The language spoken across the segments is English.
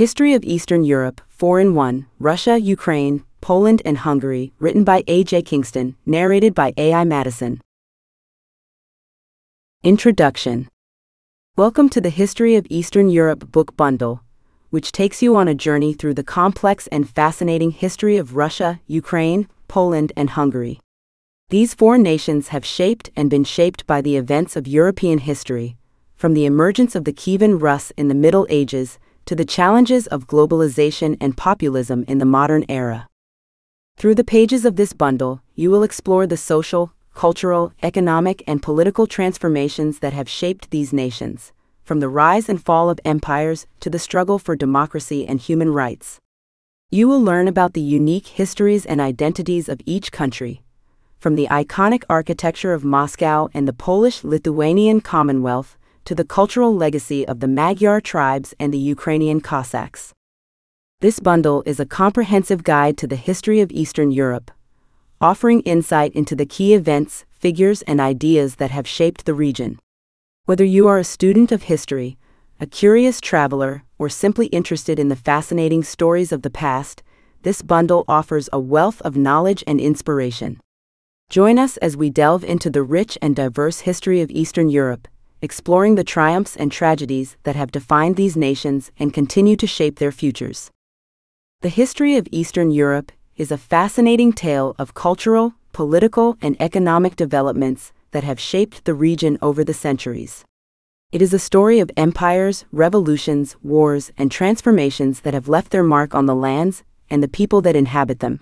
History of Eastern Europe, 4-in-1, Russia, Ukraine, Poland and Hungary, written by A.J.Kingston, narrated by A.I. Madison. Introduction. Welcome to the History of Eastern Europe book bundle, which takes you on a journey through the complex and fascinating history of Russia, Ukraine, Poland and Hungary. These four nations have shaped and been shaped by the events of European history, from the emergence of the Kievan Rus in the Middle Ages to the challenges of globalization and populism in the modern era. Through the pages of this bundle, you will explore the social, cultural, economic, and political transformations that have shaped these nations, from the rise and fall of empires to the struggle for democracy and human rights. You will learn about the unique histories and identities of each country, from the iconic architecture of Moscow and the Polish-Lithuanian Commonwealth to the cultural legacy of the Magyar tribes and the Ukrainian Cossacks. This bundle is a comprehensive guide to the history of Eastern Europe, offering insight into the key events, figures, and ideas that have shaped the region. Whether you are a student of history, a curious traveler, or simply interested in the fascinating stories of the past, this bundle offers a wealth of knowledge and inspiration. Join us as we delve into the rich and diverse history of Eastern Europe, exploring the triumphs and tragedies that have defined these nations and continue to shape their futures. The history of Eastern Europe is a fascinating tale of cultural, political, and economic developments that have shaped the region over the centuries. It is a story of empires, revolutions, wars, and transformations that have left their mark on the lands and the people that inhabit them.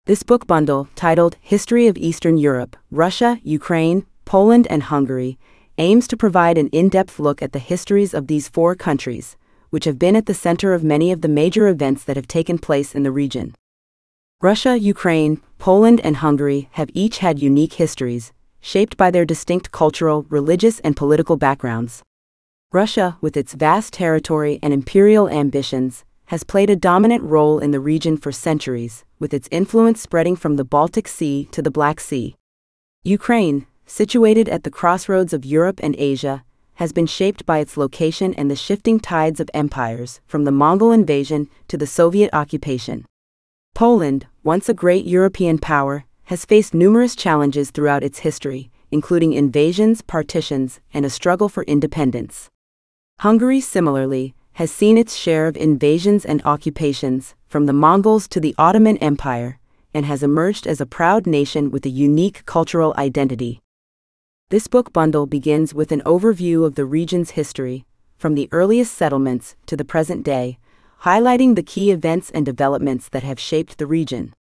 This book bundle, titled History of Eastern Europe, Russia, Ukraine, Poland, and Hungary, aims to provide an in-depth look at the histories of these four countries, which have been at the center of many of the major events that have taken place in the region. Russia, Ukraine, Poland, and Hungary have each had unique histories, shaped by their distinct cultural, religious, and political backgrounds. Russia, with its vast territory and imperial ambitions, has played a dominant role in the region for centuries, with its influence spreading from the Baltic Sea to the Black Sea. Ukraine, situated at the crossroads of Europe and Asia, has been shaped by its location and the shifting tides of empires, from the Mongol invasion to the Soviet occupation. Poland, once a great European power, has faced numerous challenges throughout its history, including invasions, partitions, and a struggle for independence. Hungary, similarly, has seen its share of invasions and occupations, from the Mongols to the Ottoman Empire, and has emerged as a proud nation with a unique cultural identity. This book bundle begins with an overview of the region's history, from the earliest settlements to the present day, highlighting the key events and developments that have shaped the region.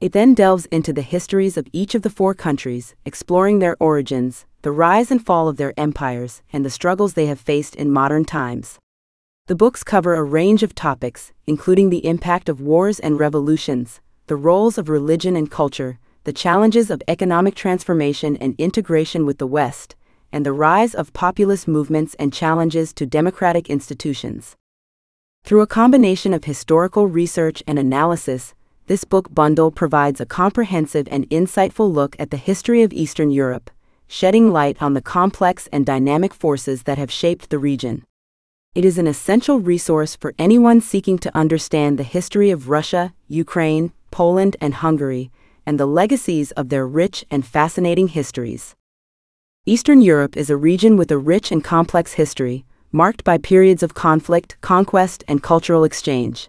It then delves into the histories of each of the four countries, exploring their origins, the rise and fall of their empires, and the struggles they have faced in modern times. The books cover a range of topics, including the impact of wars and revolutions, the roles of religion and culture, the challenges of economic transformation and integration with the West, and the rise of populist movements and challenges to democratic institutions. Through a combination of historical research and analysis, this book bundle provides a comprehensive and insightful look at the history of Eastern Europe, shedding light on the complex and dynamic forces that have shaped the region. It is an essential resource for anyone seeking to understand the history of Russia, Ukraine, Poland, and Hungary, and the legacies of their rich and fascinating histories. Eastern Europe is a region with a rich and complex history, marked by periods of conflict, conquest, and cultural exchange.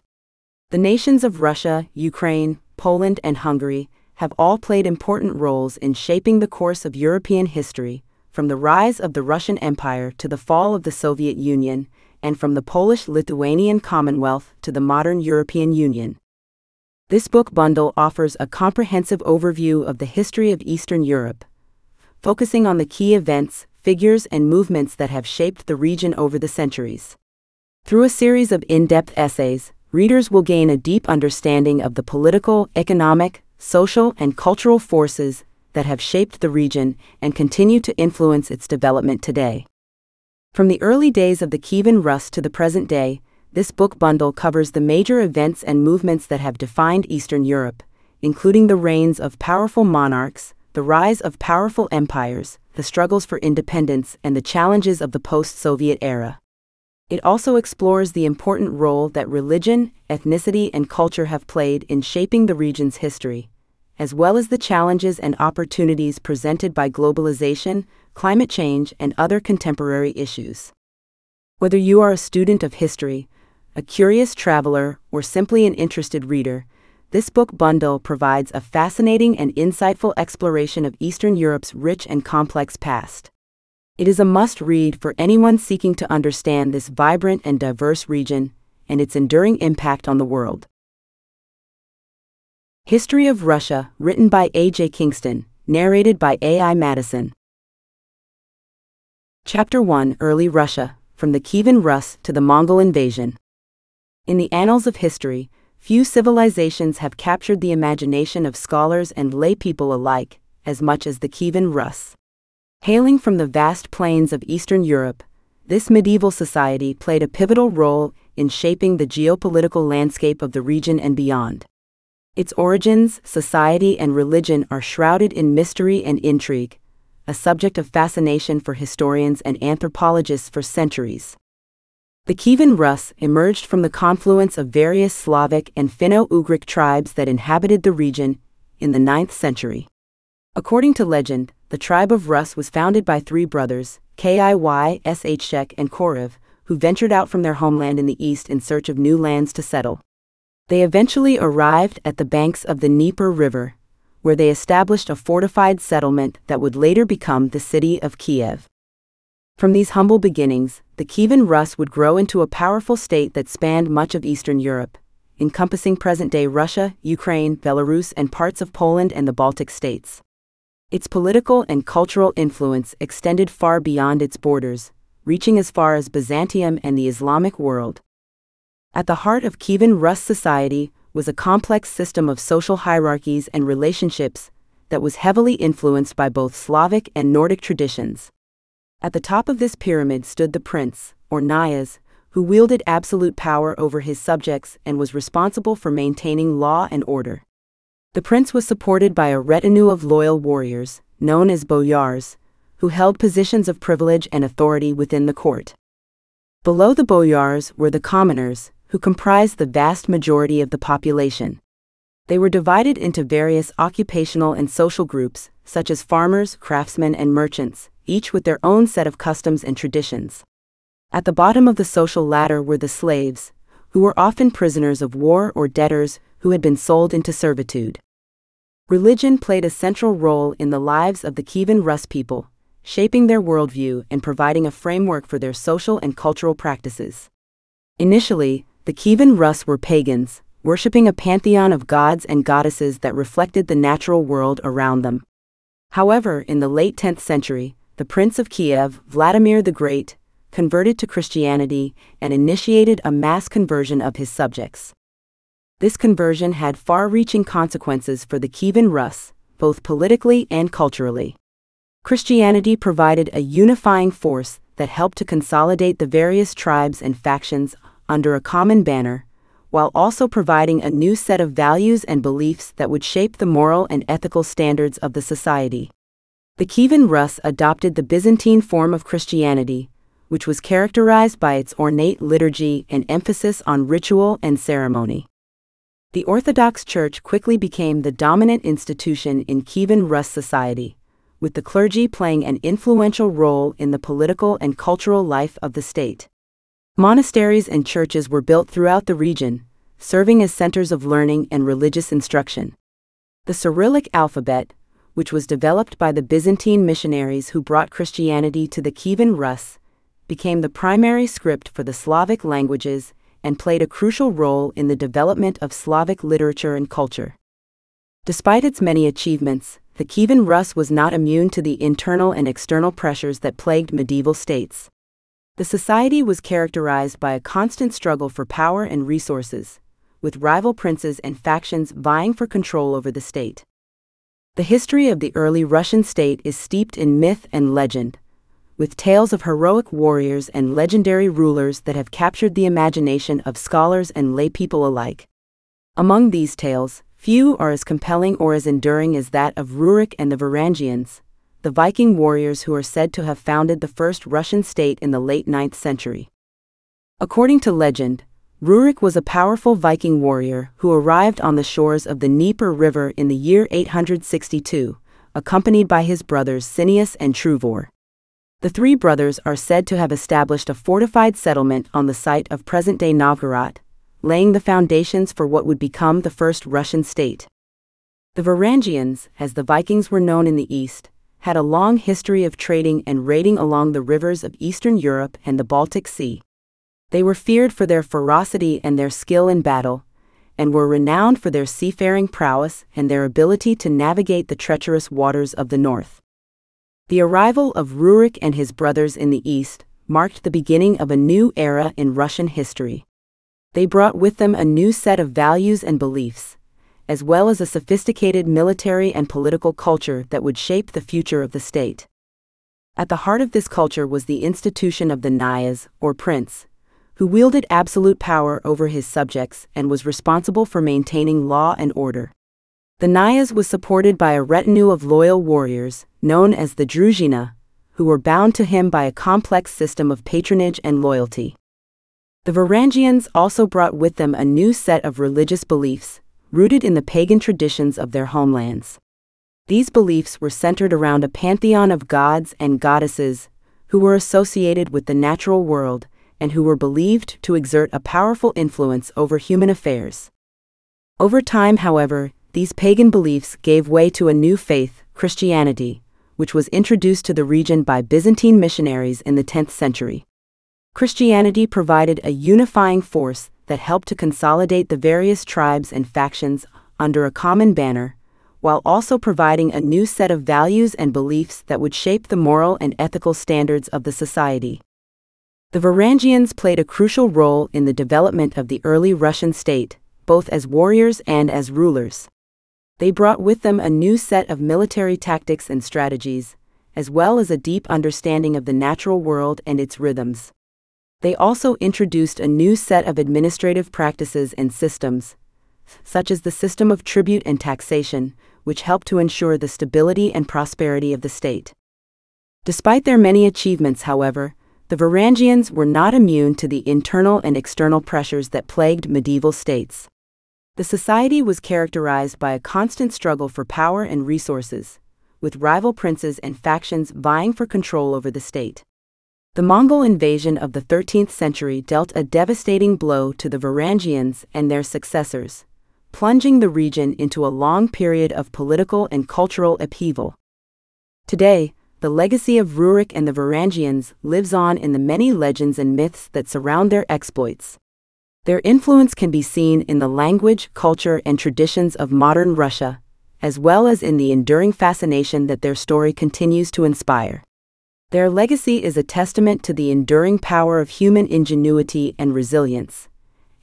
The nations of Russia, Ukraine, Poland, and Hungary have all played important roles in shaping the course of European history, from the rise of the Russian Empire to the fall of the Soviet Union, and from the Polish-Lithuanian Commonwealth to the modern European Union. This book bundle offers a comprehensive overview of the history of Eastern Europe, focusing on the key events, figures, and movements that have shaped the region over the centuries. Through a series of in-depth essays, readers will gain a deep understanding of the political, economic, social, and cultural forces that have shaped the region and continue to influence its development today. From the early days of the Kievan Rus to the present day, this book bundle covers the major events and movements that have defined Eastern Europe, including the reigns of powerful monarchs, the rise of powerful empires, the struggles for independence, and the challenges of the post-Soviet era. It also explores the important role that religion, ethnicity, and culture have played in shaping the region's history, as well as the challenges and opportunities presented by globalization, climate change, and other contemporary issues. Whether you are a student of history, a curious traveler, or simply an interested reader, this book bundle provides a fascinating and insightful exploration of Eastern Europe's rich and complex past. It is a must-read for anyone seeking to understand this vibrant and diverse region and its enduring impact on the world. History of Russia, written by A.J.Kingston, narrated by A.I. Madison. Chapter 1: Early Russia, from the Kievan Rus to the Mongol invasion. In the annals of history, few civilizations have captured the imagination of scholars and laypeople alike as much as the Kievan Rus. Hailing from the vast plains of Eastern Europe, this medieval society played a pivotal role in shaping the geopolitical landscape of the region and beyond. Its origins, society, and religion are shrouded in mystery and intrigue, a subject of fascination for historians and anthropologists for centuries. The Kievan Rus emerged from the confluence of various Slavic and Finno-Ugric tribes that inhabited the region in the 9th century. According to legend, the tribe of Rus was founded by three brothers, Kiyshek and Korev, who ventured out from their homeland in the east in search of new lands to settle. They eventually arrived at the banks of the Dnieper River, where they established a fortified settlement that would later become the city of Kiev. From these humble beginnings, the Kievan Rus would grow into a powerful state that spanned much of Eastern Europe, encompassing present-day Russia, Ukraine, Belarus, and parts of Poland and the Baltic states. Its political and cultural influence extended far beyond its borders, reaching as far as Byzantium and the Islamic world. At the heart of Kievan Rus society was a complex system of social hierarchies and relationships that was heavily influenced by both Slavic and Nordic traditions. At the top of this pyramid stood the prince, or Nyas, who wielded absolute power over his subjects and was responsible for maintaining law and order. The prince was supported by a retinue of loyal warriors, known as boyars, who held positions of privilege and authority within the court. Below the boyars were the commoners, who comprised the vast majority of the population. They were divided into various occupational and social groups, such as farmers, craftsmen, and merchants, each with their own set of customs and traditions. At the bottom of the social ladder were the slaves, who were often prisoners of war or debtors who had been sold into servitude. Religion played a central role in the lives of the Kievan Rus people, shaping their worldview and providing a framework for their social and cultural practices. Initially, the Kievan Rus were pagans, worshipping a pantheon of gods and goddesses that reflected the natural world around them. However, in the late 10th century, the Prince of Kiev, Vladimir the Great, converted to Christianity and initiated a mass conversion of his subjects. This conversion had far-reaching consequences for the Kievan Rus, both politically and culturally. Christianity provided a unifying force that helped to consolidate the various tribes and factions under a common banner, while also providing a new set of values and beliefs that would shape the moral and ethical standards of the society. The Kievan Rus adopted the Byzantine form of Christianity, which was characterized by its ornate liturgy and emphasis on ritual and ceremony. The Orthodox Church quickly became the dominant institution in Kievan Rus society, with the clergy playing an influential role in the political and cultural life of the state. Monasteries and churches were built throughout the region, serving as centers of learning and religious instruction. The Cyrillic alphabet, which was developed by the Byzantine missionaries who brought Christianity to the Kievan Rus, became the primary script for the Slavic languages and played a crucial role in the development of Slavic literature and culture. Despite its many achievements, the Kievan Rus was not immune to the internal and external pressures that plagued medieval states. The society was characterized by a constant struggle for power and resources, with rival princes and factions vying for control over the state. The history of the early Russian state is steeped in myth and legend, with tales of heroic warriors and legendary rulers that have captured the imagination of scholars and laypeople alike. Among these tales, few are as compelling or as enduring as that of Rurik and the Varangians, the Viking warriors who are said to have founded the first Russian state in the late 9th century. According to legend, Rurik was a powerful Viking warrior who arrived on the shores of the Dnieper River in the year 862, accompanied by his brothers Cineas and Truvor. The three brothers are said to have established a fortified settlement on the site of present-day Novgorod, laying the foundations for what would become the first Russian state. The Varangians, as the Vikings were known in the East, had a long history of trading and raiding along the rivers of Eastern Europe and the Baltic Sea. They were feared for their ferocity and their skill in battle, and were renowned for their seafaring prowess and their ability to navigate the treacherous waters of the north. The arrival of Rurik and his brothers in the East marked the beginning of a new era in Russian history. They brought with them a new set of values and beliefs, as well as a sophisticated military and political culture that would shape the future of the state. At the heart of this culture was the institution of the Knyaz, or prince, who wielded absolute power over his subjects and was responsible for maintaining law and order. The Knyaz was supported by a retinue of loyal warriors, known as the Druzhina, who were bound to him by a complex system of patronage and loyalty. The Varangians also brought with them a new set of religious beliefs, rooted in the pagan traditions of their homelands. These beliefs were centered around a pantheon of gods and goddesses who were associated with the natural world and who were believed to exert a powerful influence over human affairs. Over time, however, these pagan beliefs gave way to a new faith, Christianity, which was introduced to the region by Byzantine missionaries in the 10th century. Christianity provided a unifying force that helped to consolidate the various tribes and factions under a common banner, while also providing a new set of values and beliefs that would shape the moral and ethical standards of the society. The Varangians played a crucial role in the development of the early Russian state, both as warriors and as rulers. They brought with them a new set of military tactics and strategies, as well as a deep understanding of the natural world and its rhythms. They also introduced a new set of administrative practices and systems, such as the system of tribute and taxation, which helped to ensure the stability and prosperity of the state. Despite their many achievements, however, the Varangians were not immune to the internal and external pressures that plagued medieval states. The society was characterized by a constant struggle for power and resources, with rival princes and factions vying for control over the state. The Mongol invasion of the 13th century dealt a devastating blow to the Varangians and their successors, plunging the region into a long period of political and cultural upheaval. Today, the legacy of Rurik and the Varangians lives on in the many legends and myths that surround their exploits. Their influence can be seen in the language, culture, and traditions of modern Russia, as well as in the enduring fascination that their story continues to inspire. Their legacy is a testament to the enduring power of human ingenuity and resilience,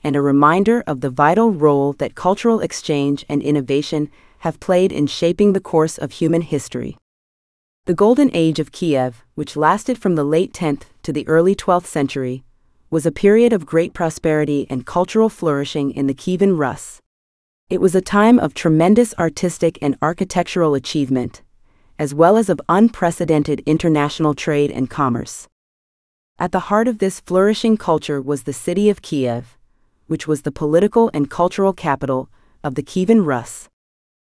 and a reminder of the vital role that cultural exchange and innovation have played in shaping the course of human history. The Golden Age of Kiev, which lasted from the late 10th to the early 12th century, was a period of great prosperity and cultural flourishing in the Kievan Rus. It was a time of tremendous artistic and architectural achievement, as well as of unprecedented international trade and commerce. At the heart of this flourishing culture was the city of Kiev, which was the political and cultural capital of the Kievan Rus.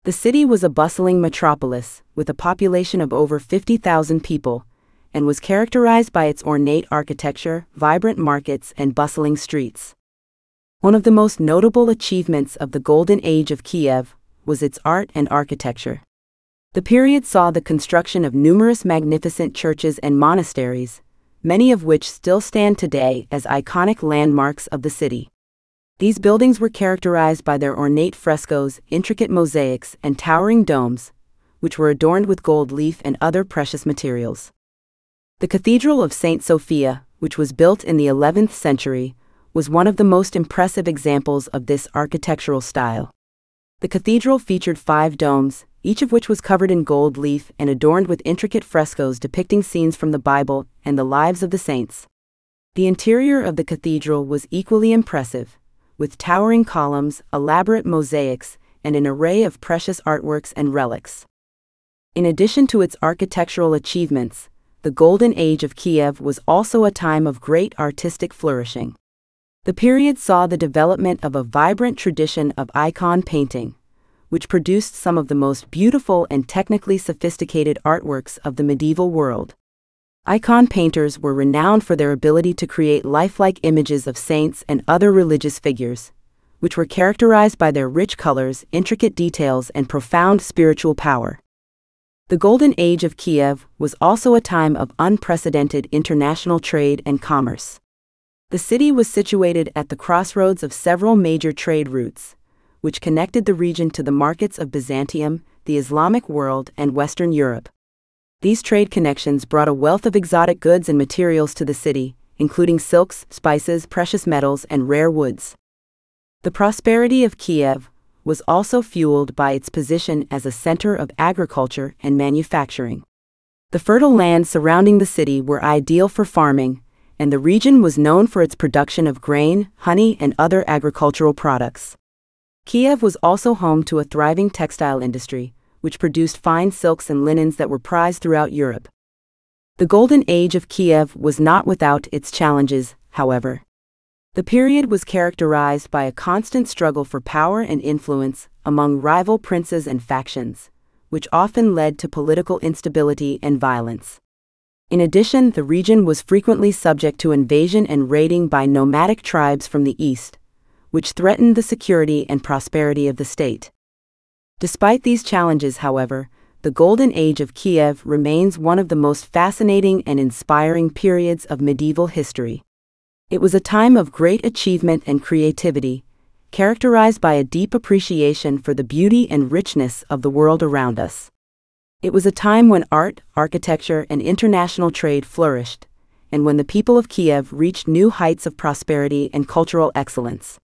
The city was a bustling metropolis with a population of over 50,000 people, and was characterized by its ornate architecture, vibrant markets, and bustling streets. One of the most notable achievements of the Golden Age of Kiev was its art and architecture. The period saw the construction of numerous magnificent churches and monasteries, many of which still stand today as iconic landmarks of the city. These buildings were characterized by their ornate frescoes, intricate mosaics, and towering domes, which were adorned with gold leaf and other precious materials. The Cathedral of St. Sophia, which was built in the 11th century, was one of the most impressive examples of this architectural style. The cathedral featured 5 domes, each of which was covered in gold leaf and adorned with intricate frescoes depicting scenes from the Bible and the lives of the saints. The interior of the cathedral was equally impressive, with towering columns, elaborate mosaics, and an array of precious artworks and relics. In addition to its architectural achievements, the Golden Age of Kiev was also a time of great artistic flourishing. The period saw the development of a vibrant tradition of icon painting, which produced some of the most beautiful and technically sophisticated artworks of the medieval world. Icon painters were renowned for their ability to create lifelike images of saints and other religious figures, which were characterized by their rich colors, intricate details, and profound spiritual power. The Golden Age of Kiev was also a time of unprecedented international trade and commerce. The city was situated at the crossroads of several major trade routes, which connected the region to the markets of Byzantium, the Islamic world, and Western Europe. These trade connections brought a wealth of exotic goods and materials to the city, including silks, spices, precious metals, and rare woods. The prosperity of Kiev was also fueled by its position as a center of agriculture and manufacturing. The fertile lands surrounding the city were ideal for farming, and the region was known for its production of grain, honey, and other agricultural products. Kiev was also home to a thriving textile industry, which produced fine silks and linens that were prized throughout Europe. The Golden Age of Kiev was not without its challenges, however. The period was characterized by a constant struggle for power and influence among rival princes and factions, which often led to political instability and violence. In addition, the region was frequently subject to invasion and raiding by nomadic tribes from the east, which threatened the security and prosperity of the state. Despite these challenges, however, the Golden Age of Kiev remains one of the most fascinating and inspiring periods of medieval history. It was a time of great achievement and creativity, characterized by a deep appreciation for the beauty and richness of the world around us. It was a time when art, architecture, and international trade flourished, and when the people of Kiev reached new heights of prosperity and cultural excellence.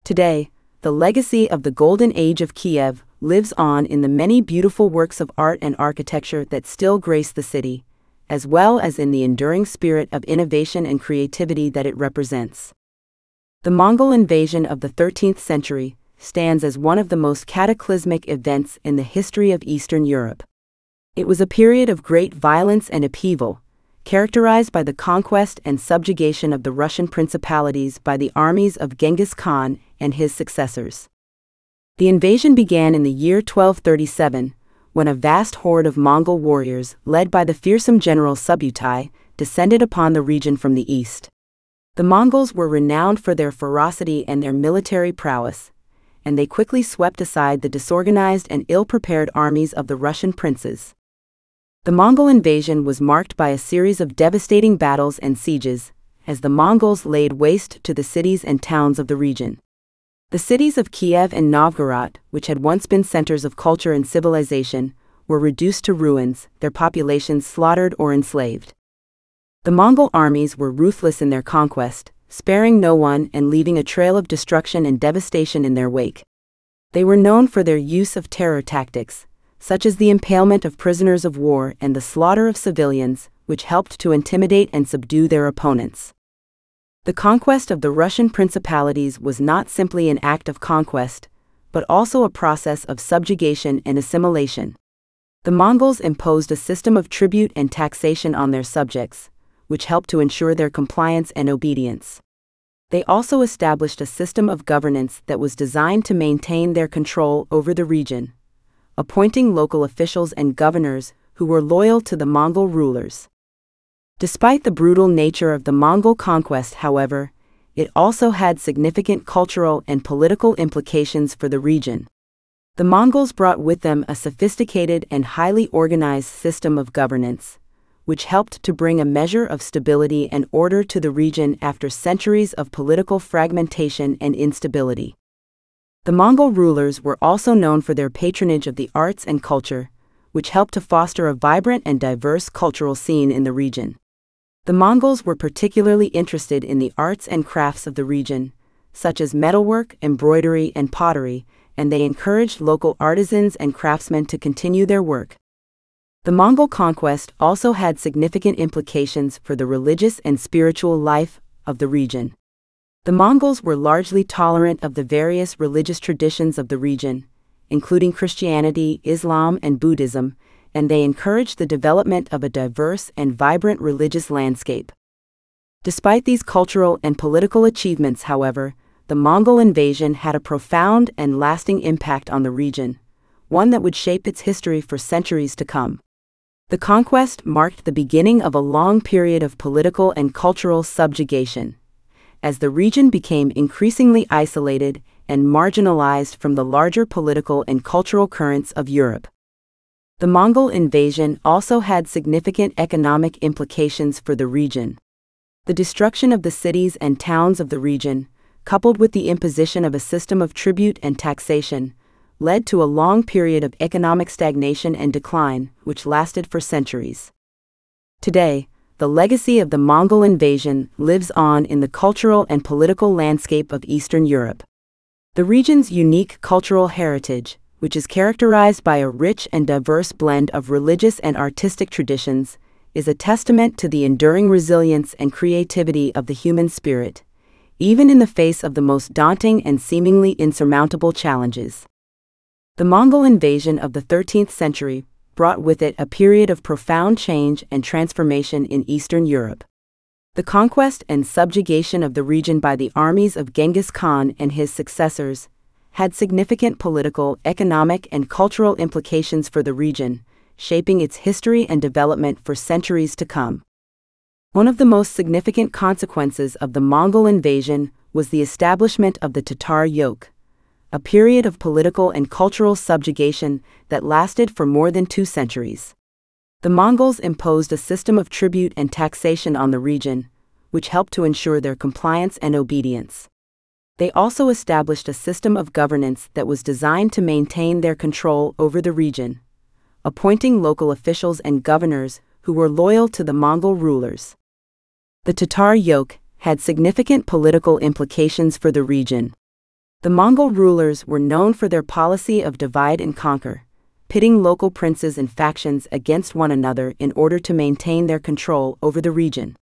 Today, the legacy of the Golden Age of Kiev lives on in the many beautiful works of art and architecture that still grace the city, as well as in the enduring spirit of innovation and creativity that it represents. The Mongol invasion of the 13th century stands as one of the most cataclysmic events in the history of Eastern Europe. It was a period of great violence and upheaval, characterized by the conquest and subjugation of the Russian principalities by the armies of Genghis Khan and his successors. The invasion began in the year 1237, when a vast horde of Mongol warriors, led by the fearsome general Subutai, descended upon the region from the east. The Mongols were renowned for their ferocity and their military prowess, and they quickly swept aside the disorganized and ill-prepared armies of the Russian princes. The Mongol invasion was marked by a series of devastating battles and sieges, as the Mongols laid waste to the cities and towns of the region. The cities of Kiev and Novgorod, which had once been centers of culture and civilization, were reduced to ruins, their populations slaughtered or enslaved. The Mongol armies were ruthless in their conquest, sparing no one and leaving a trail of destruction and devastation in their wake. They were known for their use of terror tactics, such as the impalement of prisoners of war and the slaughter of civilians, which helped to intimidate and subdue their opponents. The conquest of the Russian principalities was not simply an act of conquest, but also a process of subjugation and assimilation. The Mongols imposed a system of tribute and taxation on their subjects, which helped to ensure their compliance and obedience. They also established a system of governance that was designed to maintain their control over the region, appointing local officials and governors who were loyal to the Mongol rulers. Despite the brutal nature of the Mongol conquest, however, it also had significant cultural and political implications for the region. The Mongols brought with them a sophisticated and highly organized system of governance, which helped to bring a measure of stability and order to the region after centuries of political fragmentation and instability. The Mongol rulers were also known for their patronage of the arts and culture, which helped to foster a vibrant and diverse cultural scene in the region. The Mongols were particularly interested in the arts and crafts of the region, such as metalwork, embroidery, and pottery, and they encouraged local artisans and craftsmen to continue their work. The Mongol conquest also had significant implications for the religious and spiritual life of the region. The Mongols were largely tolerant of the various religious traditions of the region, including Christianity, Islam, and Buddhism, and they encouraged the development of a diverse and vibrant religious landscape. Despite these cultural and political achievements, however, the Mongol invasion had a profound and lasting impact on the region, one that would shape its history for centuries to come. The conquest marked the beginning of a long period of political and cultural subjugation, as the region became increasingly isolated and marginalized from the larger political and cultural currents of Europe. The Mongol invasion also had significant economic implications for the region. The destruction of the cities and towns of the region, coupled with the imposition of a system of tribute and taxation, led to a long period of economic stagnation and decline, which lasted for centuries. Today, the legacy of the Mongol invasion lives on in the cultural and political landscape of Eastern Europe. The region's unique cultural heritage, which is characterized by a rich and diverse blend of religious and artistic traditions, is a testament to the enduring resilience and creativity of the human spirit, even in the face of the most daunting and seemingly insurmountable challenges. The Mongol invasion of the 13th century brought with it a period of profound change and transformation in Eastern Europe. The conquest and subjugation of the region by the armies of Genghis Khan and his successors had significant political, economic, and cultural implications for the region, shaping its history and development for centuries to come. One of the most significant consequences of the Mongol invasion was the establishment of the Tatar yoke, a period of political and cultural subjugation that lasted for more than 2 centuries. The Mongols imposed a system of tribute and taxation on the region, which helped to ensure their compliance and obedience. They also established a system of governance that was designed to maintain their control over the region, appointing local officials and governors who were loyal to the Mongol rulers. The Tatar yoke had significant political implications for the region. The Mongol rulers were known for their policy of divide and conquer, pitting local princes and factions against one another in order to maintain their control over the region.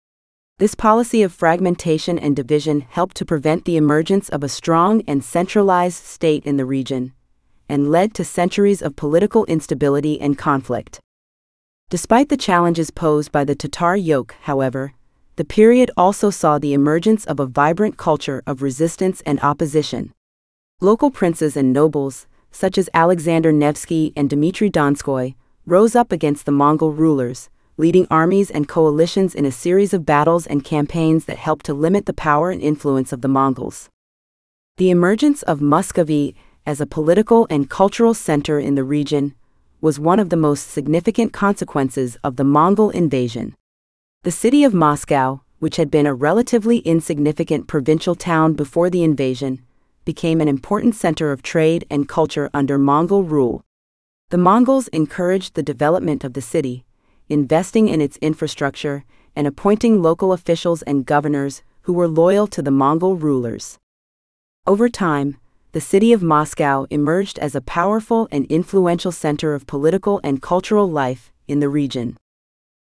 This policy of fragmentation and division helped to prevent the emergence of a strong and centralized state in the region, and led to centuries of political instability and conflict. Despite the challenges posed by the Tatar yoke, however, the period also saw the emergence of a vibrant culture of resistance and opposition. Local princes and nobles, such as Alexander Nevsky and Dmitry Donskoy, rose up against the Mongol rulers, leading armies and coalitions in a series of battles and campaigns that helped to limit the power and influence of the Mongols. The emergence of Muscovy as a political and cultural center in the region was one of the most significant consequences of the Mongol invasion. The city of Moscow, which had been a relatively insignificant provincial town before the invasion, became an important center of trade and culture under Mongol rule. The Mongols encouraged the development of the city, investing in its infrastructure and appointing local officials and governors who were loyal to the Mongol rulers. Over time, the city of Moscow emerged as a powerful and influential center of political and cultural life in the region.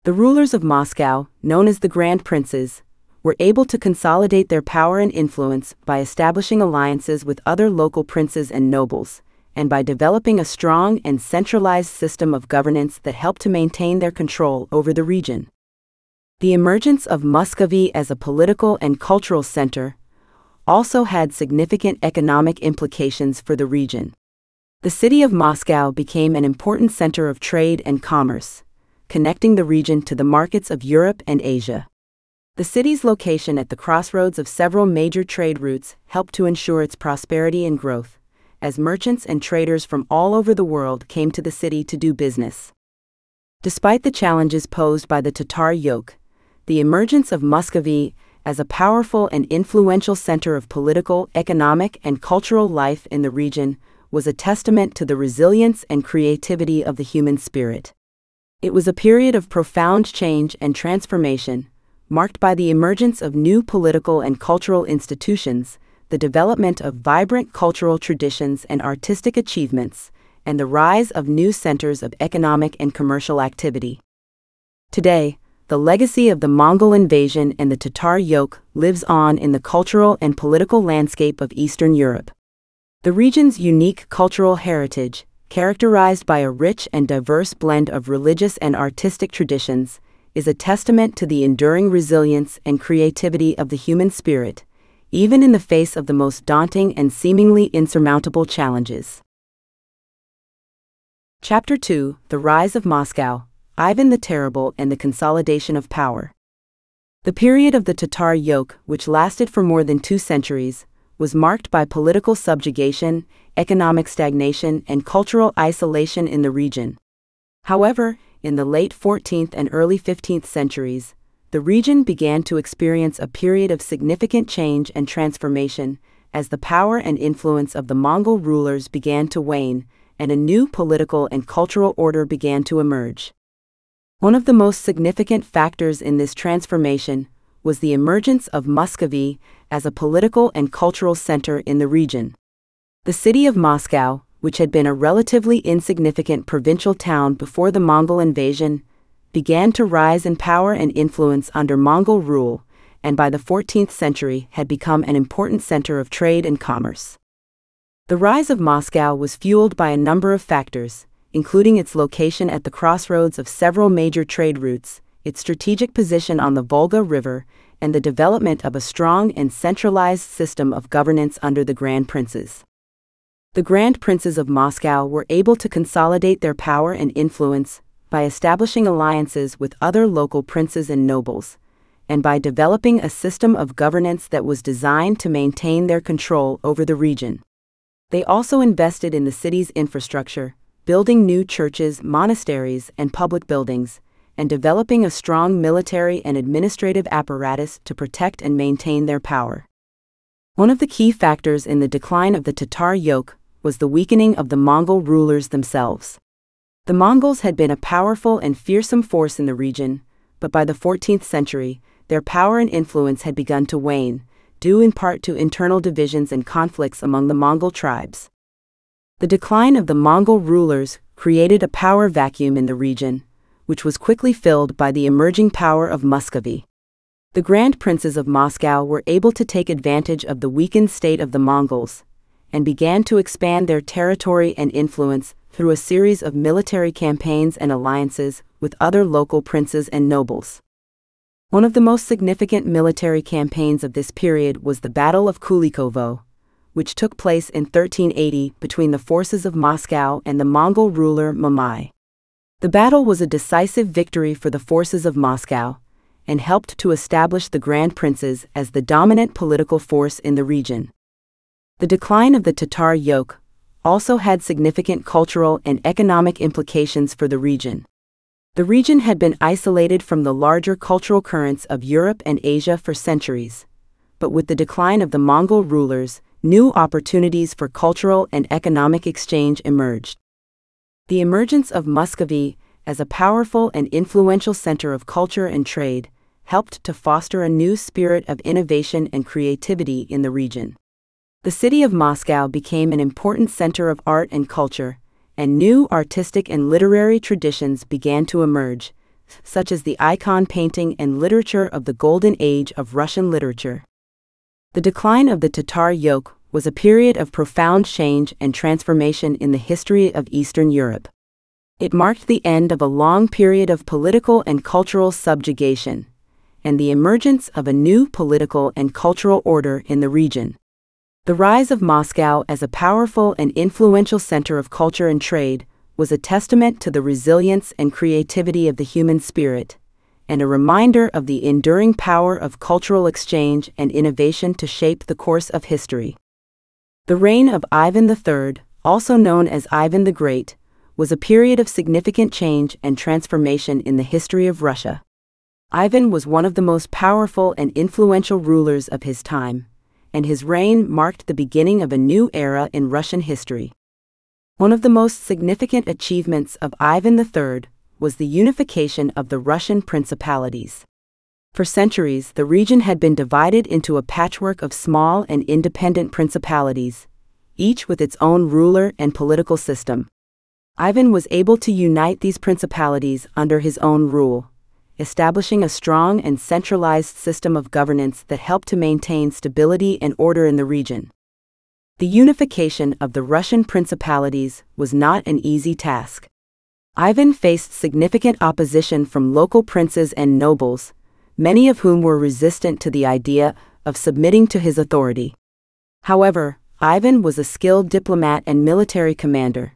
The rulers of Moscow, known as the Grand Princes, were able to consolidate their power and influence by establishing alliances with other local princes and nobles, and by developing a strong and centralized system of governance that helped to maintain their control over the region. The emergence of Muscovy as a political and cultural center also had significant economic implications for the region. The city of Moscow became an important center of trade and commerce, connecting the region to the markets of Europe and Asia. The city's location at the crossroads of several major trade routes helped to ensure its prosperity and growth, as merchants and traders from all over the world came to the city to do business. Despite the challenges posed by the Tatar yoke, the emergence of Muscovy as a powerful and influential center of political, economic, and cultural life in the region was a testament to the resilience and creativity of the human spirit. It was a period of profound change and transformation, marked by the emergence of new political and cultural institutions, the development of vibrant cultural traditions and artistic achievements, and the rise of new centers of economic and commercial activity. Today, the legacy of the Mongol invasion and the Tatar yoke lives on in the cultural and political landscape of Eastern Europe. The region's unique cultural heritage, characterized by a rich and diverse blend of religious and artistic traditions, is a testament to the enduring resilience and creativity of the human spirit, even in the face of the most daunting and seemingly insurmountable challenges. Chapter 2: The Rise of Moscow, Ivan the Terrible and the Consolidation of Power. The period of the Tatar yoke, which lasted for more than 2 centuries, was marked by political subjugation, economic stagnation, and cultural isolation in the region. However, in the late 14th and early 15th centuries, the region began to experience a period of significant change and transformation as the power and influence of the Mongol rulers began to wane and a new political and cultural order began to emerge. One of the most significant factors in this transformation was the emergence of Muscovy as a political and cultural center in the region. The city of Moscow, which had been a relatively insignificant provincial town before the Mongol invasion, began to rise in power and influence under Mongol rule, and by the 14th century had become an important center of trade and commerce. The rise of Moscow was fueled by a number of factors, including its location at the crossroads of several major trade routes, its strategic position on the Volga River, and the development of a strong and centralized system of governance under the Grand Princes. The Grand Princes of Moscow were able to consolidate their power and influence by establishing alliances with other local princes and nobles, and by developing a system of governance that was designed to maintain their control over the region. They also invested in the city's infrastructure, building new churches, monasteries, and public buildings, and developing a strong military and administrative apparatus to protect and maintain their power. One of the key factors in the decline of the Tatar yoke was the weakening of the Mongol rulers themselves. The Mongols had been a powerful and fearsome force in the region, but by the 14th century, their power and influence had begun to wane, due in part to internal divisions and conflicts among the Mongol tribes. The decline of the Mongol rulers created a power vacuum in the region, which was quickly filled by the emerging power of Muscovy. The Grand Princes of Moscow were able to take advantage of the weakened state of the Mongols, and began to expand their territory and influence through a series of military campaigns and alliances with other local princes and nobles. One of the most significant military campaigns of this period was the Battle of Kulikovo, which took place in 1380 between the forces of Moscow and the Mongol ruler Mamai. The battle was a decisive victory for the forces of Moscow, and helped to establish the Grand Princes as the dominant political force in the region. The decline of the Tatar yoke also had significant cultural and economic implications for the region. The region had been isolated from the larger cultural currents of Europe and Asia for centuries, but with the decline of the Mongol rulers, new opportunities for cultural and economic exchange emerged. The emergence of Muscovy as a powerful and influential center of culture and trade helped to foster a new spirit of innovation and creativity in the region. The city of Moscow became an important center of art and culture, and new artistic and literary traditions began to emerge, such as the icon painting and literature of the golden age of Russian literature. The decline of the Tatar yoke was a period of profound change and transformation in the history of Eastern Europe. It marked the end of a long period of political and cultural subjugation, and the emergence of a new political and cultural order in the region. The rise of Moscow as a powerful and influential center of culture and trade was a testament to the resilience and creativity of the human spirit, and a reminder of the enduring power of cultural exchange and innovation to shape the course of history. The reign of Ivan III, also known as Ivan the Great, was a period of significant change and transformation in the history of Russia. Ivan was one of the most powerful and influential rulers of his time, and his reign marked the beginning of a new era in Russian history. One of the most significant achievements of Ivan III was the unification of the Russian principalities. For centuries, the region had been divided into a patchwork of small and independent principalities, each with its own ruler and political system. Ivan was able to unite these principalities under his own rule, establishing a strong and centralized system of governance that helped to maintain stability and order in the region. The unification of the Russian principalities was not an easy task. Ivan faced significant opposition from local princes and nobles, many of whom were resistant to the idea of submitting to his authority. However, Ivan was a skilled diplomat and military commander,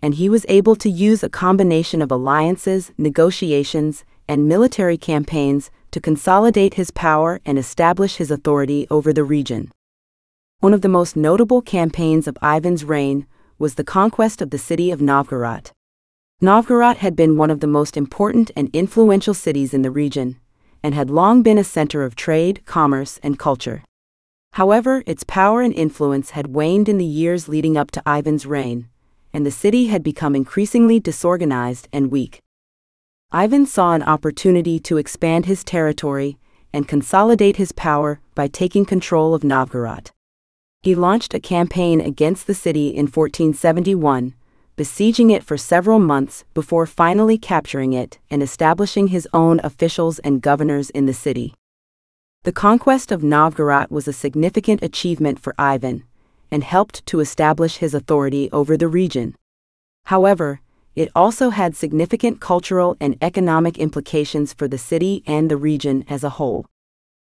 and he was able to use a combination of alliances, negotiations, and military campaigns to consolidate his power and establish his authority over the region. One of the most notable campaigns of Ivan's reign was the conquest of the city of Novgorod. Novgorod had been one of the most important and influential cities in the region, and had long been a center of trade, commerce, and culture. However, its power and influence had waned in the years leading up to Ivan's reign, and the city had become increasingly disorganized and weak. Ivan saw an opportunity to expand his territory and consolidate his power by taking control of Novgorod. He launched a campaign against the city in 1471, besieging it for several months before finally capturing it and establishing his own officials and governors in the city. The conquest of Novgorod was a significant achievement for Ivan and helped to establish his authority over the region. However, it also had significant cultural and economic implications for the city and the region as a whole.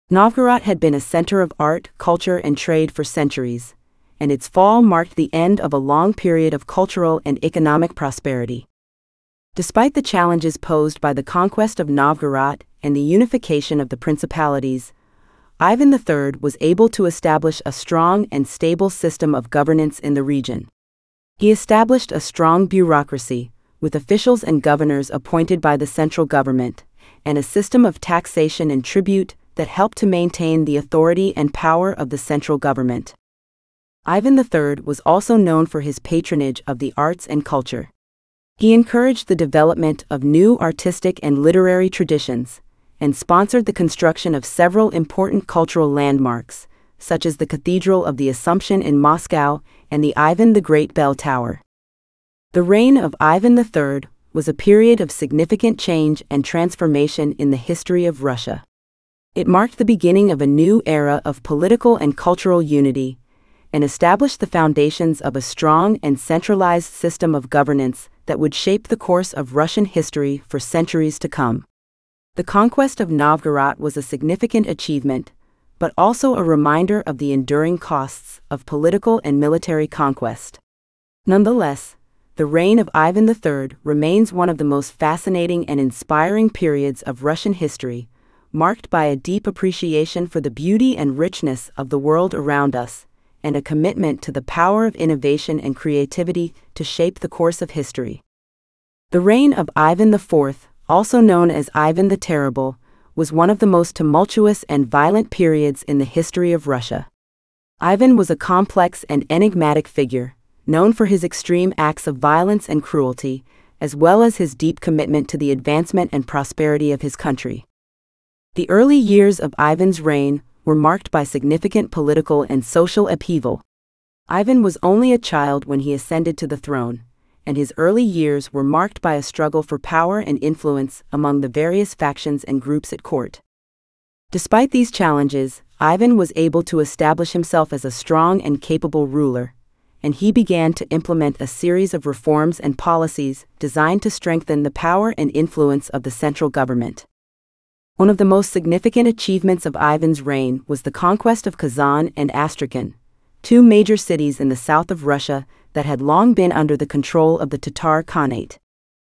Novgorod had been a center of art, culture, and trade for centuries, and its fall marked the end of a long period of cultural and economic prosperity. Despite the challenges posed by the conquest of Novgorod and the unification of the principalities, Ivan III was able to establish a strong and stable system of governance in the region. He established a strong bureaucracy, with officials and governors appointed by the central government, and a system of taxation and tribute that helped to maintain the authority and power of the central government. Ivan III was also known for his patronage of the arts and culture. He encouraged the development of new artistic and literary traditions, and sponsored the construction of several important cultural landmarks, such as the Cathedral of the Assumption in Moscow and the Ivan the Great Bell Tower. The reign of Ivan III was a period of significant change and transformation in the history of Russia. It marked the beginning of a new era of political and cultural unity, and established the foundations of a strong and centralized system of governance that would shape the course of Russian history for centuries to come. The conquest of Novgorod was a significant achievement, but also a reminder of the enduring costs of political and military conquest. Nonetheless, the reign of Ivan III remains one of the most fascinating and inspiring periods of Russian history, marked by a deep appreciation for the beauty and richness of the world around us, and a commitment to the power of innovation and creativity to shape the course of history. The reign of Ivan IV, also known as Ivan the Terrible, was one of the most tumultuous and violent periods in the history of Russia. Ivan was a complex and enigmatic figure, known for his extreme acts of violence and cruelty, as well as his deep commitment to the advancement and prosperity of his country. The early years of Ivan's reign were marked by significant political and social upheaval. Ivan was only a child when he ascended to the throne, and his early years were marked by a struggle for power and influence among the various factions and groups at court. Despite these challenges, Ivan was able to establish himself as a strong and capable ruler, and he began to implement a series of reforms and policies designed to strengthen the power and influence of the central government. One of the most significant achievements of Ivan's reign was the conquest of Kazan and Astrakhan, two major cities in the south of Russia that had long been under the control of the Tatar Khanate.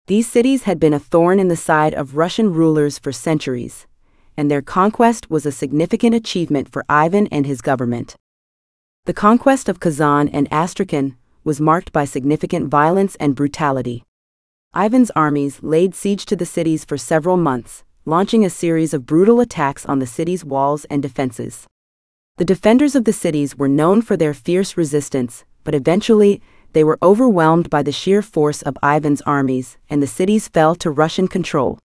These cities had been a thorn in the side of Russian rulers for centuries, and their conquest was a significant achievement for Ivan and his government. The conquest of Kazan and Astrakhan was marked by significant violence and brutality. Ivan's armies laid siege to the cities for several months, launching a series of brutal attacks on the city's walls and defenses. The defenders of the cities were known for their fierce resistance, but eventually they were overwhelmed by the sheer force of Ivan's armies, and the cities fell to Russian control.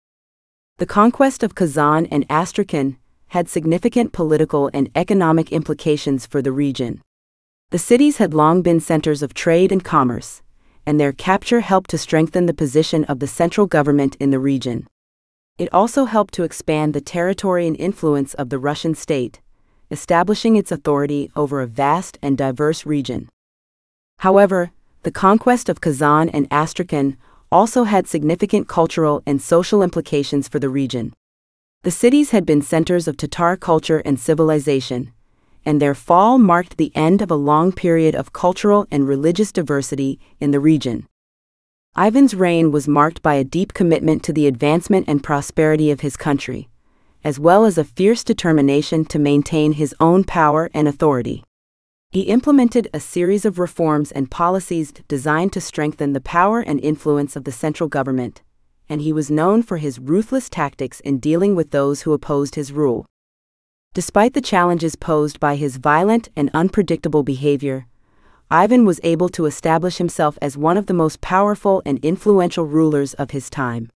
The conquest of Kazan and Astrakhan had significant political and economic implications for the region. The cities had long been centers of trade and commerce, and their capture helped to strengthen the position of the central government in the region. It also helped to expand the territory and influence of the Russian state, establishing its authority over a vast and diverse region. However, the conquest of Kazan and Astrakhan also had significant cultural and social implications for the region. The cities had been centers of Tatar culture and civilization, and their fall marked the end of a long period of cultural and religious diversity in the region. Ivan's reign was marked by a deep commitment to the advancement and prosperity of his country, as well as a fierce determination to maintain his own power and authority. He implemented a series of reforms and policies designed to strengthen the power and influence of the central government, and he was known for his ruthless tactics in dealing with those who opposed his rule. Despite the challenges posed by his violent and unpredictable behavior, Ivan was able to establish himself as one of the most powerful and influential rulers of his time.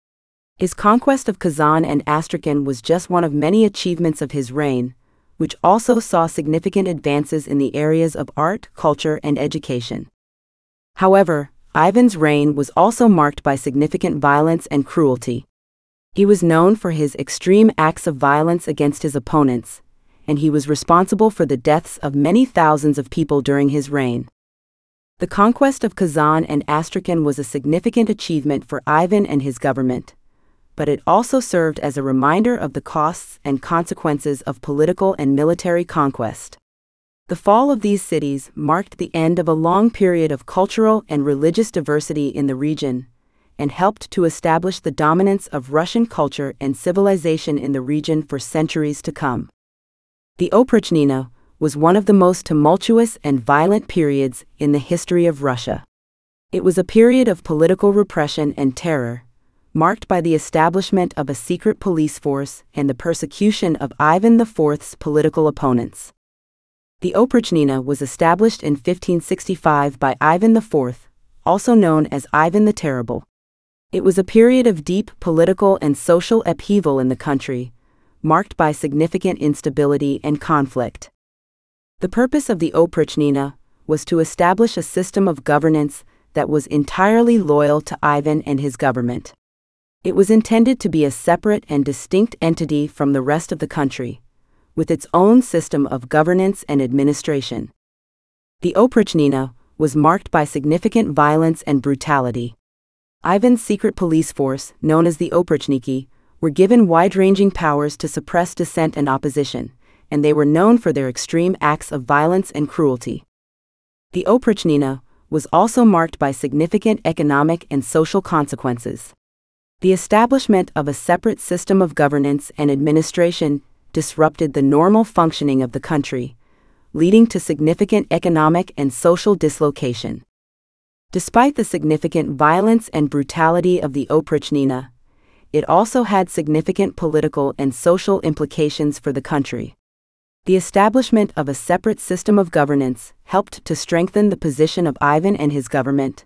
His conquest of Kazan and Astrakhan was just one of many achievements of his reign, which also saw significant advances in the areas of art, culture, and education. However, Ivan's reign was also marked by significant violence and cruelty. He was known for his extreme acts of violence against his opponents, and he was responsible for the deaths of many thousands of people during his reign. The conquest of Kazan and Astrakhan was a significant achievement for Ivan and his government, but it also served as a reminder of the costs and consequences of political and military conquest. The fall of these cities marked the end of a long period of cultural and religious diversity in the region, and helped to establish the dominance of Russian culture and civilization in the region for centuries to come. The Oprichnina was one of the most tumultuous and violent periods in the history of Russia. It was a period of political repression and terror, marked by the establishment of a secret police force and the persecution of Ivan IV's political opponents. The Oprichnina was established in 1565 by Ivan IV, also known as Ivan the Terrible. It was a period of deep political and social upheaval in the country, marked by significant instability and conflict. The purpose of the Oprichnina was to establish a system of governance that was entirely loyal to Ivan and his government. It was intended to be a separate and distinct entity from the rest of the country, with its own system of governance and administration. The Oprichnina was marked by significant violence and brutality. Ivan's secret police force, known as the Oprichniki, were given wide-ranging powers to suppress dissent and opposition, and they were known for their extreme acts of violence and cruelty. The Oprichnina was also marked by significant economic and social consequences. The establishment of a separate system of governance and administration disrupted the normal functioning of the country, leading to significant economic and social dislocation. Despite the significant violence and brutality of the Oprichnina, it also had significant political and social implications for the country. The establishment of a separate system of governance helped to strengthen the position of Ivan and his government,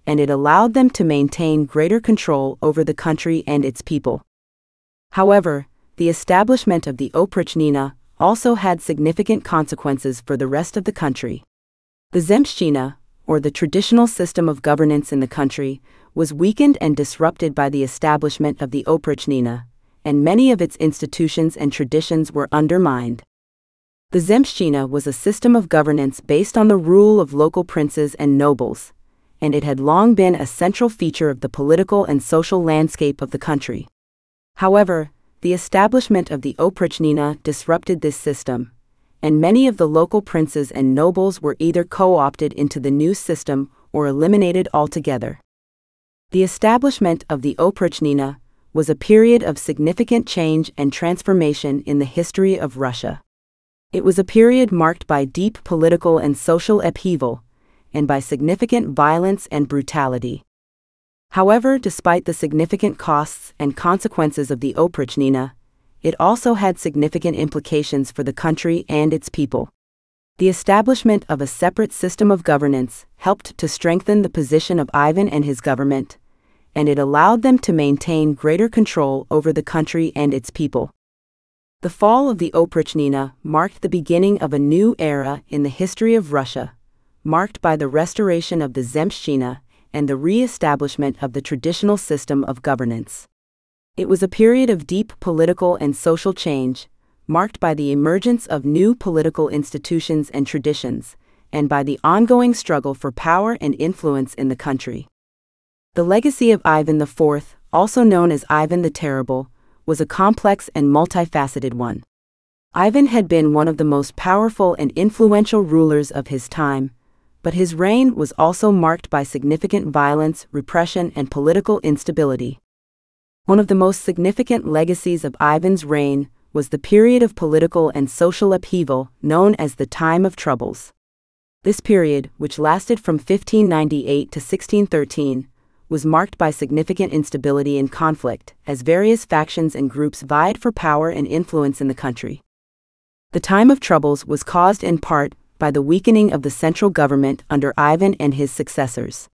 and it allowed them to maintain greater control over the country and its people. However, the establishment of the Oprichnina also had significant consequences for the rest of the country. The Zemshchina, or the traditional system of governance in the country, was weakened and disrupted by the establishment of the Oprichnina, and many of its institutions and traditions were undermined. The Zemshchina was a system of governance based on the rule of local princes and nobles, and it had long been a central feature of the political and social landscape of the country. However, the establishment of the Oprichnina disrupted this system, and many of the local princes and nobles were either co-opted into the new system or eliminated altogether. The establishment of the Oprichnina was a period of significant change and transformation in the history of Russia. It was a period marked by deep political and social upheaval, and by significant violence and brutality. However, despite the significant costs and consequences of the Oprichnina, it also had significant implications for the country and its people. The establishment of a separate system of governance helped to strengthen the position of Ivan and his government, and it allowed them to maintain greater control over the country and its people. The fall of the Oprichnina marked the beginning of a new era in the history of Russia, marked by the restoration of the Zemshchina and the re-establishment of the traditional system of governance. It was a period of deep political and social change, marked by the emergence of new political institutions and traditions, and by the ongoing struggle for power and influence in the country. The legacy of Ivan IV, also known as Ivan the Terrible, was a complex and multifaceted one. Ivan had been one of the most powerful and influential rulers of his time, but his reign was also marked by significant violence, repression, and political instability. One of the most significant legacies of Ivan's reign was the period of political and social upheaval known as the Time of Troubles. This period, which lasted from 1598 to 1613, was marked by significant instability and conflict, as various factions and groups vied for power and influence in the country. The Time of Troubles was caused in part by the weakening of the central government under Ivan and his successors.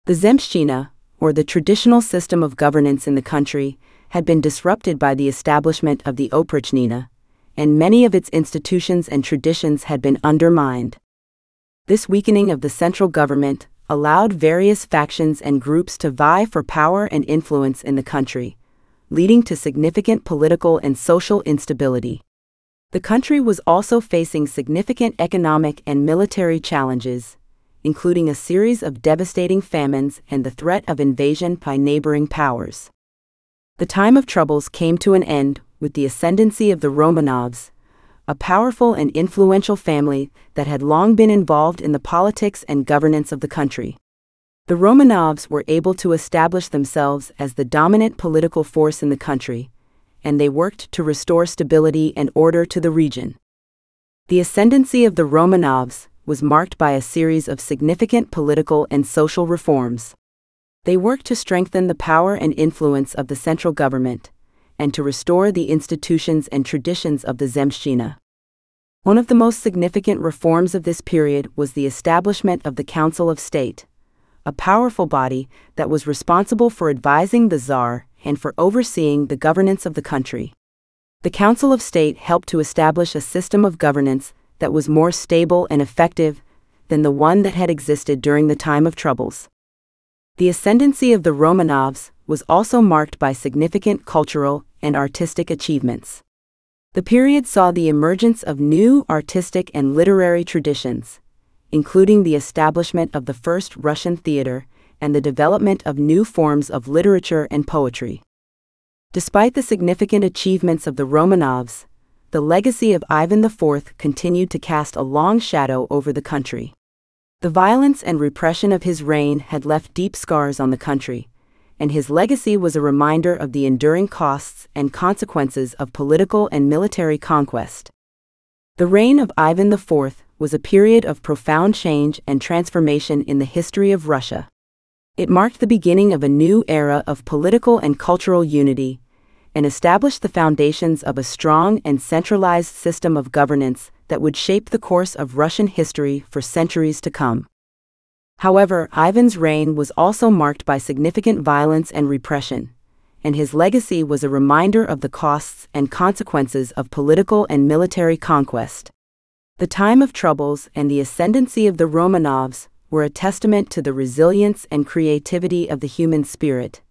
The Zemshchina, or the traditional system of governance in the country, had been disrupted by the establishment of the Oprichnina, and many of its institutions and traditions had been undermined. This weakening of the central government allowed various factions and groups to vie for power and influence in the country, leading to significant political and social instability. The country was also facing significant economic and military challenges, including a series of devastating famines and the threat of invasion by neighboring powers. The Time of Troubles came to an end with the ascendancy of the Romanovs, a powerful and influential family that had long been involved in the politics and governance of the country. The Romanovs were able to establish themselves as the dominant political force in the country, and they worked to restore stability and order to the region. The ascendancy of the Romanovs was marked by a series of significant political and social reforms. They worked to strengthen the power and influence of the central government, and to restore the institutions and traditions of the Zemshchina. One of the most significant reforms of this period was the establishment of the Council of State, a powerful body that was responsible for advising the Tsar and for overseeing the governance of the country. The Council of State helped to establish a system of governance that was more stable and effective than the one that had existed during the Time of Troubles. The ascendancy of the Romanovs was also marked by significant cultural and artistic achievements. The period saw the emergence of new artistic and literary traditions, including the establishment of the first Russian theater and the development of new forms of literature and poetry. Despite the significant achievements of the Romanovs, the legacy of Ivan IV continued to cast a long shadow over the country. The violence and repression of his reign had left deep scars on the country, and his legacy was a reminder of the enduring costs and consequences of political and military conquest. The reign of Ivan IV was a period of profound change and transformation in the history of Russia. It marked the beginning of a new era of political and cultural unity, and established the foundations of a strong and centralized system of governance that would shape the course of Russian history for centuries to come. However, Ivan's reign was also marked by significant violence and repression, and his legacy was a reminder of the costs and consequences of political and military conquest. The Time of Troubles and the ascendancy of the Romanovs were a testament to the resilience and creativity of the human spirit,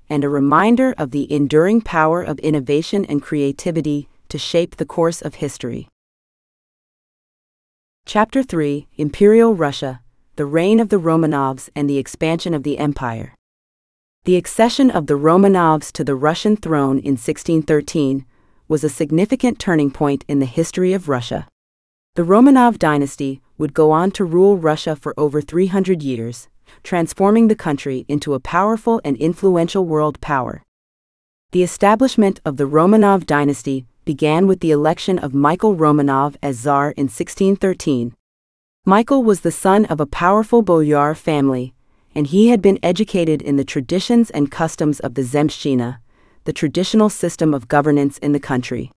and a reminder of the enduring power of innovation and creativity to shape the course of history. Chapter 3: Imperial Russia, the Reign of the Romanovs and the Expansion of the Empire. The accession of the Romanovs to the Russian throne in 1613 was a significant turning point in the history of Russia. The Romanov dynasty would go on to rule Russia for over 300 years, transforming the country into a powerful and influential world power. The establishment of the Romanov dynasty began with the election of Michael Romanov as Tsar in 1613. Michael was the son of a powerful boyar family, and he had been educated in the traditions and customs of the Zemshchina, the traditional system of governance in the country.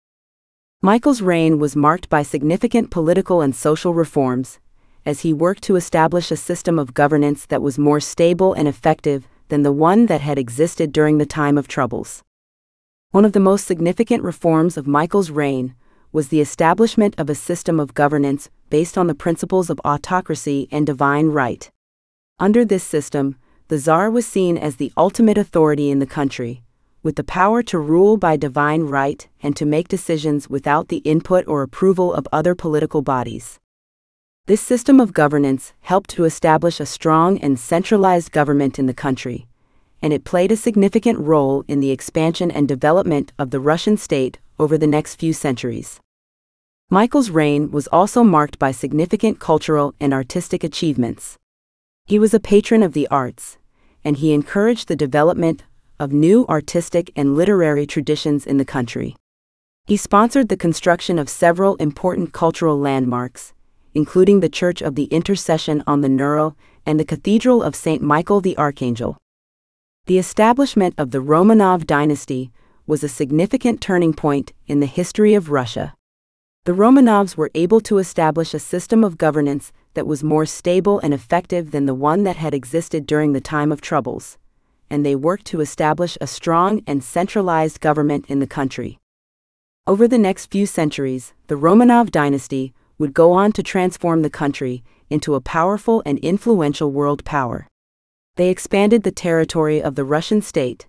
Michael's reign was marked by significant political and social reforms, as he worked to establish a system of governance that was more stable and effective than the one that had existed during the Time of Troubles. One of the most significant reforms of Michael's reign was the establishment of a system of governance based on the principles of autocracy and divine right. Under this system, the Tsar was seen as the ultimate authority in the country, with the power to rule by divine right and to make decisions without the input or approval of other political bodies. This system of governance helped to establish a strong and centralized government in the country, and it played a significant role in the expansion and development of the Russian state over the next few centuries. Michael's reign was also marked by significant cultural and artistic achievements. He was a patron of the arts, and he encouraged the development of new artistic and literary traditions in the country. He sponsored the construction of several important cultural landmarks, including the Church of the Intercession on the Nurul and the Cathedral of St. Michael the Archangel. The establishment of the Romanov dynasty was a significant turning point in the history of Russia. The Romanovs were able to establish a system of governance that was more stable and effective than the one that had existed during the time of troubles, and they worked to establish a strong and centralized government in the country. Over the next few centuries, the Romanov dynasty would go on to transform the country into a powerful and influential world power. They expanded the territory of the Russian state,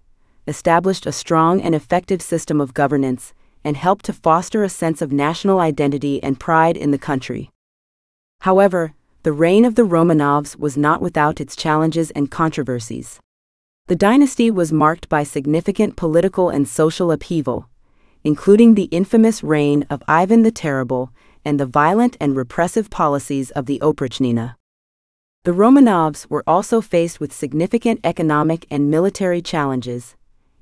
established a strong and effective system of governance, and helped to foster a sense of national identity and pride in the country. However, the reign of the Romanovs was not without its challenges and controversies. The dynasty was marked by significant political and social upheaval, including the infamous reign of Ivan the Terrible and the violent and repressive policies of the Oprichnina. The Romanovs were also faced with significant economic and military challenges,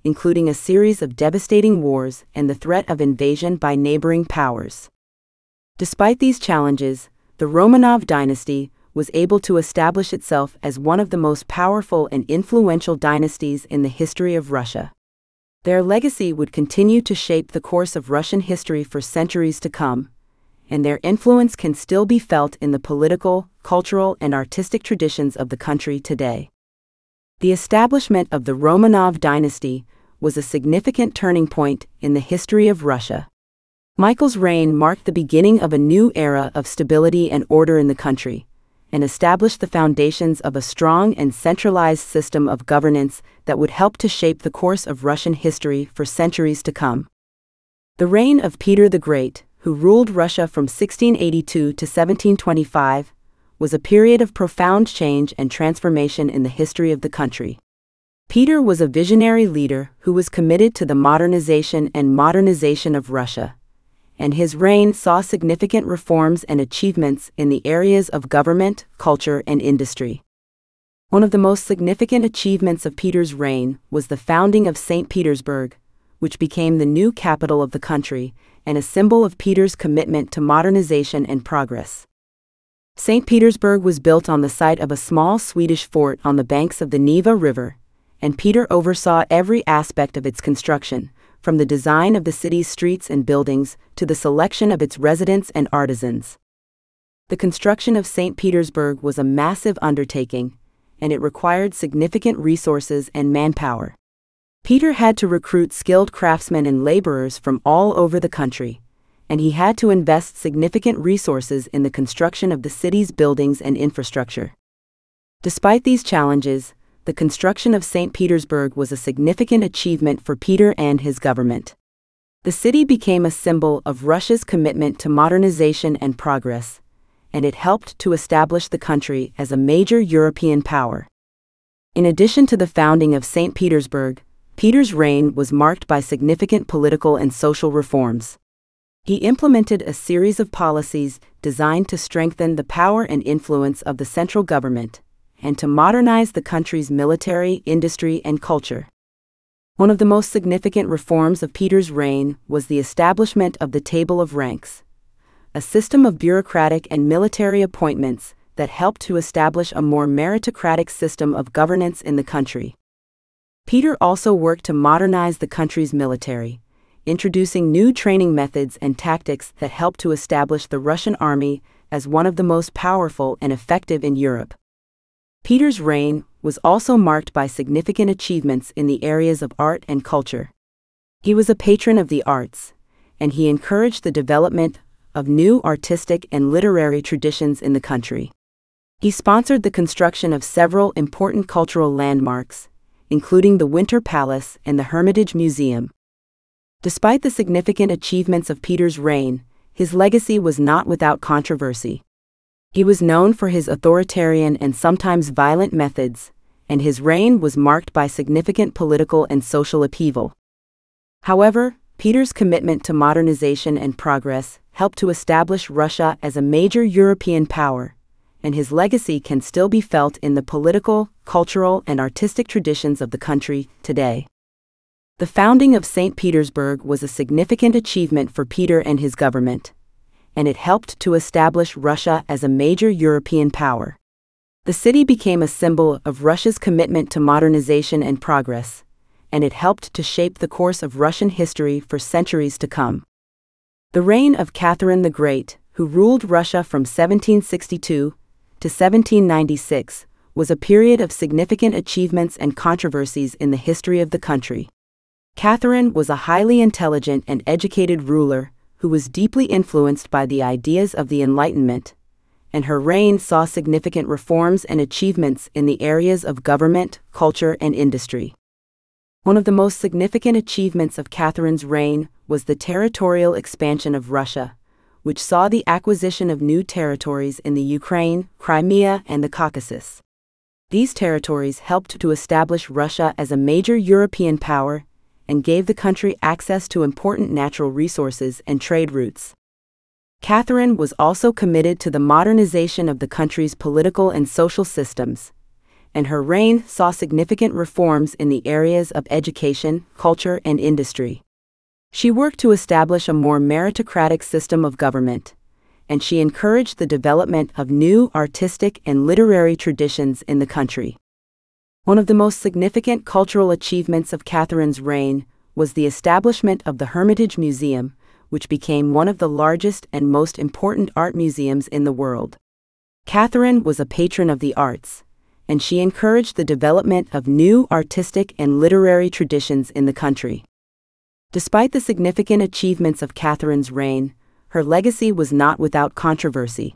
including a series of devastating wars and the threat of invasion by neighboring powers. Despite these challenges, the Romanov dynasty was able to establish itself as one of the most powerful and influential dynasties in the history of Russia. Their legacy would continue to shape the course of Russian history for centuries to come, and their influence can still be felt in the political, cultural, and artistic traditions of the country today. The establishment of the Romanov dynasty was a significant turning point in the history of Russia. Michael's reign marked the beginning of a new era of stability and order in the country, and established the foundations of a strong and centralized system of governance that would help to shape the course of Russian history for centuries to come. The reign of Peter the Great, who ruled Russia from 1682 to 1725, was a period of profound change and transformation in the history of the country. Peter was a visionary leader who was committed to the modernization of Russia, and his reign saw significant reforms and achievements in the areas of government, culture, and industry. One of the most significant achievements of Peter's reign was the founding of St. Petersburg, which became the new capital of the country and a symbol of Peter's commitment to modernization and progress. St. Petersburg was built on the site of a small Swedish fort on the banks of the Neva River, and Peter oversaw every aspect of its construction, from the design of the city's streets and buildings to the selection of its residents and artisans. The construction of St. Petersburg was a massive undertaking, and it required significant resources and manpower. Peter had to recruit skilled craftsmen and laborers from all over the country, and he had to invest significant resources in the construction of the city's buildings and infrastructure. Despite these challenges, the construction of St. Petersburg was a significant achievement for Peter and his government. The city became a symbol of Russia's commitment to modernization and progress, and it helped to establish the country as a major European power. In addition to the founding of St. Petersburg, Peter's reign was marked by significant political and social reforms. He implemented a series of policies designed to strengthen the power and influence of the central government, and to modernize the country's military, industry, and culture. One of the most significant reforms of Peter's reign was the establishment of the Table of Ranks, a system of bureaucratic and military appointments that helped to establish a more meritocratic system of governance in the country. Peter also worked to modernize the country's military, introducing new training methods and tactics that helped to establish the Russian army as one of the most powerful and effective in Europe. Peter's reign was also marked by significant achievements in the areas of art and culture. He was a patron of the arts, and he encouraged the development of new artistic and literary traditions in the country. He sponsored the construction of several important cultural landmarks, including the Winter Palace and the Hermitage Museum. Despite the significant achievements of Peter's reign, his legacy was not without controversy. He was known for his authoritarian and sometimes violent methods, and his reign was marked by significant political and social upheaval. However, Peter's commitment to modernization and progress helped to establish Russia as a major European power, and his legacy can still be felt in the political, cultural, and artistic traditions of the country today. The founding of St. Petersburg was a significant achievement for Peter and his government, and it helped to establish Russia as a major European power. The city became a symbol of Russia's commitment to modernization and progress, and it helped to shape the course of Russian history for centuries to come. The reign of Catherine the Great, who ruled Russia from 1762 to 1796, was a period of significant achievements and controversies in the history of the country. Catherine was a highly intelligent and educated ruler who was deeply influenced by the ideas of the Enlightenment, and her reign saw significant reforms and achievements in the areas of government, culture, and industry. One of the most significant achievements of Catherine's reign was the territorial expansion of Russia, which saw the acquisition of new territories in the Ukraine, Crimea, and the Caucasus. These territories helped to establish Russia as a major European power and gave the country access to important natural resources and trade routes. Catherine was also committed to the modernization of the country's political and social systems, and her reign saw significant reforms in the areas of education, culture, and industry. She worked to establish a more meritocratic system of government, and she encouraged the development of new artistic and literary traditions in the country. One of the most significant cultural achievements of Catherine's reign was the establishment of the Hermitage Museum, which became one of the largest and most important art museums in the world. Catherine was a patron of the arts, and she encouraged the development of new artistic and literary traditions in the country. Despite the significant achievements of Catherine's reign, her legacy was not without controversy.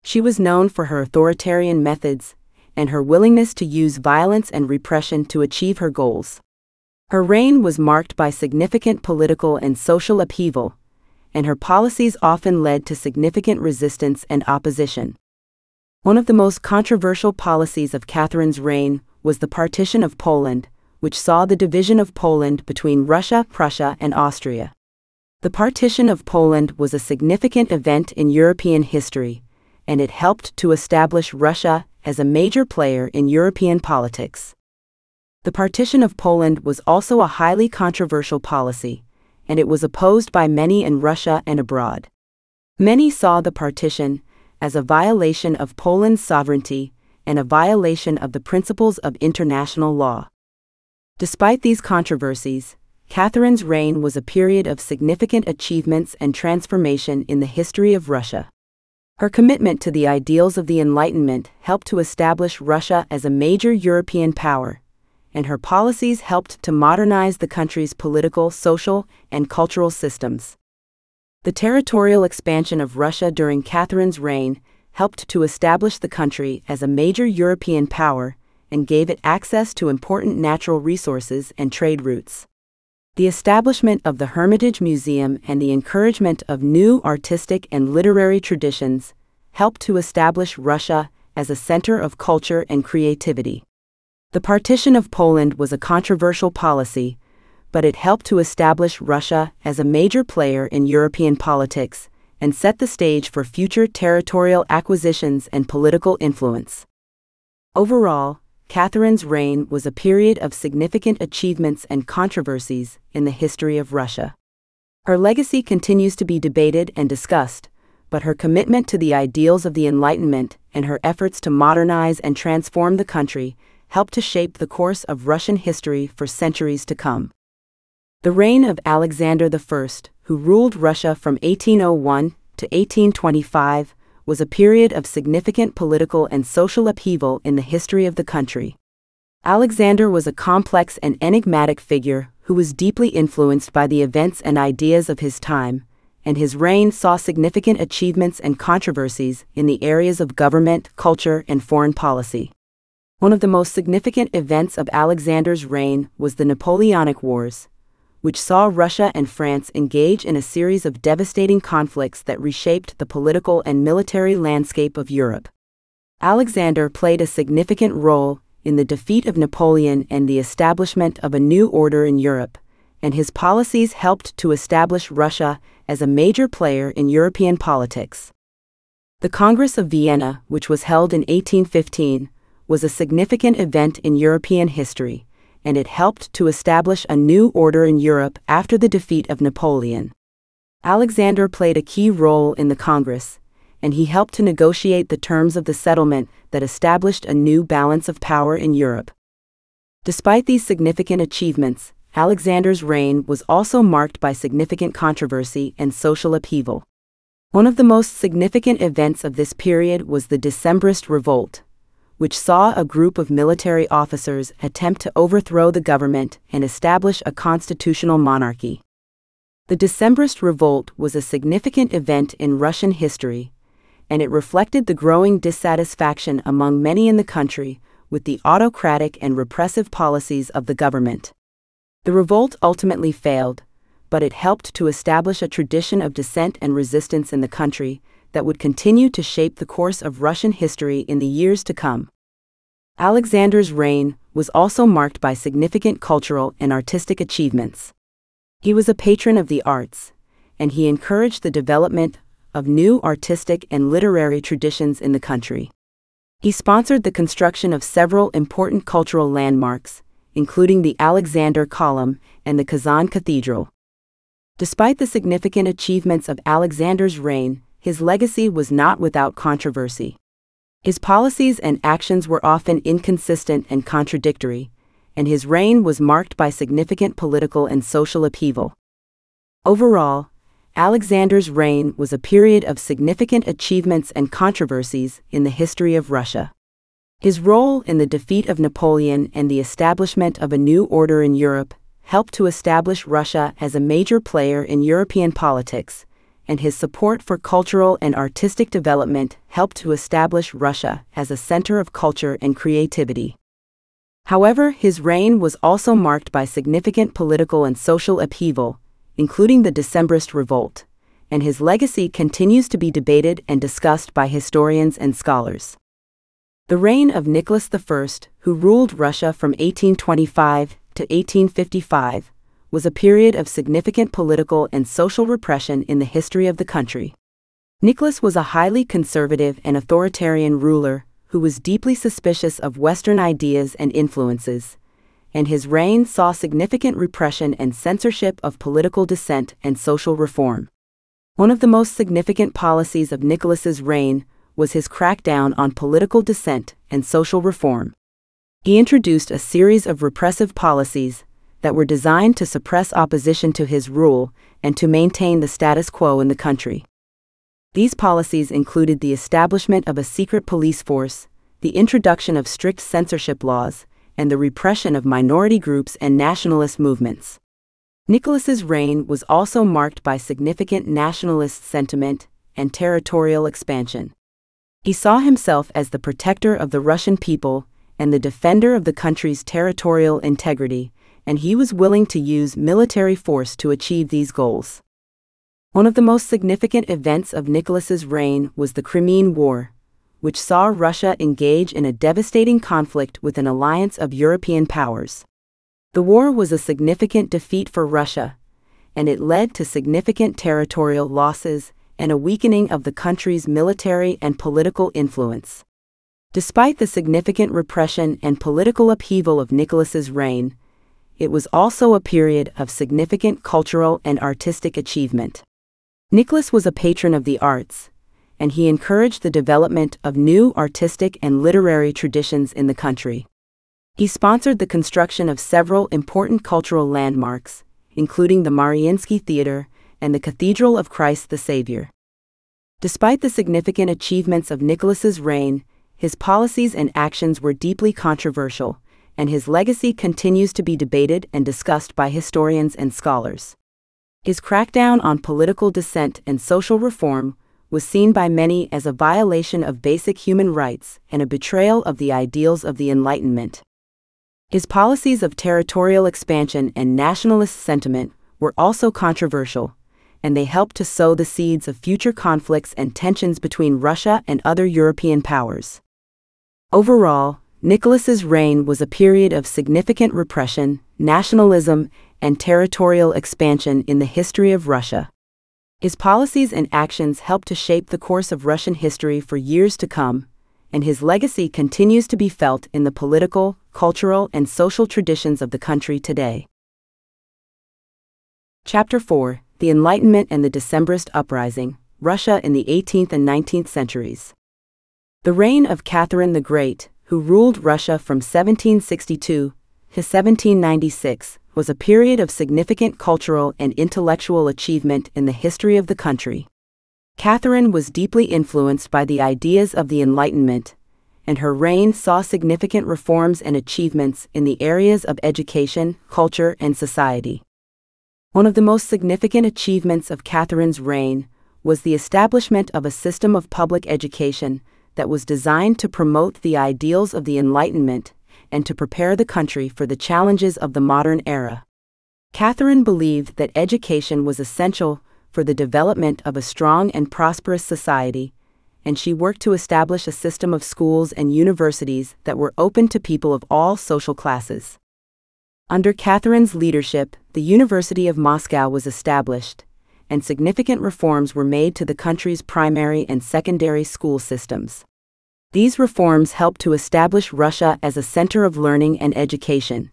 She was known for her authoritarian methods and her willingness to use violence and repression to achieve her goals. Her reign was marked by significant political and social upheaval, and her policies often led to significant resistance and opposition. One of the most controversial policies of Catherine's reign was the partition of Poland, which saw the division of Poland between Russia, Prussia, and Austria. The partition of Poland was a significant event in European history, and it helped to establish Russia as a major player in European politics. The partition of Poland was also a highly controversial policy, and it was opposed by many in Russia and abroad. Many saw the partition as a violation of Poland's sovereignty and a violation of the principles of international law. Despite these controversies, Catherine's reign was a period of significant achievements and transformation in the history of Russia. Her commitment to the ideals of the Enlightenment helped to establish Russia as a major European power, and her policies helped to modernize the country's political, social, and cultural systems. The territorial expansion of Russia during Catherine's reign helped to establish the country as a major European power and gave it access to important natural resources and trade routes. The establishment of the Hermitage Museum and the encouragement of new artistic and literary traditions helped to establish Russia as a center of culture and creativity. The partition of Poland was a controversial policy, but it helped to establish Russia as a major player in European politics and set the stage for future territorial acquisitions and political influence. Overall, Catherine's reign was a period of significant achievements and controversies in the history of Russia. Her legacy continues to be debated and discussed, but her commitment to the ideals of the Enlightenment and her efforts to modernize and transform the country helped to shape the course of Russian history for centuries to come. The reign of Alexander I, who ruled Russia from 1801 to 1825, was a period of significant political and social upheaval in the history of the country. Alexander was a complex and enigmatic figure who was deeply influenced by the events and ideas of his time, and his reign saw significant achievements and controversies in the areas of government, culture, and foreign policy. One of the most significant events of Alexander's reign was the Napoleonic Wars, which saw Russia and France engage in a series of devastating conflicts that reshaped the political and military landscape of Europe. Alexander played a significant role in the defeat of Napoleon and the establishment of a new order in Europe, and his policies helped to establish Russia as a major player in European politics. The Congress of Vienna, which was held in 1815, was a significant event in European history, and it helped to establish a new order in Europe after the defeat of Napoleon. Alexander played a key role in the Congress, and he helped to negotiate the terms of the settlement that established a new balance of power in Europe. Despite these significant achievements, Alexander's reign was also marked by significant controversy and social upheaval. One of the most significant events of this period was the Decembrist Revolt, which saw a group of military officers attempt to overthrow the government and establish a constitutional monarchy. The Decembrist Revolt was a significant event in Russian history, and it reflected the growing dissatisfaction among many in the country with the autocratic and repressive policies of the government. The revolt ultimately failed, but it helped to establish a tradition of dissent and resistance in the country that would continue to shape the course of Russian history in the years to come. Alexander's reign was also marked by significant cultural and artistic achievements. He was a patron of the arts, and he encouraged the development of new artistic and literary traditions in the country. He sponsored the construction of several important cultural landmarks, including the Alexander Column and the Kazan Cathedral. Despite the significant achievements of Alexander's reign, his legacy was not without controversy. His policies and actions were often inconsistent and contradictory, and his reign was marked by significant political and social upheaval. Overall, Alexander's reign was a period of significant achievements and controversies in the history of Russia. His role in the defeat of Napoleon and the establishment of a new order in Europe helped to establish Russia as a major player in European politics, and his support for cultural and artistic development helped to establish Russia as a center of culture and creativity. However, his reign was also marked by significant political and social upheaval, including the Decembrist Revolt, and his legacy continues to be debated and discussed by historians and scholars. The reign of Nicholas I, who ruled Russia from 1825 to 1855, was a period of significant political and social repression in the history of the country. Nicholas was a highly conservative and authoritarian ruler who was deeply suspicious of Western ideas and influences, and his reign saw significant repression and censorship of political dissent and social reform. One of the most significant policies of Nicholas's reign was his crackdown on political dissent and social reform. He introduced a series of repressive policies that were designed to suppress opposition to his rule and to maintain the status quo in the country. These policies included the establishment of a secret police force, the introduction of strict censorship laws, and the repression of minority groups and nationalist movements. Nicholas's reign was also marked by significant nationalist sentiment and territorial expansion. He saw himself as the protector of the Russian people and the defender of the country's territorial integrity, and he was willing to use military force to achieve these goals. One of the most significant events of Nicholas's reign was the Crimean War, which saw Russia engage in a devastating conflict with an alliance of European powers. The war was a significant defeat for Russia, and it led to significant territorial losses and a weakening of the country's military and political influence. Despite the significant repression and political upheaval of Nicholas's reign, it was also a period of significant cultural and artistic achievement. Nicholas was a patron of the arts, and he encouraged the development of new artistic and literary traditions in the country. He sponsored the construction of several important cultural landmarks, including the Mariinsky Theater and the Cathedral of Christ the Savior. Despite the significant achievements of Nicholas's reign, his policies and actions were deeply controversial, and his legacy continues to be debated and discussed by historians and scholars. His crackdown on political dissent and social reform was seen by many as a violation of basic human rights and a betrayal of the ideals of the Enlightenment. His policies of territorial expansion and nationalist sentiment were also controversial, and they helped to sow the seeds of future conflicts and tensions between Russia and other European powers. Overall, Nicholas's reign was a period of significant repression, nationalism, and territorial expansion in the history of Russia. His policies and actions helped to shape the course of Russian history for years to come, and his legacy continues to be felt in the political, cultural, and social traditions of the country today. Chapter 4: The Enlightenment and the Decembrist Uprising, Russia in the 18th and 19th centuries. The reign of Catherine the Great, who ruled Russia from 1762 to 1796, was a period of significant cultural and intellectual achievement in the history of the country. Catherine was deeply influenced by the ideas of the Enlightenment, and her reign saw significant reforms and achievements in the areas of education, culture, and society. One of the most significant achievements of Catherine's reign was the establishment of a system of public education that was designed to promote the ideals of the Enlightenment and to prepare the country for the challenges of the modern era. Catherine believed that education was essential for the development of a strong and prosperous society, and she worked to establish a system of schools and universities that were open to people of all social classes. Under Catherine's leadership, the University of Moscow was established, and significant reforms were made to the country's primary and secondary school systems. These reforms helped to establish Russia as a center of learning and education,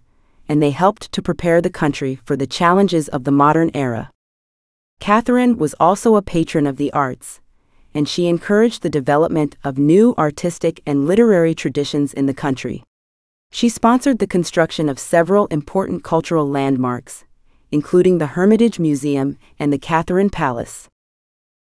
and they helped to prepare the country for the challenges of the modern era. Catherine was also a patron of the arts, and she encouraged the development of new artistic and literary traditions in the country. She sponsored the construction of several important cultural landmarks, including the Hermitage Museum and the Catherine Palace.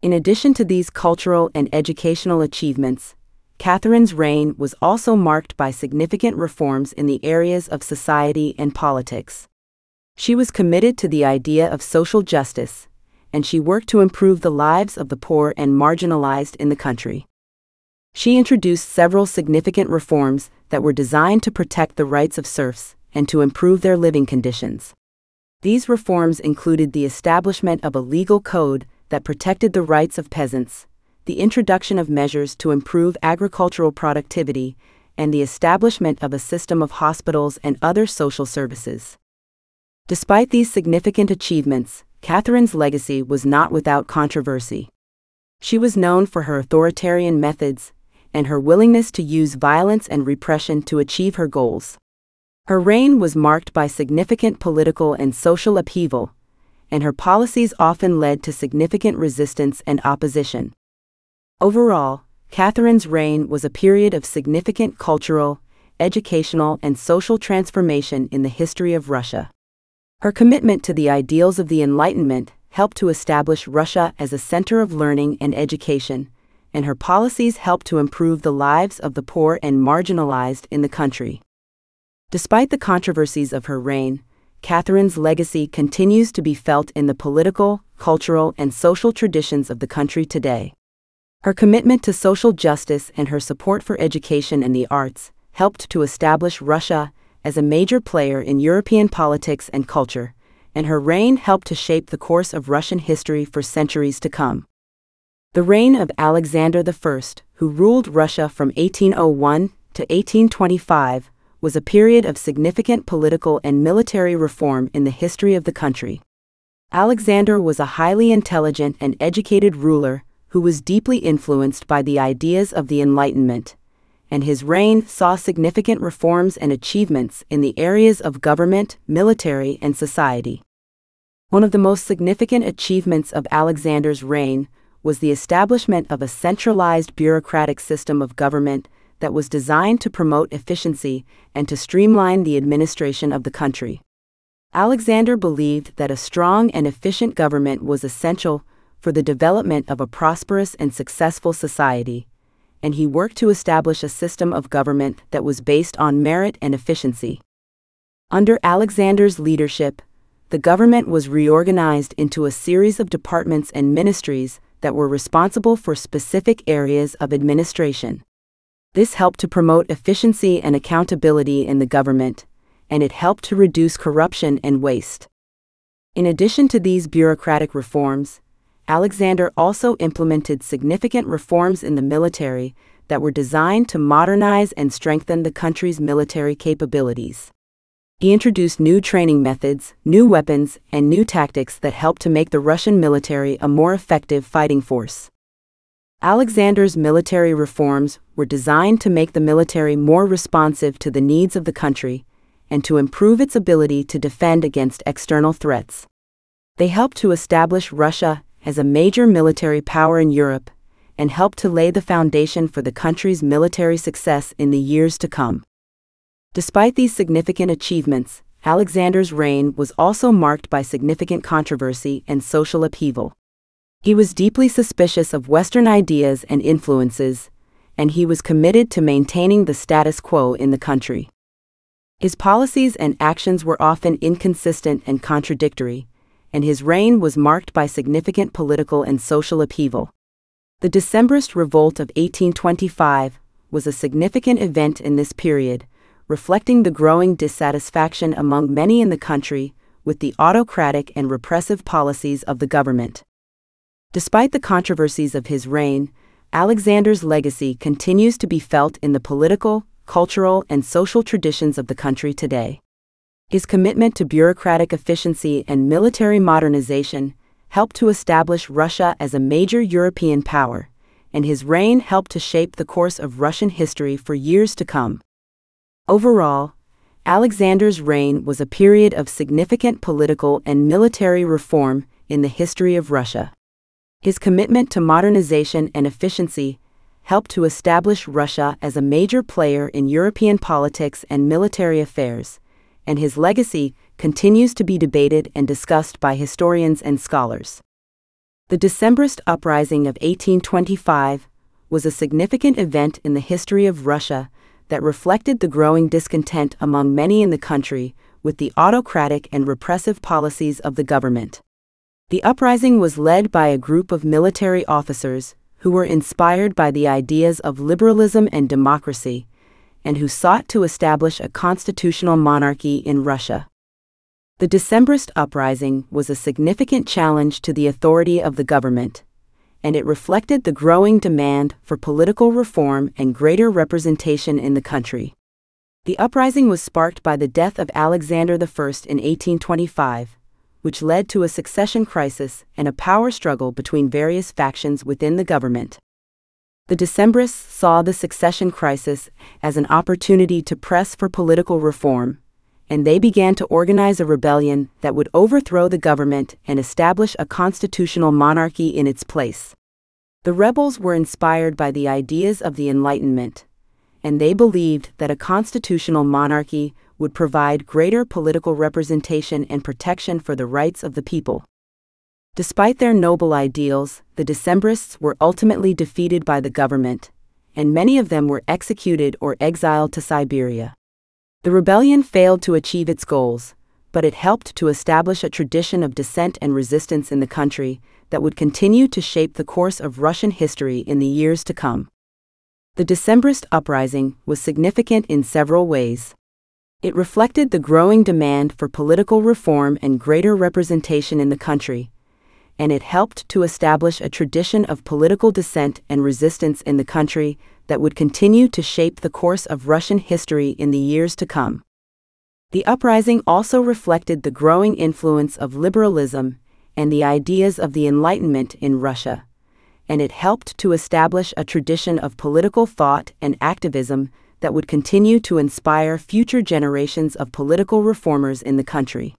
In addition to these cultural and educational achievements, Catherine's reign was also marked by significant reforms in the areas of society and politics. She was committed to the idea of social justice, and she worked to improve the lives of the poor and marginalized in the country. She introduced several significant reforms that were designed to protect the rights of serfs and to improve their living conditions. These reforms included the establishment of a legal code that protected the rights of peasants, the introduction of measures to improve agricultural productivity, and the establishment of a system of hospitals and other social services. Despite these significant achievements, Catherine's legacy was not without controversy. She was known for her authoritarian methods and her willingness to use violence and repression to achieve her goals. Her reign was marked by significant political and social upheaval, and her policies often led to significant resistance and opposition. Overall, Catherine's reign was a period of significant cultural, educational, and social transformation in the history of Russia. Her commitment to the ideals of the Enlightenment helped to establish Russia as a center of learning and education, and her policies helped to improve the lives of the poor and marginalized in the country. Despite the controversies of her reign, Catherine's legacy continues to be felt in the political, cultural, and social traditions of the country today. Her commitment to social justice and her support for education and the arts helped to establish Russia as a major player in European politics and culture, and her reign helped to shape the course of Russian history for centuries to come. The reign of Alexander I, who ruled Russia from 1801 to 1825, was a period of significant political and military reform in the history of the country. Alexander was a highly intelligent and educated ruler who was deeply influenced by the ideas of the Enlightenment, and his reign saw significant reforms and achievements in the areas of government, military, and society. One of the most significant achievements of Alexander's reign was the establishment of a centralized bureaucratic system of government that was designed to promote efficiency and to streamline the administration of the country. Alexander believed that a strong and efficient government was essential for the development of a prosperous and successful society, and he worked to establish a system of government that was based on merit and efficiency. Under Alexander's leadership, the government was reorganized into a series of departments and ministries that were responsible for specific areas of administration. This helped to promote efficiency and accountability in the government, and it helped to reduce corruption and waste. In addition to these bureaucratic reforms, Alexander also implemented significant reforms in the military that were designed to modernize and strengthen the country's military capabilities. He introduced new training methods, new weapons, and new tactics that helped to make the Russian military a more effective fighting force. Alexander's military reforms were designed to make the military more responsive to the needs of the country and to improve its ability to defend against external threats. They helped to establish Russia as a major military power in Europe and helped to lay the foundation for the country's military success in the years to come. Despite these significant achievements, Alexander's reign was also marked by significant controversy and social upheaval. He was deeply suspicious of Western ideas and influences, and he was committed to maintaining the status quo in the country. His policies and actions were often inconsistent and contradictory, and his reign was marked by significant political and social upheaval. The Decembrist Revolt of 1825 was a significant event in this period, reflecting the growing dissatisfaction among many in the country with the autocratic and repressive policies of the government. Despite the controversies of his reign, Alexander's legacy continues to be felt in the political, cultural, and social traditions of the country today. His commitment to bureaucratic efficiency and military modernization helped to establish Russia as a major European power, and his reign helped to shape the course of Russian history for years to come. Overall, Alexander's reign was a period of significant political and military reform in the history of Russia. His commitment to modernization and efficiency helped to establish Russia as a major player in European politics and military affairs, and his legacy continues to be debated and discussed by historians and scholars. The Decembrist Uprising of 1825 was a significant event in the history of Russia that reflected the growing discontent among many in the country with the autocratic and repressive policies of the government. The uprising was led by a group of military officers who were inspired by the ideas of liberalism and democracy, and who sought to establish a constitutional monarchy in Russia. The Decembrist uprising was a significant challenge to the authority of the government, and it reflected the growing demand for political reform and greater representation in the country. The uprising was sparked by the death of Alexander I in 1825, which led to a succession crisis and a power struggle between various factions within the government. The Decembrists saw the succession crisis as an opportunity to press for political reform, and they began to organize a rebellion that would overthrow the government and establish a constitutional monarchy in its place. The rebels were inspired by the ideas of the Enlightenment, and they believed that a constitutional monarchy would provide greater political representation and protection for the rights of the people. Despite their noble ideals, the Decembrists were ultimately defeated by the government, and many of them were executed or exiled to Siberia. The rebellion failed to achieve its goals, but it helped to establish a tradition of dissent and resistance in the country that would continue to shape the course of Russian history in the years to come. The Decembrist uprising was significant in several ways. It reflected the growing demand for political reform and greater representation in the country, and it helped to establish a tradition of political dissent and resistance in the country that would continue to shape the course of Russian history in the years to come. The uprising also reflected the growing influence of liberalism and the ideas of the Enlightenment in Russia, and it helped to establish a tradition of political thought and activism that would continue to inspire future generations of political reformers in the country.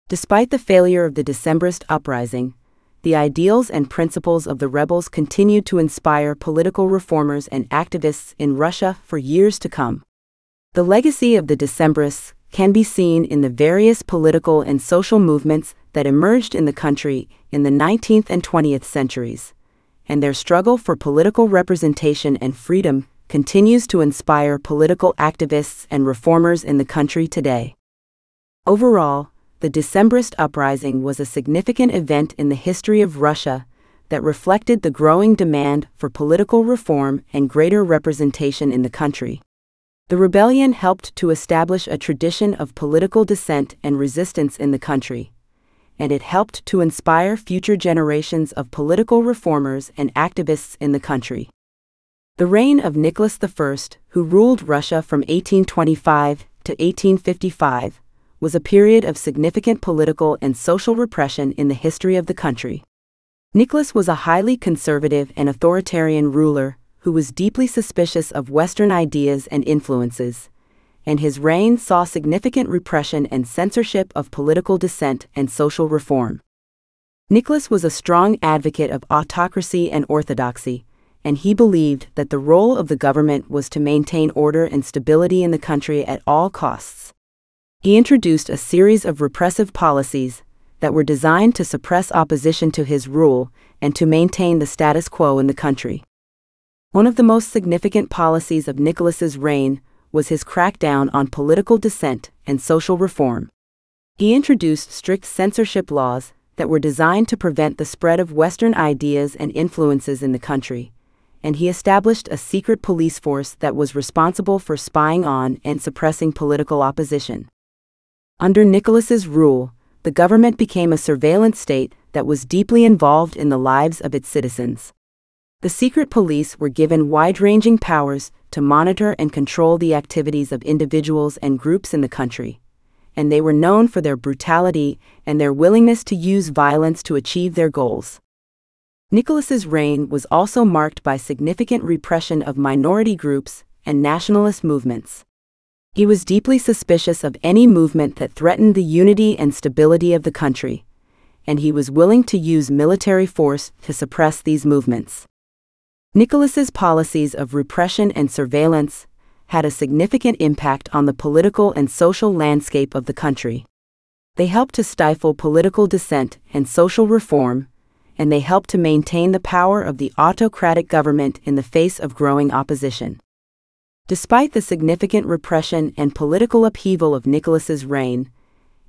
Despite the failure of the Decembrist uprising, the ideals and principles of the rebels continued to inspire political reformers and activists in Russia for years to come. The legacy of the Decembrists can be seen in the various political and social movements that emerged in the country in the 19th and 20th centuries, and their struggle for political representation and freedom continues to inspire political activists and reformers in the country today. Overall, the Decembrist uprising was a significant event in the history of Russia that reflected the growing demand for political reform and greater representation in the country. The rebellion helped to establish a tradition of political dissent and resistance in the country, and it helped to inspire future generations of political reformers and activists in the country. The reign of Nicholas I, who ruled Russia from 1825 to 1855, was a period of significant political and social repression in the history of the country. Nicholas was a highly conservative and authoritarian ruler who was deeply suspicious of Western ideas and influences, and his reign saw significant repression and censorship of political dissent and social reform. Nicholas was a strong advocate of autocracy and orthodoxy, and he believed that the role of the government was to maintain order and stability in the country at all costs. He introduced a series of repressive policies that were designed to suppress opposition to his rule and to maintain the status quo in the country. One of the most significant policies of Nicholas's reign was his crackdown on political dissent and social reform. He introduced strict censorship laws that were designed to prevent the spread of Western ideas and influences in the country, and he established a secret police force that was responsible for spying on and suppressing political opposition. Under Nicholas's rule, the government became a surveillance state that was deeply involved in the lives of its citizens. The secret police were given wide-ranging powers to monitor and control the activities of individuals and groups in the country, and they were known for their brutality and their willingness to use violence to achieve their goals. Nicholas's reign was also marked by significant repression of minority groups and nationalist movements. He was deeply suspicious of any movement that threatened the unity and stability of the country, and he was willing to use military force to suppress these movements. Nicholas's policies of repression and surveillance had a significant impact on the political and social landscape of the country. They helped to stifle political dissent and social reform, and they helped to maintain the power of the autocratic government in the face of growing opposition. Despite the significant repression and political upheaval of Nicholas's reign,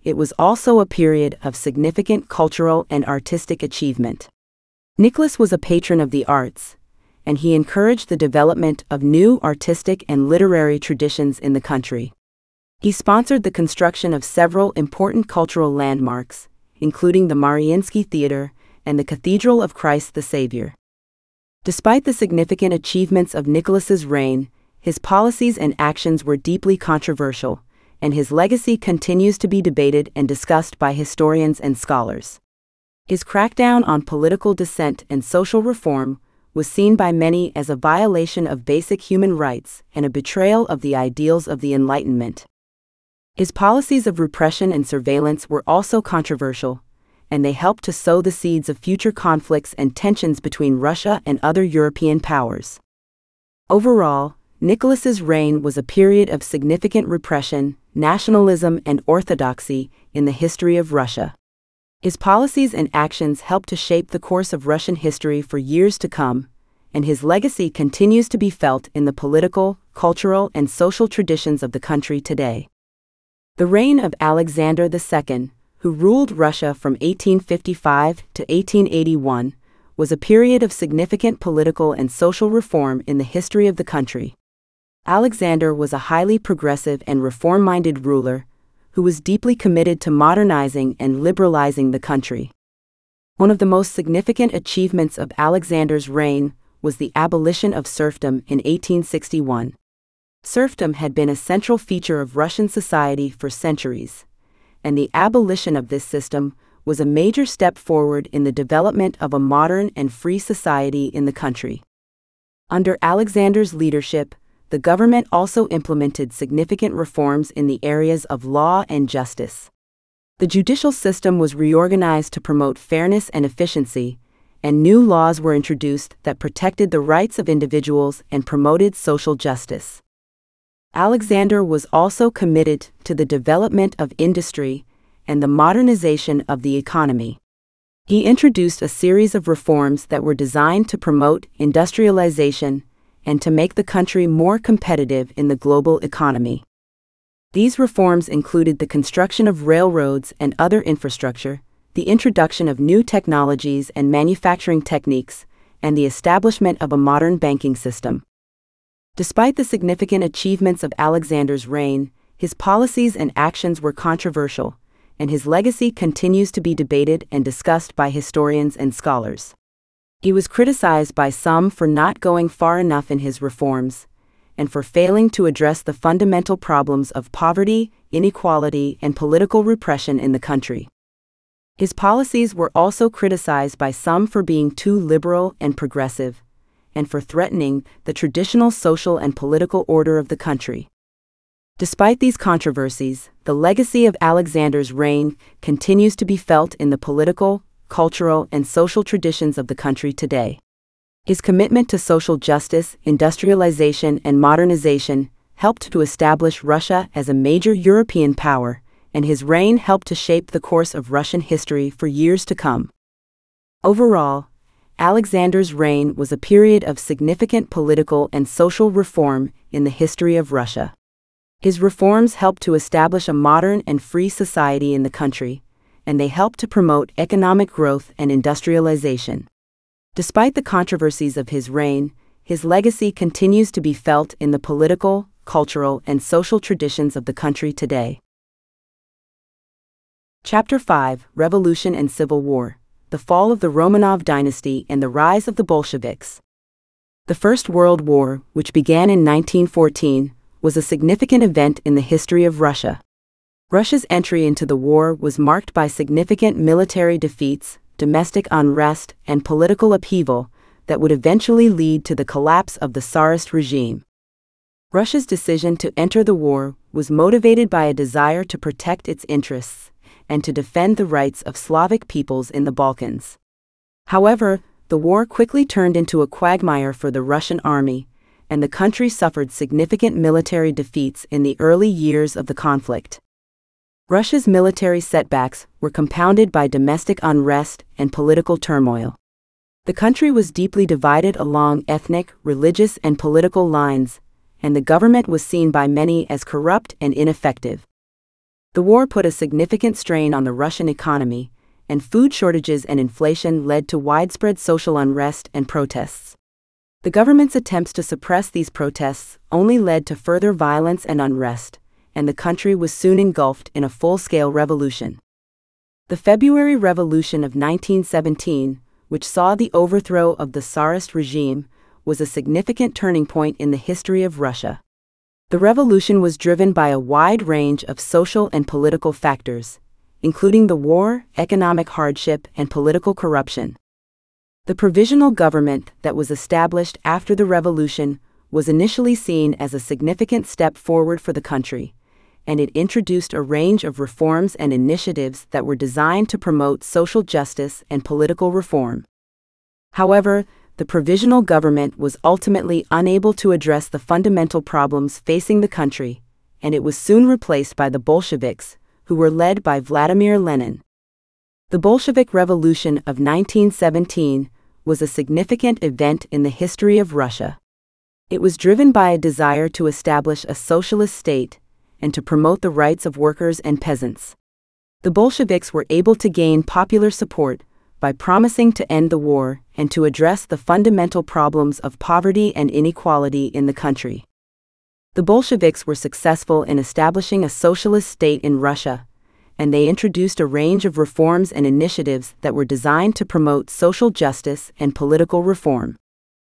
it was also a period of significant cultural and artistic achievement. Nicholas was a patron of the arts, and he encouraged the development of new artistic and literary traditions in the country. He sponsored the construction of several important cultural landmarks, including the Mariinsky Theater and the Cathedral of Christ the Savior. Despite the significant achievements of Nicholas's reign, his policies and actions were deeply controversial, and his legacy continues to be debated and discussed by historians and scholars. His crackdown on political dissent and social reform was seen by many as a violation of basic human rights and a betrayal of the ideals of the Enlightenment. His policies of repression and surveillance were also controversial, and they helped to sow the seeds of future conflicts and tensions between Russia and other European powers. Overall, Nicholas's reign was a period of significant repression, nationalism, and orthodoxy in the history of Russia. His policies and actions helped to shape the course of Russian history for years to come, and his legacy continues to be felt in the political, cultural, and social traditions of the country today. The reign of Alexander II, who ruled Russia from 1855 to 1881, was a period of significant political and social reform in the history of the country. Alexander was a highly progressive and reform-minded ruler who was deeply committed to modernizing and liberalizing the country. One of the most significant achievements of Alexander's reign was the abolition of serfdom in 1861. Serfdom had been a central feature of Russian society for centuries, and the abolition of this system was a major step forward in the development of a modern and free society in the country. Under Alexander's leadership, the government also implemented significant reforms in the areas of law and justice. The judicial system was reorganized to promote fairness and efficiency, and new laws were introduced that protected the rights of individuals and promoted social justice. Alexander was also committed to the development of industry and the modernization of the economy. He introduced a series of reforms that were designed to promote industrialization and to make the country more competitive in the global economy. These reforms included the construction of railroads and other infrastructure, the introduction of new technologies and manufacturing techniques, and the establishment of a modern banking system. Despite the significant achievements of Alexander's reign, his policies and actions were controversial, and his legacy continues to be debated and discussed by historians and scholars. He was criticized by some for not going far enough in his reforms, and for failing to address the fundamental problems of poverty, inequality, and political repression in the country. His policies were also criticized by some for being too liberal and progressive, and for threatening the traditional social and political order of the country. Despite these controversies, the legacy of Alexander's reign continues to be felt in the political, cultural, and social traditions of the country today. His commitment to social justice, industrialization, and modernization helped to establish Russia as a major European power, and his reign helped to shape the course of Russian history for years to come. Overall, Alexander's reign was a period of significant political and social reform in the history of Russia. His reforms helped to establish a modern and free society in the country, and they helped to promote economic growth and industrialization. Despite the controversies of his reign, his legacy continues to be felt in the political, cultural, and social traditions of the country today. Chapter 5: Revolution and Civil War, the Fall of the Romanov Dynasty and the Rise of the Bolsheviks. The First World War, which began in 1914, was a significant event in the history of Russia. Russia's entry into the war was marked by significant military defeats, domestic unrest, and political upheaval that would eventually lead to the collapse of the Tsarist regime. Russia's decision to enter the war was motivated by a desire to protect its interests and to defend the rights of Slavic peoples in the Balkans. However, the war quickly turned into a quagmire for the Russian army, and the country suffered significant military defeats in the early years of the conflict. Russia's military setbacks were compounded by domestic unrest and political turmoil. The country was deeply divided along ethnic, religious, and political lines, and the government was seen by many as corrupt and ineffective. The war put a significant strain on the Russian economy, and food shortages and inflation led to widespread social unrest and protests. The government's attempts to suppress these protests only led to further violence and unrest, and the country was soon engulfed in a full-scale revolution. The February Revolution of 1917, which saw the overthrow of the Tsarist regime, was a significant turning point in the history of Russia. The revolution was driven by a wide range of social and political factors, including the war, economic hardship, and political corruption. The provisional government that was established after the revolution was initially seen as a significant step forward for the country, and it introduced a range of reforms and initiatives that were designed to promote social justice and political reform. However, the provisional government was ultimately unable to address the fundamental problems facing the country, and it was soon replaced by the Bolsheviks, who were led by Vladimir Lenin. The Bolshevik Revolution of 1917 was a significant event in the history of Russia. It was driven by a desire to establish a socialist state and to promote the rights of workers and peasants. The Bolsheviks were able to gain popular support by promising to end the war and to address the fundamental problems of poverty and inequality in the country. The Bolsheviks were successful in establishing a socialist state in Russia, and they introduced a range of reforms and initiatives that were designed to promote social justice and political reform.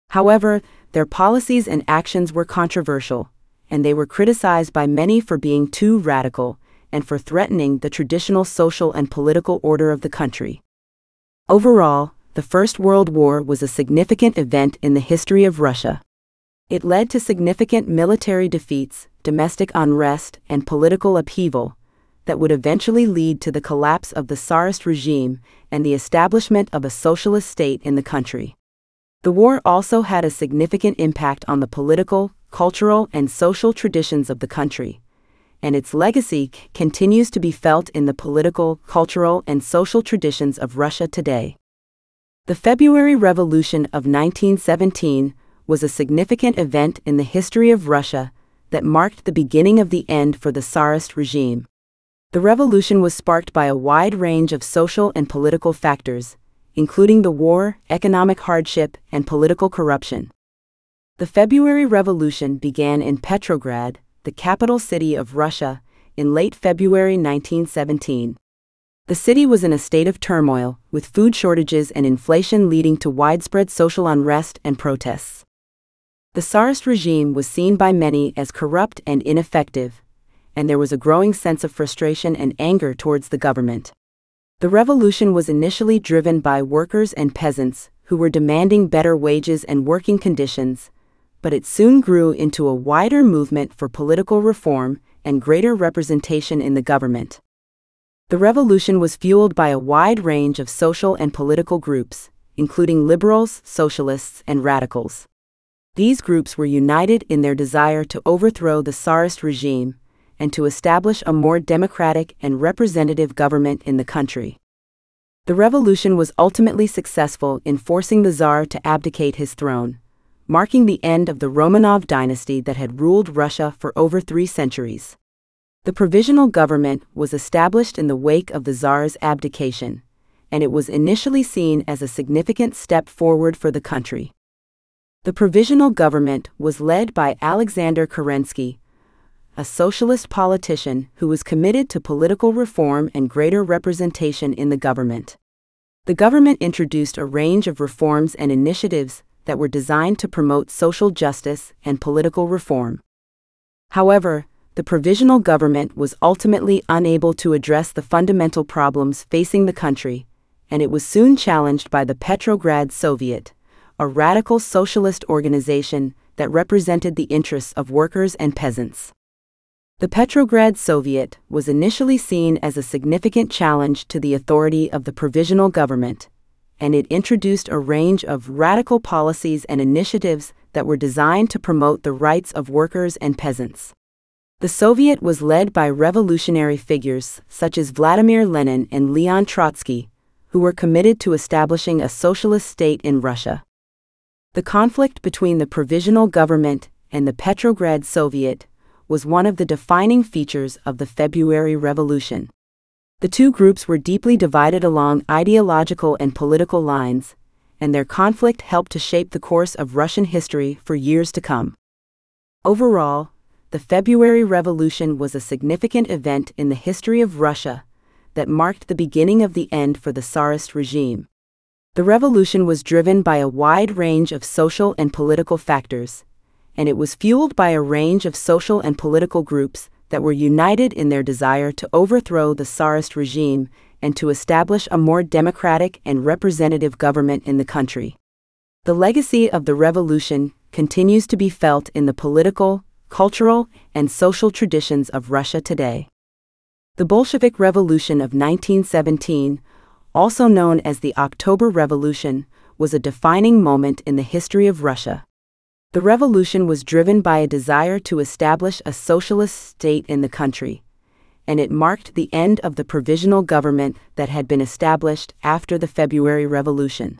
However, their policies and actions were controversial, and they were criticized by many for being too radical and for threatening the traditional social and political order of the country. Overall, the First World War was a significant event in the history of Russia. It led to significant military defeats, domestic unrest, and political upheaval that would eventually lead to the collapse of the Tsarist regime and the establishment of a socialist state in the country. The war also had a significant impact on the political, cultural, and social traditions of the country, and its legacy continues to be felt in the political, cultural, and social traditions of Russia today. The February Revolution of 1917 was a significant event in the history of Russia that marked the beginning of the end for the Tsarist regime. The revolution was sparked by a wide range of social and political factors, including the war, economic hardship, and political corruption. The February Revolution began in Petrograd, the capital city of Russia, in late February 1917. The city was in a state of turmoil, with food shortages and inflation leading to widespread social unrest and protests. The Tsarist regime was seen by many as corrupt and ineffective, and there was a growing sense of frustration and anger towards the government. The revolution was initially driven by workers and peasants who were demanding better wages and working conditions, but it soon grew into a wider movement for political reform and greater representation in the government. The revolution was fueled by a wide range of social and political groups, including liberals, socialists, and radicals. These groups were united in their desire to overthrow the Tsarist regime and to establish a more democratic and representative government in the country. The revolution was ultimately successful in forcing the Tsar to abdicate his throne, marking the end of the Romanov dynasty that had ruled Russia for over 3 centuries. The provisional government was established in the wake of the Tsar's abdication, and it was initially seen as a significant step forward for the country. The provisional government was led by Alexander Kerensky, a socialist politician who was committed to political reform and greater representation in the government. The government introduced a range of reforms and initiatives that were designed to promote social justice and political reform. However, the provisional government was ultimately unable to address the fundamental problems facing the country, and it was soon challenged by the Petrograd Soviet, a radical socialist organization that represented the interests of workers and peasants. The Petrograd Soviet was initially seen as a significant challenge to the authority of the provisional government, and it introduced a range of radical policies and initiatives that were designed to promote the rights of workers and peasants. The Soviet was led by revolutionary figures such as Vladimir Lenin and Leon Trotsky, who were committed to establishing a socialist state in Russia. The conflict between the provisional government and the Petrograd Soviet was one of the defining features of the February Revolution. The two groups were deeply divided along ideological and political lines, and their conflict helped to shape the course of Russian history for years to come. Overall, the February Revolution was a significant event in the history of Russia that marked the beginning of the end for the Tsarist regime. The revolution was driven by a wide range of social and political factors, and it was fueled by a range of social and political groups that were united in their desire to overthrow the Tsarist regime and to establish a more democratic and representative government in the country. The legacy of the revolution continues to be felt in the political, cultural, and social traditions of Russia today. The Bolshevik Revolution of 1917, also known as the October Revolution, was a defining moment in the history of Russia. The revolution was driven by a desire to establish a socialist state in the country, and it marked the end of the provisional government that had been established after the February Revolution.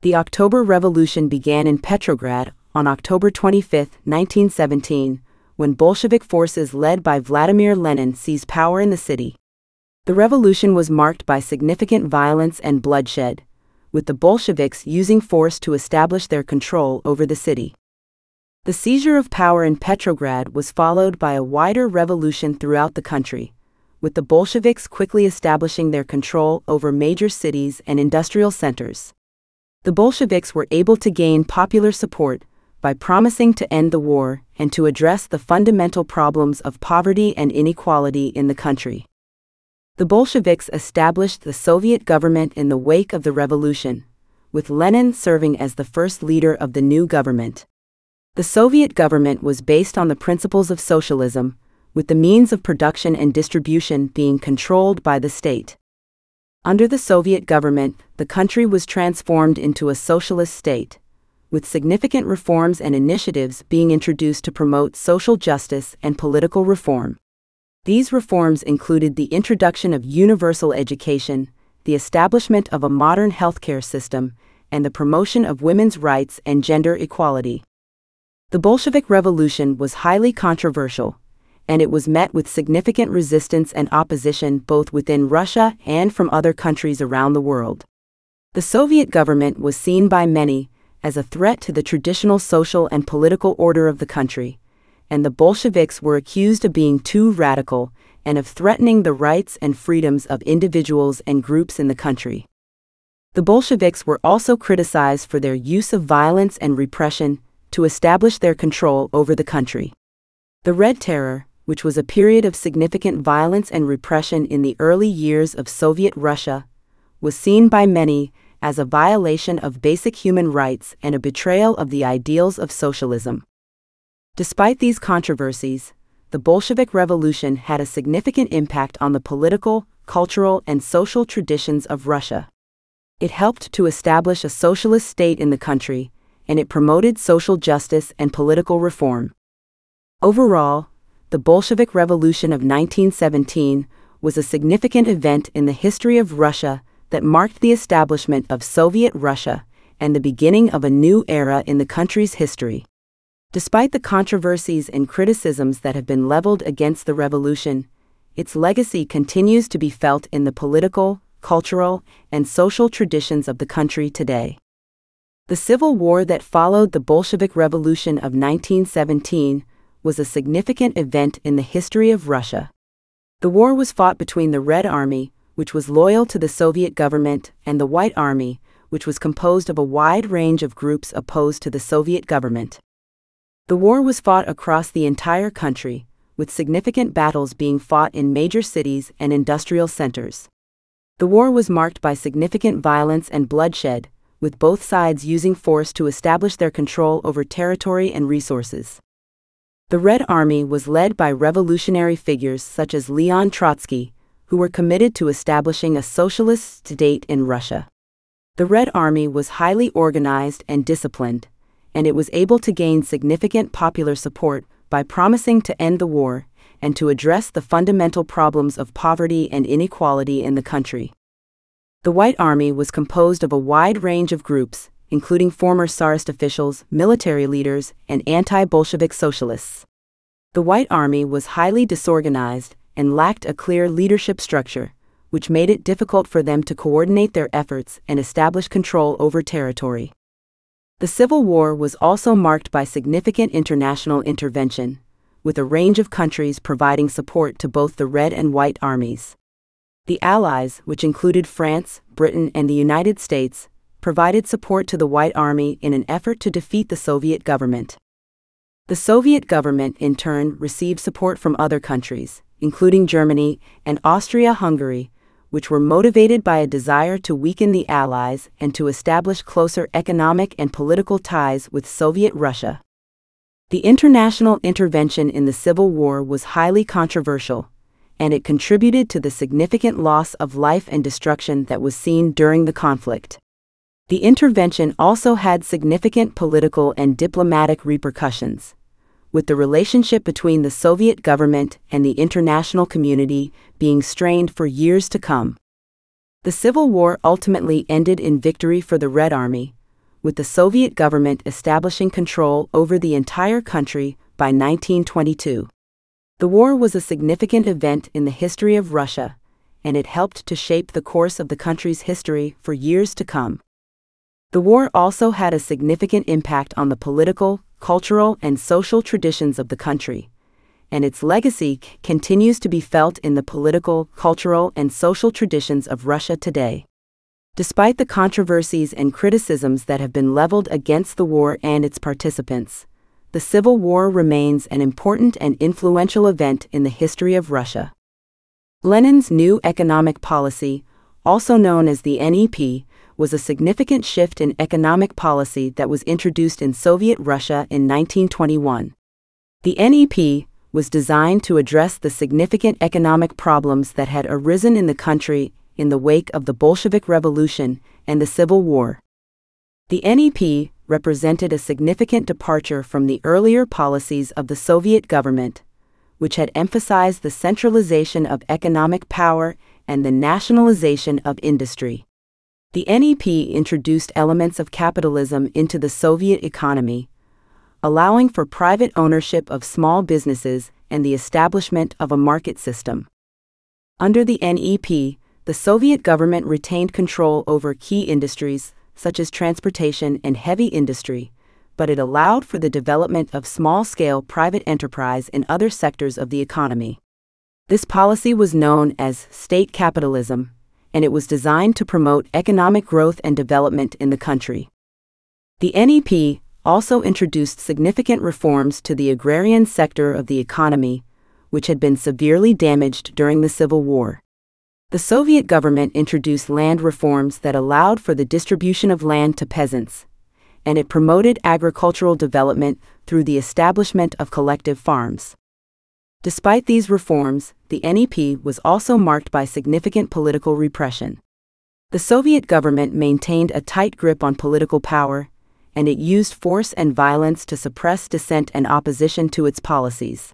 The October Revolution began in Petrograd on October 25, 1917, when Bolshevik forces led by Vladimir Lenin seized power in the city. The revolution was marked by significant violence and bloodshed, with the Bolsheviks using force to establish their control over the city. The seizure of power in Petrograd was followed by a wider revolution throughout the country, with the Bolsheviks quickly establishing their control over major cities and industrial centers. The Bolsheviks were able to gain popular support by promising to end the war and to address the fundamental problems of poverty and inequality in the country. The Bolsheviks established the Soviet government in the wake of the revolution, with Lenin serving as the first leader of the new government. The Soviet government was based on the principles of socialism, with the means of production and distribution being controlled by the state. Under the Soviet government, the country was transformed into a socialist state, with significant reforms and initiatives being introduced to promote social justice and political reform. These reforms included the introduction of universal education, the establishment of a modern healthcare system, and the promotion of women's rights and gender equality. The Bolshevik Revolution was highly controversial, and it was met with significant resistance and opposition both within Russia and from other countries around the world. The Soviet government was seen by many as a threat to the traditional social and political order of the country, and the Bolsheviks were accused of being too radical and of threatening the rights and freedoms of individuals and groups in the country. The Bolsheviks were also criticized for their use of violence and repression to establish their control over the country. The Red Terror, which was a period of significant violence and repression in the early years of Soviet Russia, was seen by many as a violation of basic human rights and a betrayal of the ideals of socialism. Despite these controversies, the Bolshevik Revolution had a significant impact on the political, cultural, and social traditions of Russia. It helped to establish a socialist state in the country, and it promoted social justice and political reform. Overall, the Bolshevik Revolution of 1917 was a significant event in the history of Russia that marked the establishment of Soviet Russia and the beginning of a new era in the country's history. Despite the controversies and criticisms that have been leveled against the revolution, its legacy continues to be felt in the political, cultural, and social traditions of the country today. The civil war that followed the Bolshevik Revolution of 1917 was a significant event in the history of Russia. The war was fought between the Red Army, which was loyal to the Soviet government, and the White Army, which was composed of a wide range of groups opposed to the Soviet government. The war was fought across the entire country, with significant battles being fought in major cities and industrial centers. The war was marked by significant violence and bloodshed, with both sides using force to establish their control over territory and resources. The Red Army was led by revolutionary figures such as Leon Trotsky, who were committed to establishing a socialist state in Russia. The Red Army was highly organized and disciplined, and it was able to gain significant popular support by promising to end the war and to address the fundamental problems of poverty and inequality in the country. The White Army was composed of a wide range of groups, including former Tsarist officials, military leaders, and anti-Bolshevik socialists. The White Army was highly disorganized and lacked a clear leadership structure, which made it difficult for them to coordinate their efforts and establish control over territory. The Civil War was also marked by significant international intervention, with a range of countries providing support to both the Red and White armies. The Allies, which included France, Britain, and the United States, provided support to the White Army in an effort to defeat the Soviet government. The Soviet government, in turn, received support from other countries, including Germany and Austria-Hungary, which were motivated by a desire to weaken the Allies and to establish closer economic and political ties with Soviet Russia. The international intervention in the Civil War was highly controversial, and it contributed to the significant loss of life and destruction that was seen during the conflict. The intervention also had significant political and diplomatic repercussions, with the relationship between the Soviet government and the international community being strained for years to come. The Civil War ultimately ended in victory for the Red Army, with the Soviet government establishing control over the entire country by 1922. The war was a significant event in the history of Russia, and it helped to shape the course of the country's history for years to come. The war also had a significant impact on the political, cultural, and social traditions of the country, and its legacy continues to be felt in the political, cultural, and social traditions of Russia today. Despite the controversies and criticisms that have been leveled against the war and its participants, the Civil War remains an important and influential event in the history of Russia. Lenin's new economic policy, also known as the NEP, was a significant shift in economic policy that was introduced in Soviet Russia in 1921. The NEP was designed to address the significant economic problems that had arisen in the country in the wake of the Bolshevik Revolution and the Civil War. The NEP represented a significant departure from the earlier policies of the Soviet government, which had emphasized the centralization of economic power and the nationalization of industry. The NEP introduced elements of capitalism into the Soviet economy, allowing for private ownership of small businesses and the establishment of a market system. Under the NEP, the Soviet government retained control over key industries such as transportation and heavy industry, but it allowed for the development of small-scale private enterprise in other sectors of the economy. This policy was known as state capitalism, and it was designed to promote economic growth and development in the country. The NEP also introduced significant reforms to the agrarian sector of the economy, which had been severely damaged during the Civil War. The Soviet government introduced land reforms that allowed for the distribution of land to peasants, and it promoted agricultural development through the establishment of collective farms. Despite these reforms, the NEP was also marked by significant political repression. The Soviet government maintained a tight grip on political power, and it used force and violence to suppress dissent and opposition to its policies.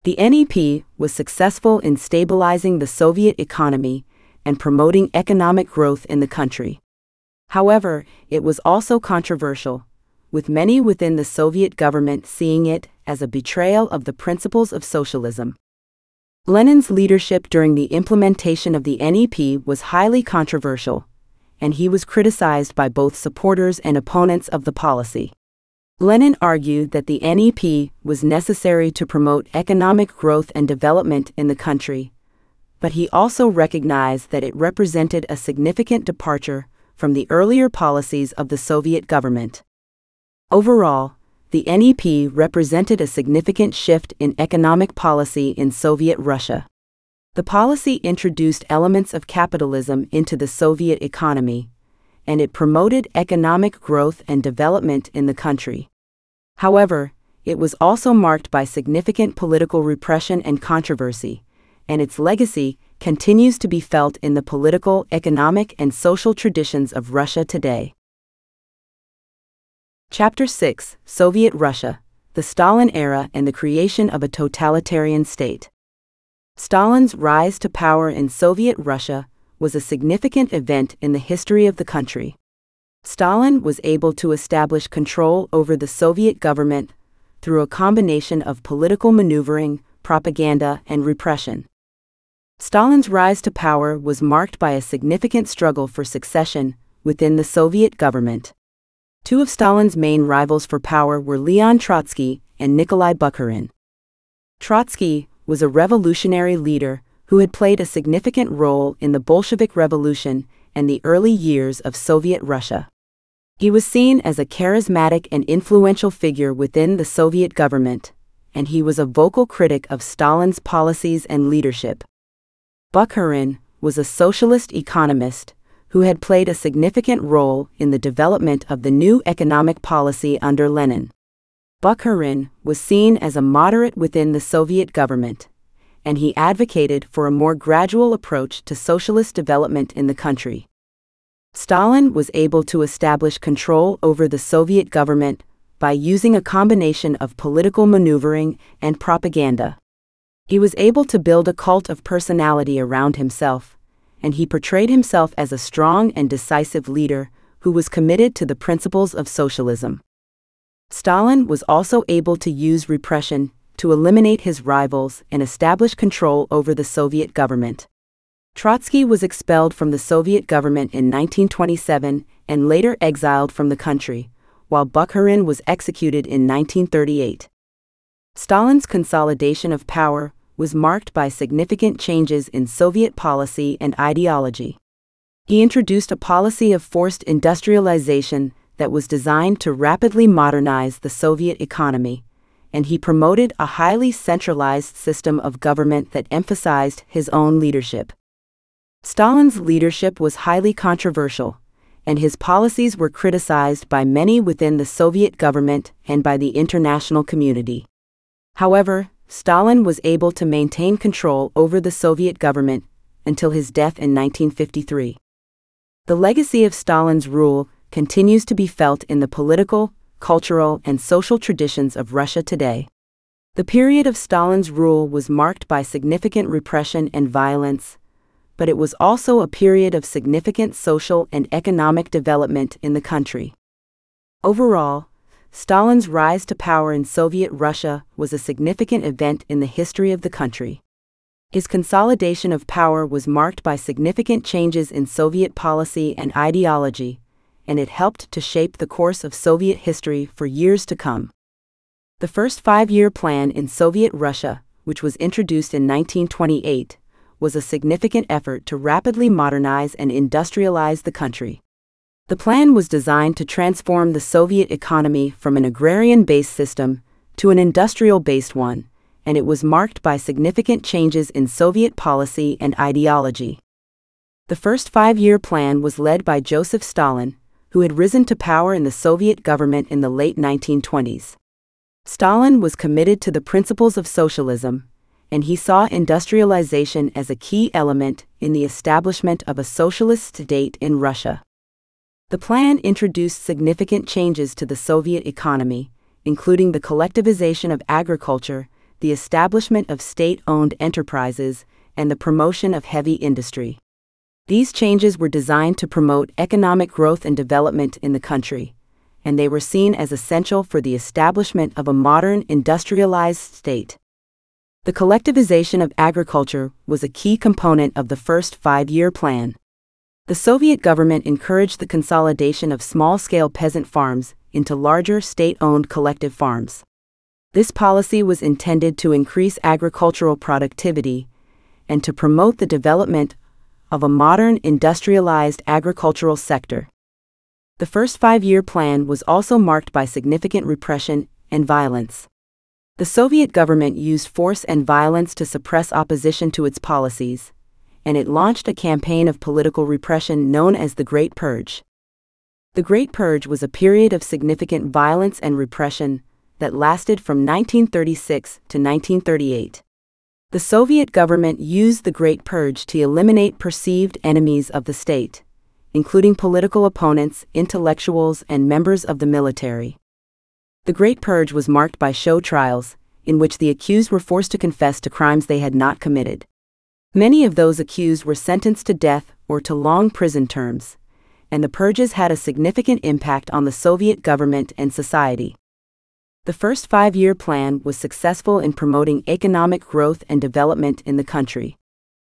The NEP was successful in stabilizing the Soviet economy and promoting economic growth in the country. However, it was also controversial, with many within the Soviet government seeing it as a betrayal of the principles of socialism. Lenin's leadership during the implementation of the NEP was highly controversial, and he was criticized by both supporters and opponents of the policy. Lenin argued that the NEP was necessary to promote economic growth and development in the country, but he also recognized that it represented a significant departure from the earlier policies of the Soviet government. Overall, the NEP represented a significant shift in economic policy in Soviet Russia. The policy introduced elements of capitalism into the Soviet economy, and it promoted economic growth and development in the country. However, it was also marked by significant political repression and controversy, and its legacy continues to be felt in the political, economic, and social traditions of Russia today. Chapter 6: Soviet Russia, the Stalin Era and the Creation of a Totalitarian State. Stalin's rise to power in Soviet Russia was a significant event in the history of the country. Stalin was able to establish control over the Soviet government through a combination of political maneuvering, propaganda, and repression. Stalin's rise to power was marked by a significant struggle for succession within the Soviet government. Two of Stalin's main rivals for power were Leon Trotsky and Nikolai Bukharin. Trotsky was a revolutionary leader who had played a significant role in the Bolshevik Revolution and the early years of Soviet Russia. He was seen as a charismatic and influential figure within the Soviet government, and he was a vocal critic of Stalin's policies and leadership. Bukharin was a socialist economist who had played a significant role in the development of the new economic policy under Lenin. Bukharin was seen as a moderate within the Soviet government, and he advocated for a more gradual approach to socialist development in the country. Stalin was able to establish control over the Soviet government by using a combination of political maneuvering and propaganda. He was able to build a cult of personality around himself, and he portrayed himself as a strong and decisive leader who was committed to the principles of socialism. Stalin was also able to use repression to eliminate his rivals and establish control over the Soviet government. Trotsky was expelled from the Soviet government in 1927 and later exiled from the country, while Bukharin was executed in 1938. Stalin's consolidation of power was marked by significant changes in Soviet policy and ideology. He introduced a policy of forced industrialization that was designed to rapidly modernize the Soviet economy, and he promoted a highly centralized system of government that emphasized his own leadership. Stalin's leadership was highly controversial, and his policies were criticized by many within the Soviet government and by the international community. However, Stalin was able to maintain control over the Soviet government until his death in 1953. The legacy of Stalin's rule continues to be felt in the political, cultural, and social traditions of Russia today. The period of Stalin's rule was marked by significant repression and violence, but it was also a period of significant social and economic development in the country. Overall, Stalin's rise to power in Soviet Russia was a significant event in the history of the country. His consolidation of power was marked by significant changes in Soviet policy and ideology, and it helped to shape the course of Soviet history for years to come. The first five-year plan in Soviet Russia which was introduced in 1928, was a significant effort to rapidly modernize and industrialize the country. The plan was designed to transform the Soviet economy from an agrarian-based system to an industrial-based one, and it was marked by significant changes in Soviet policy and ideology. The first five-year plan was led by Joseph Stalin, who had risen to power in the Soviet government in the late 1920s. Stalin was committed to the principles of socialism, and he saw industrialization as a key element in the establishment of a socialist state in Russia. The plan introduced significant changes to the Soviet economy, including the collectivization of agriculture, the establishment of state-owned enterprises, and the promotion of heavy industry. These changes were designed to promote economic growth and development in the country, and they were seen as essential for the establishment of a modern, industrialized state. The collectivization of agriculture was a key component of the first five-year plan. The Soviet government encouraged the consolidation of small-scale peasant farms into larger state-owned collective farms. This policy was intended to increase agricultural productivity and to promote the development of a modern, industrialized agricultural sector. The first five-year plan was also marked by significant repression and violence. The Soviet government used force and violence to suppress opposition to its policies, and it launched a campaign of political repression known as the Great Purge. The Great Purge was a period of significant violence and repression that lasted from 1936 to 1938. The Soviet government used the Great Purge to eliminate perceived enemies of the state, including political opponents, intellectuals, and members of the military. The Great Purge was marked by show trials, in which the accused were forced to confess to crimes they had not committed. Many of those accused were sentenced to death or to long prison terms, and the purges had a significant impact on the Soviet government and society. The first five-year plan was successful in promoting economic growth and development in the country.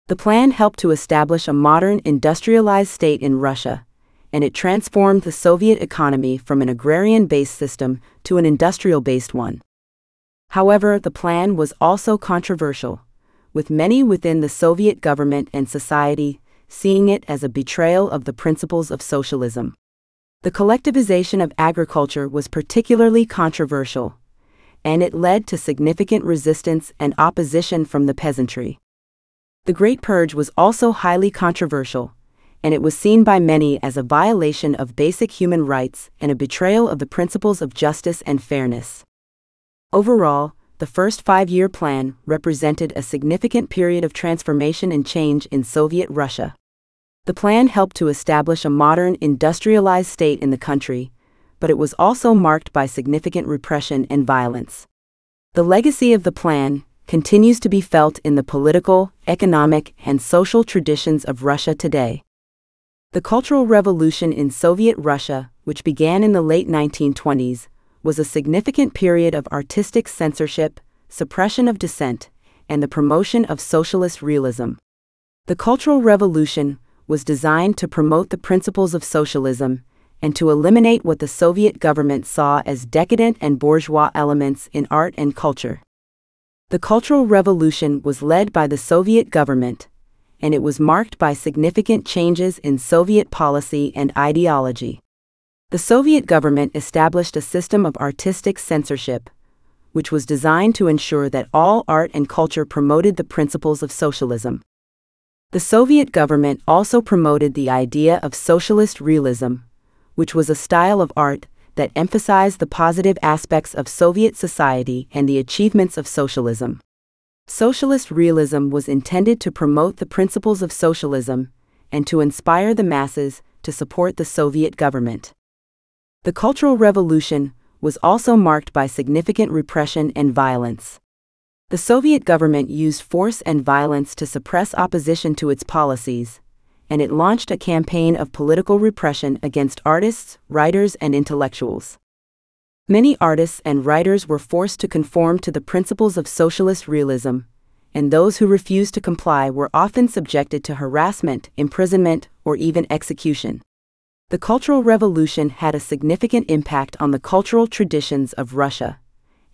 The plan helped to establish a modern, industrialized state in Russia, and it transformed the Soviet economy from an agrarian-based system to an industrial-based one. However, the plan was also controversial, with many within the Soviet government and society seeing it as a betrayal of the principles of socialism. The collectivization of agriculture was particularly controversial, and it led to significant resistance and opposition from the peasantry. The Great Purge was also highly controversial, and it was seen by many as a violation of basic human rights and a betrayal of the principles of justice and fairness. Overall, the first five-year plan represented a significant period of transformation and change in Soviet Russia. The plan helped to establish a modern, industrialized state in the country, but it was also marked by significant repression and violence. The legacy of the plan continues to be felt in the political, economic, and social traditions of Russia today. The Cultural Revolution in Soviet Russia, which began in the late 1920s, was a significant period of artistic censorship, suppression of dissent, and the promotion of socialist realism. The Cultural Revolution was designed to promote the principles of socialism and to eliminate what the Soviet government saw as decadent and bourgeois elements in art and culture. The Cultural Revolution was led by the Soviet government, and it was marked by significant changes in Soviet policy and ideology. The Soviet government established a system of artistic censorship, which was designed to ensure that all art and culture promoted the principles of socialism. The Soviet government also promoted the idea of socialist realism, which was a style of art that emphasized the positive aspects of Soviet society and the achievements of socialism. Socialist realism was intended to promote the principles of socialism and to inspire the masses to support the Soviet government. The Cultural Revolution was also marked by significant repression and violence. The Soviet government used force and violence to suppress opposition to its policies, and it launched a campaign of political repression against artists, writers, and intellectuals. Many artists and writers were forced to conform to the principles of socialist realism, and those who refused to comply were often subjected to harassment, imprisonment, or even execution. The Cultural Revolution had a significant impact on the cultural traditions of Russia,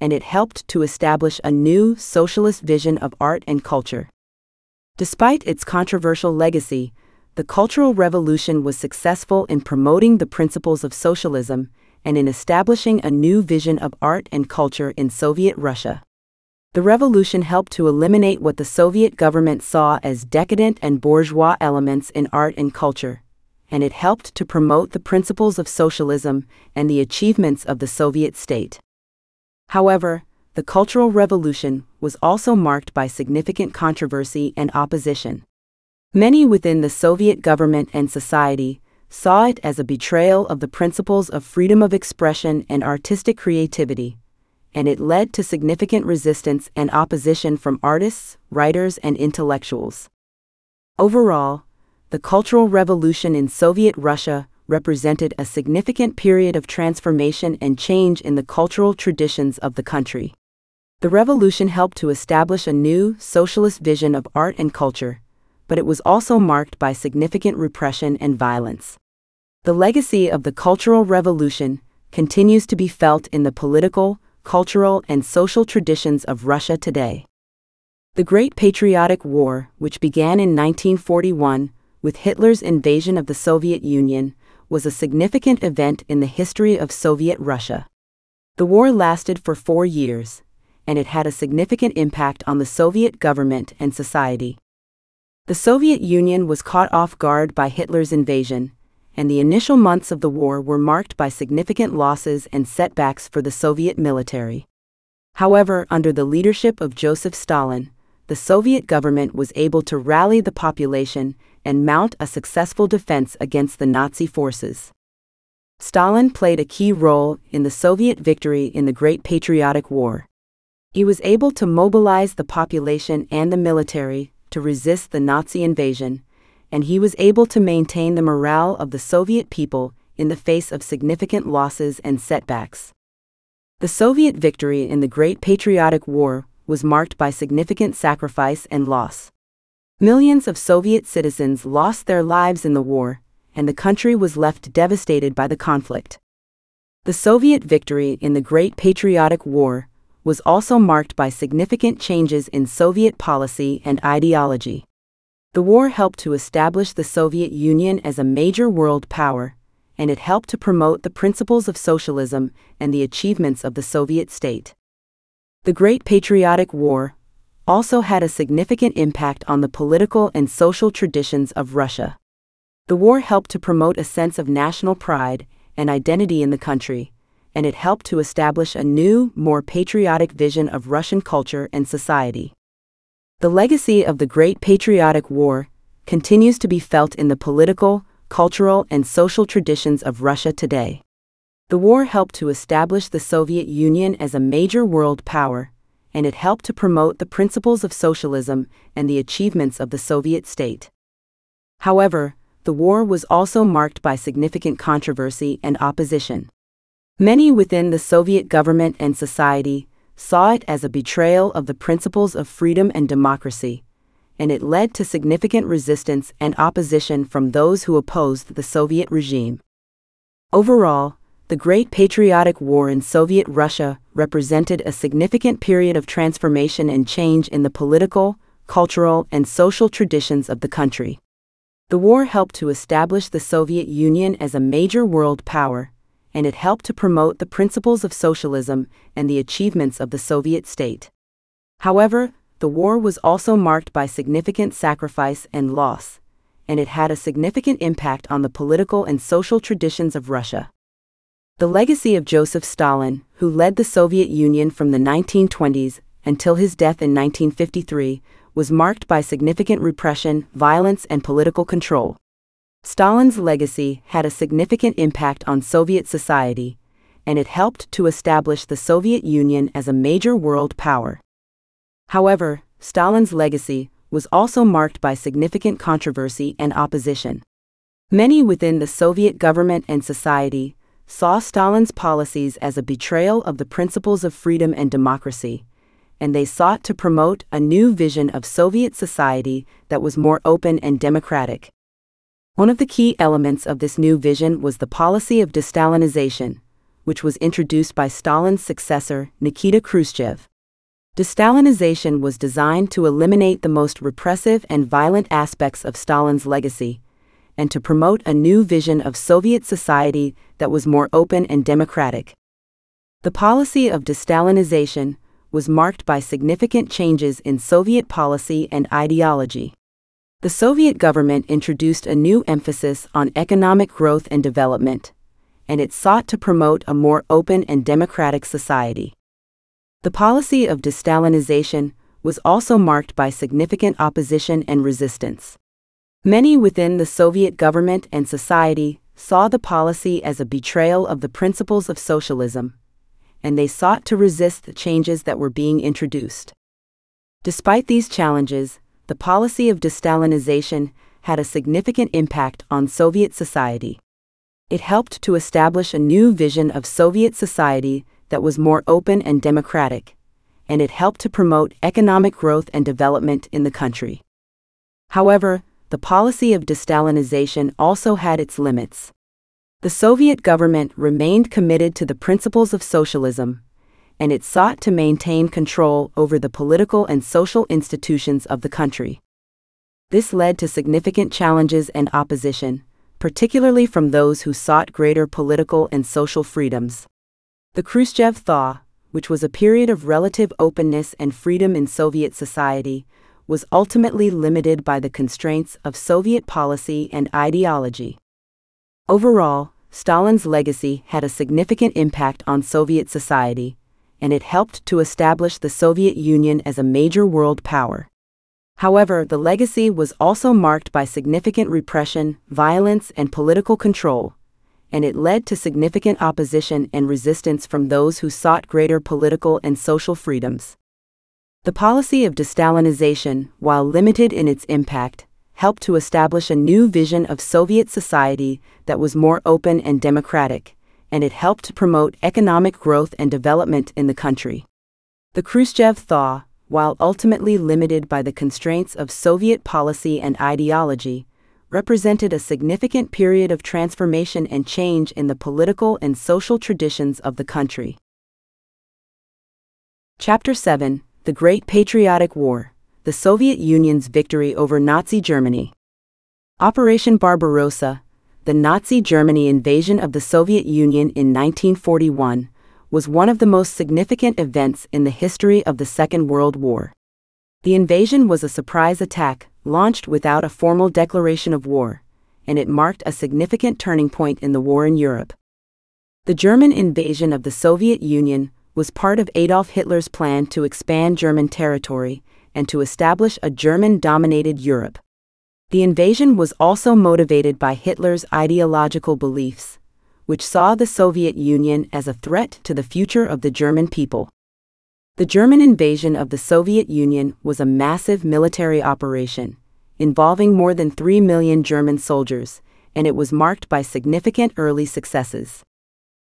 and it helped to establish a new socialist vision of art and culture. Despite its controversial legacy, the Cultural Revolution was successful in promoting the principles of socialism and in establishing a new vision of art and culture in Soviet Russia. The revolution helped to eliminate what the Soviet government saw as decadent and bourgeois elements in art and culture, and it helped to promote the principles of socialism and the achievements of the Soviet state. However, the Cultural Revolution was also marked by significant controversy and opposition. Many within the Soviet government and society saw it as a betrayal of the principles of freedom of expression and artistic creativity, and it led to significant resistance and opposition from artists, writers, and intellectuals. Overall, the Cultural Revolution in Soviet Russia represented a significant period of transformation and change in the cultural traditions of the country. The revolution helped to establish a new, socialist vision of art and culture, but it was also marked by significant repression and violence. The legacy of the Cultural Revolution continues to be felt in the political, cultural, and social traditions of Russia today. The Great Patriotic War, which began in 1941 with Hitler's invasion of the Soviet Union, was a significant event in the history of Soviet Russia. The war lasted for 4 years, and it had a significant impact on the Soviet government and society. The Soviet Union was caught off guard by Hitler's invasion, and the initial months of the war were marked by significant losses and setbacks for the Soviet military. However, under the leadership of Joseph Stalin, the Soviet government was able to rally the population and mount a successful defense against the Nazi forces. Stalin played a key role in the Soviet victory in the Great Patriotic War. He was able to mobilize the population and the military to resist the Nazi invasion, and he was able to maintain the morale of the Soviet people in the face of significant losses and setbacks. The Soviet victory in the Great Patriotic War was marked by significant sacrifice and loss. Millions of Soviet citizens lost their lives in the war, and the country was left devastated by the conflict. The Soviet victory in the Great Patriotic War was also marked by significant changes in Soviet policy and ideology. The war helped to establish the Soviet Union as a major world power, and it helped to promote the principles of socialism and the achievements of the Soviet state. The Great Patriotic War also had a significant impact on the political and social traditions of Russia. The war helped to promote a sense of national pride and identity in the country, and it helped to establish a new, more patriotic vision of Russian culture and society. The legacy of the Great Patriotic War continues to be felt in the political, cultural, and social traditions of Russia today. The war helped to establish the Soviet Union as a major world power, and it helped to promote the principles of socialism and the achievements of the Soviet state. However, the war was also marked by significant controversy and opposition. Many within the Soviet government and society saw it as a betrayal of the principles of freedom and democracy, and it led to significant resistance and opposition from those who opposed the Soviet regime. Overall, the Great Patriotic War in Soviet Russia represented a significant period of transformation and change in the political, cultural, and social traditions of the country. The war helped to establish the Soviet Union as a major world power, and it helped to promote the principles of socialism and the achievements of the Soviet state. However, the war was also marked by significant sacrifice and loss, and it had a significant impact on the political and social traditions of Russia. The legacy of Joseph Stalin, who led the Soviet Union from the 1920s until his death in 1953, was marked by significant repression, violence, and political control. Stalin's legacy had a significant impact on Soviet society, and it helped to establish the Soviet Union as a major world power. However, Stalin's legacy was also marked by significant controversy and opposition. Many within the Soviet government and society saw Stalin's policies as a betrayal of the principles of freedom and democracy, and they sought to promote a new vision of Soviet society that was more open and democratic. One of the key elements of this new vision was the policy of de-Stalinization, which was introduced by Stalin's successor, Nikita Khrushchev. De-Stalinization was designed to eliminate the most repressive and violent aspects of Stalin's legacy, and to promote a new vision of Soviet society that was more open and democratic. The policy of de-Stalinization was marked by significant changes in Soviet policy and ideology. The Soviet government introduced a new emphasis on economic growth and development, and it sought to promote a more open and democratic society. The policy of de-Stalinization was also marked by significant opposition and resistance. Many within the Soviet government and society saw the policy as a betrayal of the principles of socialism, and they sought to resist the changes that were being introduced. Despite these challenges, the policy of de-Stalinization had a significant impact on Soviet society. It helped to establish a new vision of Soviet society that was more open and democratic, and it helped to promote economic growth and development in the country. However, the policy of de-Stalinization also had its limits. The Soviet government remained committed to the principles of socialism, and it sought to maintain control over the political and social institutions of the country. This led to significant challenges and opposition, particularly from those who sought greater political and social freedoms. The Khrushchev thaw, which was a period of relative openness and freedom in Soviet society, was ultimately limited by the constraints of Soviet policy and ideology. Overall, Stalin's legacy had a significant impact on Soviet society, and it helped to establish the Soviet Union as a major world power. However, the legacy was also marked by significant repression, violence, and political control, and it led to significant opposition and resistance from those who sought greater political and social freedoms. The policy of de-Stalinization, while limited in its impact, helped to establish a new vision of Soviet society that was more open and democratic, and it helped to promote economic growth and development in the country. The Khrushchev thaw, while ultimately limited by the constraints of Soviet policy and ideology, represented a significant period of transformation and change in the political and social traditions of the country. Chapter 7: The Great Patriotic War, the Soviet Union's victory over Nazi Germany. Operation Barbarossa, the Nazi Germany invasion of the Soviet Union in 1941, was one of the most significant events in the history of the Second World War. The invasion was a surprise attack, launched without a formal declaration of war, and it marked a significant turning point in the war in Europe. The German invasion of the Soviet Union was part of Adolf Hitler's plan to expand German territory and to establish a German-dominated Europe. The invasion was also motivated by Hitler's ideological beliefs, which saw the Soviet Union as a threat to the future of the German people. The German invasion of the Soviet Union was a massive military operation, involving more than 3 million German soldiers, and it was marked by significant early successes.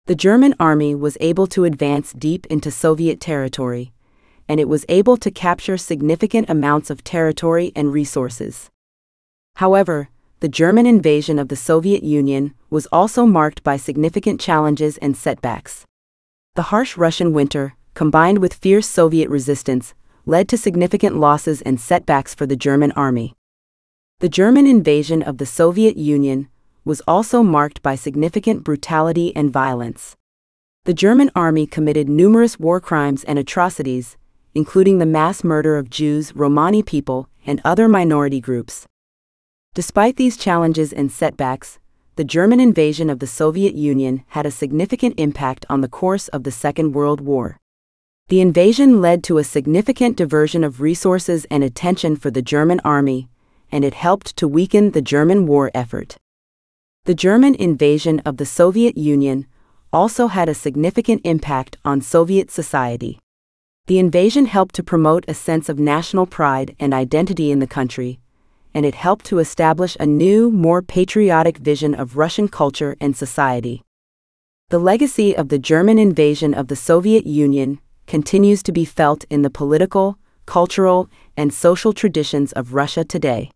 The German army was able to advance deep into Soviet territory, and it was able to capture significant amounts of territory and resources. However, the German invasion of the Soviet Union was also marked by significant challenges and setbacks. The harsh Russian winter, combined with fierce Soviet resistance, led to significant losses and setbacks for the German army. The German invasion of the Soviet Union was also marked by significant brutality and violence. The German army committed numerous war crimes and atrocities, including the mass murder of Jews, Romani people, and other minority groups. Despite these challenges and setbacks, the German invasion of the Soviet Union had a significant impact on the course of the Second World War. The invasion led to a significant diversion of resources and attention for the German army, and it helped to weaken the German war effort. The German invasion of the Soviet Union also had a significant impact on Soviet society. The invasion helped to promote a sense of national pride and identity in the country, and it helped to establish a new, more patriotic vision of Russian culture and society. The legacy of the German invasion of the Soviet Union continues to be felt in the political, cultural, and social traditions of Russia today.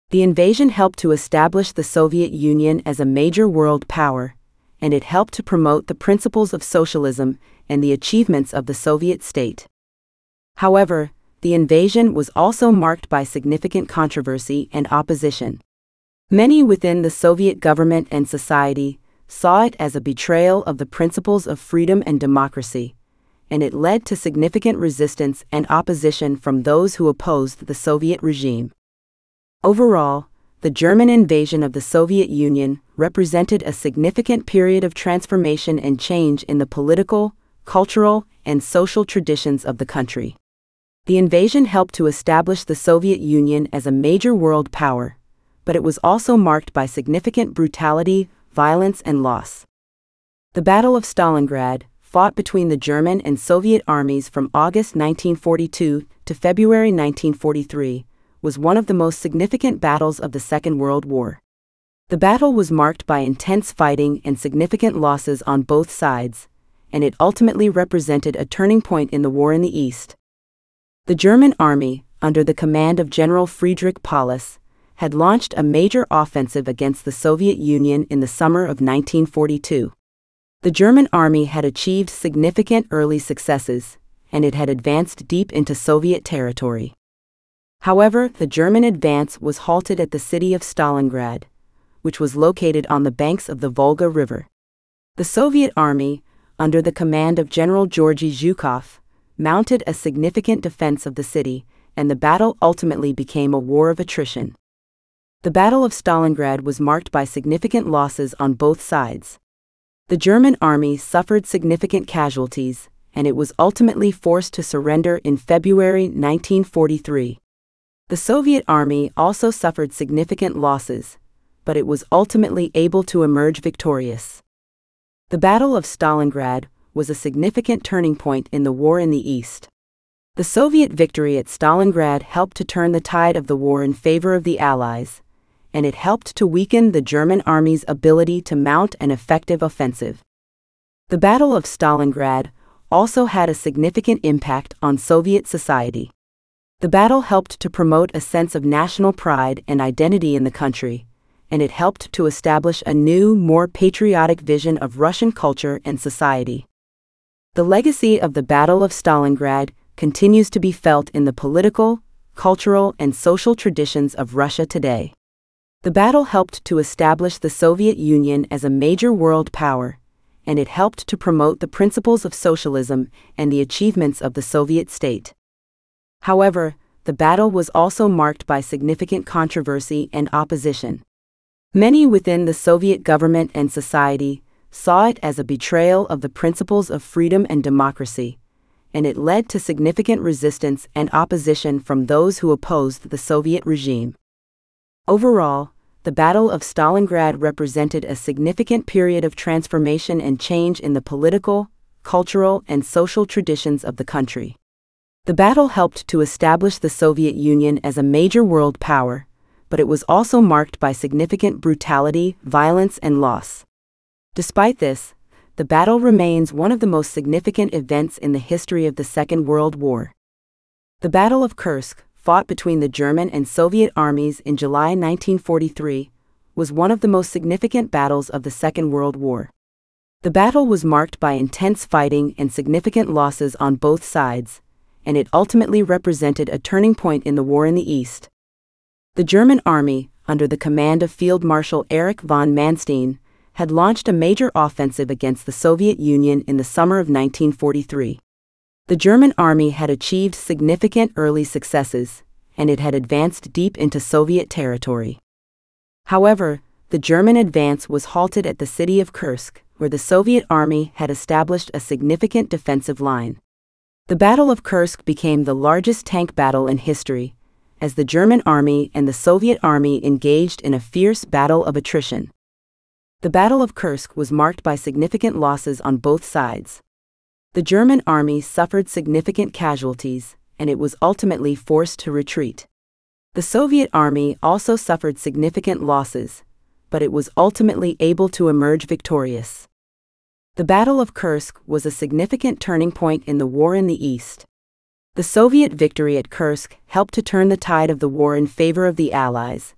The invasion helped to establish the Soviet Union as a major world power, and it helped to promote the principles of socialism and the achievements of the Soviet state. However, the invasion was also marked by significant controversy and opposition. Many within the Soviet government and society saw it as a betrayal of the principles of freedom and democracy, and it led to significant resistance and opposition from those who opposed the Soviet regime. Overall, the German invasion of the Soviet Union represented a significant period of transformation and change in the political, cultural, and social traditions of the country. The invasion helped to establish the Soviet Union as a major world power, but it was also marked by significant brutality, violence, and loss. The Battle of Stalingrad, fought between the German and Soviet armies from August 1942 to February 1943, was one of the most significant battles of the Second World War. The battle was marked by intense fighting and significant losses on both sides, and it ultimately represented a turning point in the war in the East. The German army, under the command of General Friedrich Paulus, had launched a major offensive against the Soviet Union in the summer of 1942. The German army had achieved significant early successes, and it had advanced deep into Soviet territory. However, the German advance was halted at the city of Stalingrad, which was located on the banks of the Volga River. The Soviet army, under the command of General Georgy Zhukov, mounted a significant defense of the city, and the battle ultimately became a war of attrition. The Battle of Stalingrad was marked by significant losses on both sides. The German army suffered significant casualties, and it was ultimately forced to surrender in February 1943. The Soviet army also suffered significant losses, but it was ultimately able to emerge victorious. The Battle of Stalingrad was a significant turning point in the war in the East. The Soviet victory at Stalingrad helped to turn the tide of the war in favor of the Allies, and it helped to weaken the German army's ability to mount an effective offensive. The Battle of Stalingrad also had a significant impact on Soviet society. The battle helped to promote a sense of national pride and identity in the country, and it helped to establish a new, more patriotic vision of Russian culture and society. The legacy of the Battle of Stalingrad continues to be felt in the political, cultural, and social traditions of Russia today. The battle helped to establish the Soviet Union as a major world power, and it helped to promote the principles of socialism and the achievements of the Soviet state. However, the battle was also marked by significant controversy and opposition. Many within the Soviet government and society saw it as a betrayal of the principles of freedom and democracy, and it led to significant resistance and opposition from those who opposed the Soviet regime. Overall, the Battle of Stalingrad represented a significant period of transformation and change in the political, cultural, and social traditions of the country. The battle helped to establish the Soviet Union as a major world power, but it was also marked by significant brutality, violence, and loss. Despite this, the battle remains one of the most significant events in the history of the Second World War. The Battle of Kursk, fought between the German and Soviet armies in July 1943, was one of the most significant battles of the Second World War. The battle was marked by intense fighting and significant losses on both sides, and it ultimately represented a turning point in the war in the East. The German army, under the command of Field Marshal Erich von Manstein, had launched a major offensive against the Soviet Union in the summer of 1943. The German army had achieved significant early successes, and it had advanced deep into Soviet territory. However, the German advance was halted at the city of Kursk, where the Soviet army had established a significant defensive line. The Battle of Kursk became the largest tank battle in history, as the German army and the Soviet army engaged in a fierce battle of attrition. The Battle of Kursk was marked by significant losses on both sides. The German army suffered significant casualties, and it was ultimately forced to retreat. The Soviet army also suffered significant losses, but it was ultimately able to emerge victorious. The Battle of Kursk was a significant turning point in the war in the East. The Soviet victory at Kursk helped to turn the tide of the war in favor of the Allies,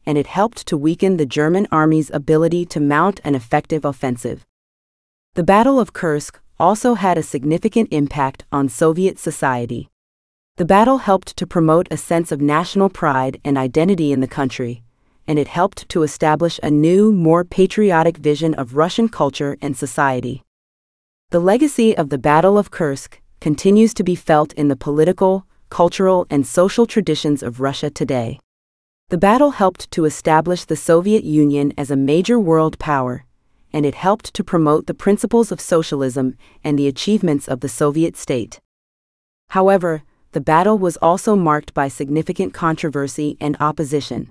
and it helped to weaken the German army's ability to mount an effective offensive. The Battle of Kursk also had a significant impact on Soviet society. The battle helped to promote a sense of national pride and identity in the country, and it helped to establish a new, more patriotic vision of Russian culture and society. The legacy of the Battle of Kursk continues to be felt in the political, cultural, and social traditions of Russia today. The battle helped to establish the Soviet Union as a major world power, and it helped to promote the principles of socialism and the achievements of the Soviet state. However, the battle was also marked by significant controversy and opposition.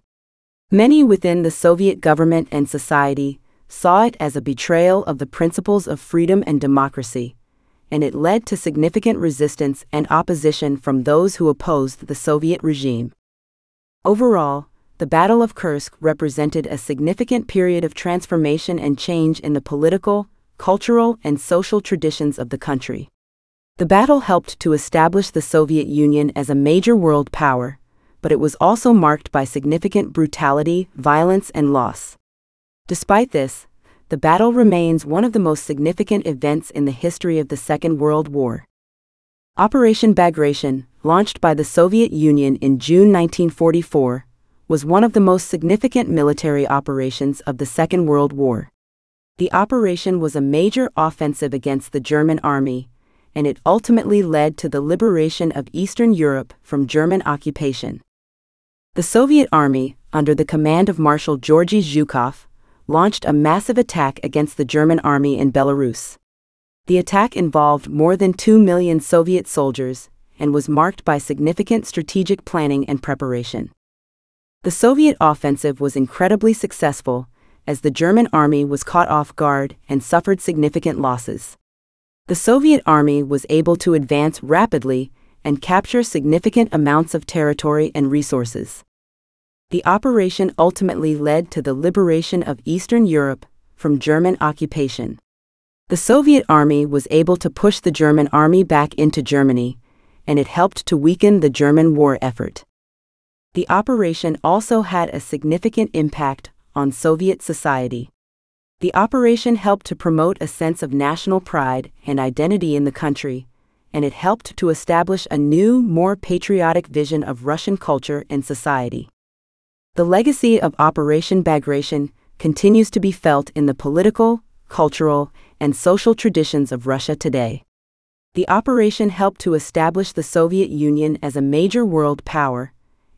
Many within the Soviet government and society saw it as a betrayal of the principles of freedom and democracy, and it led to significant resistance and opposition from those who opposed the Soviet regime. Overall, the Battle of Kursk represented a significant period of transformation and change in the political, cultural, and social traditions of the country. The battle helped to establish the Soviet Union as a major world power, but it was also marked by significant brutality, violence, and loss. Despite this, the battle remains one of the most significant events in the history of the Second World War. Operation Bagration, launched by the Soviet Union in June 1944, was one of the most significant military operations of the Second World War. The operation was a major offensive against the German army, and it ultimately led to the liberation of Eastern Europe from German occupation. The Soviet army, under the command of Marshal Georgy Zhukov, launched a massive attack against the German army in Belarus. The attack involved more than 2 million Soviet soldiers and was marked by significant strategic planning and preparation. The Soviet offensive was incredibly successful, as the German army was caught off guard and suffered significant losses. The Soviet army was able to advance rapidly and capture significant amounts of territory and resources. The operation ultimately led to the liberation of Eastern Europe from German occupation. The Soviet army was able to push the German army back into Germany, and it helped to weaken the German war effort. The operation also had a significant impact on Soviet society. The operation helped to promote a sense of national pride and identity in the country, and it helped to establish a new, more patriotic vision of Russian culture and society. The legacy of Operation Bagration continues to be felt in the political, cultural, and social traditions of Russia today. The operation helped to establish the Soviet Union as a major world power,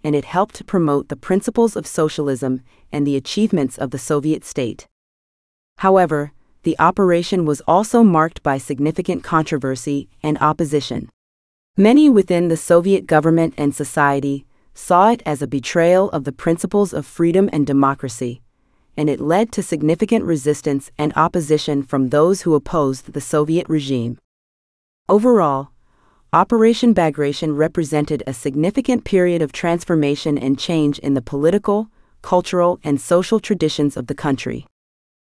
and it helped to promote the principles of socialism and the achievements of the Soviet state. However, the operation was also marked by significant controversy and opposition. Many within the Soviet government and society saw it as a betrayal of the principles of freedom and democracy, and it led to significant resistance and opposition from those who opposed the Soviet regime. Overall, Operation Bagration represented a significant period of transformation and change in the political, cultural, and social traditions of the country.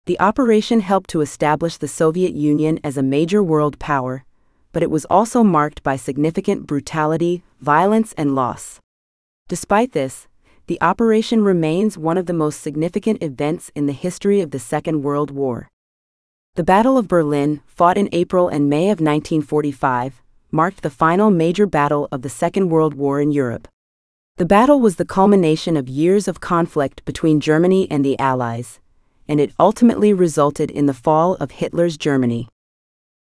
The operation helped to establish the Soviet Union as a major world power, but it was also marked by significant brutality, violence, and loss. Despite this, the operation remains one of the most significant events in the history of the Second World War. The Battle of Berlin, fought in April and May of 1945, marked the final major battle of the Second World War in Europe. The battle was the culmination of years of conflict between Germany and the Allies, and it ultimately resulted in the fall of Hitler's Germany.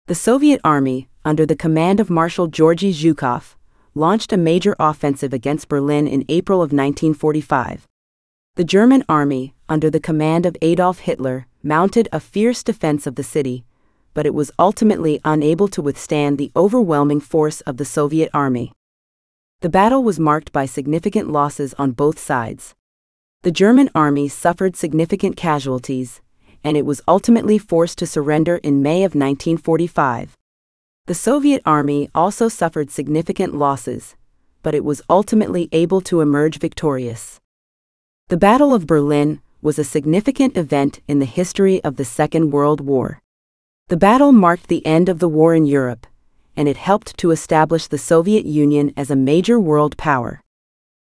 The Soviet army, under the command of Marshal Georgy Zhukov, launched a major offensive against Berlin in April of 1945. The German army, under the command of Adolf Hitler, mounted a fierce defense of the city, but it was ultimately unable to withstand the overwhelming force of the Soviet army. The battle was marked by significant losses on both sides. The German army suffered significant casualties, and it was ultimately forced to surrender in May of 1945. The Soviet army also suffered significant losses, but it was ultimately able to emerge victorious. The Battle of Berlin was a significant event in the history of the Second World War. The battle marked the end of the war in Europe, and it helped to establish the Soviet Union as a major world power.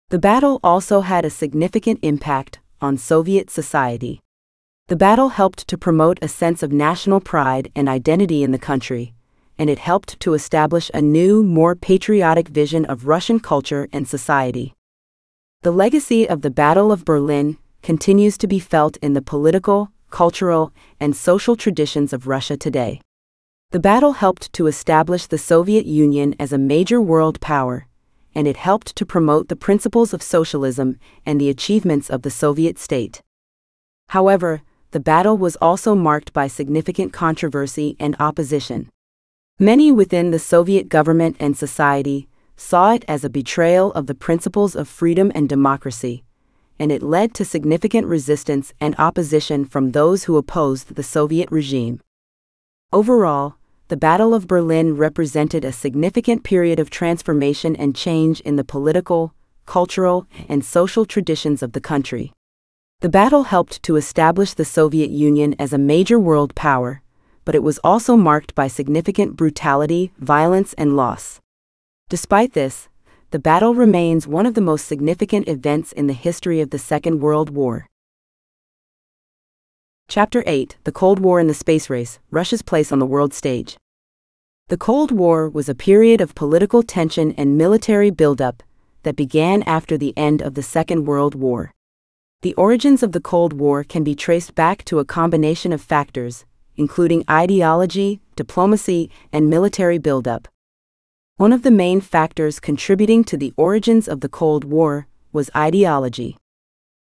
The battle also had a significant impact on Soviet society. The battle helped to promote a sense of national pride and identity in the country, and it helped to establish a new, more patriotic vision of Russian culture and society. The legacy of the Battle of Berlin continues to be felt in the political, cultural, and social traditions of Russia today. The battle helped to establish the Soviet Union as a major world power, and it helped to promote the principles of socialism and the achievements of the Soviet state. However, the battle was also marked by significant controversy and opposition. Many within the Soviet government and society saw it as a betrayal of the principles of freedom and democracy, and it led to significant resistance and opposition from those who opposed the Soviet regime. Overall, the Battle of Berlin represented a significant period of transformation and change in the political, cultural, and social traditions of the country. The battle helped to establish the Soviet Union as a major world power, but it was also marked by significant brutality, violence, and loss. Despite this, the battle remains one of the most significant events in the history of the Second World War. Chapter 8: The Cold War and the Space Race, Russia's Place on the World Stage. The Cold War was a period of political tension and military buildup that began after the end of the Second World War. The origins of the Cold War can be traced back to a combination of factors, including ideology, diplomacy, and military buildup. One of the main factors contributing to the origins of the Cold War was ideology.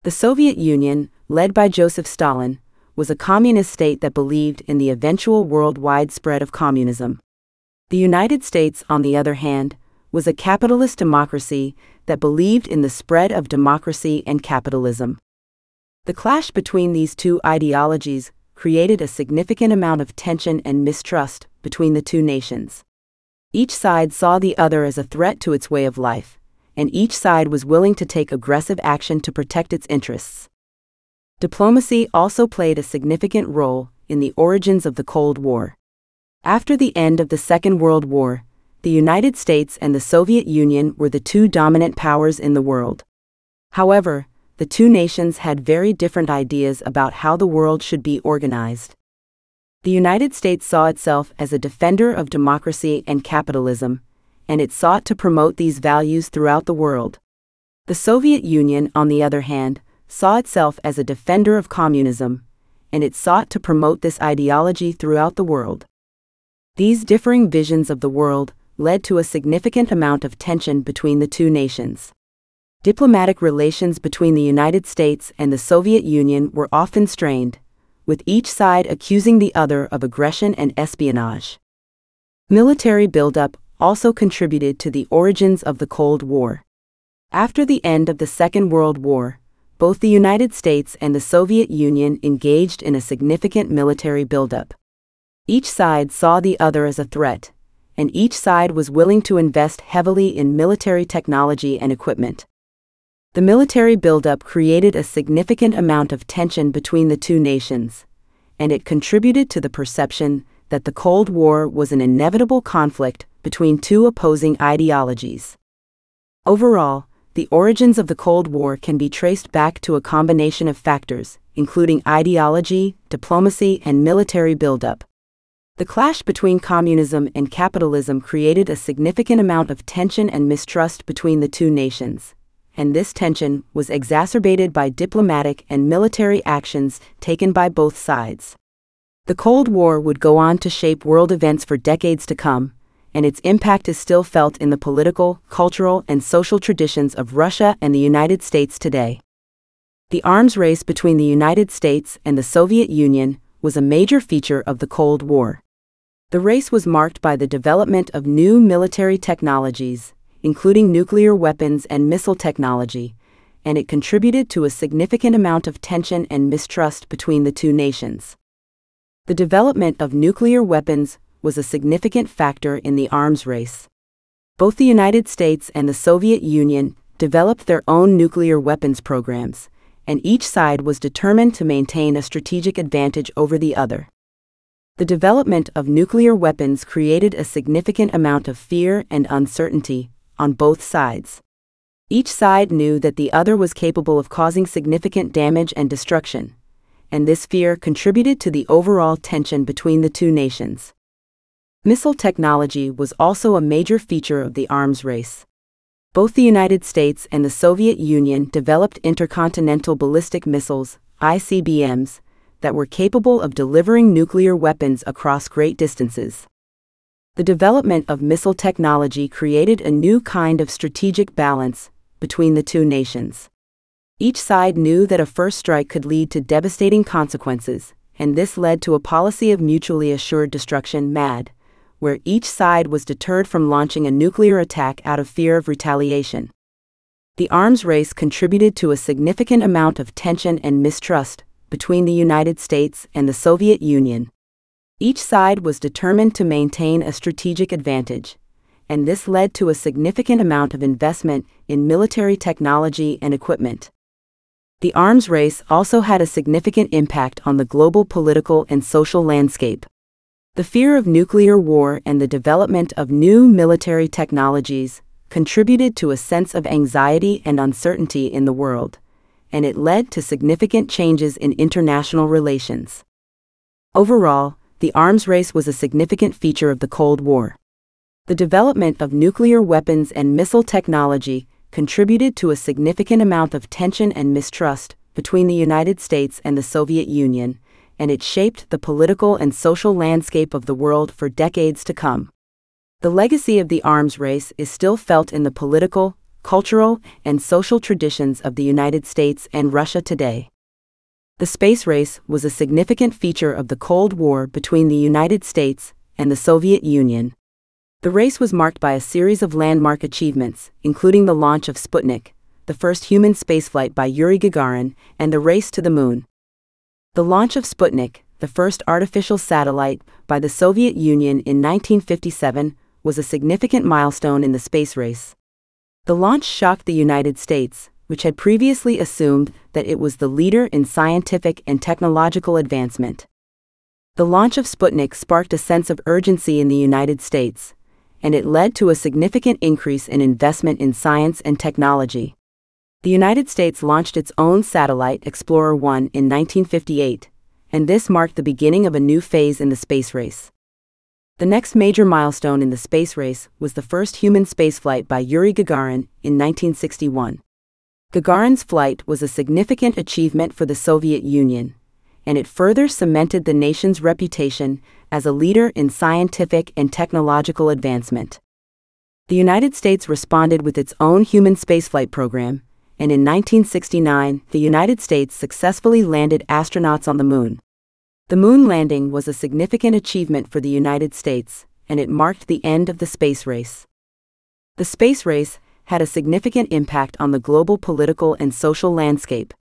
The Soviet Union, led by Joseph Stalin, was a communist state that believed in the eventual worldwide spread of communism. The United States, on the other hand, was a capitalist democracy that believed in the spread of democracy and capitalism. The clash between these two ideologies created a significant amount of tension and mistrust between the two nations. Each side saw the other as a threat to its way of life, and each side was willing to take aggressive action to protect its interests. Diplomacy also played a significant role in the origins of the Cold War. After the end of the Second World War, the United States and the Soviet Union were the two dominant powers in the world. However, the two nations had very different ideas about how the world should be organized. The United States saw itself as a defender of democracy and capitalism, and it sought to promote these values throughout the world. The Soviet Union, on the other hand, saw itself as a defender of communism, and it sought to promote this ideology throughout the world. These differing visions of the world led to a significant amount of tension between the two nations. Diplomatic relations between the United States and the Soviet Union were often strained, with each side accusing the other of aggression and espionage. Military buildup also contributed to the origins of the Cold War. After the end of the Second World War, both the United States and the Soviet Union engaged in a significant military buildup. Each side saw the other as a threat, and each side was willing to invest heavily in military technology and equipment. The military buildup created a significant amount of tension between the two nations, and it contributed to the perception that the Cold War was an inevitable conflict between two opposing ideologies. Overall, the origins of the Cold War can be traced back to a combination of factors, including ideology, diplomacy, and military buildup. The clash between communism and capitalism created a significant amount of tension and mistrust between the two nations, and this tension was exacerbated by diplomatic and military actions taken by both sides. The Cold War would go on to shape world events for decades to come, and its impact is still felt in the political, cultural, and social traditions of Russia and the United States today. The arms race between the United States and the Soviet Union was a major feature of the Cold War. The race was marked by the development of new military technologies, including nuclear weapons and missile technology, and it contributed to a significant amount of tension and mistrust between the two nations. The development of nuclear weapons was a significant factor in the arms race. Both the United States and the Soviet Union developed their own nuclear weapons programs, and each side was determined to maintain a strategic advantage over the other. The development of nuclear weapons created a significant amount of fear and uncertainty on both sides. Each side knew that the other was capable of causing significant damage and destruction, and this fear contributed to the overall tension between the two nations. Missile technology was also a major feature of the arms race. Both the United States and the Soviet Union developed intercontinental ballistic missiles, ICBMs, that were capable of delivering nuclear weapons across great distances. The development of missile technology created a new kind of strategic balance between the two nations. Each side knew that a first strike could lead to devastating consequences, and this led to a policy of mutually assured destruction (MAD), where each side was deterred from launching a nuclear attack out of fear of retaliation. The arms race contributed to a significant amount of tension and mistrust between the United States and the Soviet Union. Each side was determined to maintain a strategic advantage, and this led to a significant amount of investment in military technology and equipment. The arms race also had a significant impact on the global political and social landscape. The fear of nuclear war and the development of new military technologies contributed to a sense of anxiety and uncertainty in the world, and it led to significant changes in international relations. Overall, the arms race was a significant feature of the Cold War. The development of nuclear weapons and missile technology contributed to a significant amount of tension and mistrust between the United States and the Soviet Union, and it shaped the political and social landscape of the world for decades to come. The legacy of the arms race is still felt in the political, cultural, and social traditions of the United States and Russia today. The space race was a significant feature of the Cold War between the United States and the Soviet Union. The race was marked by a series of landmark achievements, including the launch of Sputnik, the first human spaceflight by Yuri Gagarin, and the race to the moon. The launch of Sputnik, the first artificial satellite by the Soviet Union in 1957, was a significant milestone in the space race. The launch shocked the United States, which had previously assumed that it was the leader in scientific and technological advancement. The launch of Sputnik sparked a sense of urgency in the United States, and it led to a significant increase in investment in science and technology. The United States launched its own satellite, Explorer 1, in 1958, and this marked the beginning of a new phase in the space race. The next major milestone in the space race was the first human spaceflight by Yuri Gagarin in 1961. Gagarin's flight was a significant achievement for the Soviet Union, and it further cemented the nation's reputation as a leader in scientific and technological advancement. The United States responded with its own human spaceflight program, and in 1969, the United States successfully landed astronauts on the moon. The moon landing was a significant achievement for the United States, and it marked the end of the space race. The space race had a significant impact on the global political and social landscape.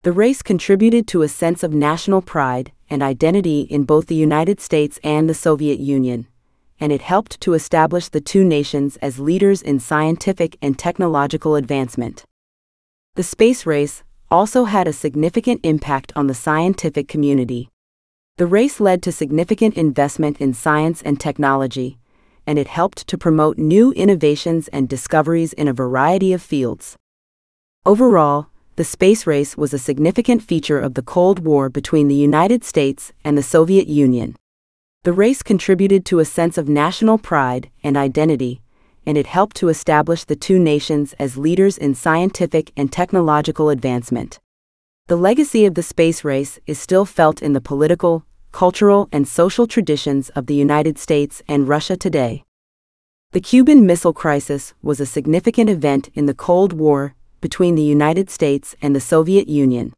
The race contributed to a sense of national pride and identity in both the United States and the Soviet Union, and it helped to establish the two nations as leaders in scientific and technological advancement. The space race also had a significant impact on the scientific community. The race led to significant investment in science and technology, and it helped to promote new innovations and discoveries in a variety of fields. Overall, the space race was a significant feature of the Cold War between the United States and the Soviet Union. The race contributed to a sense of national pride and identity, and it helped to establish the two nations as leaders in scientific and technological advancement. The legacy of the space race is still felt in the political, cultural, and social traditions of the United States and Russia today. The Cuban Missile Crisis was a significant event in the Cold War between the United States and the Soviet Union.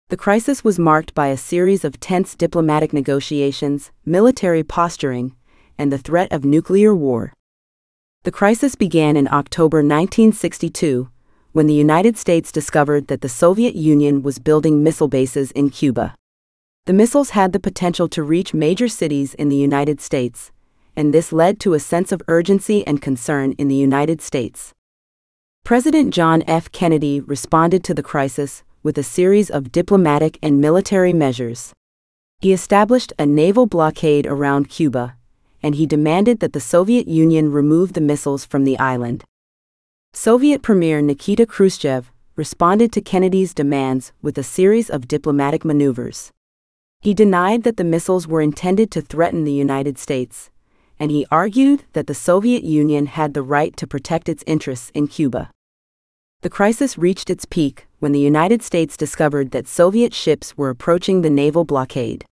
The crisis was marked by a series of tense diplomatic negotiations, military posturing, and the threat of nuclear war. The crisis began in October 1962, when the United States discovered that the Soviet Union was building missile bases in Cuba. The missiles had the potential to reach major cities in the United States, and this led to a sense of urgency and concern in the United States. President John F. Kennedy responded to the crisis with a series of diplomatic and military measures. He established a naval blockade around Cuba, and he demanded that the Soviet Union remove the missiles from the island. Soviet Premier Nikita Khrushchev responded to Kennedy's demands with a series of diplomatic maneuvers. He denied that the missiles were intended to threaten the United States, and he argued that the Soviet Union had the right to protect its interests in Cuba. The crisis reached its peak when the United States discovered that Soviet ships were approaching the naval blockade.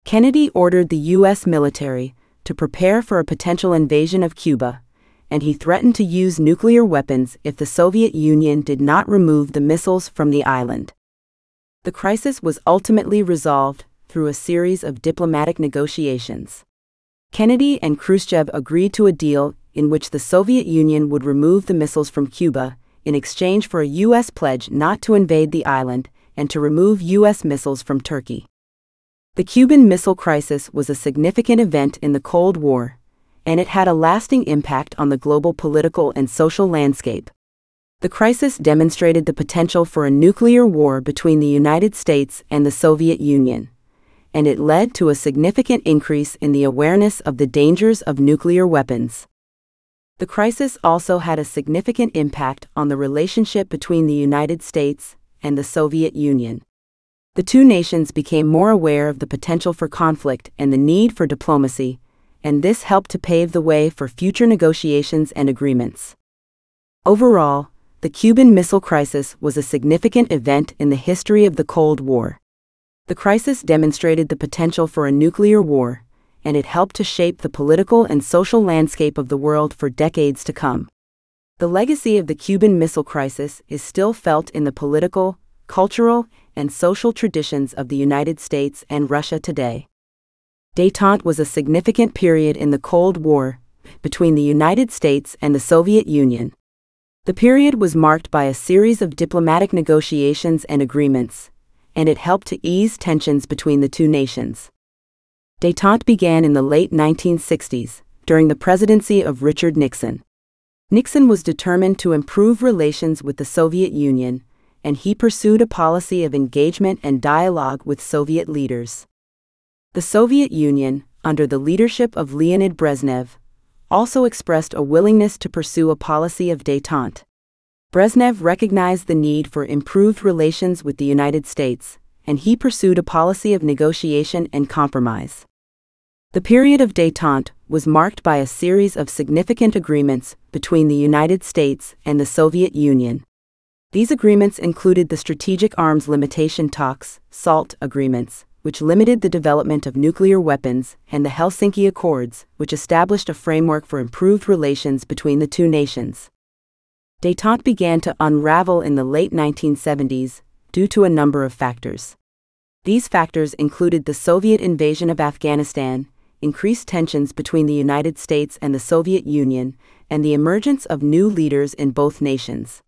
Kennedy ordered the U.S. military to prepare for a potential invasion of Cuba, and he threatened to use nuclear weapons if the Soviet Union did not remove the missiles from the island. The crisis was ultimately resolved through a series of diplomatic negotiations. Kennedy and Khrushchev agreed to a deal in which the Soviet Union would remove the missiles from Cuba in exchange for a U.S. pledge not to invade the island and to remove U.S. missiles from Turkey. The Cuban Missile Crisis was a significant event in the Cold War, and it had a lasting impact on the global political and social landscape. The crisis demonstrated the potential for a nuclear war between the United States and the Soviet Union, and it led to a significant increase in the awareness of the dangers of nuclear weapons. The crisis also had a significant impact on the relationship between the United States and the Soviet Union. The two nations became more aware of the potential for conflict and the need for diplomacy, and this helped to pave the way for future negotiations and agreements. Overall, the Cuban Missile Crisis was a significant event in the history of the Cold War. The crisis demonstrated the potential for a nuclear war, and it helped to shape the political and social landscape of the world for decades to come. The legacy of the Cuban Missile Crisis is still felt in the political, cultural, and social traditions of the United States and Russia today. Détente was a significant period in the Cold War between the United States and the Soviet Union. The period was marked by a series of diplomatic negotiations and agreements, and it helped to ease tensions between the two nations. Détente began in the late 1960s, during the presidency of Richard Nixon. Nixon was determined to improve relations with the Soviet Union, and he pursued a policy of engagement and dialogue with Soviet leaders. The Soviet Union, under the leadership of Leonid Brezhnev, also expressed a willingness to pursue a policy of détente. Brezhnev recognized the need for improved relations with the United States, and he pursued a policy of negotiation and compromise. The period of détente was marked by a series of significant agreements between the United States and the Soviet Union. These agreements included the Strategic Arms Limitation Talks, SALT agreements, which limited the development of nuclear weapons, and the Helsinki Accords, which established a framework for improved relations between the two nations. Détente began to unravel in the late 1970s due to a number of factors. These factors included the Soviet invasion of Afghanistan, increased tensions between the United States and the Soviet Union, and the emergence of new leaders in both nations.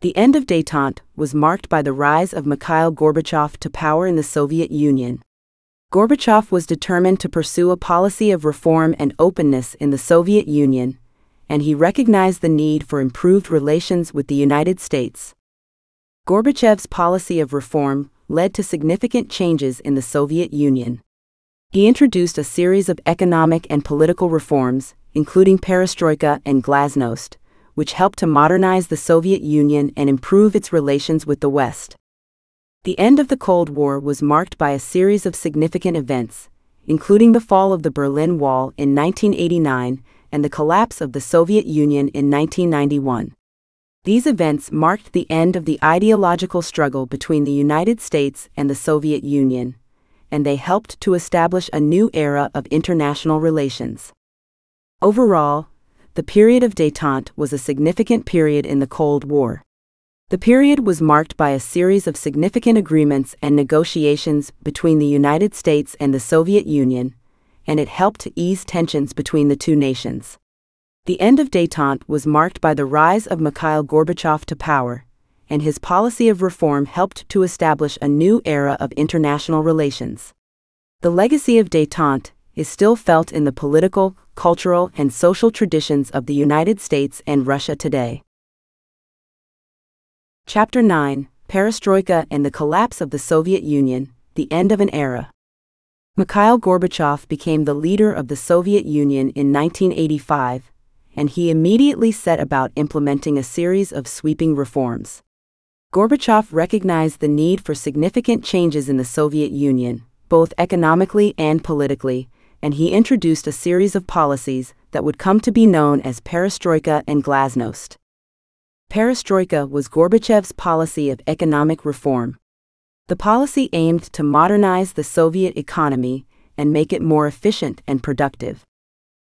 The end of détente was marked by the rise of Mikhail Gorbachev to power in the Soviet Union. Gorbachev was determined to pursue a policy of reform and openness in the Soviet Union, and he recognized the need for improved relations with the United States. Gorbachev's policy of reform led to significant changes in the Soviet Union. He introduced a series of economic and political reforms, including perestroika and glasnost, which helped to modernize the Soviet Union and improve its relations with the West. The end of the Cold War was marked by a series of significant events, including the fall of the Berlin Wall in 1989 and the collapse of the Soviet Union in 1991. These events marked the end of the ideological struggle between the United States and the Soviet Union, and they helped to establish a new era of international relations. Overall, the period of détente was a significant period in the Cold War. The period was marked by a series of significant agreements and negotiations between the United States and the Soviet Union, and it helped to ease tensions between the two nations. The end of détente was marked by the rise of Mikhail Gorbachev to power, and his policy of reform helped to establish a new era of international relations. The legacy of détente is still felt in the political, cultural, and social traditions of the United States and Russia today. Chapter 9: Perestroika and the Collapse of the Soviet Union, the End of an Era. Mikhail Gorbachev became the leader of the Soviet Union in 1985, and he immediately set about implementing a series of sweeping reforms. Gorbachev recognized the need for significant changes in the Soviet Union, both economically and politically, and he introduced a series of policies that would come to be known as perestroika and glasnost. Perestroika was Gorbachev's policy of economic reform. The policy aimed to modernize the Soviet economy and make it more efficient and productive.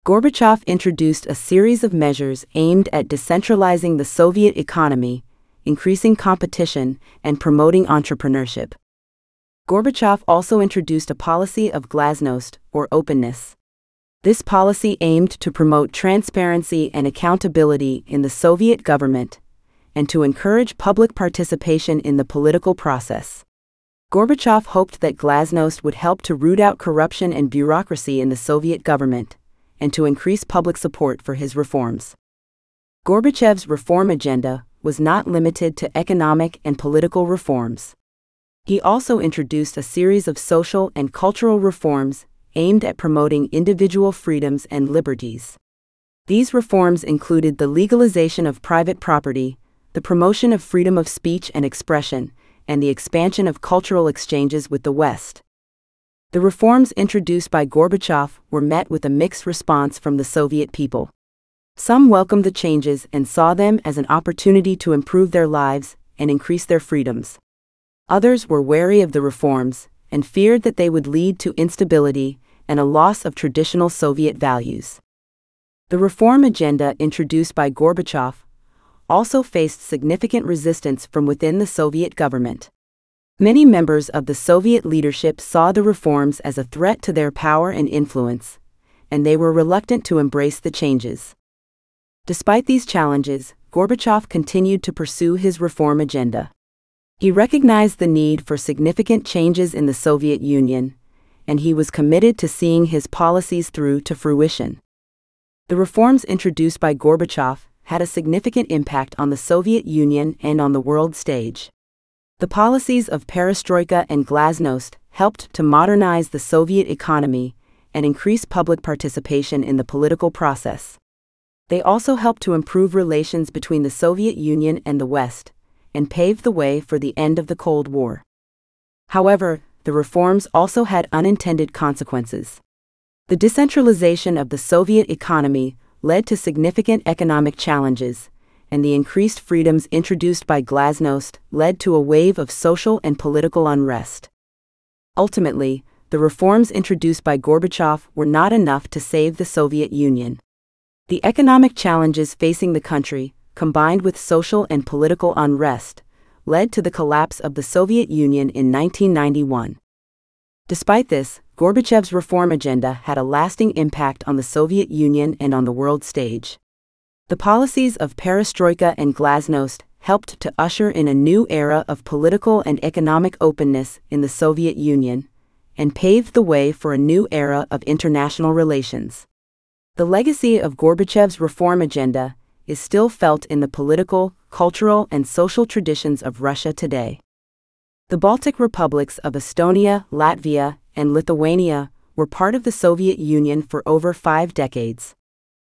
Gorbachev introduced a series of measures aimed at decentralizing the Soviet economy, increasing competition, and promoting entrepreneurship. Gorbachev also introduced a policy of glasnost, or openness. This policy aimed to promote transparency and accountability in the Soviet government, and to encourage public participation in the political process. Gorbachev hoped that glasnost would help to root out corruption and bureaucracy in the Soviet government, and to increase public support for his reforms. Gorbachev's reform agenda was not limited to economic and political reforms. He also introduced a series of social and cultural reforms aimed at promoting individual freedoms and liberties. These reforms included the legalization of private property, the promotion of freedom of speech and expression, and the expansion of cultural exchanges with the West. The reforms introduced by Gorbachev were met with a mixed response from the Soviet people. Some welcomed the changes and saw them as an opportunity to improve their lives and increase their freedoms. Others were wary of the reforms and feared that they would lead to instability and a loss of traditional Soviet values. The reform agenda introduced by Gorbachev also faced significant resistance from within the Soviet government. Many members of the Soviet leadership saw the reforms as a threat to their power and influence, and they were reluctant to embrace the changes. Despite these challenges, Gorbachev continued to pursue his reform agenda. He recognized the need for significant changes in the Soviet Union, and he was committed to seeing his policies through to fruition. The reforms introduced by Gorbachev had a significant impact on the Soviet Union and on the world stage. The policies of perestroika and glasnost helped to modernize the Soviet economy and increase public participation in the political process. They also helped to improve relations between the Soviet Union and the West, and paved the way for the end of the Cold War. However, the reforms also had unintended consequences. The decentralization of the Soviet economy led to significant economic challenges, and the increased freedoms introduced by glasnost led to a wave of social and political unrest. Ultimately, the reforms introduced by Gorbachev were not enough to save the Soviet Union. The economic challenges facing the country, combined with social and political unrest, led to the collapse of the Soviet Union in 1991. Despite this, Gorbachev's reform agenda had a lasting impact on the Soviet Union and on the world stage. The policies of perestroika and glasnost helped to usher in a new era of political and economic openness in the Soviet Union, and paved the way for a new era of international relations. The legacy of Gorbachev's reform agenda is still felt in the political, cultural, and social traditions of Russia today. The Baltic republics of Estonia, Latvia, and Lithuania were part of the Soviet Union for over 5 decades.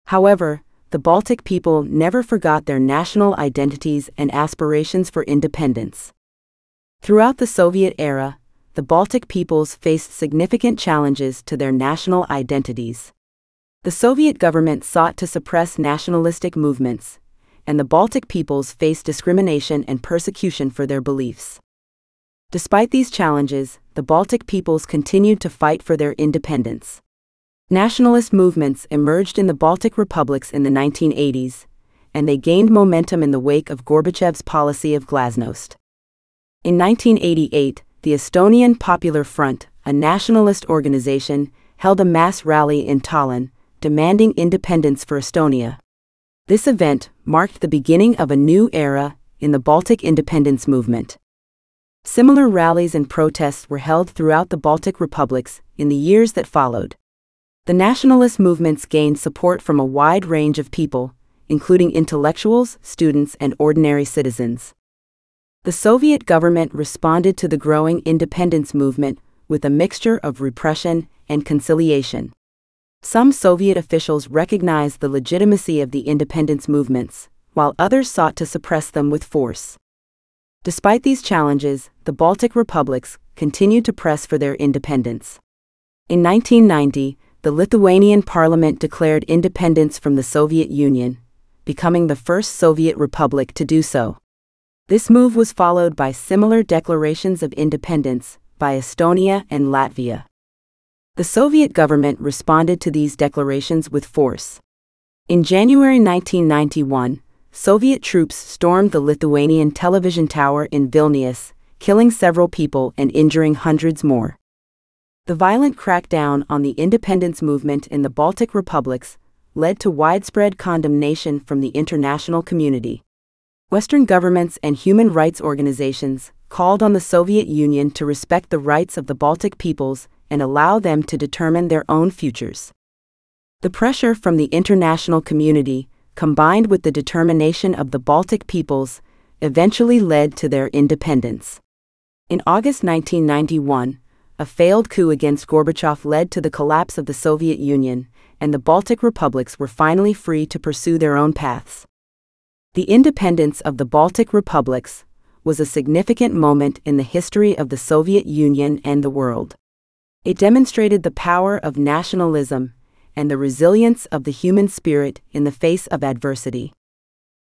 However, the Baltic people never forgot their national identities and aspirations for independence. Throughout the Soviet era, the Baltic peoples faced significant challenges to their national identities. The Soviet government sought to suppress nationalistic movements, and the Baltic peoples faced discrimination and persecution for their beliefs. Despite these challenges, the Baltic peoples continued to fight for their independence. Nationalist movements emerged in the Baltic republics in the 1980s, and they gained momentum in the wake of Gorbachev's policy of glasnost. In 1988, the Estonian Popular Front, a nationalist organization, held a mass rally in Tallinn, demanding independence for Estonia. This event marked the beginning of a new era in the Baltic independence movement. Similar rallies and protests were held throughout the Baltic republics in the years that followed. The nationalist movements gained support from a wide range of people, including intellectuals, students, and ordinary citizens. The Soviet government responded to the growing independence movement with a mixture of repression and conciliation. Some Soviet officials recognized the legitimacy of the independence movements, while others sought to suppress them with force. Despite these challenges, the Baltic republics continued to press for their independence. In 1990, the Lithuanian parliament declared independence from the Soviet Union, becoming the first Soviet republic to do so. This move was followed by similar declarations of independence by Estonia and Latvia. The Soviet government responded to these declarations with force. In January 1991, Soviet troops stormed the Lithuanian television tower in Vilnius, killing several people and injuring hundreds more. The violent crackdown on the independence movement in the Baltic republics led to widespread condemnation from the international community. Western governments and human rights organizations called on the Soviet Union to respect the rights of the Baltic peoples and allow them to determine their own futures. The pressure from the international community, combined with the determination of the Baltic peoples, eventually led to their independence. In August 1991, a failed coup against Gorbachev led to the collapse of the Soviet Union, and the Baltic republics were finally free to pursue their own paths. The independence of the Baltic republics was a significant moment in the history of the Soviet Union and the world. It demonstrated the power of nationalism and the resilience of the human spirit in the face of adversity.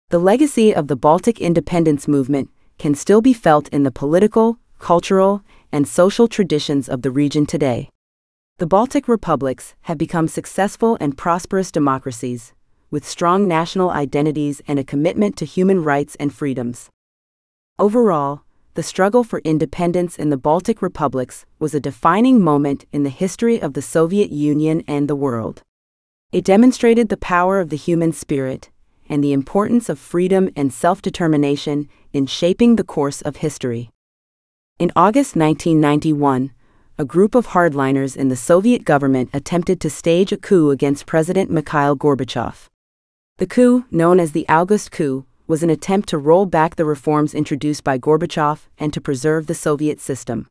The legacy of the Baltic independence movement can still be felt in the political, cultural, and social traditions of the region today. The Baltic republics have become successful and prosperous democracies, with strong national identities and a commitment to human rights and freedoms. Overall, the struggle for independence in the Baltic republics was a defining moment in the history of the Soviet Union and the world. It demonstrated the power of the human spirit and the importance of freedom and self-determination in shaping the course of history. In August 1991, a group of hardliners in the Soviet government attempted to stage a coup against President Mikhail Gorbachev. The coup, known as the August coup, was an attempt to roll back the reforms introduced by Gorbachev and to preserve the Soviet system.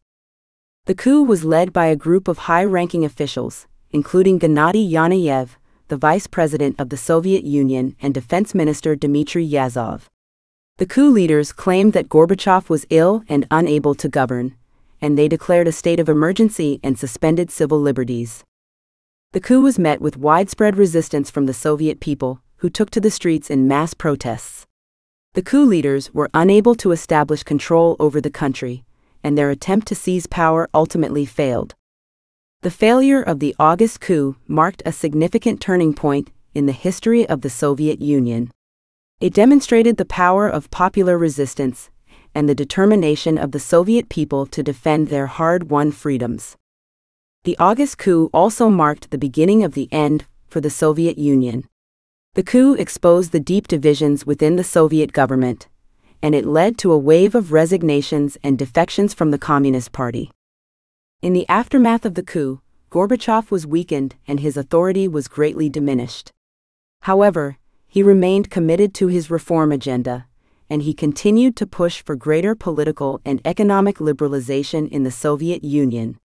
The coup was led by a group of high-ranking officials, including Gennady Yanayev, the vice president of the Soviet Union, and defense minister Dmitry Yazov. The coup leaders claimed that Gorbachev was ill and unable to govern, and they declared a state of emergency and suspended civil liberties. The coup was met with widespread resistance from the Soviet people, who took to the streets in mass protests. The coup leaders were unable to establish control over the country, and their attempt to seize power ultimately failed. The failure of the August coup marked a significant turning point in the history of the Soviet Union. It demonstrated the power of popular resistance and the determination of the Soviet people to defend their hard-won freedoms. The August coup also marked the beginning of the end for the Soviet Union. The coup exposed the deep divisions within the Soviet government, and it led to a wave of resignations and defections from the Communist Party. In the aftermath of the coup, Gorbachev was weakened and his authority was greatly diminished. However, he remained committed to his reform agenda, and he continued to push for greater political and economic liberalization in the Soviet Union.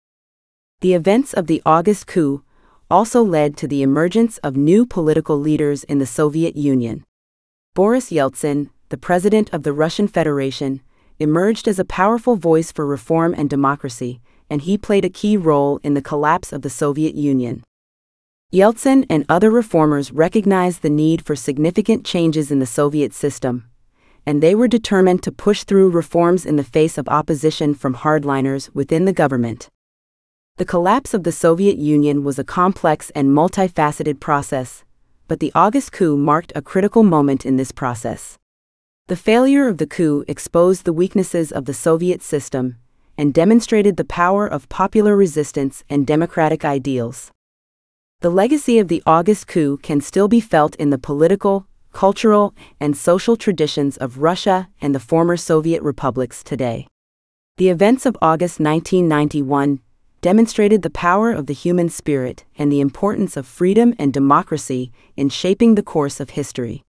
The events of the August coup also led to the emergence of new political leaders in the Soviet Union. Boris Yeltsin, the president of the Russian Federation, emerged as a powerful voice for reform and democracy, and he played a key role in the collapse of the Soviet Union. Yeltsin and other reformers recognized the need for significant changes in the Soviet system, and they were determined to push through reforms in the face of opposition from hardliners within the government. The collapse of the Soviet Union was a complex and multifaceted process, but the August coup marked a critical moment in this process. The failure of the coup exposed the weaknesses of the Soviet system and demonstrated the power of popular resistance and democratic ideals. The legacy of the August coup can still be felt in the political, cultural, and social traditions of Russia and the former Soviet republics today. The events of August 1991 demonstrated the power of the human spirit and the importance of freedom and democracy in shaping the course of history.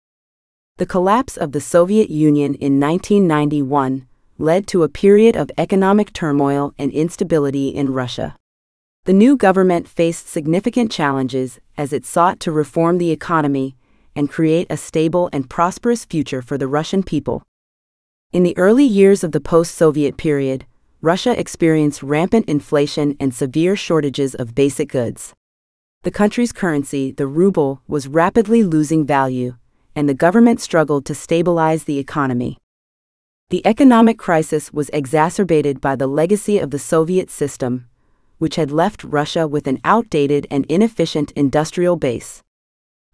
The collapse of the Soviet Union in 1991 led to a period of economic turmoil and instability in Russia. The new government faced significant challenges as it sought to reform the economy and create a stable and prosperous future for the Russian people. In the early years of the post-Soviet period, Russia experienced rampant inflation and severe shortages of basic goods. The country's currency, the ruble, was rapidly losing value, and the government struggled to stabilize the economy. The economic crisis was exacerbated by the legacy of the Soviet system, which had left Russia with an outdated and inefficient industrial base.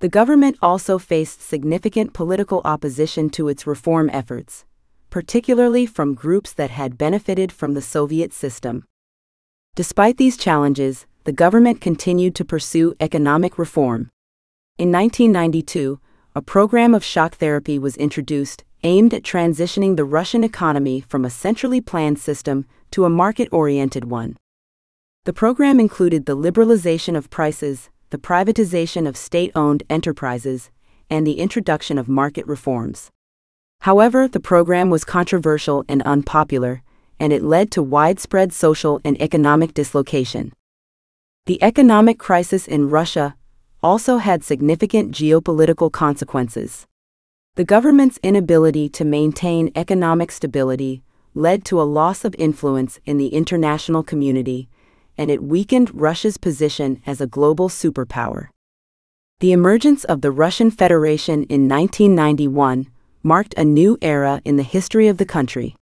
The government also faced significant political opposition to its reform efforts, particularly from groups that had benefited from the Soviet system. Despite these challenges, the government continued to pursue economic reform. In 1992, a program of shock therapy was introduced, aimed at transitioning the Russian economy from a centrally planned system to a market-oriented one. The program included the liberalization of prices, the privatization of state-owned enterprises, and the introduction of market reforms. However, the program was controversial and unpopular, and it led to widespread social and economic dislocation. The economic crisis in Russia also had significant geopolitical consequences. The government's inability to maintain economic stability led to a loss of influence in the international community, and it weakened Russia's position as a global superpower. The emergence of the Russian Federation in 1991 marked a new era in the history of the country.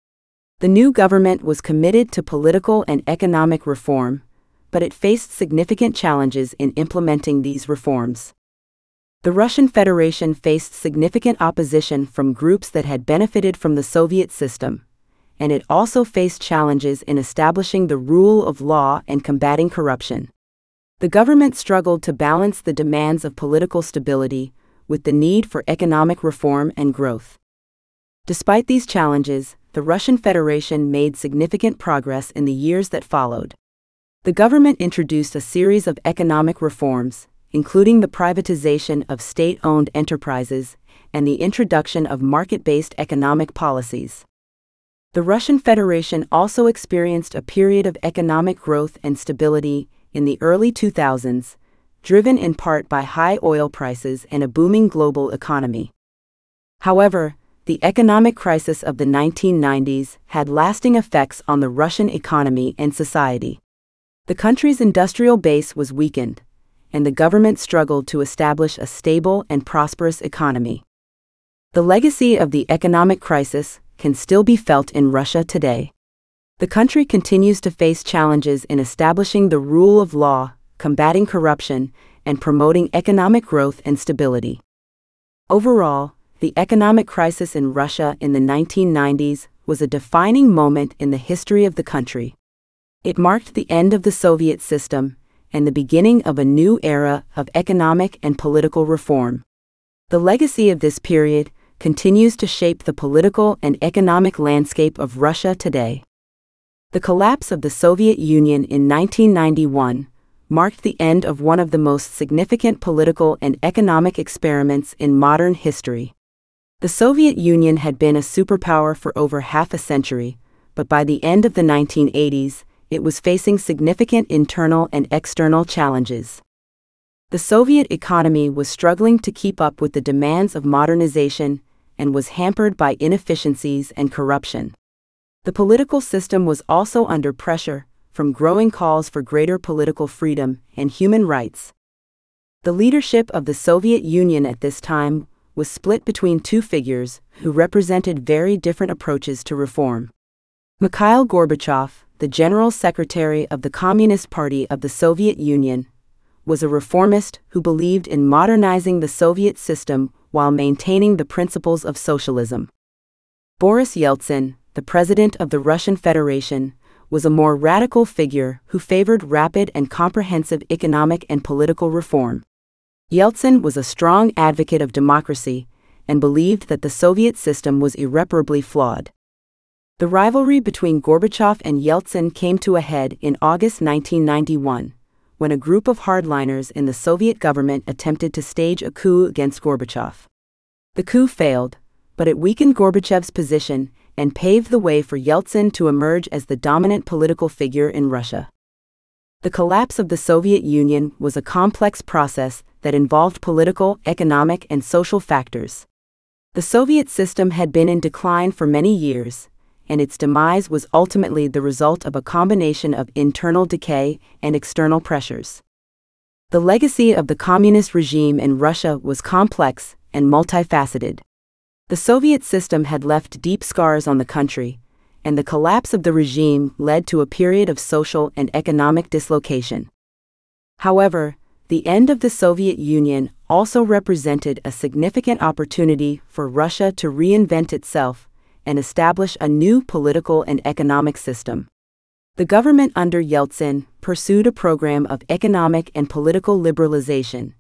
The new government was committed to political and economic reform, but it faced significant challenges in implementing these reforms. The Russian Federation faced significant opposition from groups that had benefited from the Soviet system, and it also faced challenges in establishing the rule of law and combating corruption. The government struggled to balance the demands of political stability with the need for economic reform and growth. Despite these challenges, the Russian Federation made significant progress in the years that followed. The government introduced a series of economic reforms, including the privatization of state-owned enterprises and the introduction of market-based economic policies. The Russian Federation also experienced a period of economic growth and stability in the early 2000s, driven in part by high oil prices and a booming global economy. However, the economic crisis of the 1990s had lasting effects on the Russian economy and society. The country's industrial base was weakened, and the government struggled to establish a stable and prosperous economy. The legacy of the economic crisis can still be felt in Russia today. The country continues to face challenges in establishing the rule of law, combating corruption, and promoting economic growth and stability. Overall, the economic crisis in Russia in the 1990s was a defining moment in the history of the country. It marked the end of the Soviet system and the beginning of a new era of economic and political reform. The legacy of this period continues to shape the political and economic landscape of Russia today. The collapse of the Soviet Union in 1991 marked the end of one of the most significant political and economic experiments in modern history. The Soviet Union had been a superpower for over half a century, but by the end of the 1980s, it was facing significant internal and external challenges. The Soviet economy was struggling to keep up with the demands of modernization and was hampered by inefficiencies and corruption. The political system was also under pressure from growing calls for greater political freedom and human rights. The leadership of the Soviet Union at this time was split between two figures who represented very different approaches to reform. Mikhail Gorbachev, the General Secretary of the Communist Party of the Soviet Union, was a reformist who believed in modernizing the Soviet system while maintaining the principles of socialism. Boris Yeltsin, the President of the Russian Federation, was a more radical figure who favored rapid and comprehensive economic and political reform. Yeltsin was a strong advocate of democracy and believed that the Soviet system was irreparably flawed. The rivalry between Gorbachev and Yeltsin came to a head in August 1991, when a group of hardliners in the Soviet government attempted to stage a coup against Gorbachev. The coup failed, but it weakened Gorbachev's position and paved the way for Yeltsin to emerge as the dominant political figure in Russia. The collapse of the Soviet Union was a complex process that involved political, economic, and social factors. The Soviet system had been in decline for many years, and its demise was ultimately the result of a combination of internal decay and external pressures. The legacy of the communist regime in Russia was complex and multifaceted. The Soviet system had left deep scars on the country, and the collapse of the regime led to a period of social and economic dislocation. However, the end of the Soviet Union also represented a significant opportunity for Russia to reinvent itself and establish a new political and economic system. The government under Yeltsin pursued a program of economic and political liberalization,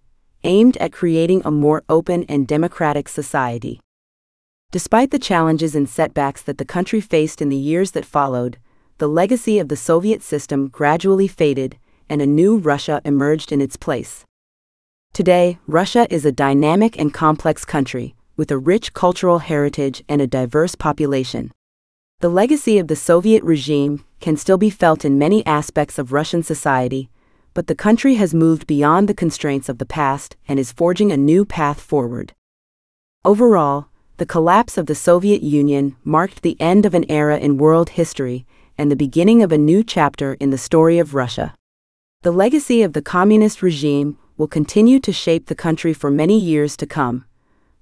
aimed at creating a more open and democratic society. Despite the challenges and setbacks that the country faced in the years that followed, the legacy of the Soviet system gradually faded, and a new Russia emerged in its place. Today, Russia is a dynamic and complex country, with a rich cultural heritage and a diverse population. The legacy of the Soviet regime can still be felt in many aspects of Russian society, but the country has moved beyond the constraints of the past and is forging a new path forward. Overall, the collapse of the Soviet Union marked the end of an era in world history and the beginning of a new chapter in the story of Russia. The legacy of the communist regime will continue to shape the country for many years to come,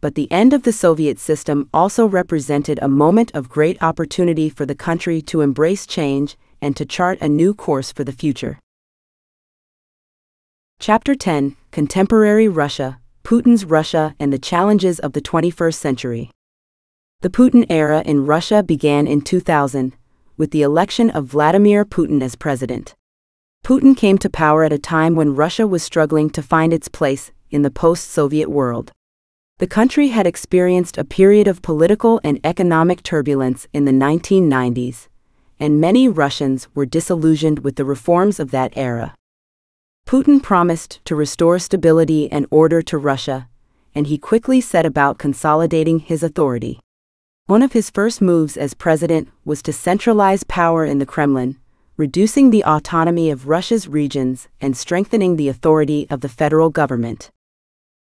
but the end of the Soviet system also represented a moment of great opportunity for the country to embrace change and to chart a new course for the future. Chapter 10: Contemporary Russia, Putin's Russia and the Challenges of the 21st Century. The Putin era in Russia began in 2000, with the election of Vladimir Putin as president. Putin came to power at a time when Russia was struggling to find its place in the post-Soviet world. The country had experienced a period of political and economic turbulence in the 1990s, and many Russians were disillusioned with the reforms of that era. Putin promised to restore stability and order to Russia, and he quickly set about consolidating his authority. One of his first moves as president was to centralize power in the Kremlin, reducing the autonomy of Russia's regions and strengthening the authority of the federal government.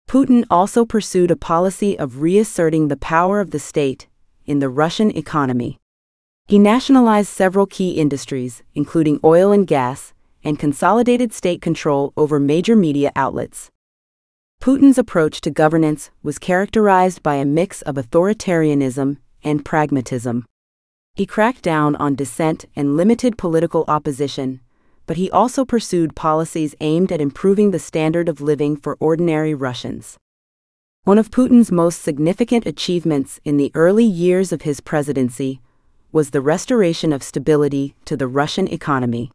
Putin also pursued a policy of reasserting the power of the state in the Russian economy. He nationalized several key industries, including oil and gas, and consolidated state control over major media outlets. Putin's approach to governance was characterized by a mix of authoritarianism and pragmatism. He cracked down on dissent and limited political opposition, but he also pursued policies aimed at improving the standard of living for ordinary Russians. One of Putin's most significant achievements in the early years of his presidency was the restoration of stability to the Russian economy.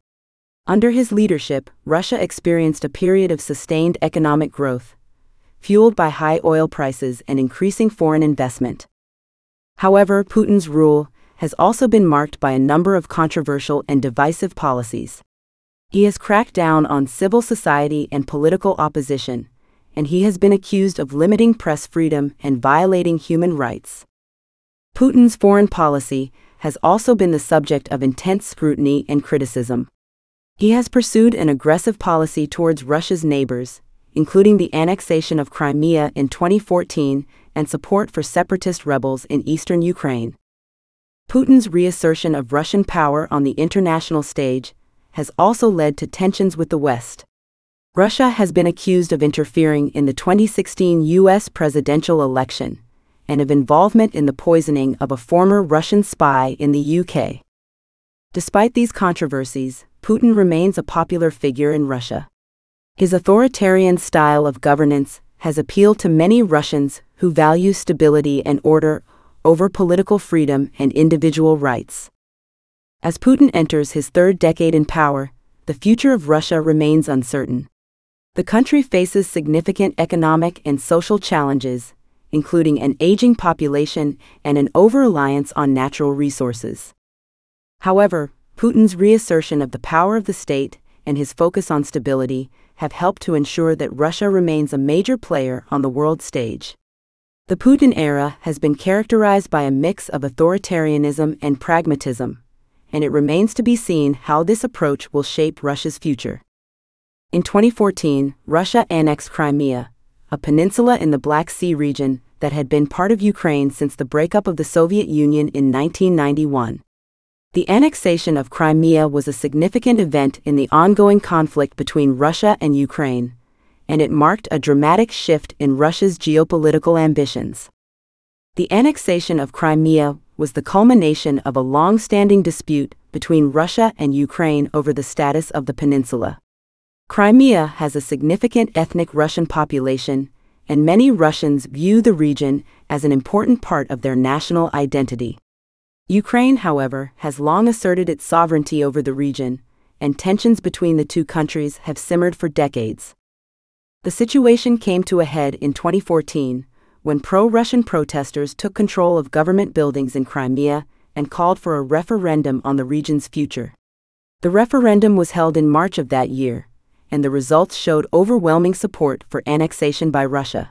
Under his leadership, Russia experienced a period of sustained economic growth, fueled by high oil prices and increasing foreign investment. However, Putin's rule has also been marked by a number of controversial and divisive policies. He has cracked down on civil society and political opposition, and he has been accused of limiting press freedom and violating human rights. Putin's foreign policy has also been the subject of intense scrutiny and criticism. He has pursued an aggressive policy towards Russia's neighbors, including the annexation of Crimea in 2014 and support for separatist rebels in eastern Ukraine. Putin's reassertion of Russian power on the international stage has also led to tensions with the West. Russia has been accused of interfering in the 2016 U.S. presidential election and of involvement in the poisoning of a former Russian spy in the UK. Despite these controversies, Putin remains a popular figure in Russia. His authoritarian style of governance has appealed to many Russians who value stability and order over political freedom and individual rights. As Putin enters his third decade in power, the future of Russia remains uncertain. The country faces significant economic and social challenges, including an aging population and an over-reliance on natural resources. However, Putin's reassertion of the power of the state and his focus on stability have helped to ensure that Russia remains a major player on the world stage. The Putin era has been characterized by a mix of authoritarianism and pragmatism, and it remains to be seen how this approach will shape Russia's future. In 2014, Russia annexed Crimea, a peninsula in the Black Sea region that had been part of Ukraine since the breakup of the Soviet Union in 1991. The annexation of Crimea was a significant event in the ongoing conflict between Russia and Ukraine, and it marked a dramatic shift in Russia's geopolitical ambitions. The annexation of Crimea was the culmination of a long-standing dispute between Russia and Ukraine over the status of the peninsula. Crimea has a significant ethnic Russian population, and many Russians view the region as an important part of their national identity. Ukraine, however, has long asserted its sovereignty over the region, and tensions between the two countries have simmered for decades. The situation came to a head in 2014, when pro-Russian protesters took control of government buildings in Crimea and called for a referendum on the region's future. The referendum was held in March of that year, and the results showed overwhelming support for annexation by Russia.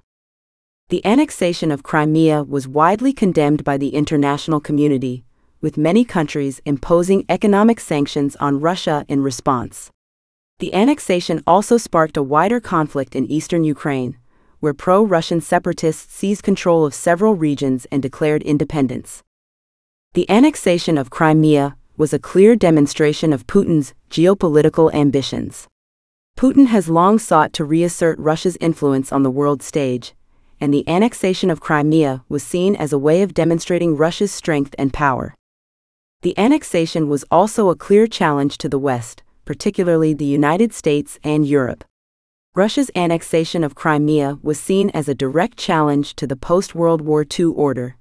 The annexation of Crimea was widely condemned by the international community, with many countries imposing economic sanctions on Russia in response. The annexation also sparked a wider conflict in eastern Ukraine, where pro-Russian separatists seized control of several regions and declared independence. The annexation of Crimea was a clear demonstration of Putin's geopolitical ambitions. Putin has long sought to reassert Russia's influence on the world stage, and the annexation of Crimea was seen as a way of demonstrating Russia's strength and power. The annexation was also a clear challenge to the West, particularly the United States and Europe. Russia's annexation of Crimea was seen as a direct challenge to the post-World War II order,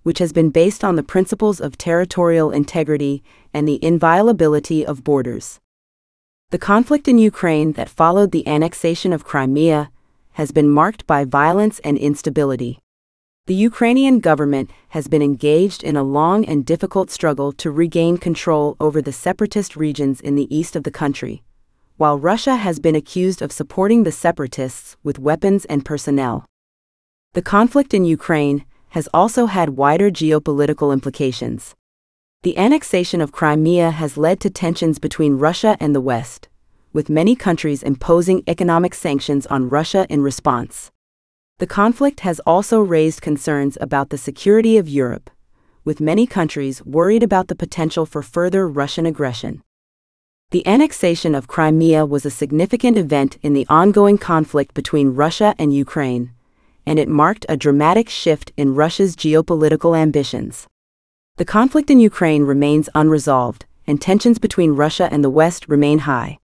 which has been based on the principles of territorial integrity and the inviolability of borders. The conflict in Ukraine that followed the annexation of Crimea has been marked by violence and instability. The Ukrainian government has been engaged in a long and difficult struggle to regain control over the separatist regions in the east of the country, while Russia has been accused of supporting the separatists with weapons and personnel. The conflict in Ukraine has also had wider geopolitical implications. The annexation of Crimea has led to tensions between Russia and the West, with many countries imposing economic sanctions on Russia in response. The conflict has also raised concerns about the security of Europe, with many countries worried about the potential for further Russian aggression. The annexation of Crimea was a significant event in the ongoing conflict between Russia and Ukraine, and it marked a dramatic shift in Russia's geopolitical ambitions. The conflict in Ukraine remains unresolved, and tensions between Russia and the West remain high.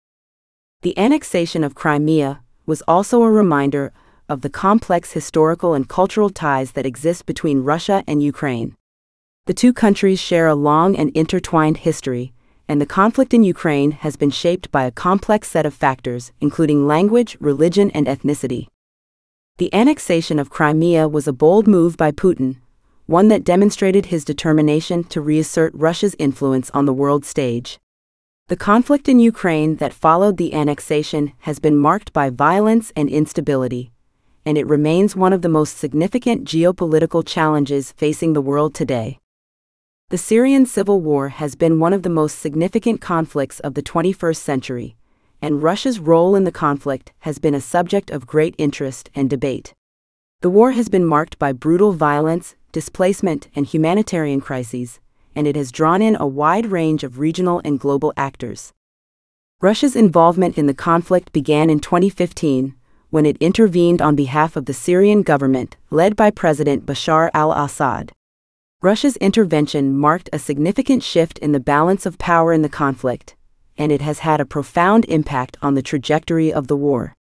The annexation of Crimea was also a reminder of the complex historical and cultural ties that exist between Russia and Ukraine. The two countries share a long and intertwined history, and the conflict in Ukraine has been shaped by a complex set of factors, including language, religion, and ethnicity. The annexation of Crimea was a bold move by Putin, one that demonstrated his determination to reassert Russia's influence on the world stage. The conflict in Ukraine that followed the annexation has been marked by violence and instability, and it remains one of the most significant geopolitical challenges facing the world today. The Syrian civil war has been one of the most significant conflicts of the 21st century, and Russia's role in the conflict has been a subject of great interest and debate. The war has been marked by brutal violence, displacement, and humanitarian crises, and it has drawn in a wide range of regional and global actors. Russia's involvement in the conflict began in 2015, when it intervened on behalf of the Syrian government, led by President Bashar al-Assad. Russia's intervention marked a significant shift in the balance of power in the conflict, and it has had a profound impact on the trajectory of the war.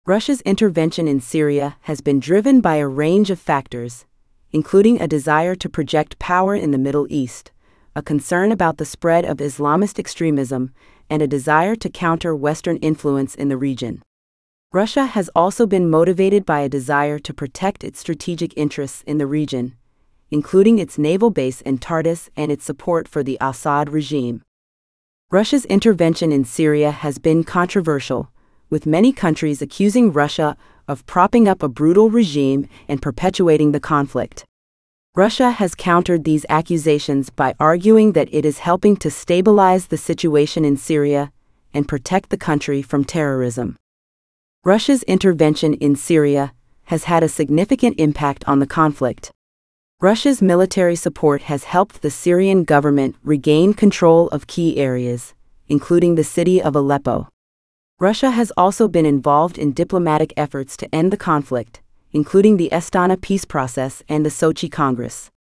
Russia's intervention in Syria has been driven by a range of factors, including a desire to project power in the Middle East, a concern about the spread of Islamist extremism, and a desire to counter Western influence in the region. Russia has also been motivated by a desire to protect its strategic interests in the region, including its naval base in Tartus and its support for the Assad regime. Russia's intervention in Syria has been controversial, with many countries accusing Russia of propping up a brutal regime and perpetuating the conflict. Russia has countered these accusations by arguing that it is helping to stabilize the situation in Syria and protect the country from terrorism. Russia's intervention in Syria has had a significant impact on the conflict. Russia's military support has helped the Syrian government regain control of key areas, including the city of Aleppo. Russia has also been involved in diplomatic efforts to end the conflict, including the Astana peace process and the Sochi Congress.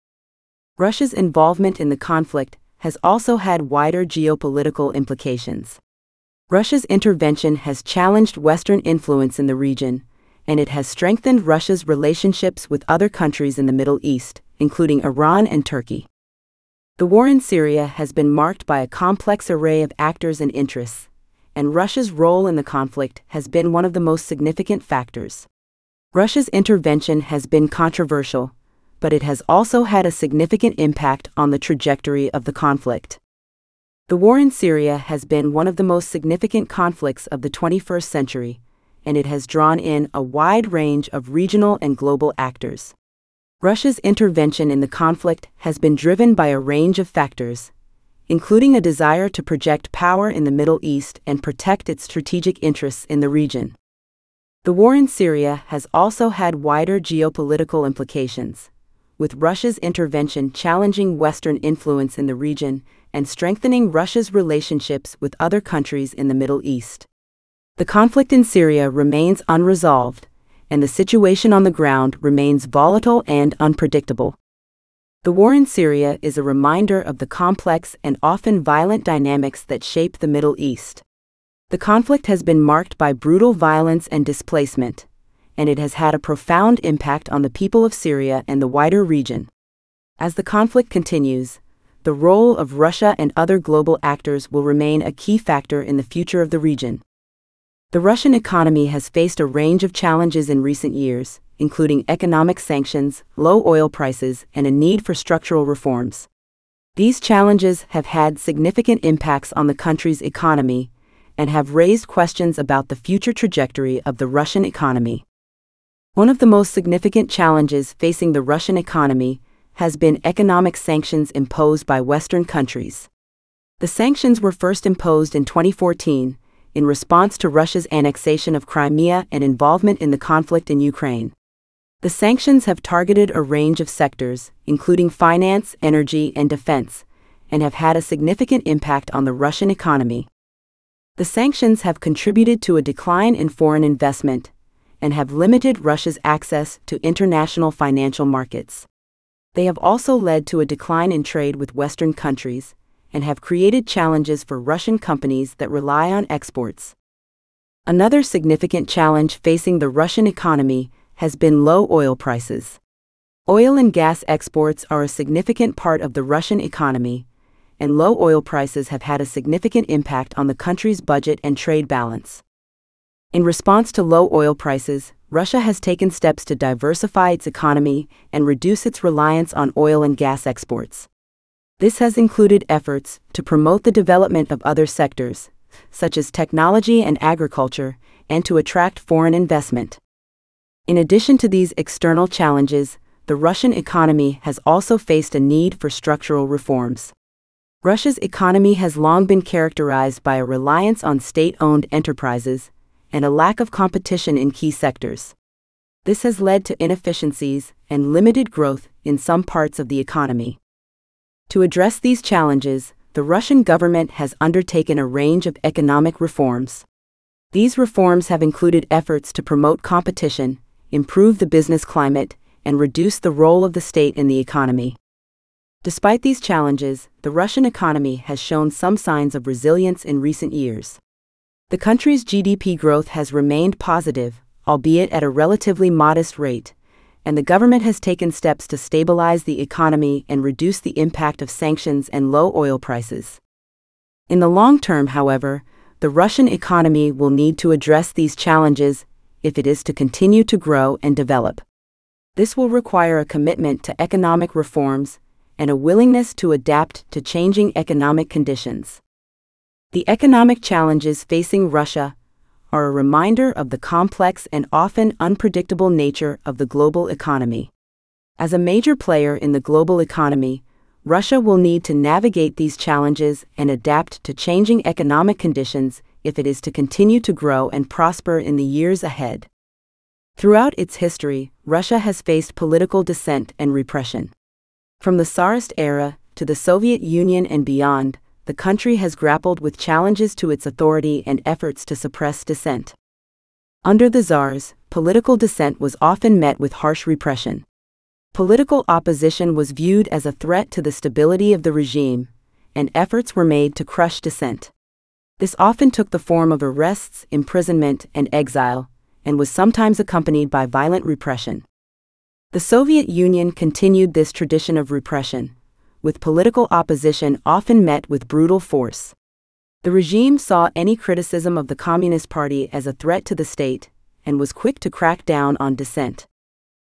Russia's involvement in the conflict has also had wider geopolitical implications. Russia's intervention has challenged Western influence in the region, and it has strengthened Russia's relationships with other countries in the Middle East, including Iran and Turkey. The war in Syria has been marked by a complex array of actors and interests, and Russia's role in the conflict has been one of the most significant factors. Russia's intervention has been controversial, but it has also had a significant impact on the trajectory of the conflict. The war in Syria has been one of the most significant conflicts of the 21st century, and it has drawn in a wide range of regional and global actors. Russia's intervention in the conflict has been driven by a range of factors, including a desire to project power in the Middle East and protect its strategic interests in the region. The war in Syria has also had wider geopolitical implications, with Russia's intervention challenging Western influence in the region and strengthening Russia's relationships with other countries in the Middle East. The conflict in Syria remains unresolved, and the situation on the ground remains volatile and unpredictable. The war in Syria is a reminder of the complex and often violent dynamics that shape the Middle East. The conflict has been marked by brutal violence and displacement, and it has had a profound impact on the people of Syria and the wider region. As the conflict continues, the role of Russia and other global actors will remain a key factor in the future of the region. The Russian economy has faced a range of challenges in recent years, including economic sanctions, low oil prices, and a need for structural reforms. These challenges have had significant impacts on the country's economy and have raised questions about the future trajectory of the Russian economy. One of the most significant challenges facing the Russian economy has been economic sanctions imposed by Western countries. The sanctions were first imposed in 2014 in response to Russia's annexation of Crimea and involvement in the conflict in Ukraine. The sanctions have targeted a range of sectors, including finance, energy, and defense, and have had a significant impact on the Russian economy. The sanctions have contributed to a decline in foreign investment and have limited Russia's access to international financial markets. They have also led to a decline in trade with Western countries and have created challenges for Russian companies that rely on exports. Another significant challenge facing the Russian economy has been low oil prices. Oil and gas exports are a significant part of the Russian economy, and low oil prices have had a significant impact on the country's budget and trade balance. In response to low oil prices, Russia has taken steps to diversify its economy and reduce its reliance on oil and gas exports. This has included efforts to promote the development of other sectors, such as technology and agriculture, and to attract foreign investment. In addition to these external challenges, the Russian economy has also faced a need for structural reforms. Russia's economy has long been characterized by a reliance on state-owned enterprises and a lack of competition in key sectors. This has led to inefficiencies and limited growth in some parts of the economy. To address these challenges, the Russian government has undertaken a range of economic reforms. These reforms have included efforts to promote competition, improve the business climate, and reduce the role of the state in the economy. Despite these challenges, the Russian economy has shown some signs of resilience in recent years. The country's GDP growth has remained positive, albeit at a relatively modest rate, and the government has taken steps to stabilize the economy and reduce the impact of sanctions and low oil prices. In the long term, however, the Russian economy will need to address these challenges if it is to continue to grow and develop. This will require a commitment to economic reforms and a willingness to adapt to changing economic conditions. The economic challenges facing Russia are a reminder of the complex and often unpredictable nature of the global economy. As a major player in the global economy, Russia will need to navigate these challenges and adapt to changing economic conditions if it is to continue to grow and prosper in the years ahead. Throughout its history, Russia has faced political dissent and repression. From the Tsarist era to the Soviet Union and beyond, the country has grappled with challenges to its authority and efforts to suppress dissent. Under the Tsars, political dissent was often met with harsh repression. Political opposition was viewed as a threat to the stability of the regime, and efforts were made to crush dissent. This often took the form of arrests, imprisonment, and exile, and was sometimes accompanied by violent repression. The Soviet Union continued this tradition of repression, with political opposition often met with brutal force. The regime saw any criticism of the Communist Party as a threat to the state, and was quick to crack down on dissent.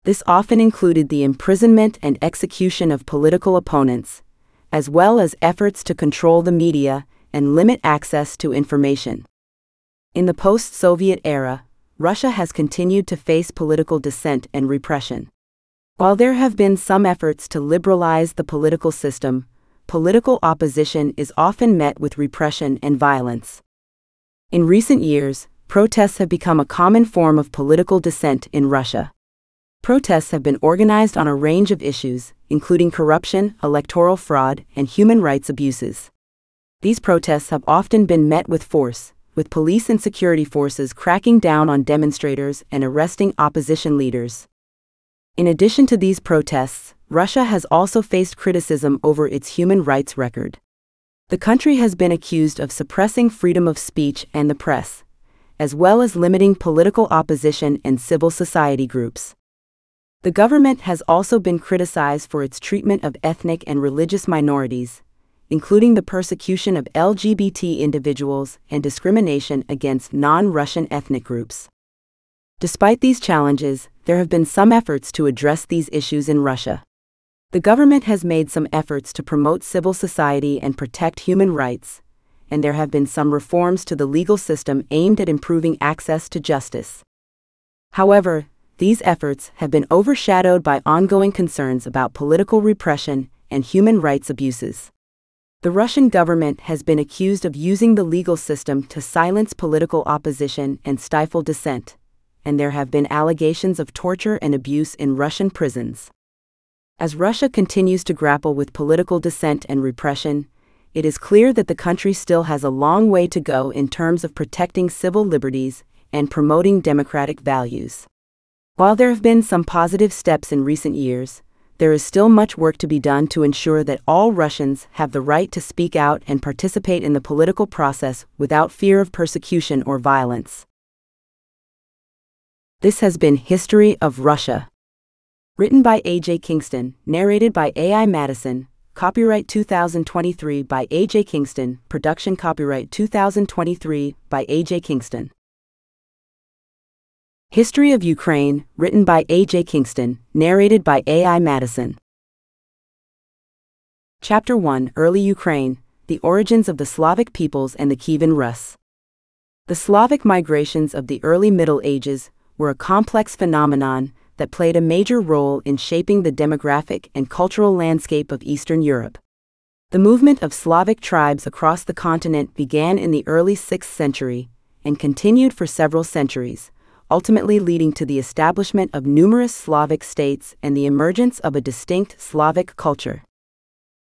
This often included the imprisonment and execution of political opponents, as well as efforts to control the media and limit access to information. In the post-Soviet era, Russia has continued to face political dissent and repression. While there have been some efforts to liberalize the political system, political opposition is often met with repression and violence. In recent years, protests have become a common form of political dissent in Russia. Protests have been organized on a range of issues, including corruption, electoral fraud, and human rights abuses. These protests have often been met with force, with police and security forces cracking down on demonstrators and arresting opposition leaders. In addition to these protests, Russia has also faced criticism over its human rights record. The country has been accused of suppressing freedom of speech and the press, as well as limiting political opposition and civil society groups. The government has also been criticized for its treatment of ethnic and religious minorities, including the persecution of LGBT individuals and discrimination against non-Russian ethnic groups. Despite these challenges, there have been some efforts to address these issues in Russia. The government has made some efforts to promote civil society and protect human rights, and there have been some reforms to the legal system aimed at improving access to justice. However, these efforts have been overshadowed by ongoing concerns about political repression and human rights abuses. The Russian government has been accused of using the legal system to silence political opposition and stifle dissent, and there have been allegations of torture and abuse in Russian prisons. As Russia continues to grapple with political dissent and repression, it is clear that the country still has a long way to go in terms of protecting civil liberties and promoting democratic values. While there have been some positive steps in recent years, there is still much work to be done to ensure that all Russians have the right to speak out and participate in the political process without fear of persecution or violence. This has been History of Russia. Written by A.J. Kingston, narrated by A.I. Madison, copyright 2023 by A.J. Kingston, production copyright 2023 by A.J. Kingston. History of Ukraine, written by A.J. Kingston, narrated by A.I. Madison. Chapter 1: Early Ukraine, the Origins of the Slavic Peoples and the Kievan Rus. The Slavic migrations of the early Middle Ages were a complex phenomenon that played a major role in shaping the demographic and cultural landscape of Eastern Europe. The movement of Slavic tribes across the continent began in the early 6th century and continued for several centuries, ultimately leading to the establishment of numerous Slavic states and the emergence of a distinct Slavic culture.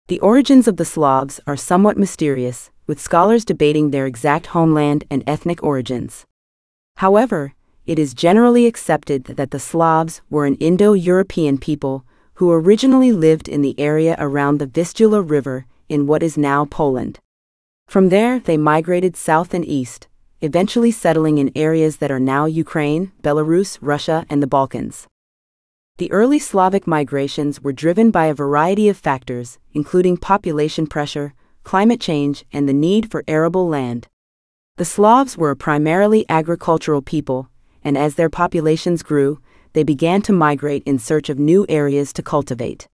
The origins of the Slavs are somewhat mysterious, with scholars debating their exact homeland and ethnic origins. However, it is generally accepted that the Slavs were an Indo-European people who originally lived in the area around the Vistula River in what is now Poland. From there, they migrated south and east, eventually settling in areas that are now Ukraine, Belarus, Russia, and the Balkans. The early Slavic migrations were driven by a variety of factors, including population pressure, climate change, and the need for arable land. The Slavs were a primarily agricultural people, and as their populations grew, they began to migrate in search of new areas to cultivate.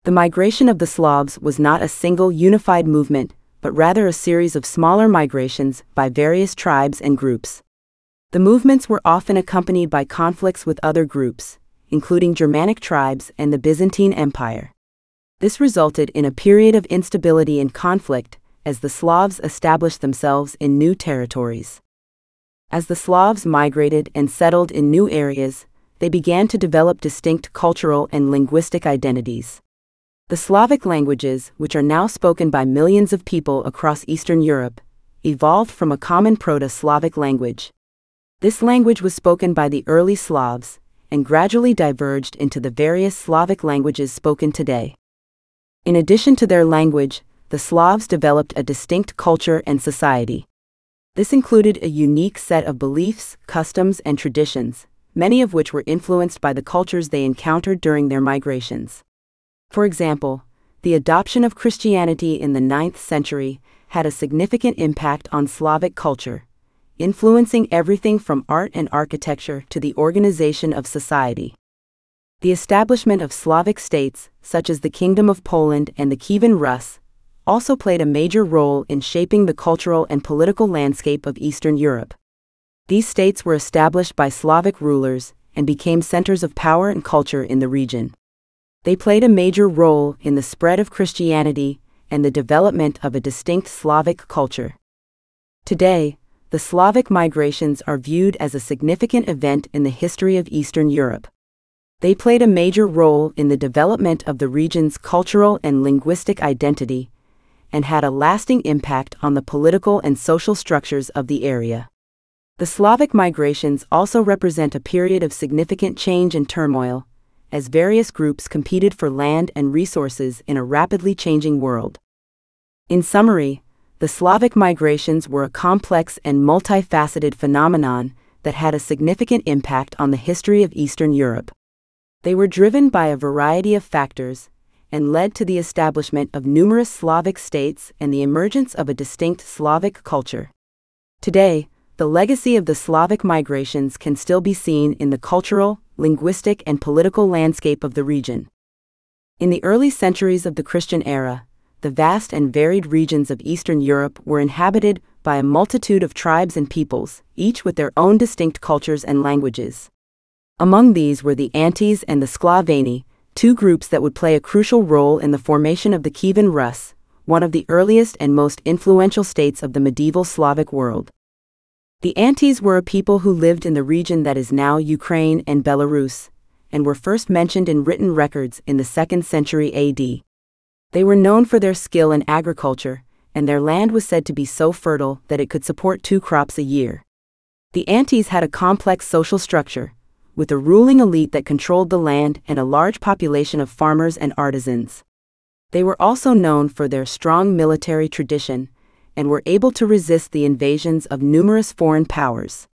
The migration of the Slavs was not a single unified movement, but rather a series of smaller migrations by various tribes and groups. The movements were often accompanied by conflicts with other groups, including Germanic tribes and the Byzantine Empire. This resulted in a period of instability and conflict as the Slavs established themselves in new territories. As the Slavs migrated and settled in new areas, they began to develop distinct cultural and linguistic identities. The Slavic languages, which are now spoken by millions of people across Eastern Europe, evolved from a common Proto-Slavic language. This language was spoken by the early Slavs and gradually diverged into the various Slavic languages spoken today. In addition to their language, the Slavs developed a distinct culture and society. This included a unique set of beliefs, customs, and traditions, many of which were influenced by the cultures they encountered during their migrations. For example, the adoption of Christianity in the 9th century had a significant impact on Slavic culture, influencing everything from art and architecture to the organization of society. The establishment of Slavic states, such as the Kingdom of Poland and the Kievan Rus, also played a major role in shaping the cultural and political landscape of Eastern Europe. These states were established by Slavic rulers and became centers of power and culture in the region. They played a major role in the spread of Christianity and the development of a distinct Slavic culture. Today, the Slavic migrations are viewed as a significant event in the history of Eastern Europe. They played a major role in the development of the region's cultural and linguistic identity, and had a lasting impact on the political and social structures of the area. The Slavic migrations also represent a period of significant change and turmoil, as various groups competed for land and resources in a rapidly changing world. In summary, the Slavic migrations were a complex and multifaceted phenomenon that had a significant impact on the history of Eastern Europe. They were driven by a variety of factors and led to the establishment of numerous Slavic states and the emergence of a distinct Slavic culture. Today, the legacy of the Slavic migrations can still be seen in the cultural, linguistic, and political landscape of the region. In the early centuries of the Christian era, the vast and varied regions of Eastern Europe were inhabited by a multitude of tribes and peoples, each with their own distinct cultures and languages. Among these were the Antes and the Sclaveni, two groups that would play a crucial role in the formation of the Kievan Rus, one of the earliest and most influential states of the medieval Slavic world. The Antes were a people who lived in the region that is now Ukraine and Belarus, and were first mentioned in written records in the 2nd century AD. They were known for their skill in agriculture, and their land was said to be so fertile that it could support 2 crops a year. The Antes had a complex social structure, with a ruling elite that controlled the land and a large population of farmers and artisans. They were also known for their strong military tradition, and were able to resist the invasions of numerous foreign powers.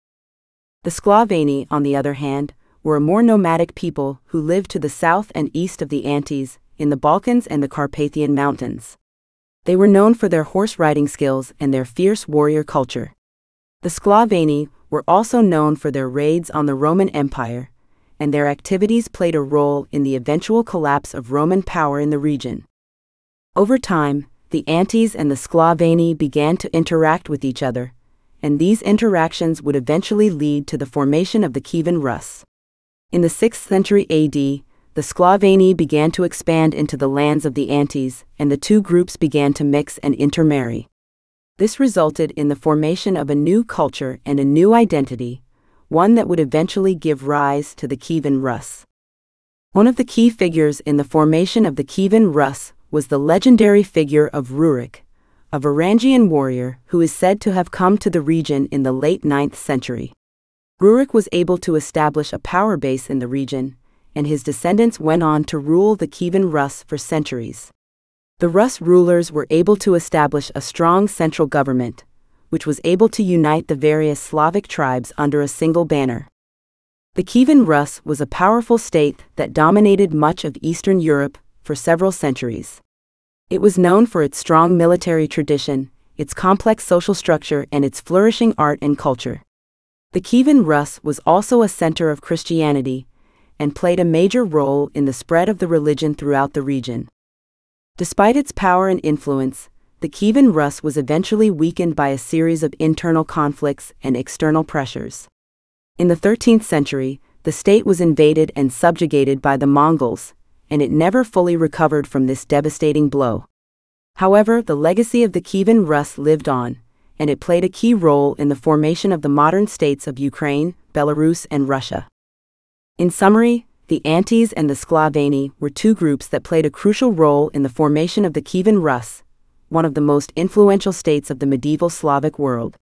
The Sclaveni, on the other hand, were a more nomadic people who lived to the south and east of the Antes, in the Balkans and the Carpathian Mountains. They were known for their horse riding skills and their fierce warrior culture. The Sclaveni were also known for their raids on the Roman Empire, and their activities played a role in the eventual collapse of Roman power in the region. Over time, the Antes and the Sclaveni began to interact with each other, and these interactions would eventually lead to the formation of the Kievan Rus. In the 6th century AD, the Sclaveni began to expand into the lands of the Antes, and the two groups began to mix and intermarry. This resulted in the formation of a new culture and a new identity, one that would eventually give rise to the Kievan Rus. One of the key figures in the formation of the Kievan Rus was the legendary figure of Rurik, a Varangian warrior who is said to have come to the region in the late 9th century. Rurik was able to establish a power base in the region, and his descendants went on to rule the Kievan Rus for centuries. The Rus rulers were able to establish a strong central government, which was able to unite the various Slavic tribes under a single banner. The Kievan Rus was a powerful state that dominated much of Eastern Europe for several centuries. It was known for its strong military tradition, its complex social structure, and its flourishing art and culture. The Kievan Rus was also a center of Christianity, and played a major role in the spread of the religion throughout the region. Despite its power and influence, the Kievan Rus was eventually weakened by a series of internal conflicts and external pressures. In the 13th century, the state was invaded and subjugated by the Mongols, and it never fully recovered from this devastating blow. However, the legacy of the Kievan Rus lived on, and it played a key role in the formation of the modern states of Ukraine, Belarus, and Russia. In summary, the Antes and the Sklaveni were two groups that played a crucial role in the formation of the Kievan Rus, one of the most influential states of the medieval Slavic world.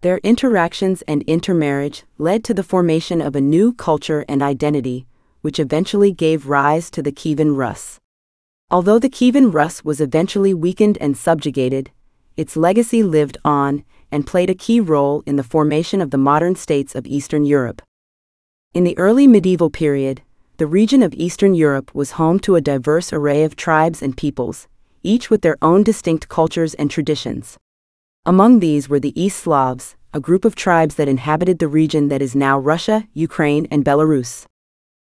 Their interactions and intermarriage led to the formation of a new culture and identity, which eventually gave rise to the Kievan Rus. Although the Kievan Rus was eventually weakened and subjugated, its legacy lived on and played a key role in the formation of the modern states of Eastern Europe. In the early medieval period, the region of Eastern Europe was home to a diverse array of tribes and peoples, each with their own distinct cultures and traditions. Among these were the East Slavs, a group of tribes that inhabited the region that is now Russia, Ukraine, and Belarus.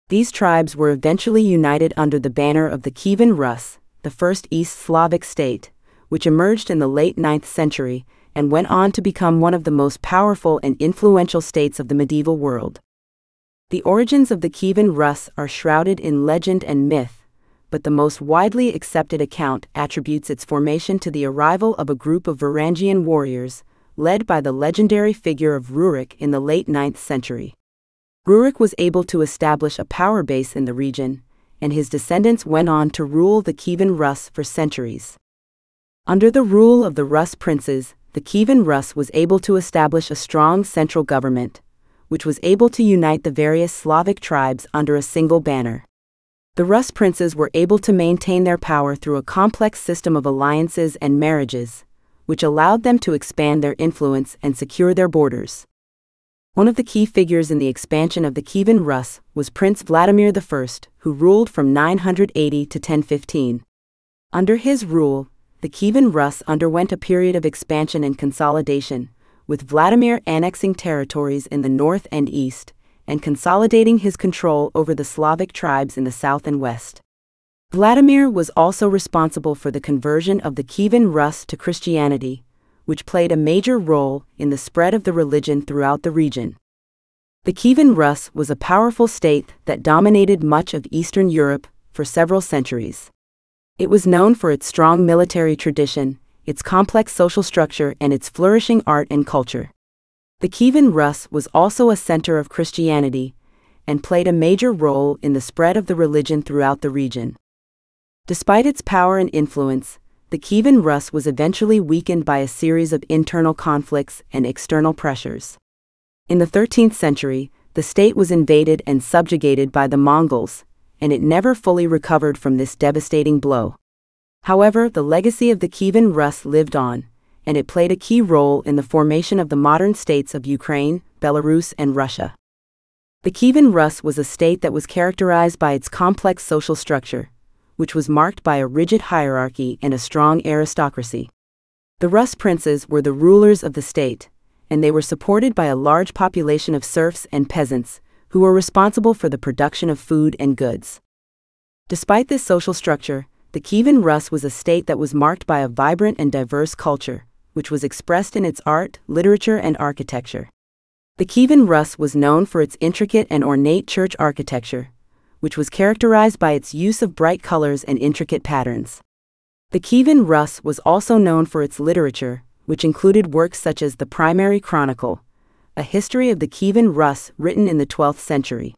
These tribes were eventually united under the banner of the Kievan Rus, the first East Slavic state, which emerged in the late 9th century and went on to become one of the most powerful and influential states of the medieval world. The origins of the Kievan Rus are shrouded in legend and myth, but the most widely accepted account attributes its formation to the arrival of a group of Varangian warriors, led by the legendary figure of Rurik in the late 9th century. Rurik was able to establish a power base in the region, and his descendants went on to rule the Kievan Rus for centuries. Under the rule of the Rus princes, the Kievan Rus was able to establish a strong central government, which was able to unite the various Slavic tribes under a single banner. The Rus princes were able to maintain their power through a complex system of alliances and marriages, which allowed them to expand their influence and secure their borders. One of the key figures in the expansion of the Kievan Rus was Prince Vladimir I, who ruled from 980 to 1015. Under his rule, the Kievan Rus underwent a period of expansion and consolidation, with Vladimir annexing territories in the north and east, and consolidating his control over the Slavic tribes in the south and west. Vladimir was also responsible for the conversion of the Kievan Rus to Christianity, which played a major role in the spread of the religion throughout the region. The Kievan Rus was a powerful state that dominated much of Eastern Europe for several centuries. It was known for its strong military tradition, its complex social structure, and its flourishing art and culture. The Kievan Rus was also a center of Christianity, and played a major role in the spread of the religion throughout the region. Despite its power and influence, the Kievan Rus was eventually weakened by a series of internal conflicts and external pressures. In the 13th century, the state was invaded and subjugated by the Mongols, and it never fully recovered from this devastating blow. However, the legacy of the Kievan Rus lived on, and it played a key role in the formation of the modern states of Ukraine, Belarus, and Russia. The Kievan Rus was a state that was characterized by its complex social structure, which was marked by a rigid hierarchy and a strong aristocracy. The Rus princes were the rulers of the state, and they were supported by a large population of serfs and peasants, who were responsible for the production of food and goods. Despite this social structure, the Kievan Rus was a state that was marked by a vibrant and diverse culture, which was expressed in its art, literature, and architecture. The Kievan Rus was known for its intricate and ornate church architecture, which was characterized by its use of bright colors and intricate patterns. The Kievan Rus was also known for its literature, which included works such as the Primary Chronicle, a history of the Kievan Rus written in the 12th century.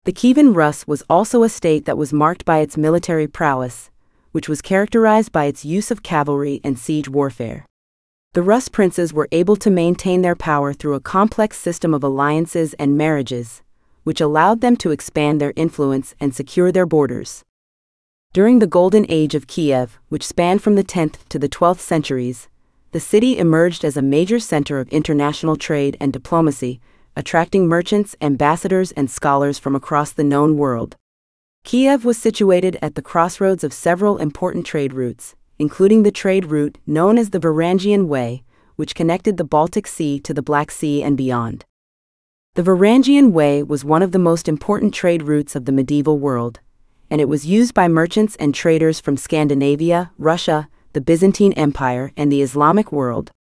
The Kievan Rus was also a state that was marked by its military prowess, which was characterized by its use of cavalry and siege warfare. The Rus princes were able to maintain their power through a complex system of alliances and marriages, which allowed them to expand their influence and secure their borders. During the Golden Age of Kiev, which spanned from the 10th to the 12th centuries, the city emerged as a major center of international trade and diplomacy, attracting merchants, ambassadors, and scholars from across the known world. Kiev was situated at the crossroads of several important trade routes, including the trade route known as the Varangian Way, which connected the Baltic Sea to the Black Sea and beyond. The Varangian Way was one of the most important trade routes of the medieval world, and it was used by merchants and traders from Scandinavia, Russia, the Byzantine Empire, and the Islamic world.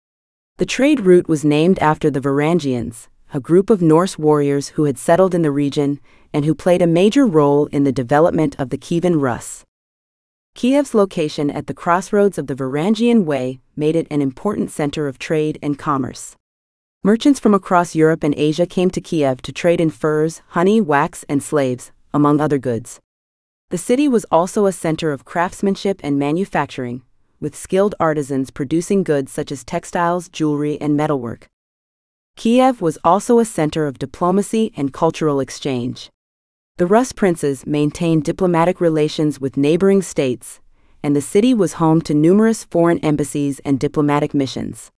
The trade route was named after the Varangians, a group of Norse warriors who had settled in the region and who played a major role in the development of the Kievan Rus. Kiev's location at the crossroads of the Varangian Way made it an important center of trade and commerce. Merchants from across Europe and Asia came to Kiev to trade in furs, honey, wax, and slaves, among other goods. The city was also a center of craftsmanship and manufacturing, with skilled artisans producing goods such as textiles, jewelry, and metalwork. Kiev was also a center of diplomacy and cultural exchange. The Rus princes maintained diplomatic relations with neighboring states, and the city was home to numerous foreign embassies and diplomatic missions.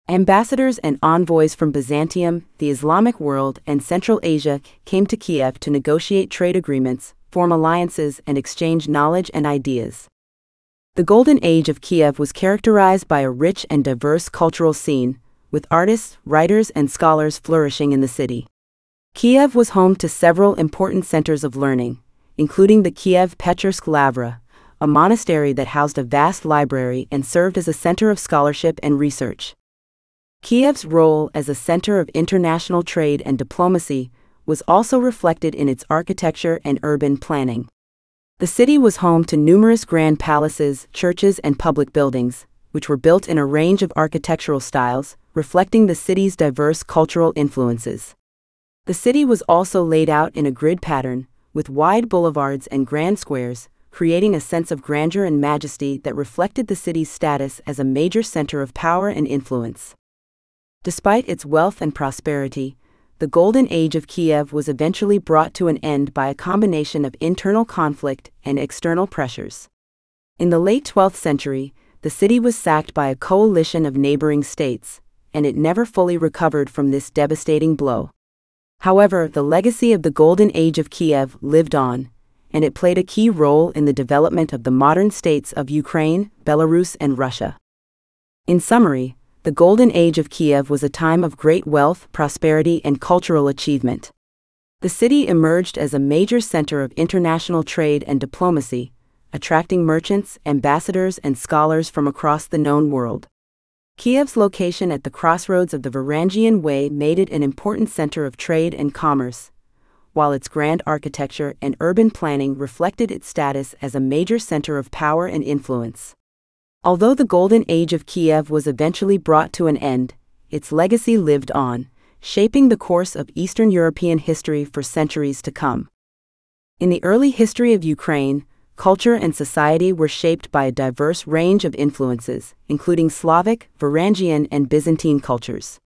Ambassadors and envoys from Byzantium, the Islamic world, and Central Asia came to Kiev to negotiate trade agreements, form alliances, and exchange knowledge and ideas. The Golden Age of Kiev was characterized by a rich and diverse cultural scene, with artists, writers, and scholars flourishing in the city. Kiev was home to several important centers of learning, including the Kiev-Pechersk Lavra, a monastery that housed a vast library and served as a center of scholarship and research. Kiev's role as a center of international trade and diplomacy was also reflected in its architecture and urban planning. The city was home to numerous grand palaces, churches, and public buildings, which were built in a range of architectural styles, reflecting the city's diverse cultural influences. The city was also laid out in a grid pattern, with wide boulevards and grand squares, creating a sense of grandeur and majesty that reflected the city's status as a major center of power and influence. Despite its wealth and prosperity, the Golden Age of Kiev was eventually brought to an end by a combination of internal conflict and external pressures. In the late 12th century, the city was sacked by a coalition of neighboring states, and it never fully recovered from this devastating blow. However, the legacy of the Golden Age of Kiev lived on, and it played a key role in the development of the modern states of Ukraine, Belarus, and Russia. In summary, the Golden Age of Kiev was a time of great wealth, prosperity, and cultural achievement. The city emerged as a major center of international trade and diplomacy, attracting merchants, ambassadors, and scholars from across the known world. Kiev's location at the crossroads of the Varangian Way made it an important center of trade and commerce, while its grand architecture and urban planning reflected its status as a major center of power and influence. Although the Golden Age of Kiev was eventually brought to an end, its legacy lived on, shaping the course of Eastern European history for centuries to come. In the early history of Ukraine, culture and society were shaped by a diverse range of influences, including Slavic, Varangian, and Byzantine cultures.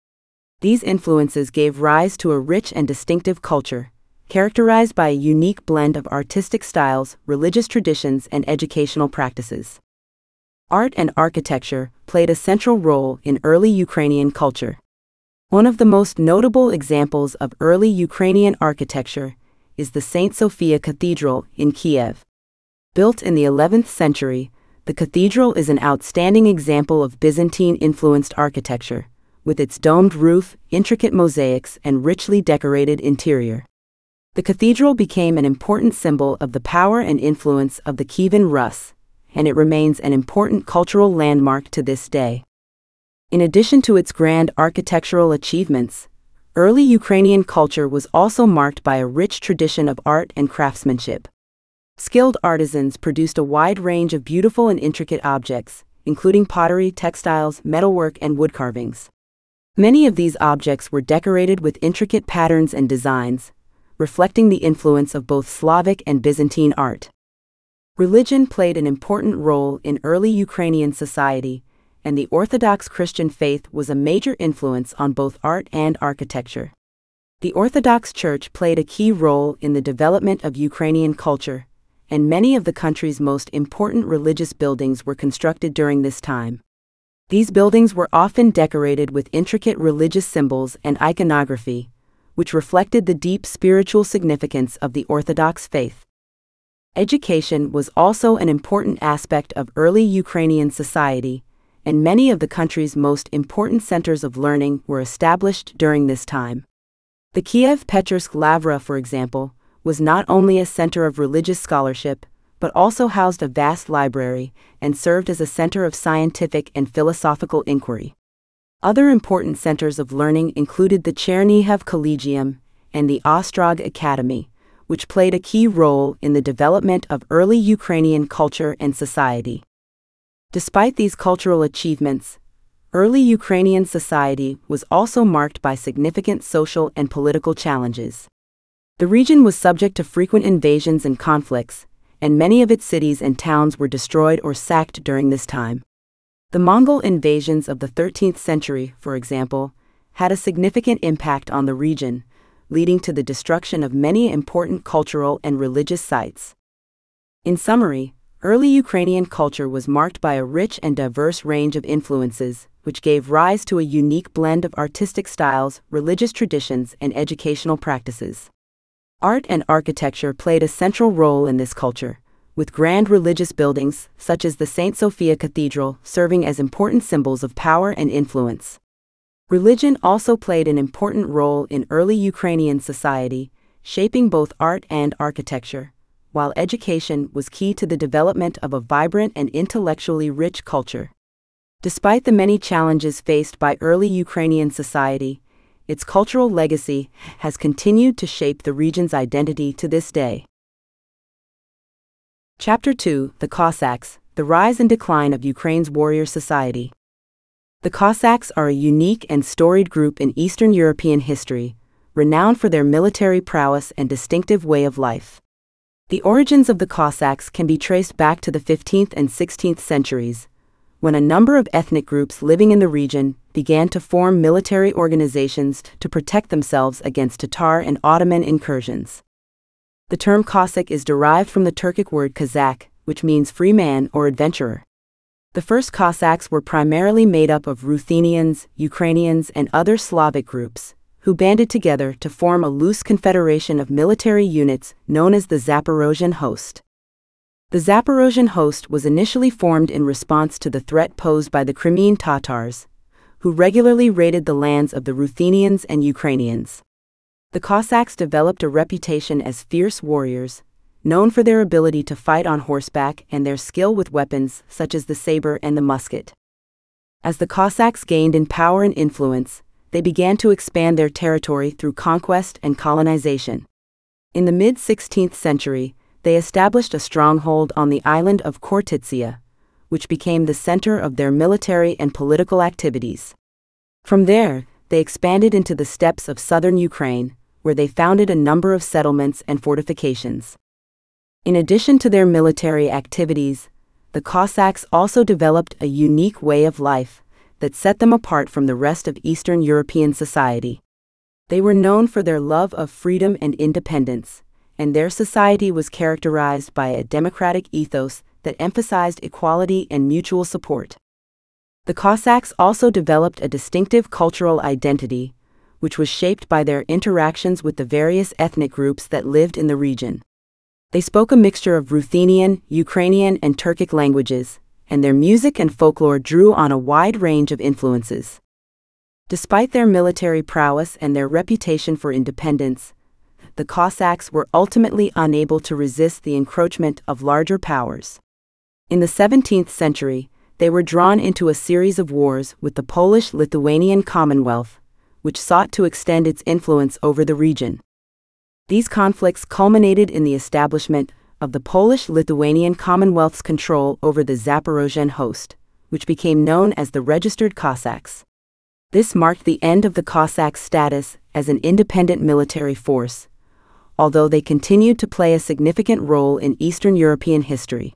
These influences gave rise to a rich and distinctive culture, characterized by a unique blend of artistic styles, religious traditions, and educational practices. Art and architecture played a central role in early Ukrainian culture. One of the most notable examples of early Ukrainian architecture is the St. Sophia Cathedral in Kiev. Built in the 11th century, the cathedral is an outstanding example of Byzantine-influenced architecture, with its domed roof, intricate mosaics, and richly decorated interior. The cathedral became an important symbol of the power and influence of the Kievan Rus, and it remains an important cultural landmark to this day. In addition to its grand architectural achievements, early Ukrainian culture was also marked by a rich tradition of art and craftsmanship. Skilled artisans produced a wide range of beautiful and intricate objects, including pottery, textiles, metalwork, and wood carvings. Many of these objects were decorated with intricate patterns and designs, reflecting the influence of both Slavic and Byzantine art. Religion played an important role in early Ukrainian society, and the Orthodox Christian faith was a major influence on both art and architecture. The Orthodox Church played a key role in the development of Ukrainian culture, and many of the country's most important religious buildings were constructed during this time. These buildings were often decorated with intricate religious symbols and iconography, which reflected the deep spiritual significance of the Orthodox faith. Education was also an important aspect of early Ukrainian society, and many of the country's most important centers of learning were established during this time. The Kiev-Pechersk Lavra, for example, was not only a center of religious scholarship, but also housed a vast library and served as a center of scientific and philosophical inquiry. Other important centers of learning included the Chernihiv Collegium and the Ostrog Academy, which played a key role in the development of early Ukrainian culture and society. Despite these cultural achievements, early Ukrainian society was also marked by significant social and political challenges. The region was subject to frequent invasions and conflicts, and many of its cities and towns were destroyed or sacked during this time. The Mongol invasions of the 13th century, for example, had a significant impact on the region, leading to the destruction of many important cultural and religious sites. In summary, early Ukrainian culture was marked by a rich and diverse range of influences, which gave rise to a unique blend of artistic styles, religious traditions, and educational practices. Art and architecture played a central role in this culture, with grand religious buildings, such as the St. Sophia Cathedral, serving as important symbols of power and influence. Religion also played an important role in early Ukrainian society, shaping both art and architecture, while education was key to the development of a vibrant and intellectually rich culture. Despite the many challenges faced by early Ukrainian society, its cultural legacy has continued to shape the region's identity to this day. Chapter 2: The Cossacks, the Rise and Decline of Ukraine's Warrior Society. The Cossacks are a unique and storied group in Eastern European history, renowned for their military prowess and distinctive way of life. The origins of the Cossacks can be traced back to the 15th and 16th centuries, when a number of ethnic groups living in the region began to form military organizations to protect themselves against Tatar and Ottoman incursions. The term Cossack is derived from the Turkic word Kazakh, which means free man or adventurer. The first Cossacks were primarily made up of Ruthenians, Ukrainians, and other Slavic groups, who banded together to form a loose confederation of military units known as the Zaporozhian Host. The Zaporozhian Host was initially formed in response to the threat posed by the Crimean Tatars, who regularly raided the lands of the Ruthenians and Ukrainians. The Cossacks developed a reputation as fierce warriors, known for their ability to fight on horseback and their skill with weapons such as the saber and the musket. As the Cossacks gained in power and influence, they began to expand their territory through conquest and colonization. In the mid-16th century, they established a stronghold on the island of Khortytsia, which became the center of their military and political activities. From there, they expanded into the steppes of southern Ukraine, where they founded a number of settlements and fortifications. In addition to their military activities, the Cossacks also developed a unique way of life that set them apart from the rest of Eastern European society. They were known for their love of freedom and independence, and their society was characterized by a democratic ethos that emphasized equality and mutual support. The Cossacks also developed a distinctive cultural identity, which was shaped by their interactions with the various ethnic groups that lived in the region. They spoke a mixture of Ruthenian, Ukrainian, and Turkic languages, and their music and folklore drew on a wide range of influences. Despite their military prowess and their reputation for independence, the Cossacks were ultimately unable to resist the encroachment of larger powers. In the 17th century, they were drawn into a series of wars with the Polish-Lithuanian Commonwealth, which sought to extend its influence over the region. These conflicts culminated in the establishment of the Polish-Lithuanian Commonwealth's control over the Zaporozhian Host, which became known as the Registered Cossacks. This marked the end of the Cossacks' status as an independent military force, although they continued to play a significant role in Eastern European history.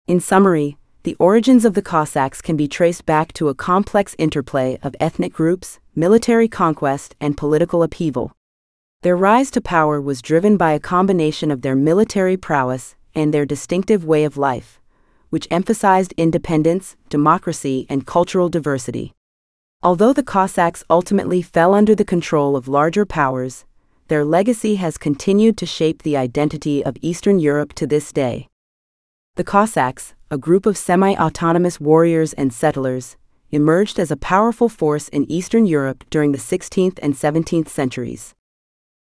In summary, the origins of the Cossacks can be traced back to a complex interplay of ethnic groups, military conquest, and political upheaval. Their rise to power was driven by a combination of their military prowess and their distinctive way of life, which emphasized independence, democracy, and cultural diversity. Although the Cossacks ultimately fell under the control of larger powers, their legacy has continued to shape the identity of Eastern Europe to this day. The Cossacks, a group of semi-autonomous warriors and settlers, emerged as a powerful force in Eastern Europe during the 16th and 17th centuries.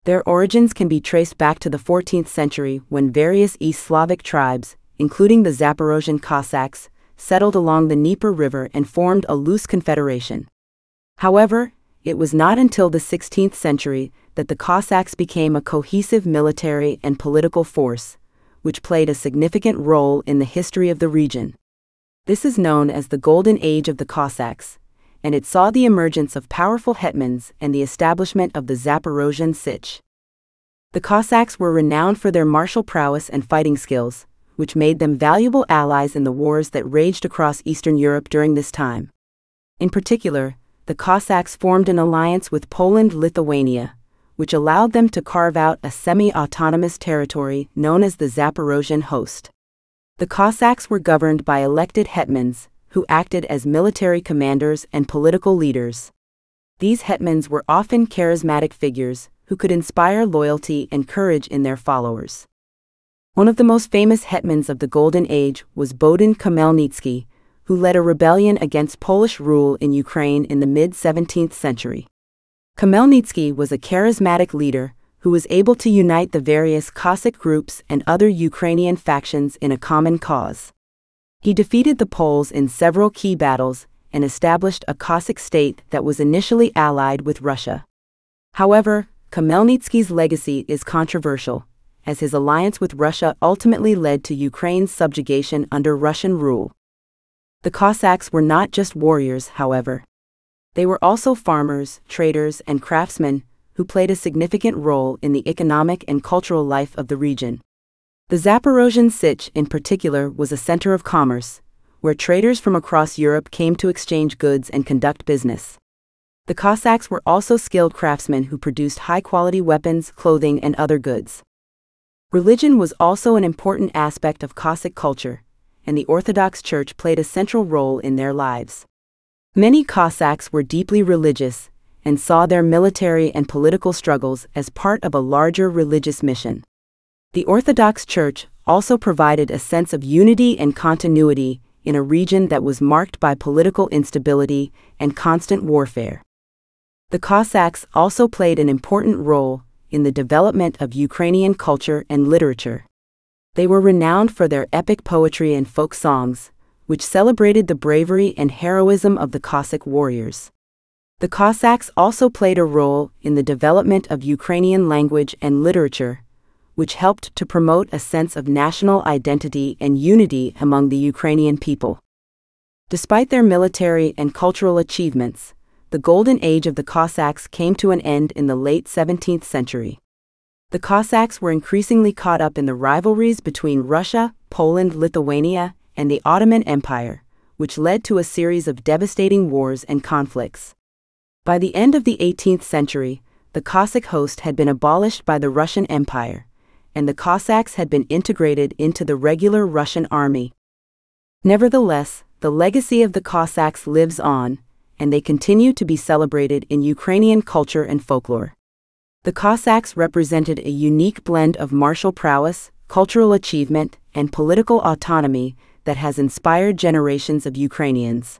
Their origins can be traced back to the 14th century when various East Slavic tribes, including the Zaporozhian Cossacks, settled along the Dnieper River and formed a loose confederation. However, it was not until the 16th century that the Cossacks became a cohesive military and political force, which played a significant role in the history of the region. This is known as the Golden Age of the Cossacks, and it saw the emergence of powerful hetmans and the establishment of the Zaporozhian Sich. The Cossacks were renowned for their martial prowess and fighting skills, which made them valuable allies in the wars that raged across Eastern Europe during this time. In particular, the Cossacks formed an alliance with Poland-Lithuania, which allowed them to carve out a semi-autonomous territory known as the Zaporozhian Host. The Cossacks were governed by elected hetmans, who acted as military commanders and political leaders. These hetmans were often charismatic figures who could inspire loyalty and courage in their followers. One of the most famous hetmans of the Golden Age was Bohdan Khmelnytsky, who led a rebellion against Polish rule in Ukraine in the mid-17th century. Khmelnytsky was a charismatic leader who was able to unite the various Cossack groups and other Ukrainian factions in a common cause. He defeated the Poles in several key battles and established a Cossack state that was initially allied with Russia. However, Khmelnytsky's legacy is controversial, as his alliance with Russia ultimately led to Ukraine's subjugation under Russian rule. The Cossacks were not just warriors, however. They were also farmers, traders, and craftsmen who played a significant role in the economic and cultural life of the region. The Zaporozhian Sich, in particular, was a center of commerce, where traders from across Europe came to exchange goods and conduct business. The Cossacks were also skilled craftsmen who produced high-quality weapons, clothing, and other goods. Religion was also an important aspect of Cossack culture, and the Orthodox Church played a central role in their lives. Many Cossacks were deeply religious and saw their military and political struggles as part of a larger religious mission. The Orthodox Church also provided a sense of unity and continuity in a region that was marked by political instability and constant warfare. The Cossacks also played an important role in the development of Ukrainian culture and literature. They were renowned for their epic poetry and folk songs, which celebrated the bravery and heroism of the Cossack warriors. The Cossacks also played a role in the development of Ukrainian language and literature, which helped to promote a sense of national identity and unity among the Ukrainian people. Despite their military and cultural achievements, the Golden Age of the Cossacks came to an end in the late 17th century. The Cossacks were increasingly caught up in the rivalries between Russia, Poland, Lithuania, and the Ottoman Empire, which led to a series of devastating wars and conflicts. By the end of the 18th century, the Cossack host had been abolished by the Russian Empire, and the Cossacks had been integrated into the regular Russian army. Nevertheless, the legacy of the Cossacks lives on, and they continue to be celebrated in Ukrainian culture and folklore. The Cossacks represented a unique blend of martial prowess, cultural achievement, and political autonomy that has inspired generations of Ukrainians.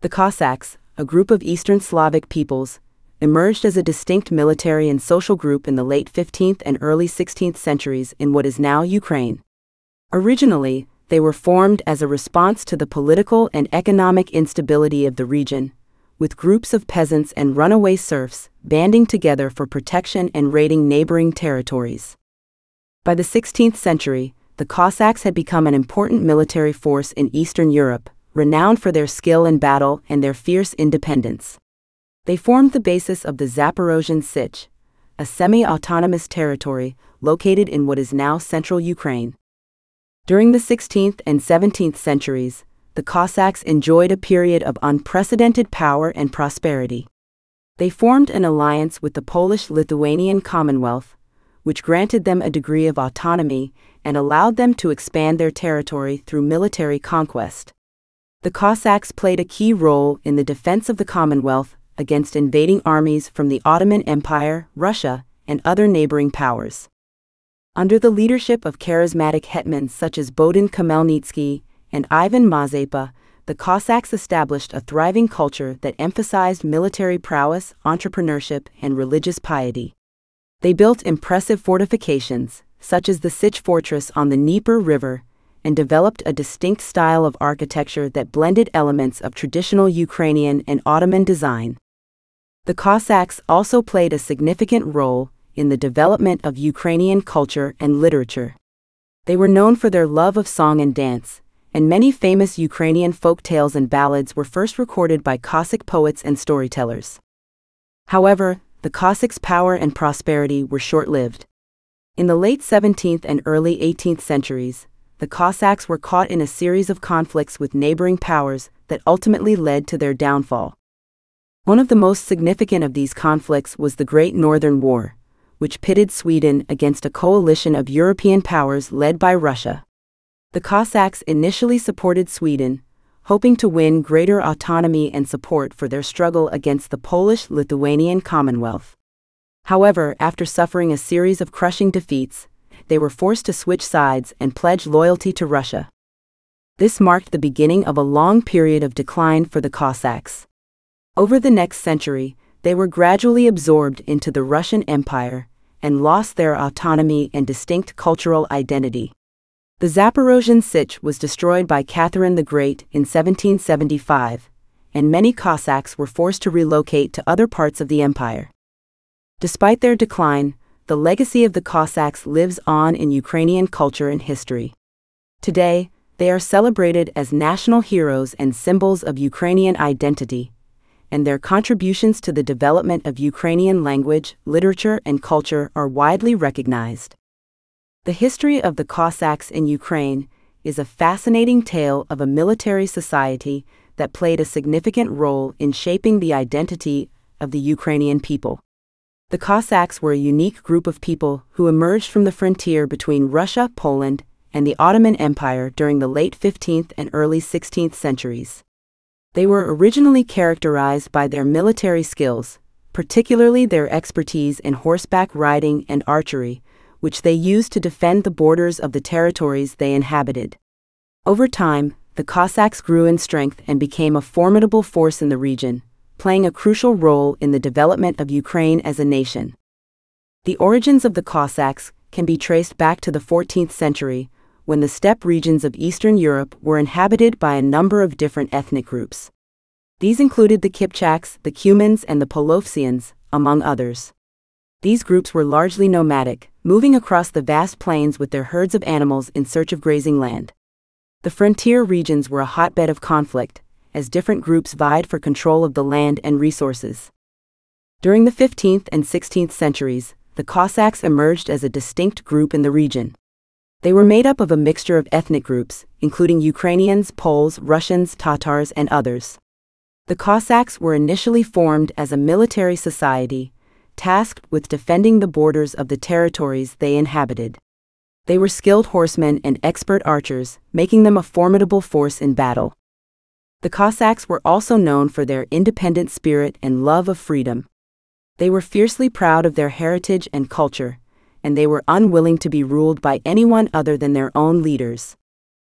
The Cossacks, a group of Eastern Slavic peoples, emerged as a distinct military and social group in the late 15th and early 16th centuries in what is now Ukraine. Originally, they were formed as a response to the political and economic instability of the region, with groups of peasants and runaway serfs banding together for protection and raiding neighboring territories. By the 16th century, the Cossacks had become an important military force in Eastern Europe, renowned for their skill in battle and their fierce independence. They formed the basis of the Zaporozhian Sich, a semi-autonomous territory located in what is now central Ukraine. During the 16th and 17th centuries, the Cossacks enjoyed a period of unprecedented power and prosperity. They formed an alliance with the Polish-Lithuanian Commonwealth, which granted them a degree of autonomy and allowed them to expand their territory through military conquest. The Cossacks played a key role in the defense of the Commonwealth against invading armies from the Ottoman Empire, Russia, and other neighboring powers. Under the leadership of charismatic hetmans such as Bohdan Khmelnytsky and Ivan Mazepa, the Cossacks established a thriving culture that emphasized military prowess, entrepreneurship, and religious piety. They built impressive fortifications, such as the Sich fortress on the Dnieper River, and developed a distinct style of architecture that blended elements of traditional Ukrainian and Ottoman design. The Cossacks also played a significant role in the development of Ukrainian culture and literature. They were known for their love of song and dance, and many famous Ukrainian folk tales and ballads were first recorded by Cossack poets and storytellers. However, the Cossacks' power and prosperity were short-lived. In the late 17th and early 18th centuries, the Cossacks were caught in a series of conflicts with neighboring powers that ultimately led to their downfall. One of the most significant of these conflicts was the Great Northern War, which pitted Sweden against a coalition of European powers led by Russia. The Cossacks initially supported Sweden, hoping to win greater autonomy and support for their struggle against the Polish-Lithuanian Commonwealth. However, after suffering a series of crushing defeats, they were forced to switch sides and pledge loyalty to Russia. This marked the beginning of a long period of decline for the Cossacks. Over the next century, they were gradually absorbed into the Russian Empire and lost their autonomy and distinct cultural identity. The Zaporozhian Sich was destroyed by Catherine the Great in 1775, and many Cossacks were forced to relocate to other parts of the empire. Despite their decline, the legacy of the Cossacks lives on in Ukrainian culture and history. Today, they are celebrated as national heroes and symbols of Ukrainian identity, and their contributions to the development of Ukrainian language, literature, and culture are widely recognized. The history of the Cossacks in Ukraine is a fascinating tale of a military society that played a significant role in shaping the identity of the Ukrainian people. The Cossacks were a unique group of people who emerged from the frontier between Russia, Poland, and the Ottoman Empire during the late 15th and early 16th centuries. They were originally characterized by their military skills, particularly their expertise in horseback riding and archery, which they used to defend the borders of the territories they inhabited. Over time, the Cossacks grew in strength and became a formidable force in the region, playing a crucial role in the development of Ukraine as a nation. The origins of the Cossacks can be traced back to the 14th century, when the steppe regions of Eastern Europe were inhabited by a number of different ethnic groups. These included the Kipchaks, the Cumans, and the Polovtsians, among others. These groups were largely nomadic, moving across the vast plains with their herds of animals in search of grazing land. The frontier regions were a hotbed of conflict, as different groups vied for control of the land and resources. During the 15th and 16th centuries, the Cossacks emerged as a distinct group in the region. They were made up of a mixture of ethnic groups, including Ukrainians, Poles, Russians, Tatars, and others. The Cossacks were initially formed as a military society, tasked with defending the borders of the territories they inhabited. They were skilled horsemen and expert archers, making them a formidable force in battle. The Cossacks were also known for their independent spirit and love of freedom. They were fiercely proud of their heritage and culture, and they were unwilling to be ruled by anyone other than their own leaders.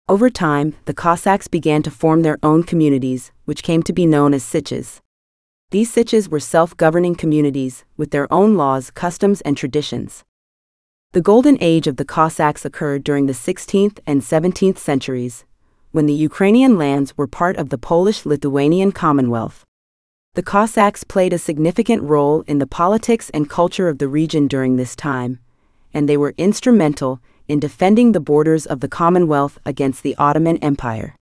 Over time, the Cossacks began to form their own communities, which came to be known as Siches. These Siches were self-governing communities, with their own laws, customs, and traditions. The Golden Age of the Cossacks occurred during the 16th and 17th centuries, when the Ukrainian lands were part of the Polish-Lithuanian Commonwealth. The Cossacks played a significant role in the politics and culture of the region during this time, and they were instrumental in defending the borders of the Commonwealth against the Ottoman Empire.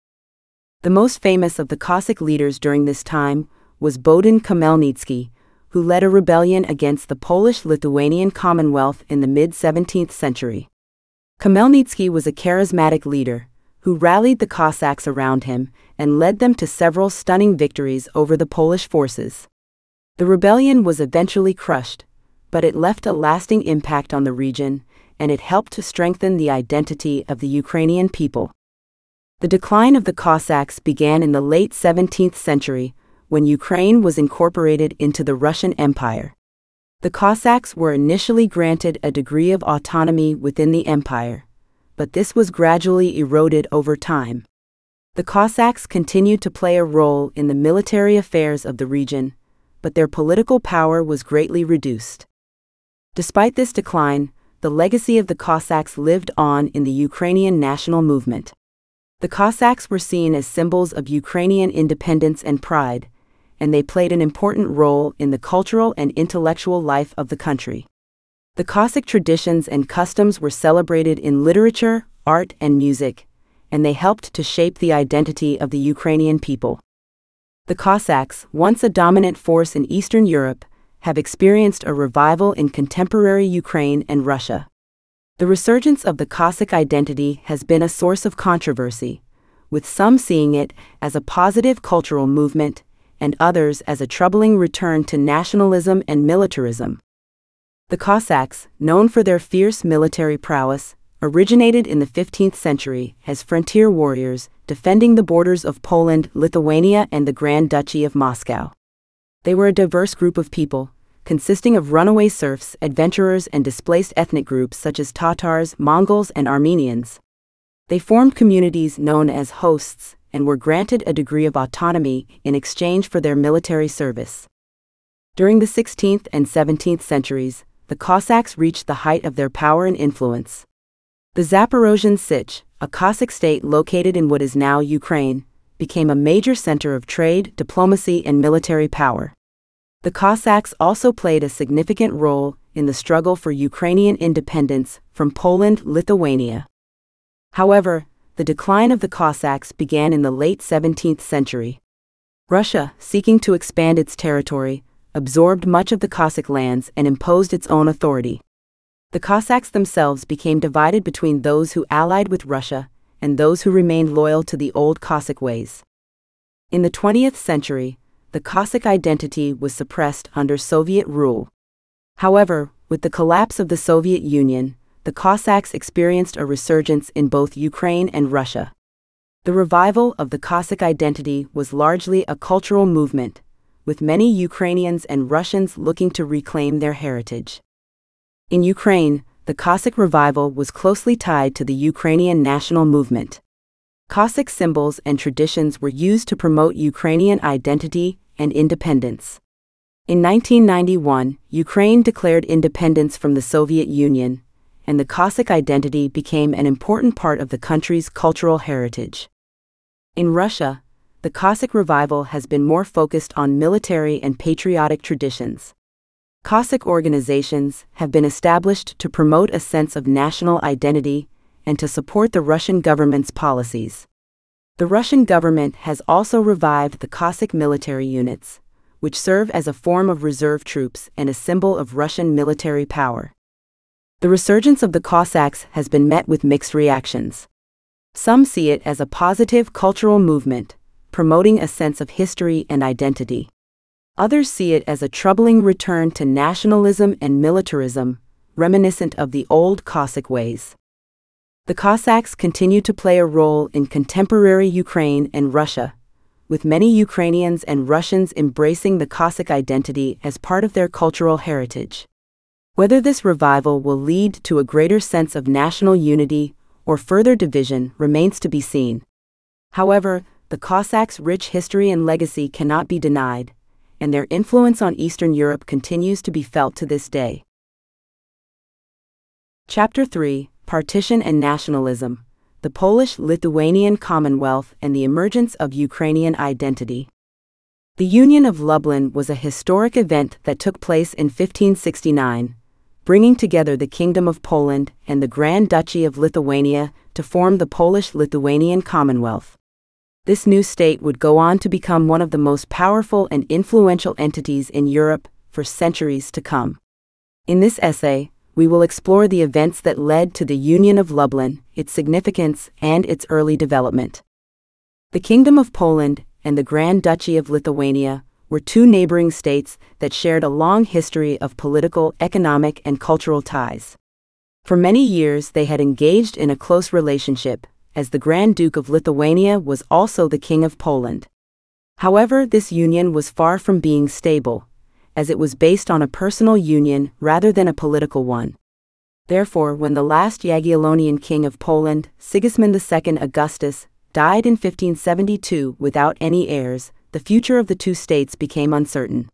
The most famous of the Cossack leaders during this time was Bohdan Khmelnytsky, who led a rebellion against the Polish-Lithuanian Commonwealth in the mid-17th century. Khmelnytsky was a charismatic leader, who rallied the Cossacks around him and led them to several stunning victories over the Polish forces. The rebellion was eventually crushed, but it left a lasting impact on the region, and it helped to strengthen the identity of the Ukrainian people. The decline of the Cossacks began in the late 17th century, when Ukraine was incorporated into the Russian Empire. The Cossacks were initially granted a degree of autonomy within the empire, but this was gradually eroded over time. The Cossacks continued to play a role in the military affairs of the region, but their political power was greatly reduced. Despite this decline, the legacy of the Cossacks lived on in the Ukrainian national movement. The Cossacks were seen as symbols of Ukrainian independence and pride, and they played an important role in the cultural and intellectual life of the country. The Cossack traditions and customs were celebrated in literature, art, and music, and they helped to shape the identity of the Ukrainian people. The Cossacks, once a dominant force in Eastern Europe, have experienced a revival in contemporary Ukraine and Russia. The resurgence of the Cossack identity has been a source of controversy, with some seeing it as a positive cultural movement and others as a troubling return to nationalism and militarism. The Cossacks, known for their fierce military prowess, originated in the 15th century as frontier warriors defending the borders of Poland, Lithuania, and the Grand Duchy of Moscow. They were a diverse group of people, consisting of runaway serfs, adventurers, and displaced ethnic groups such as Tatars, Mongols, and Armenians. They formed communities known as hosts and were granted a degree of autonomy in exchange for their military service. During the 16th and 17th centuries, the Cossacks reached the height of their power and influence. The Zaporozhian Sich, a Cossack state located in what is now Ukraine, became a major center of trade, diplomacy, and military power. The Cossacks also played a significant role in the struggle for Ukrainian independence from Poland, Lithuania. However, the decline of the Cossacks began in the late 17th century. Russia, seeking to expand its territory, absorbed much of the Cossack lands and imposed its own authority. The Cossacks themselves became divided between those who allied with Russia and those who remained loyal to the old Cossack ways. In the 20th century, the Cossack identity was suppressed under Soviet rule. However, with the collapse of the Soviet Union, the Cossacks experienced a resurgence in both Ukraine and Russia. The revival of the Cossack identity was largely a cultural movement, with many Ukrainians and Russians looking to reclaim their heritage. In Ukraine, the Cossack revival was closely tied to the Ukrainian national movement. Cossack symbols and traditions were used to promote Ukrainian identity and independence. In 1991, Ukraine declared independence from the Soviet Union, and the Cossack identity became an important part of the country's cultural heritage. In Russia, the Cossack revival has been more focused on military and patriotic traditions. Cossack organizations have been established to promote a sense of national identity and to support the Russian government's policies. The Russian government has also revived the Cossack military units, which serve as a form of reserve troops and a symbol of Russian military power. The resurgence of the Cossacks has been met with mixed reactions. Some see it as a positive cultural movement, promoting a sense of history and identity. Others see it as a troubling return to nationalism and militarism, reminiscent of the old Cossack ways. The Cossacks continue to play a role in contemporary Ukraine and Russia, with many Ukrainians and Russians embracing the Cossack identity as part of their cultural heritage. Whether this revival will lead to a greater sense of national unity or further division remains to be seen. However, the Cossacks' rich history and legacy cannot be denied, and their influence on Eastern Europe continues to be felt to this day. Chapter 3: Partition and Nationalism: The Polish-Lithuanian Commonwealth and the Emergence of Ukrainian Identity. The Union of Lublin was a historic event that took place in 1569, bringing together the Kingdom of Poland and the Grand Duchy of Lithuania to form the Polish-Lithuanian Commonwealth. This new state would go on to become one of the most powerful and influential entities in Europe for centuries to come. In this essay, we will explore the events that led to the Union of Lublin, its significance, and its early development. The Kingdom of Poland and the Grand Duchy of Lithuania were two neighboring states that shared a long history of political, economic, and cultural ties. For many years they had engaged in a close relationship, as the Grand Duke of Lithuania was also the King of Poland. However, this union was far from being stable, as it was based on a personal union rather than a political one. Therefore, when the last Jagiellonian king of Poland, Sigismund II Augustus, died in 1572 without any heirs, the future of the two states became uncertain.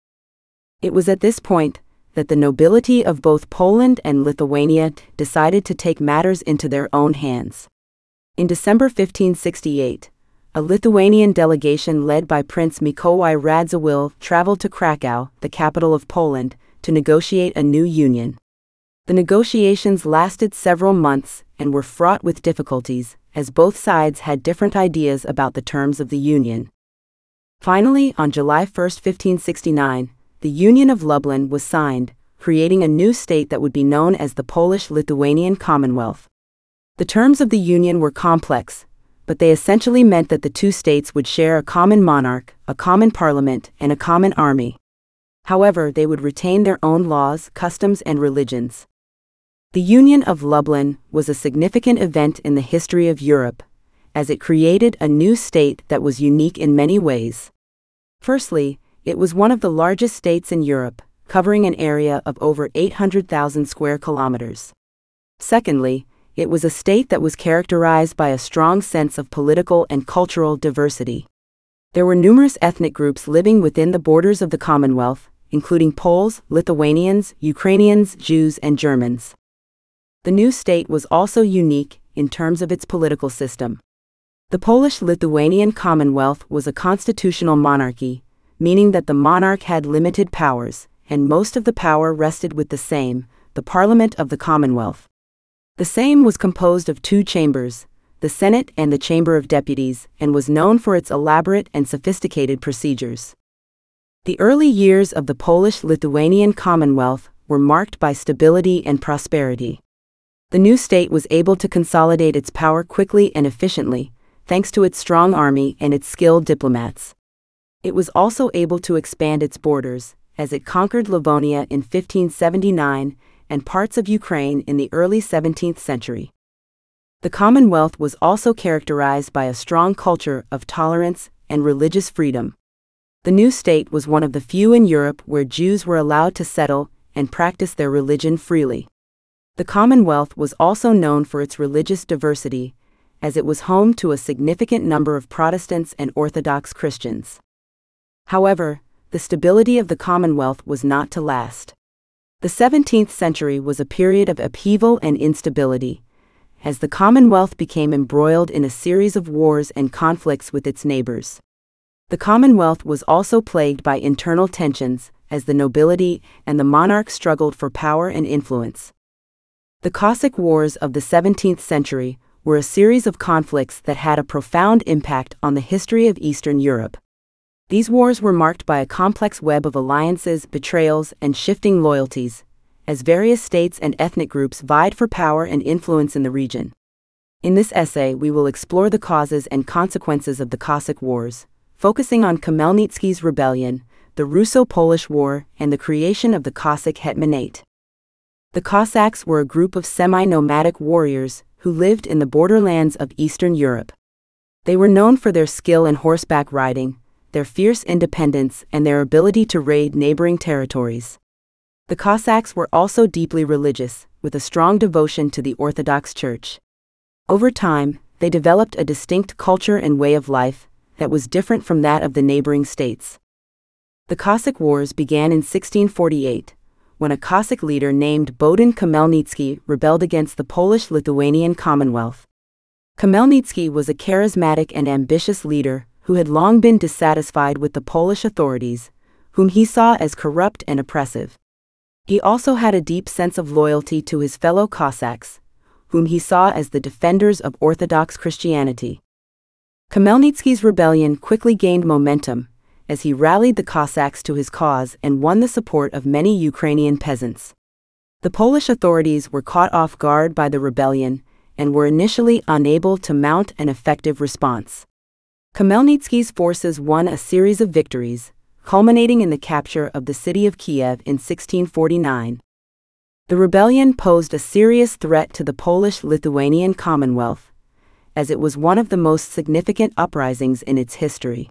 It was at this point that the nobility of both Poland and Lithuania decided to take matters into their own hands. In December 1568, a Lithuanian delegation led by Prince Mikołaj Radziwiłł traveled to Krakow, the capital of Poland, to negotiate a new union. The negotiations lasted several months and were fraught with difficulties, as both sides had different ideas about the terms of the union. Finally, on July 1, 1569, the Union of Lublin was signed, creating a new state that would be known as the Polish-Lithuanian Commonwealth. The terms of the union were complex, but they essentially meant that the two states would share a common monarch, a common parliament, and a common army. However, they would retain their own laws, customs, and religions. The Union of Lublin was a significant event in the history of Europe, as it created a new state that was unique in many ways. Firstly, it was one of the largest states in Europe, covering an area of over 800,000 square kilometers. Secondly, it was a state that was characterized by a strong sense of political and cultural diversity. There were numerous ethnic groups living within the borders of the Commonwealth, including Poles, Lithuanians, Ukrainians, Jews, and Germans. The new state was also unique in terms of its political system. The Polish-Lithuanian Commonwealth was a constitutional monarchy, meaning that the monarch had limited powers, and most of the power rested with the Sejm, the Parliament of the Commonwealth. The Sejm was composed of two chambers, the Senate and the Chamber of Deputies, and was known for its elaborate and sophisticated procedures. The early years of the Polish-Lithuanian Commonwealth were marked by stability and prosperity. The new state was able to consolidate its power quickly and efficiently, thanks to its strong army and its skilled diplomats. It was also able to expand its borders, as it conquered Livonia in 1579 and parts of Ukraine in the early 17th century. The Commonwealth was also characterized by a strong culture of tolerance and religious freedom. The new state was one of the few in Europe where Jews were allowed to settle and practice their religion freely. The Commonwealth was also known for its religious diversity, as it was home to a significant number of Protestants and Orthodox Christians. However, the stability of the Commonwealth was not to last. The 17th century was a period of upheaval and instability, as the Commonwealth became embroiled in a series of wars and conflicts with its neighbors. The Commonwealth was also plagued by internal tensions, as the nobility and the monarch struggled for power and influence. The Cossack Wars of the 17th century were a series of conflicts that had a profound impact on the history of Eastern Europe. These wars were marked by a complex web of alliances, betrayals, and shifting loyalties, as various states and ethnic groups vied for power and influence in the region. In this essay, we will explore the causes and consequences of the Cossack Wars, focusing on Khmelnytsky's rebellion, the Russo-Polish War, and the creation of the Cossack Hetmanate. The Cossacks were a group of semi-nomadic warriors who lived in the borderlands of Eastern Europe. They were known for their skill in horseback riding, their fierce independence, and their ability to raid neighboring territories. The Cossacks were also deeply religious, with a strong devotion to the Orthodox Church. Over time, they developed a distinct culture and way of life that was different from that of the neighboring states. The Cossack Wars began in 1648, when a Cossack leader named Bohdan Khmelnytsky rebelled against the Polish-Lithuanian Commonwealth. Khmelnytsky was a charismatic and ambitious leader who had long been dissatisfied with the Polish authorities, whom he saw as corrupt and oppressive. He also had a deep sense of loyalty to his fellow Cossacks, whom he saw as the defenders of Orthodox Christianity. Khmelnytsky's rebellion quickly gained momentum, as he rallied the Cossacks to his cause and won the support of many Ukrainian peasants. The Polish authorities were caught off guard by the rebellion and were initially unable to mount an effective response. Khmelnytsky's forces won a series of victories, culminating in the capture of the city of Kiev in 1649. The rebellion posed a serious threat to the Polish-Lithuanian Commonwealth, as it was one of the most significant uprisings in its history.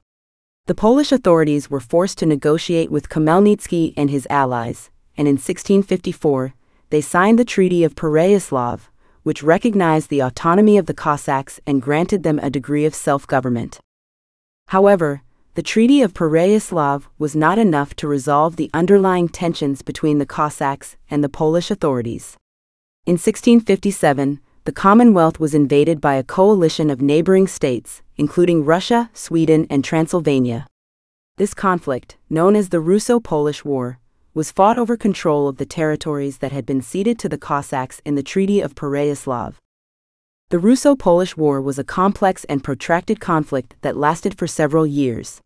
The Polish authorities were forced to negotiate with Khmelnytsky and his allies, and in 1654, they signed the Treaty of Pereyaslav, which recognized the autonomy of the Cossacks and granted them a degree of self-government. However, the Treaty of Pereyaslav was not enough to resolve the underlying tensions between the Cossacks and the Polish authorities. In 1657, the Commonwealth was invaded by a coalition of neighboring states, including Russia, Sweden, and Transylvania. This conflict, known as the Russo-Polish War, was fought over control of the territories that had been ceded to the Cossacks in the Treaty of Pereyaslav. The Russo-Polish War was a complex and protracted conflict that lasted for several years.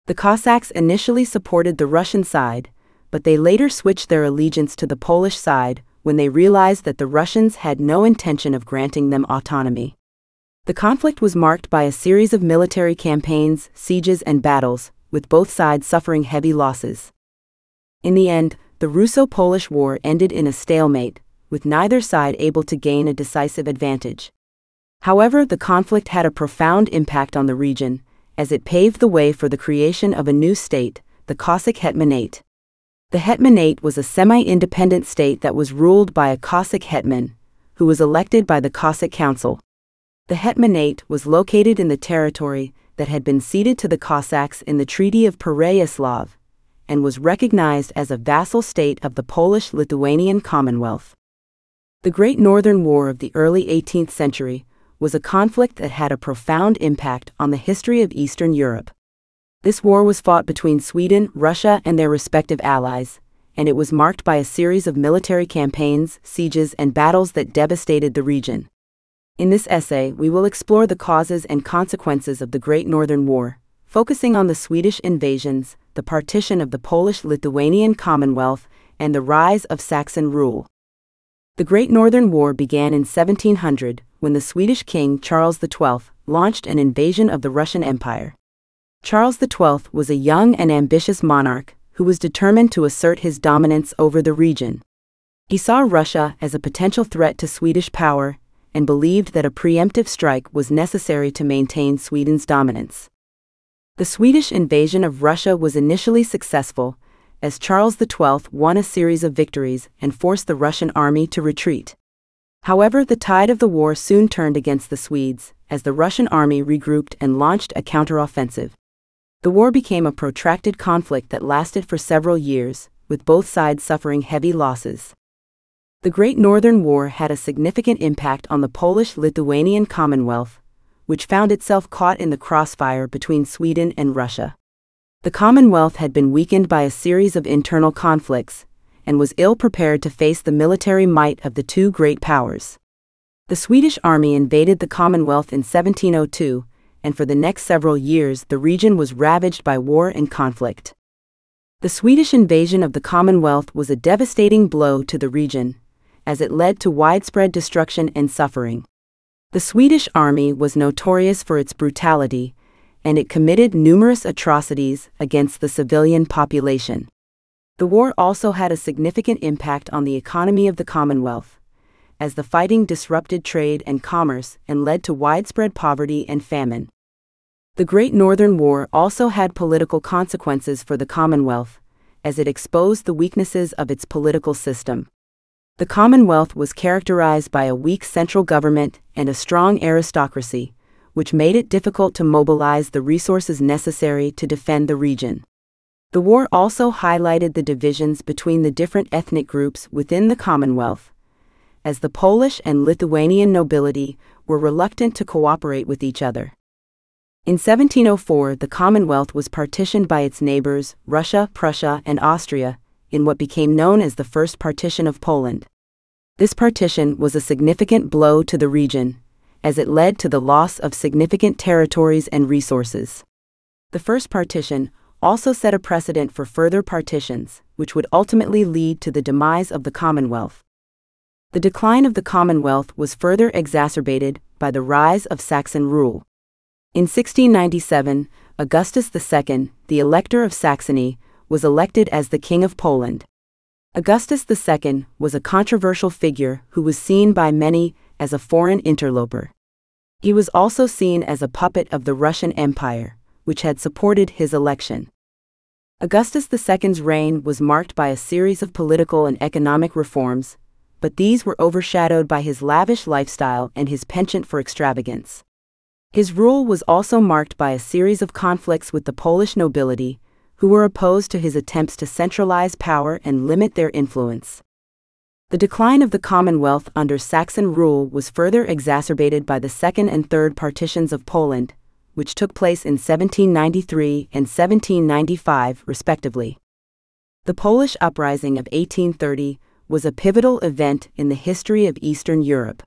The Cossacks initially supported the Russian side, but they later switched their allegiance to the Polish side when they realized that the Russians had no intention of granting them autonomy. The conflict was marked by a series of military campaigns, sieges, and battles, with both sides suffering heavy losses. In the end, the Russo-Polish War ended in a stalemate, with neither side able to gain a decisive advantage. However, the conflict had a profound impact on the region, as it paved the way for the creation of a new state, the Cossack Hetmanate. The Hetmanate was a semi-independent state that was ruled by a Cossack hetman, who was elected by the Cossack Council. The Hetmanate was located in the territory that had been ceded to the Cossacks in the Treaty of Pereyaslav, and was recognized as a vassal state of the Polish-Lithuanian Commonwealth. The Great Northern War of the early 18th century was a conflict that had a profound impact on the history of Eastern Europe. This war was fought between Sweden, Russia, and their respective allies, and it was marked by a series of military campaigns, sieges, and battles that devastated the region. In this essay, we will explore the causes and consequences of the Great Northern War, focusing on the Swedish invasions, the partition of the Polish-Lithuanian Commonwealth, and the rise of Saxon rule. The Great Northern War began in 1700, when the Swedish king Charles XII launched an invasion of the Russian Empire. Charles XII was a young and ambitious monarch who was determined to assert his dominance over the region. He saw Russia as a potential threat to Swedish power and believed that a preemptive strike was necessary to maintain Sweden's dominance. The Swedish invasion of Russia was initially successful, as Charles XII won a series of victories and forced the Russian army to retreat. However, the tide of the war soon turned against the Swedes, as the Russian army regrouped and launched a counteroffensive. The war became a protracted conflict that lasted for several years, with both sides suffering heavy losses. The Great Northern War had a significant impact on the Polish-Lithuanian Commonwealth, which found itself caught in the crossfire between Sweden and Russia. The Commonwealth had been weakened by a series of internal conflicts, and was ill-prepared to face the military might of the two great powers. The Swedish army invaded the Commonwealth in 1702, and for the next several years the region was ravaged by war and conflict. The Swedish invasion of the Commonwealth was a devastating blow to the region, as it led to widespread destruction and suffering. The Swedish army was notorious for its brutality, and it committed numerous atrocities against the civilian population. The war also had a significant impact on the economy of the Commonwealth, as the fighting disrupted trade and commerce and led to widespread poverty and famine. The Great Northern War also had political consequences for the Commonwealth, as it exposed the weaknesses of its political system. The Commonwealth was characterized by a weak central government and a strong aristocracy, which made it difficult to mobilize the resources necessary to defend the region. The war also highlighted the divisions between the different ethnic groups within the Commonwealth, as the Polish and Lithuanian nobility were reluctant to cooperate with each other. In 1704, the Commonwealth was partitioned by its neighbors, Russia, Prussia, and Austria, in what became known as the First Partition of Poland. This partition was a significant blow to the region, as it led to the loss of significant territories and resources. The First Partition also set a precedent for further partitions, which would ultimately lead to the demise of the Commonwealth. The decline of the Commonwealth was further exacerbated by the rise of Saxon rule. In 1697, Augustus II, the Elector of Saxony, was elected as the King of Poland. Augustus II was a controversial figure who was seen by many as a foreign interloper. He was also seen as a puppet of the Russian Empire, which had supported his election. Augustus II's reign was marked by a series of political and economic reforms, but these were overshadowed by his lavish lifestyle and his penchant for extravagance. His rule was also marked by a series of conflicts with the Polish nobility, who were opposed to his attempts to centralize power and limit their influence. The decline of the Commonwealth under Saxon rule was further exacerbated by the Second and Third Partitions of Poland, which took place in 1793 and 1795, respectively. The Polish Uprising of 1830 was a pivotal event in the history of Eastern Europe.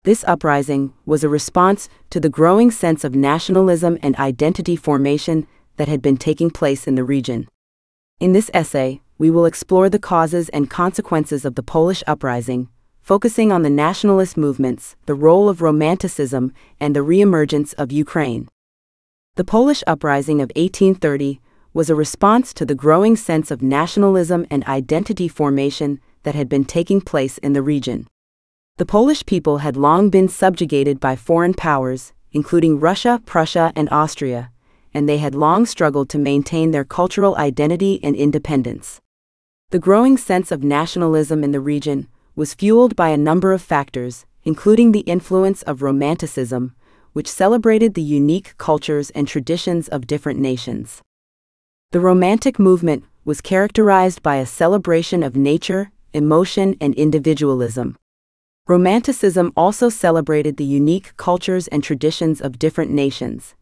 This uprising was a response to the growing sense of nationalism and identity formation that had been taking place in the region. In this essay, we will explore the causes and consequences of the Polish uprising, focusing on the nationalist movements, the role of Romanticism, and the re-emergence of Ukraine. The Polish uprising of 1830 was a response to the growing sense of nationalism and identity formation that had been taking place in the region. The Polish people had long been subjugated by foreign powers, including Russia, Prussia, and Austria, and they had long struggled to maintain their cultural identity and independence. The growing sense of nationalism in the region was fueled by a number of factors, including the influence of Romanticism, which celebrated the unique cultures and traditions of different nations. The Romantic movement was characterized by a celebration of nature, emotion, and individualism. Romanticism also celebrated the unique cultures and traditions of different nations,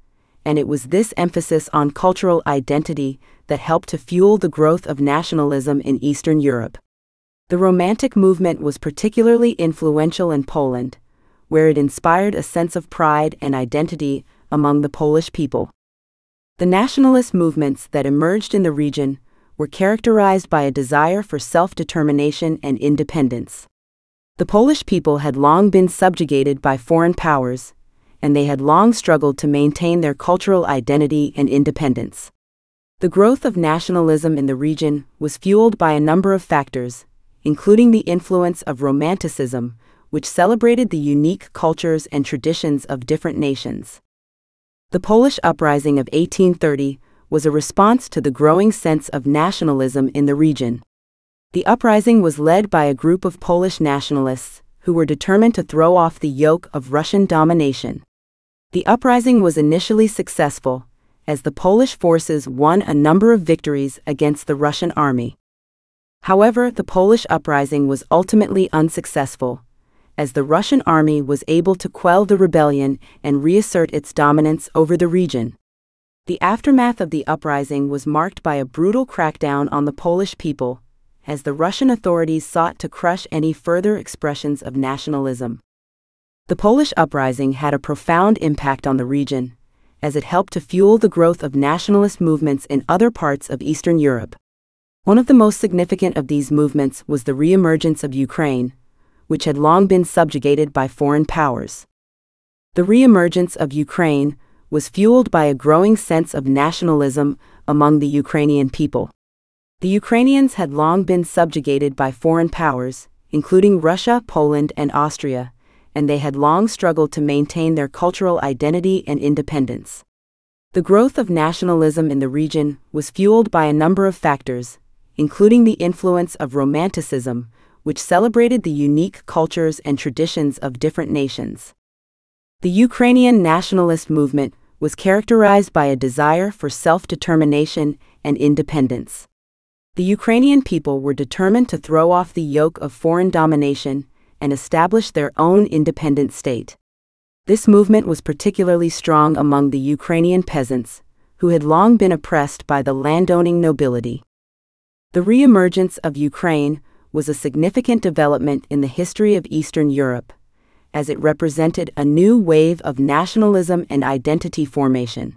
and it was this emphasis on cultural identity that helped to fuel the growth of nationalism in Eastern Europe. The Romantic movement was particularly influential in Poland, where it inspired a sense of pride and identity among the Polish people. The nationalist movements that emerged in the region were characterized by a desire for self-determination and independence. The Polish people had long been subjugated by foreign powers, and they had long struggled to maintain their cultural identity and independence. The growth of nationalism in the region was fueled by a number of factors, including the influence of Romanticism, which celebrated the unique cultures and traditions of different nations. The Polish uprising of 1830 was a response to the growing sense of nationalism in the region. The uprising was led by a group of Polish nationalists who were determined to throw off the yoke of Russian domination. The uprising was initially successful, as the Polish forces won a number of victories against the Russian army. However, the Polish uprising was ultimately unsuccessful, as the Russian army was able to quell the rebellion and reassert its dominance over the region. The aftermath of the uprising was marked by a brutal crackdown on the Polish people, as the Russian authorities sought to crush any further expressions of nationalism. The Polish uprising had a profound impact on the region, as it helped to fuel the growth of nationalist movements in other parts of Eastern Europe. One of the most significant of these movements was the re-emergence of Ukraine, which had long been subjugated by foreign powers. The re-emergence of Ukraine was fueled by a growing sense of nationalism among the Ukrainian people. The Ukrainians had long been subjugated by foreign powers, including Russia, Poland, and Austria, and they had long struggled to maintain their cultural identity and independence. The growth of nationalism in the region was fueled by a number of factors, including the influence of Romanticism, which celebrated the unique cultures and traditions of different nations. The Ukrainian nationalist movement was characterized by a desire for self-determination and independence. The Ukrainian people were determined to throw off the yoke of foreign domination and establish their own independent state. This movement was particularly strong among the Ukrainian peasants, who had long been oppressed by the landowning nobility. The re-emergence of Ukraine was a significant development in the history of Eastern Europe, as it represented a new wave of nationalism and identity formation.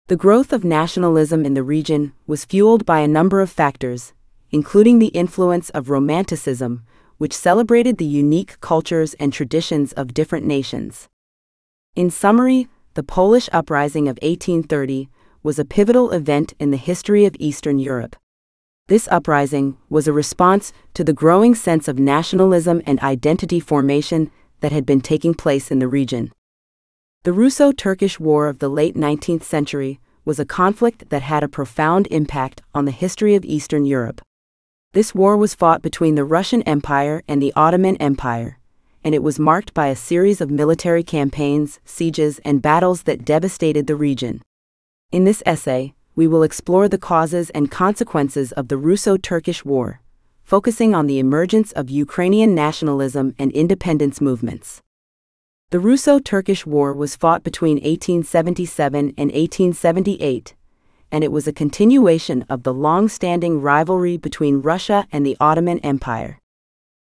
The growth of nationalism in the region was fueled by a number of factors, including the influence of Romanticism, which celebrated the unique cultures and traditions of different nations. In summary, the Polish uprising of 1830 was a pivotal event in the history of Eastern Europe. This uprising was a response to the growing sense of nationalism and identity formation that had been taking place in the region. The Russo-Turkish War of the late 19th century was a conflict that had a profound impact on the history of Eastern Europe. This war was fought between the Russian Empire and the Ottoman Empire, and it was marked by a series of military campaigns, sieges, and battles that devastated the region. In this essay, we will explore the causes and consequences of the Russo-Turkish War, focusing on the emergence of Ukrainian nationalism and independence movements. The Russo-Turkish War was fought between 1877 and 1878, and it was a continuation of the long-standing rivalry between Russia and the Ottoman Empire.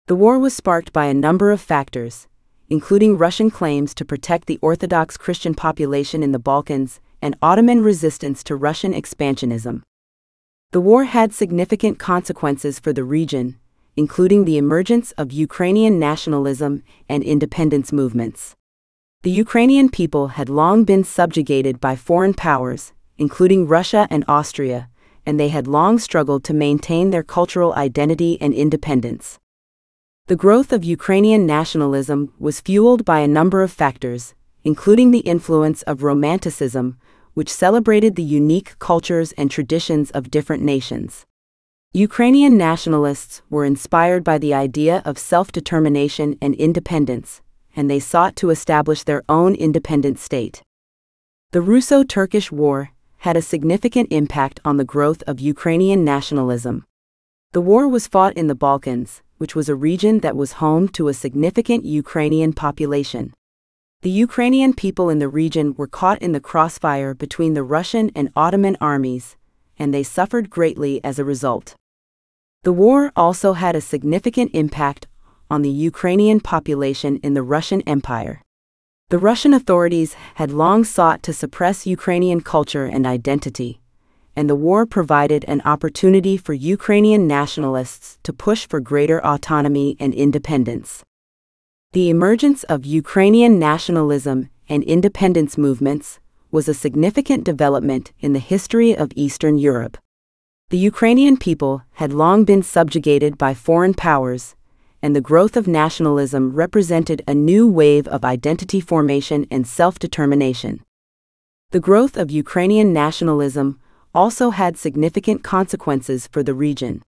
The war was sparked by a number of factors, including Russian claims to protect the Orthodox Christian population in the Balkans and Ottoman resistance to Russian expansionism. The war had significant consequences for the region, including the emergence of Ukrainian nationalism and independence movements. The Ukrainian people had long been subjugated by foreign powers, including Russia and Austria, and they had long struggled to maintain their cultural identity and independence. The growth of Ukrainian nationalism was fueled by a number of factors, including the influence of Romanticism, which celebrated the unique cultures and traditions of different nations. Ukrainian nationalists were inspired by the idea of self-determination and independence, and they sought to establish their own independent state. The Russo-Turkish War had a significant impact on the growth of Ukrainian nationalism. The war was fought in the Balkans, which was a region that was home to a significant Ukrainian population. The Ukrainian people in the region were caught in the crossfire between the Russian and Ottoman armies, and they suffered greatly as a result. The war also had a significant impact on the Ukrainian population in the Russian Empire. The Russian authorities had long sought to suppress Ukrainian culture and identity, and the war provided an opportunity for Ukrainian nationalists to push for greater autonomy and independence. The emergence of Ukrainian nationalism and independence movements was a significant development in the history of Eastern Europe. The Ukrainian people had long been subjugated by foreign powers, and the growth of nationalism represented a new wave of identity formation and self-determination. The growth of Ukrainian nationalism also had significant consequences for the region.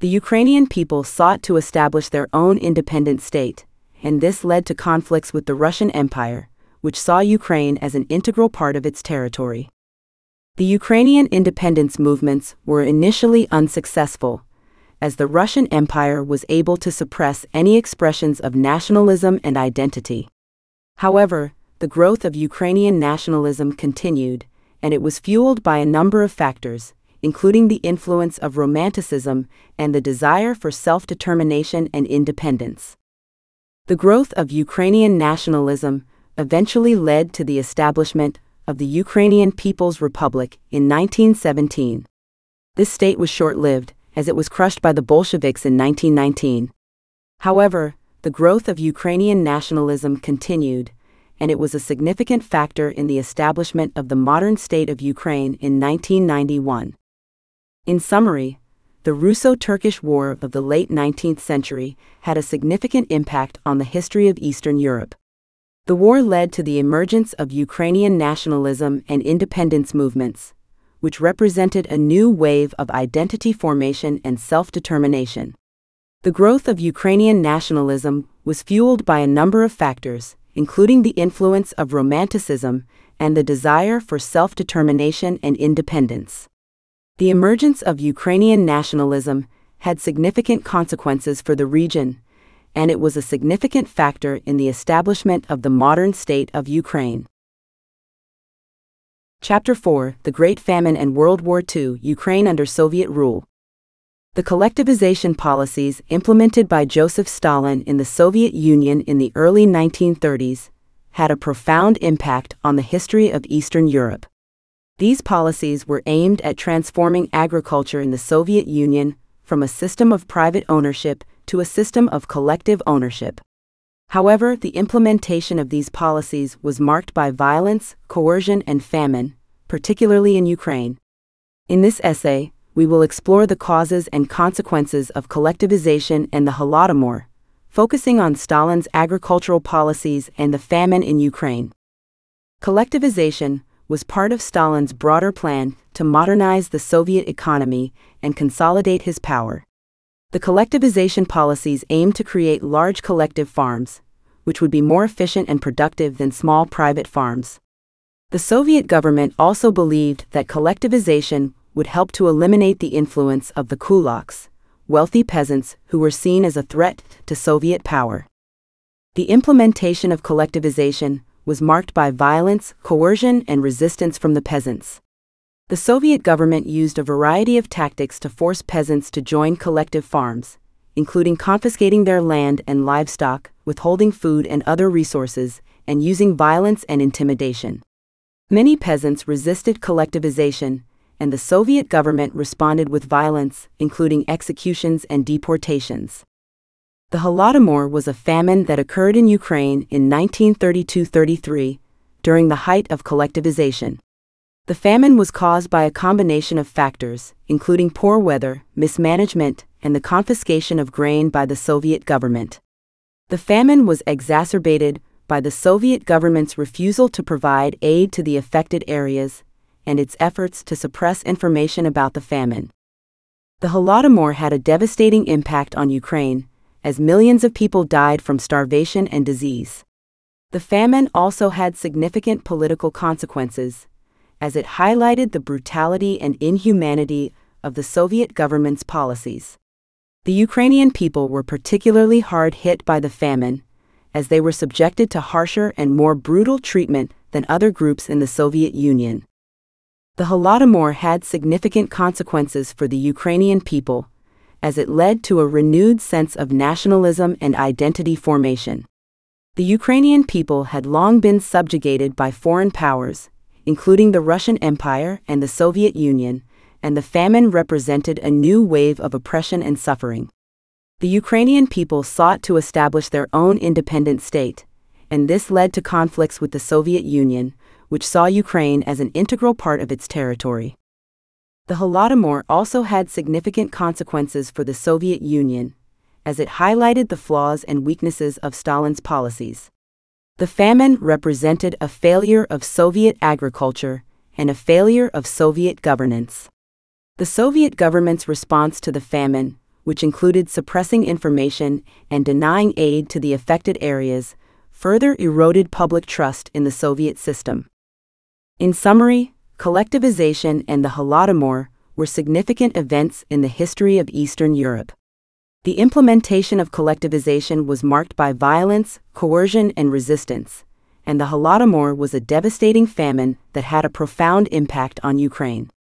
The Ukrainian people sought to establish their own independent state, and this led to conflicts with the Russian Empire, which saw Ukraine as an integral part of its territory. The Ukrainian independence movements were initially unsuccessful, as the Russian Empire was able to suppress any expressions of nationalism and identity. However, the growth of Ukrainian nationalism continued, and it was fueled by a number of factors, including the influence of Romanticism and the desire for self-determination and independence. The growth of Ukrainian nationalism eventually led to the establishment of the Ukrainian People's Republic in 1917. This state was short-lived, as it was crushed by the Bolsheviks in 1919. However, the growth of Ukrainian nationalism continued, and it was a significant factor in the establishment of the modern state of Ukraine in 1991. In summary, the Russo-Turkish War of the late 19th century had a significant impact on the history of Eastern Europe. The war led to the emergence of Ukrainian nationalism and independence movements, which represented a new wave of identity formation and self-determination. The growth of Ukrainian nationalism was fueled by a number of factors, including the influence of Romanticism and the desire for self-determination and independence. The emergence of Ukrainian nationalism had significant consequences for the region, and it was a significant factor in the establishment of the modern state of Ukraine. Chapter 4: The Great Famine and World War II, Ukraine under Soviet rule. The collectivization policies implemented by Joseph Stalin in the Soviet Union in the early 1930s had a profound impact on the history of Eastern Europe. These policies were aimed at transforming agriculture in the Soviet Union from a system of private ownership to a system of collective ownership. However, the implementation of these policies was marked by violence, coercion, and famine, particularly in Ukraine. In this essay, we will explore the causes and consequences of collectivization and the Holodomor, focusing on Stalin's agricultural policies and the famine in Ukraine. Collectivization was part of Stalin's broader plan to modernize the Soviet economy and consolidate his power. The collectivization policies aimed to create large collective farms, which would be more efficient and productive than small private farms. The Soviet government also believed that collectivization would help to eliminate the influence of the kulaks, wealthy peasants who were seen as a threat to Soviet power. The implementation of collectivization was marked by violence, coercion, and resistance from the peasants. The Soviet government used a variety of tactics to force peasants to join collective farms, including confiscating their land and livestock, withholding food and other resources, and using violence and intimidation. Many peasants resisted collectivization, and the Soviet government responded with violence, including executions and deportations. The Holodomor was a famine that occurred in Ukraine in 1932-33, during the height of collectivization. The famine was caused by a combination of factors, including poor weather, mismanagement, and the confiscation of grain by the Soviet government. The famine was exacerbated by the Soviet government's refusal to provide aid to the affected areas and its efforts to suppress information about the famine. The Holodomor had a devastating impact on Ukraine, as millions of people died from starvation and disease. The famine also had significant political consequences, as it highlighted the brutality and inhumanity of the Soviet government's policies. The Ukrainian people were particularly hard hit by the famine, as they were subjected to harsher and more brutal treatment than other groups in the Soviet Union. The Holodomor had significant consequences for the Ukrainian people, as it led to a renewed sense of nationalism and identity formation. The Ukrainian people had long been subjugated by foreign powers, including the Russian Empire and the Soviet Union, and the famine represented a new wave of oppression and suffering. The Ukrainian people sought to establish their own independent state, and this led to conflicts with the Soviet Union, which saw Ukraine as an integral part of its territory. The Holodomor also had significant consequences for the Soviet Union, as it highlighted the flaws and weaknesses of Stalin's policies. The famine represented a failure of Soviet agriculture and a failure of Soviet governance. The Soviet government's response to the famine, which included suppressing information and denying aid to the affected areas, further eroded public trust in the Soviet system. In summary, collectivization and the Holodomor were significant events in the history of Eastern Europe. The implementation of collectivization was marked by violence, coercion, and resistance, and the Holodomor was a devastating famine that had a profound impact on Ukraine.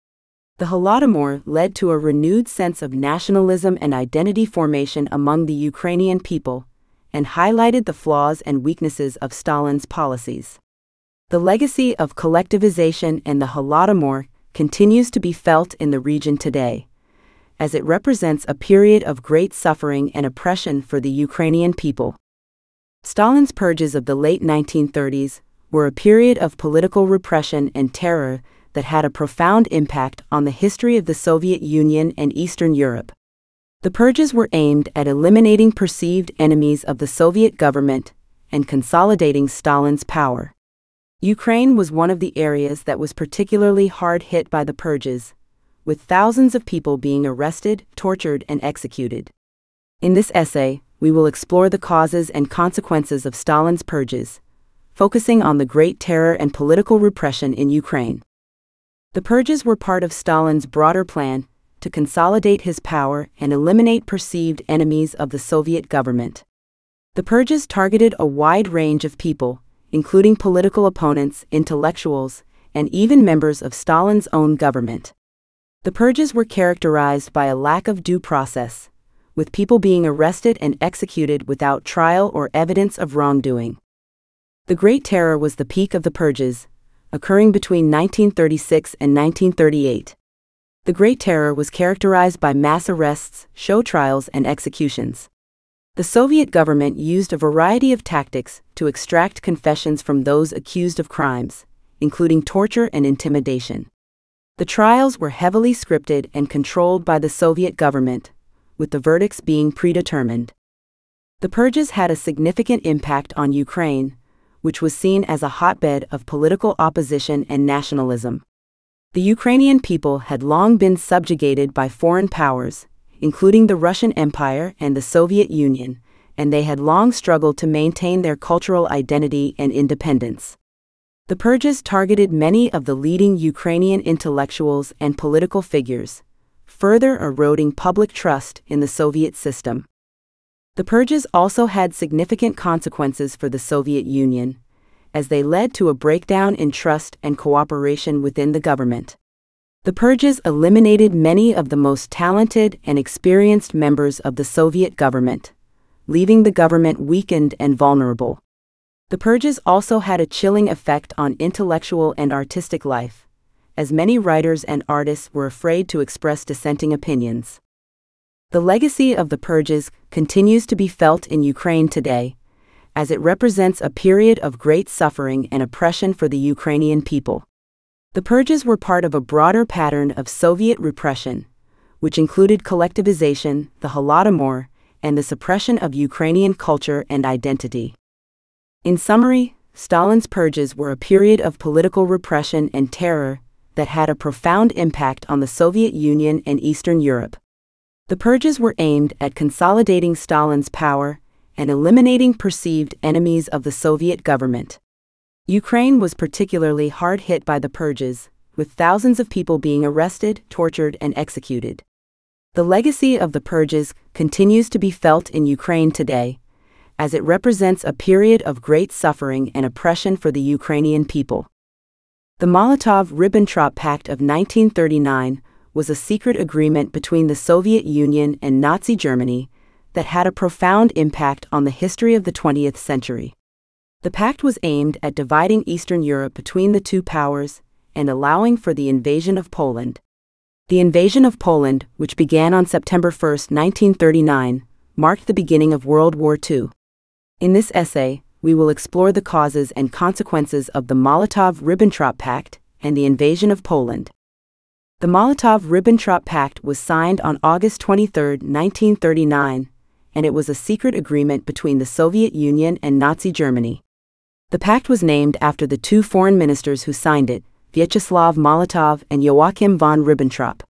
The Holodomor led to a renewed sense of nationalism and identity formation among the Ukrainian people, and highlighted the flaws and weaknesses of Stalin's policies. The legacy of collectivization and the Holodomor continues to be felt in the region today, as it represents a period of great suffering and oppression for the Ukrainian people. Stalin's purges of the late 1930s were a period of political repression and terror that had a profound impact on the history of the Soviet Union and Eastern Europe. The purges were aimed at eliminating perceived enemies of the Soviet government and consolidating Stalin's power. Ukraine was one of the areas that was particularly hard hit by the purges, with thousands of people being arrested, tortured, and executed. In this essay, we will explore the causes and consequences of Stalin's purges, focusing on the Great Terror and political repression in Ukraine. The purges were part of Stalin's broader plan to consolidate his power and eliminate perceived enemies of the Soviet government. The purges targeted a wide range of people, including political opponents, intellectuals, and even members of Stalin's own government. The purges were characterized by a lack of due process, with people being arrested and executed without trial or evidence of wrongdoing. The Great Terror was the peak of the purges, occurring between 1936 and 1938. The Great Terror was characterized by mass arrests, show trials, and executions. The Soviet government used a variety of tactics to extract confessions from those accused of crimes, including torture and intimidation. The trials were heavily scripted and controlled by the Soviet government, with the verdicts being predetermined. The purges had a significant impact on Ukraine, which was seen as a hotbed of political opposition and nationalism. The Ukrainian people had long been subjugated by foreign powers, including the Russian Empire and the Soviet Union, and they had long struggled to maintain their cultural identity and independence. The purges targeted many of the leading Ukrainian intellectuals and political figures, further eroding public trust in the Soviet system. The purges also had significant consequences for the Soviet Union, as they led to a breakdown in trust and cooperation within the government. The purges eliminated many of the most talented and experienced members of the Soviet government, leaving the government weakened and vulnerable. The purges also had a chilling effect on intellectual and artistic life, as many writers and artists were afraid to express dissenting opinions. The legacy of the purges continues to be felt in Ukraine today, as it represents a period of great suffering and oppression for the Ukrainian people. The purges were part of a broader pattern of Soviet repression, which included collectivization, the Holodomor, and the suppression of Ukrainian culture and identity. In summary, Stalin's purges were a period of political repression and terror that had a profound impact on the Soviet Union and Eastern Europe. The purges were aimed at consolidating Stalin's power and eliminating perceived enemies of the Soviet government. Ukraine was particularly hard hit by the purges, with thousands of people being arrested, tortured, and executed. The legacy of the purges continues to be felt in Ukraine today, as it represents a period of great suffering and oppression for the Ukrainian people. The Molotov-Ribbentrop Pact of 1939 was a secret agreement between the Soviet Union and Nazi Germany that had a profound impact on the history of the 20th century. The pact was aimed at dividing Eastern Europe between the two powers and allowing for the invasion of Poland. The invasion of Poland, which began on September 1, 1939, marked the beginning of World War II. In this essay, we will explore the causes and consequences of the Molotov-Ribbentrop Pact and the invasion of Poland. The Molotov-Ribbentrop Pact was signed on August 23, 1939, and it was a secret agreement between the Soviet Union and Nazi Germany. The pact was named after the two foreign ministers who signed it, Vyacheslav Molotov and Joachim von Ribbentrop.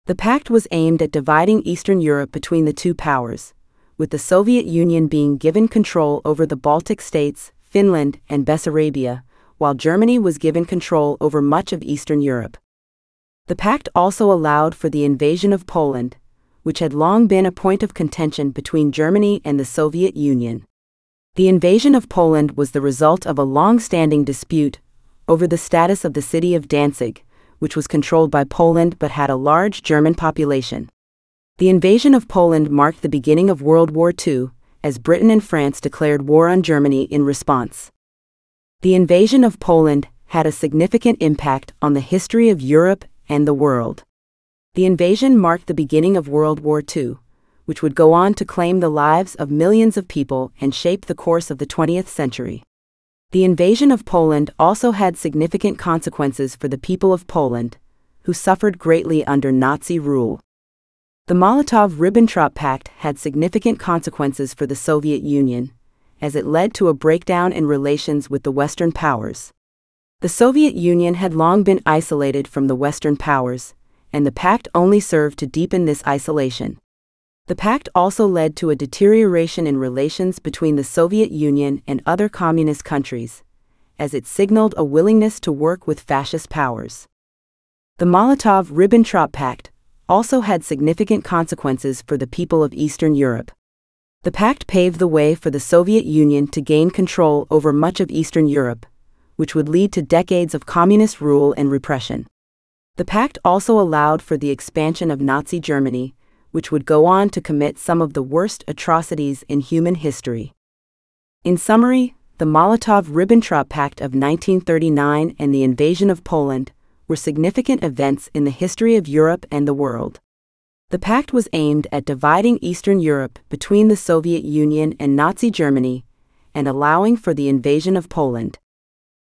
The pact was aimed at dividing Eastern Europe between the two powers, with the Soviet Union being given control over the Baltic states, Finland, and Bessarabia, while Germany was given control over much of Eastern Europe. The pact also allowed for the invasion of Poland, which had long been a point of contention between Germany and the Soviet Union. The invasion of Poland was the result of a long-standing dispute over the status of the city of Danzig, which was controlled by Poland but had a large German population. The invasion of Poland marked the beginning of World War II, as Britain and France declared war on Germany in response. The invasion of Poland had a significant impact on the history of Europe and the world. The invasion marked the beginning of World War II, which would go on to claim the lives of millions of people and shape the course of the 20th century. The invasion of Poland also had significant consequences for the people of Poland, who suffered greatly under Nazi rule. The Molotov-Ribbentrop Pact had significant consequences for the Soviet Union, as it led to a breakdown in relations with the Western powers. The Soviet Union had long been isolated from the Western powers, and the pact only served to deepen this isolation. The pact also led to a deterioration in relations between the Soviet Union and other communist countries, as it signaled a willingness to work with fascist powers. The Molotov-Ribbentrop Pact also had significant consequences for the people of Eastern Europe. The pact paved the way for the Soviet Union to gain control over much of Eastern Europe, which would lead to decades of communist rule and repression. The pact also allowed for the expansion of Nazi Germany, which would go on to commit some of the worst atrocities in human history. In summary, the Molotov-Ribbentrop Pact of 1939 and the invasion of Poland were significant events in the history of Europe and the world. The pact was aimed at dividing Eastern Europe between the Soviet Union and Nazi Germany and allowing for the invasion of Poland.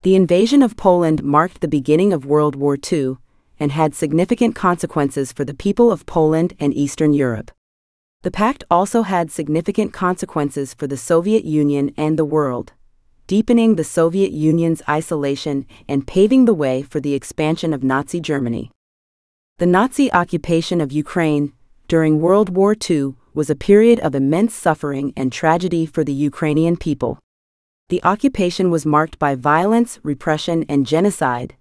The invasion of Poland marked the beginning of World War II and had significant consequences for the people of Poland and Eastern Europe. The pact also had significant consequences for the Soviet Union and the world, deepening the Soviet Union's isolation and paving the way for the expansion of Nazi Germany. The Nazi occupation of Ukraine during World War II was a period of immense suffering and tragedy for the Ukrainian people. The occupation was marked by violence, repression, and genocide,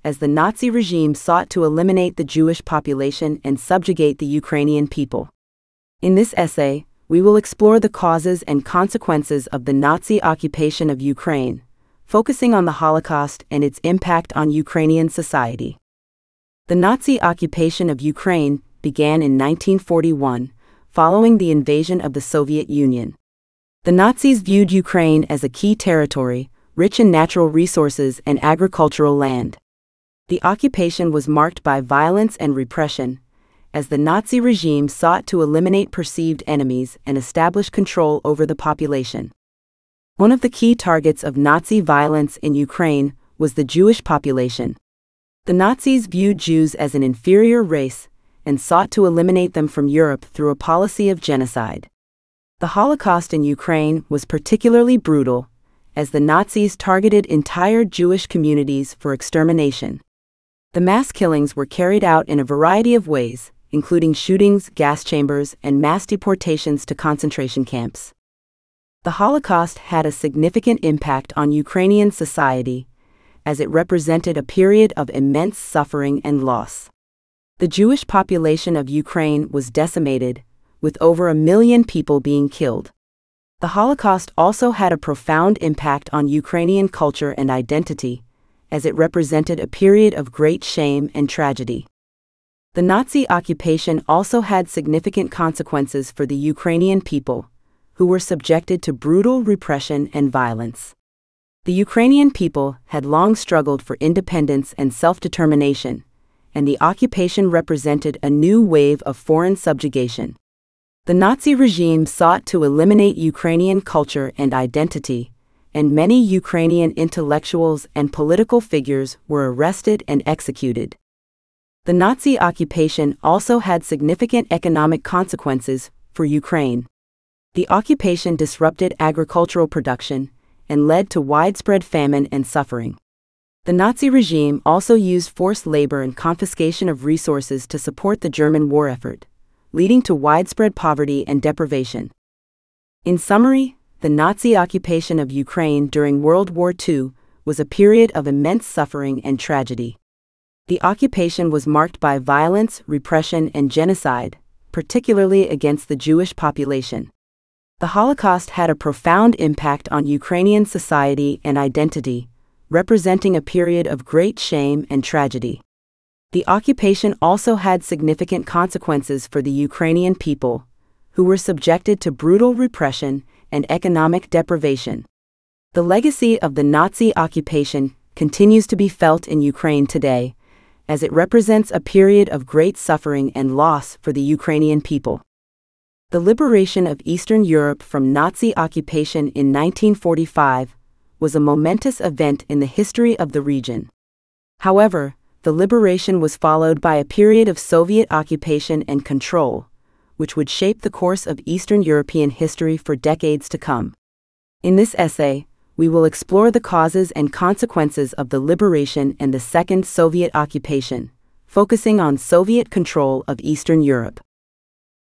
as the Nazi regime sought to eliminate the Jewish population and subjugate the Ukrainian people. In this essay, we will explore the causes and consequences of the Nazi occupation of Ukraine, focusing on the Holocaust and its impact on Ukrainian society. The Nazi occupation of Ukraine began in 1941, following the invasion of the Soviet Union. The Nazis viewed Ukraine as a key territory, rich in natural resources and agricultural land. The occupation was marked by violence and repression, as the Nazi regime sought to eliminate perceived enemies and establish control over the population. One of the key targets of Nazi violence in Ukraine was the Jewish population. The Nazis viewed Jews as an inferior race and sought to eliminate them from Europe through a policy of genocide. The Holocaust in Ukraine was particularly brutal, as the Nazis targeted entire Jewish communities for extermination. The mass killings were carried out in a variety of ways, including shootings, gas chambers, and mass deportations to concentration camps. The Holocaust had a significant impact on Ukrainian society, as it represented a period of immense suffering and loss. The Jewish population of Ukraine was decimated, with over 1 million people being killed. The Holocaust also had a profound impact on Ukrainian culture and identity, as it represented a period of great shame and tragedy. The Nazi occupation also had significant consequences for the Ukrainian people, who were subjected to brutal repression and violence. The Ukrainian people had long struggled for independence and self-determination, and the occupation represented a new wave of foreign subjugation. The Nazi regime sought to eliminate Ukrainian culture and identity, and many Ukrainian intellectuals and political figures were arrested and executed. The Nazi occupation also had significant economic consequences for Ukraine. The occupation disrupted agricultural production and led to widespread famine and suffering. The Nazi regime also used forced labor and confiscation of resources to support the German war effort, leading to widespread poverty and deprivation. In summary, the Nazi occupation of Ukraine during World War II was a period of immense suffering and tragedy. The occupation was marked by violence, repression, and genocide, particularly against the Jewish population. The Holocaust had a profound impact on Ukrainian society and identity, representing a period of great shame and tragedy. The occupation also had significant consequences for the Ukrainian people, who were subjected to brutal repression and economic deprivation. The legacy of the Nazi occupation continues to be felt in Ukraine today, as it represents a period of great suffering and loss for the Ukrainian people. The liberation of Eastern Europe from Nazi occupation in 1945 was a momentous event in the history of the region. However, the liberation was followed by a period of Soviet occupation and control, which would shape the course of Eastern European history for decades to come. In this essay, we will explore the causes and consequences of the liberation and the Second Soviet occupation, focusing on Soviet control of Eastern Europe.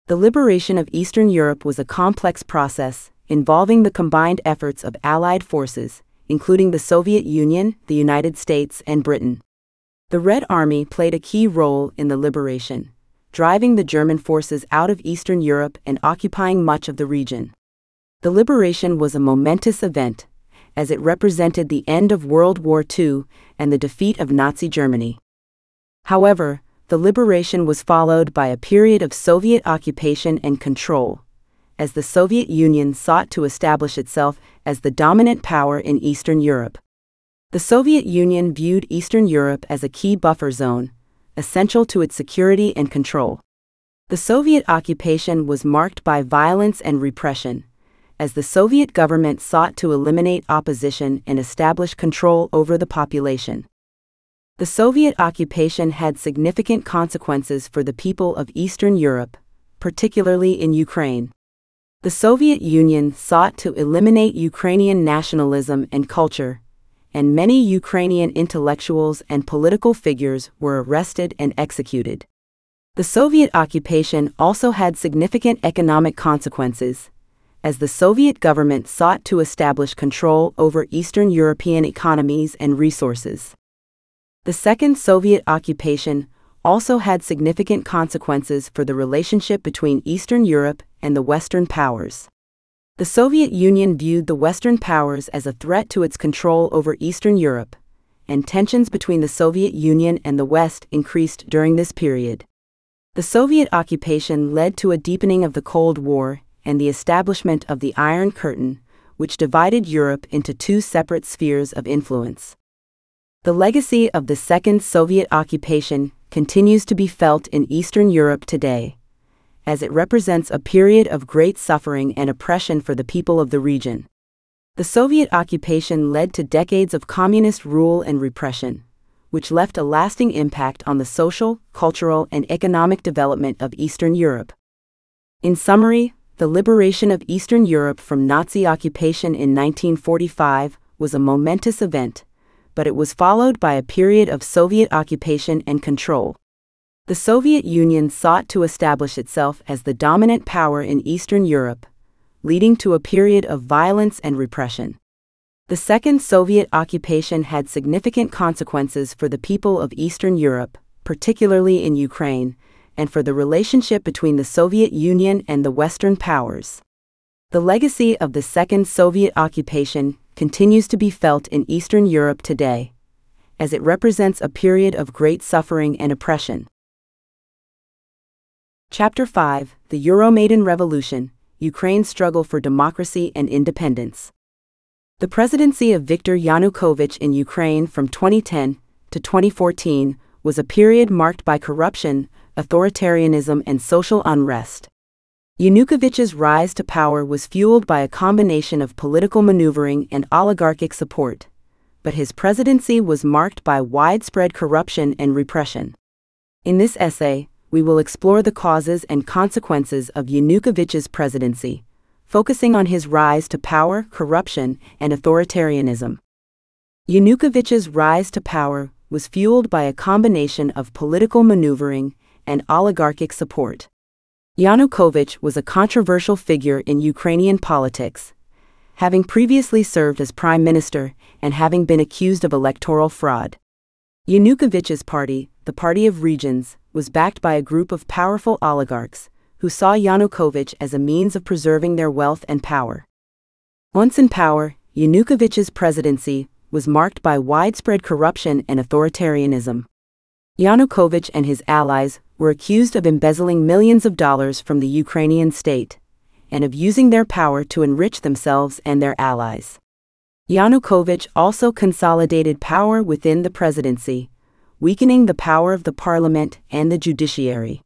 The liberation of Eastern Europe was a complex process involving the combined efforts of Allied forces, including the Soviet Union, the United States, and Britain. The Red Army played a key role in the liberation, driving the German forces out of Eastern Europe and occupying much of the region. The liberation was a momentous event, as it represented the end of World War II and the defeat of Nazi Germany. However, the liberation was followed by a period of Soviet occupation and control, as the Soviet Union sought to establish itself as the dominant power in Eastern Europe. The Soviet Union viewed Eastern Europe as a key buffer zone, essential to its security and control. The Soviet occupation was marked by violence and repression, as the Soviet government sought to eliminate opposition and establish control over the population. The Soviet occupation had significant consequences for the people of Eastern Europe, particularly in Ukraine. The Soviet Union sought to eliminate Ukrainian nationalism and culture, and many Ukrainian intellectuals and political figures were arrested and executed. The Soviet occupation also had significant economic consequences, as the Soviet government sought to establish control over Eastern European economies and resources. The Second Soviet occupation also had significant consequences for the relationship between Eastern Europe and the Western powers. The Soviet Union viewed the Western powers as a threat to its control over Eastern Europe, and tensions between the Soviet Union and the West increased during this period. The Soviet occupation led to a deepening of the Cold War and the establishment of the Iron Curtain, which divided Europe into two separate spheres of influence. The legacy of the Second Soviet occupation continues to be felt in Eastern Europe today, as it represents a period of great suffering and oppression for the people of the region. The Soviet occupation led to decades of communist rule and repression, which left a lasting impact on the social, cultural, and economic development of Eastern Europe. In summary, the liberation of Eastern Europe from Nazi occupation in 1945 was a momentous event, but it was followed by a period of Soviet occupation and control. The Soviet Union sought to establish itself as the dominant power in Eastern Europe, leading to a period of violence and repression. The Second Soviet occupation had significant consequences for the people of Eastern Europe, particularly in Ukraine, and for the relationship between the Soviet Union and the Western powers. The legacy of the Second Soviet occupation continues to be felt in Eastern Europe today, as it represents a period of great suffering and oppression. Chapter 5: The Euromaidan Revolution, Ukraine's Struggle for Democracy and Independence. The presidency of Viktor Yanukovych in Ukraine from 2010 to 2014 was a period marked by corruption, authoritarianism, and social unrest. Yanukovych's rise to power was fueled by a combination of political maneuvering and oligarchic support, but his presidency was marked by widespread corruption and repression. In this essay, we will explore the causes and consequences of Yanukovych's presidency, focusing on his rise to power, corruption, and authoritarianism. Yanukovych's rise to power was fueled by a combination of political maneuvering and oligarchic support. Yanukovych was a controversial figure in Ukrainian politics, having previously served as prime minister and having been accused of electoral fraud. Yanukovych's party, the Party of Regions, was backed by a group of powerful oligarchs who saw Yanukovych as a means of preserving their wealth and power. Once in power, Yanukovych's presidency was marked by widespread corruption and authoritarianism. Yanukovych and his allies were accused of embezzling millions of dollars from the Ukrainian state and of using their power to enrich themselves and their allies. Yanukovych also consolidated power within the presidency, weakening the power of the parliament and the judiciary.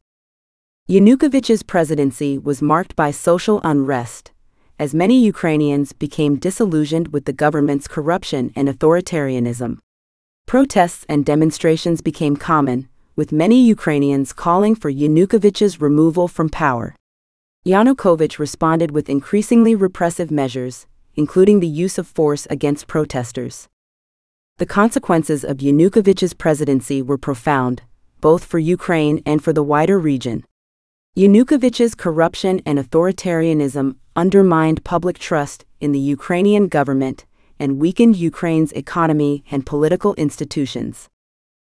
Yanukovych's presidency was marked by social unrest, as many Ukrainians became disillusioned with the government's corruption and authoritarianism. Protests and demonstrations became common, with many Ukrainians calling for Yanukovych's removal from power. Yanukovych responded with increasingly repressive measures, including the use of force against protesters. The consequences of Yanukovych's presidency were profound, both for Ukraine and for the wider region. Yanukovych's corruption and authoritarianism undermined public trust in the Ukrainian government and weakened Ukraine's economy and political institutions.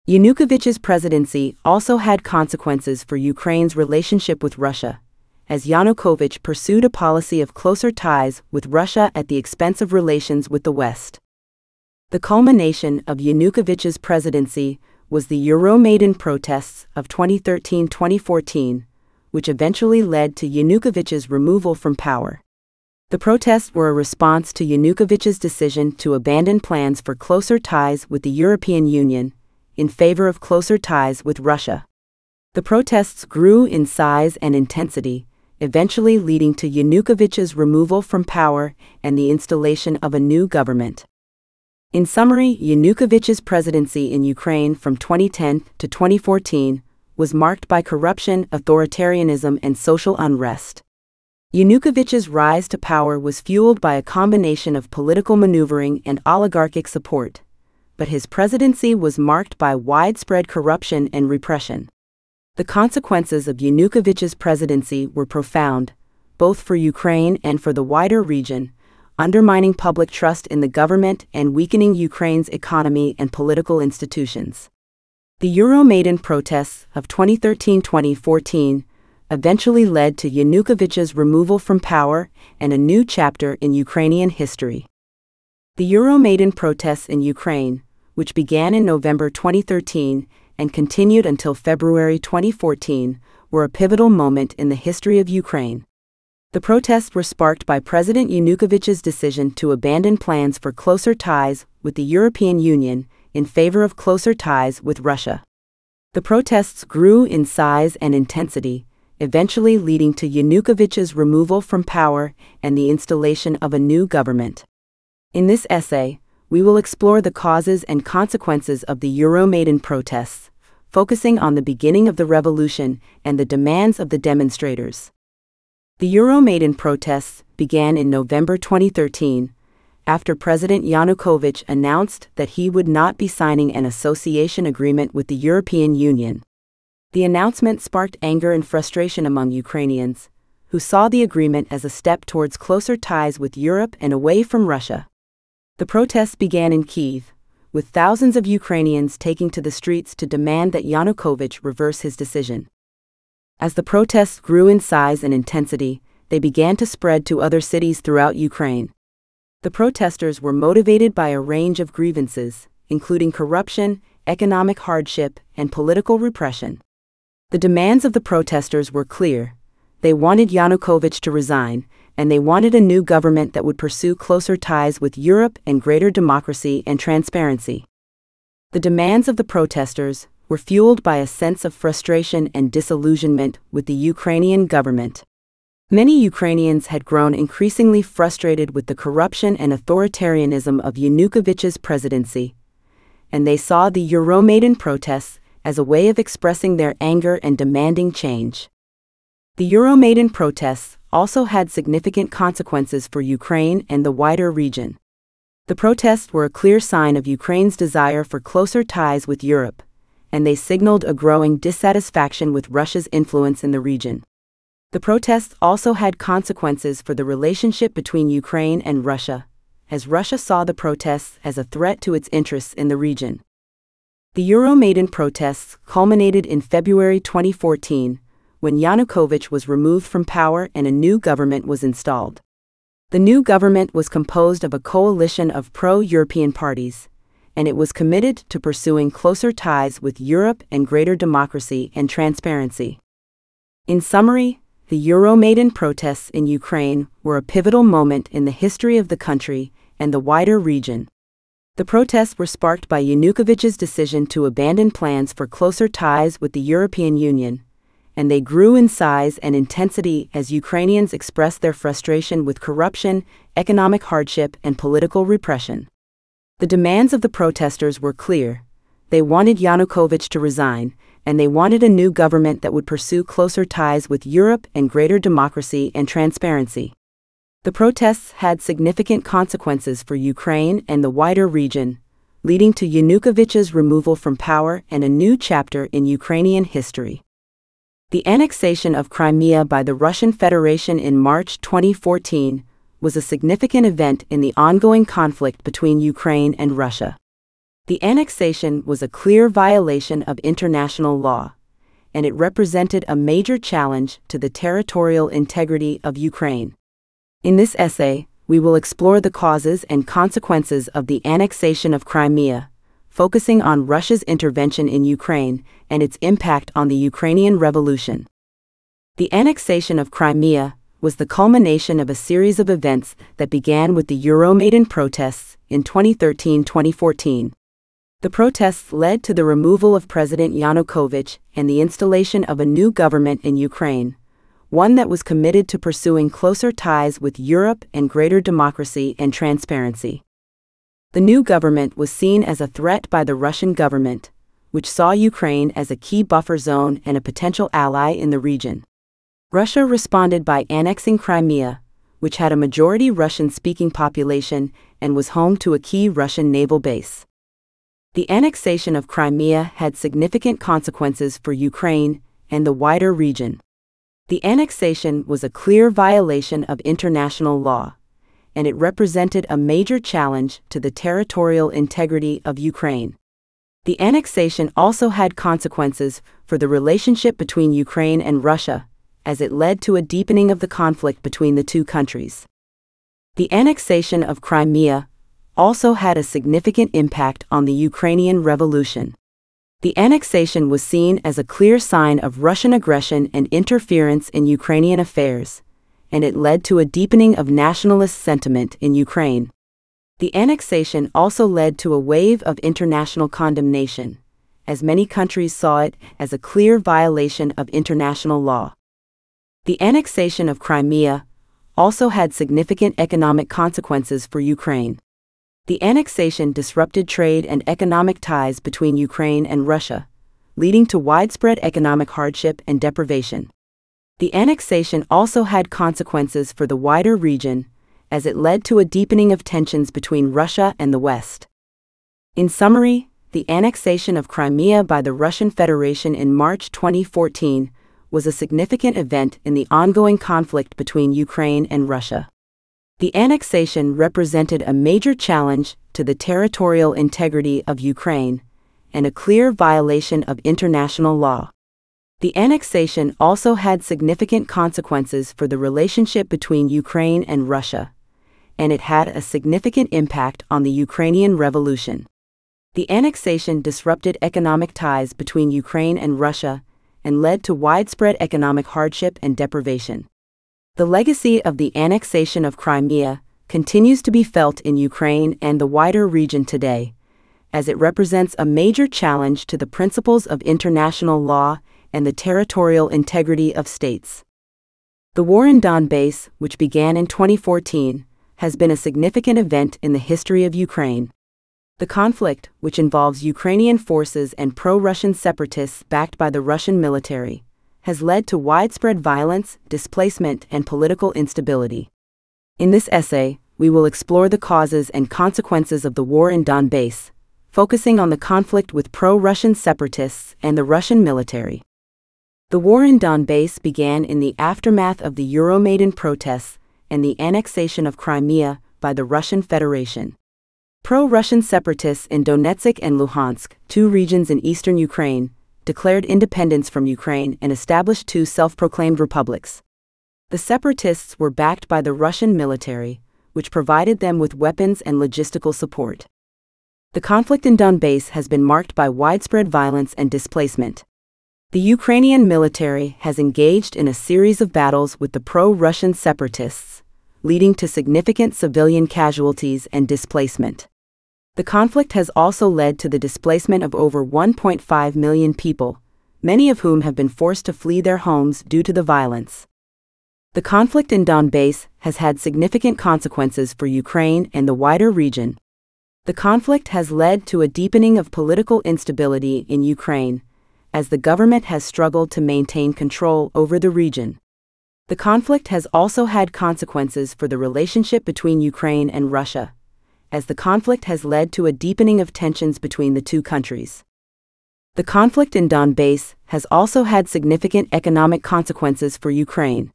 Yanukovych's presidency also had consequences for Ukraine's relationship with Russia, as Yanukovych pursued a policy of closer ties with Russia at the expense of relations with the West. The culmination of Yanukovych's presidency was the Euromaidan protests of 2013-2014, which eventually led to Yanukovych's removal from power. The protests were a response to Yanukovych's decision to abandon plans for closer ties with the European Union in favor of closer ties with Russia. The protests grew in size and intensity, eventually leading to Yanukovych's removal from power and the installation of a new government. In summary, Yanukovych's presidency in Ukraine from 2010 to 2014 was marked by corruption, authoritarianism, and social unrest. Yanukovych's rise to power was fueled by a combination of political maneuvering and oligarchic support, but his presidency was marked by widespread corruption and repression. The consequences of Yanukovych's presidency were profound, both for Ukraine and for the wider region, undermining public trust in the government and weakening Ukraine's economy and political institutions. The Euromaidan protests of 2013-2014 eventually led to Yanukovych's removal from power and a new chapter in Ukrainian history. The Euromaidan protests in Ukraine, which began in November 2013 and continued until February 2014, were a pivotal moment in the history of Ukraine. The protests were sparked by President Yanukovych's decision to abandon plans for closer ties with the European Union in favor of closer ties with Russia. The protests grew in size and intensity, eventually leading to Yanukovych's removal from power and the installation of a new government. In this essay, we will explore the causes and consequences of the Euromaidan protests, focusing on the beginning of the revolution and the demands of the demonstrators. The Euromaidan protests began in November 2013, after President Yanukovych announced that he would not be signing an association agreement with the European Union. The announcement sparked anger and frustration among Ukrainians, who saw the agreement as a step towards closer ties with Europe and away from Russia. The protests began in Kyiv, with thousands of Ukrainians taking to the streets to demand that Yanukovych reverse his decision. As the protests grew in size and intensity, they began to spread to other cities throughout Ukraine. The protesters were motivated by a range of grievances, including corruption, economic hardship, and political repression. The demands of the protesters were clear. They wanted Yanukovych to resign, and they wanted a new government that would pursue closer ties with Europe and greater democracy and transparency. The demands of the protesters were fueled by a sense of frustration and disillusionment with the Ukrainian government. Many Ukrainians had grown increasingly frustrated with the corruption and authoritarianism of Yanukovych's presidency, and they saw the Euromaidan protests as a way of expressing their anger and demanding change. The Euromaidan protests also had significant consequences for Ukraine and the wider region. The protests were a clear sign of Ukraine's desire for closer ties with Europe, and they signaled a growing dissatisfaction with Russia's influence in the region. The protests also had consequences for the relationship between Ukraine and Russia, as Russia saw the protests as a threat to its interests in the region. The Euromaidan protests culminated in February 2014, when Yanukovych was removed from power and a new government was installed. The new government was composed of a coalition of pro-European parties, and it was committed to pursuing closer ties with Europe and greater democracy and transparency. In summary, the Euromaidan protests in Ukraine were a pivotal moment in the history of the country and the wider region. The protests were sparked by Yanukovych's decision to abandon plans for closer ties with the European Union, and they grew in size and intensity as Ukrainians expressed their frustration with corruption, economic hardship, and political repression. The demands of the protesters were clear. They wanted Yanukovych to resign, and they wanted a new government that would pursue closer ties with Europe and greater democracy and transparency. The protests had significant consequences for Ukraine and the wider region, leading to Yanukovych's removal from power and a new chapter in Ukrainian history. The annexation of Crimea by the Russian Federation in March 2014 was a significant event in the ongoing conflict between Ukraine and Russia. The annexation was a clear violation of international law, and it represented a major challenge to the territorial integrity of Ukraine. In this essay, we will explore the causes and consequences of the annexation of Crimea, focusing on Russia's intervention in Ukraine and its impact on the Ukrainian Revolution. The annexation of Crimea was the culmination of a series of events that began with the Euromaidan protests in 2013-2014. The protests led to the removal of President Yanukovych and the installation of a new government in Ukraine, one that was committed to pursuing closer ties with Europe and greater democracy and transparency. The new government was seen as a threat by the Russian government, which saw Ukraine as a key buffer zone and a potential ally in the region. Russia responded by annexing Crimea, which had a majority Russian-speaking population and was home to a key Russian naval base. The annexation of Crimea had significant consequences for Ukraine and the wider region. The annexation was a clear violation of international law, and it represented a major challenge to the territorial integrity of Ukraine. The annexation also had consequences for the relationship between Ukraine and Russia, as it led to a deepening of the conflict between the two countries. The annexation of Crimea also had a significant impact on the Ukrainian Revolution. The annexation was seen as a clear sign of Russian aggression and interference in Ukrainian affairs, and it led to a deepening of nationalist sentiment in Ukraine. The annexation also led to a wave of international condemnation, as many countries saw it as a clear violation of international law. The annexation of Crimea also had significant economic consequences for Ukraine. The annexation disrupted trade and economic ties between Ukraine and Russia, leading to widespread economic hardship and deprivation. The annexation also had consequences for the wider region, as it led to a deepening of tensions between Russia and the West. In summary, the annexation of Crimea by the Russian Federation in March 2014 was a significant event in the ongoing conflict between Ukraine and Russia. The annexation represented a major challenge to the territorial integrity of Ukraine and a clear violation of international law. The annexation also had significant consequences for the relationship between Ukraine and Russia, and it had a significant impact on the Ukrainian Revolution. The annexation disrupted economic ties between Ukraine and Russia and led to widespread economic hardship and deprivation. The legacy of the annexation of Crimea continues to be felt in Ukraine and the wider region today, as it represents a major challenge to the principles of international law and the territorial integrity of states. The war in Donbass, which began in 2014, has been a significant event in the history of Ukraine. The conflict, which involves Ukrainian forces and pro-Russian separatists backed by the Russian military, has led to widespread violence, displacement, and political instability. In this essay, we will explore the causes and consequences of the war in Donbass, focusing on the conflict with pro-Russian separatists and the Russian military. The war in Donbass began in the aftermath of the Euromaidan protests and the annexation of Crimea by the Russian Federation. Pro-Russian separatists in Donetsk and Luhansk, two regions in eastern Ukraine, declared independence from Ukraine and established two self-proclaimed republics. The separatists were backed by the Russian military, which provided them with weapons and logistical support. The conflict in Donbass has been marked by widespread violence and displacement. The Ukrainian military has engaged in a series of battles with the pro-Russian separatists, leading to significant civilian casualties and displacement. The conflict has also led to the displacement of over 1.5 million people, many of whom have been forced to flee their homes due to the violence. The conflict in Donbass has had significant consequences for Ukraine and the wider region. The conflict has led to a deepening of political instability in Ukraine, as the government has struggled to maintain control over the region. The conflict has also had consequences for the relationship between Ukraine and Russia, as the conflict has led to a deepening of tensions between the two countries. The conflict in Donbass has also had significant economic consequences for Ukraine.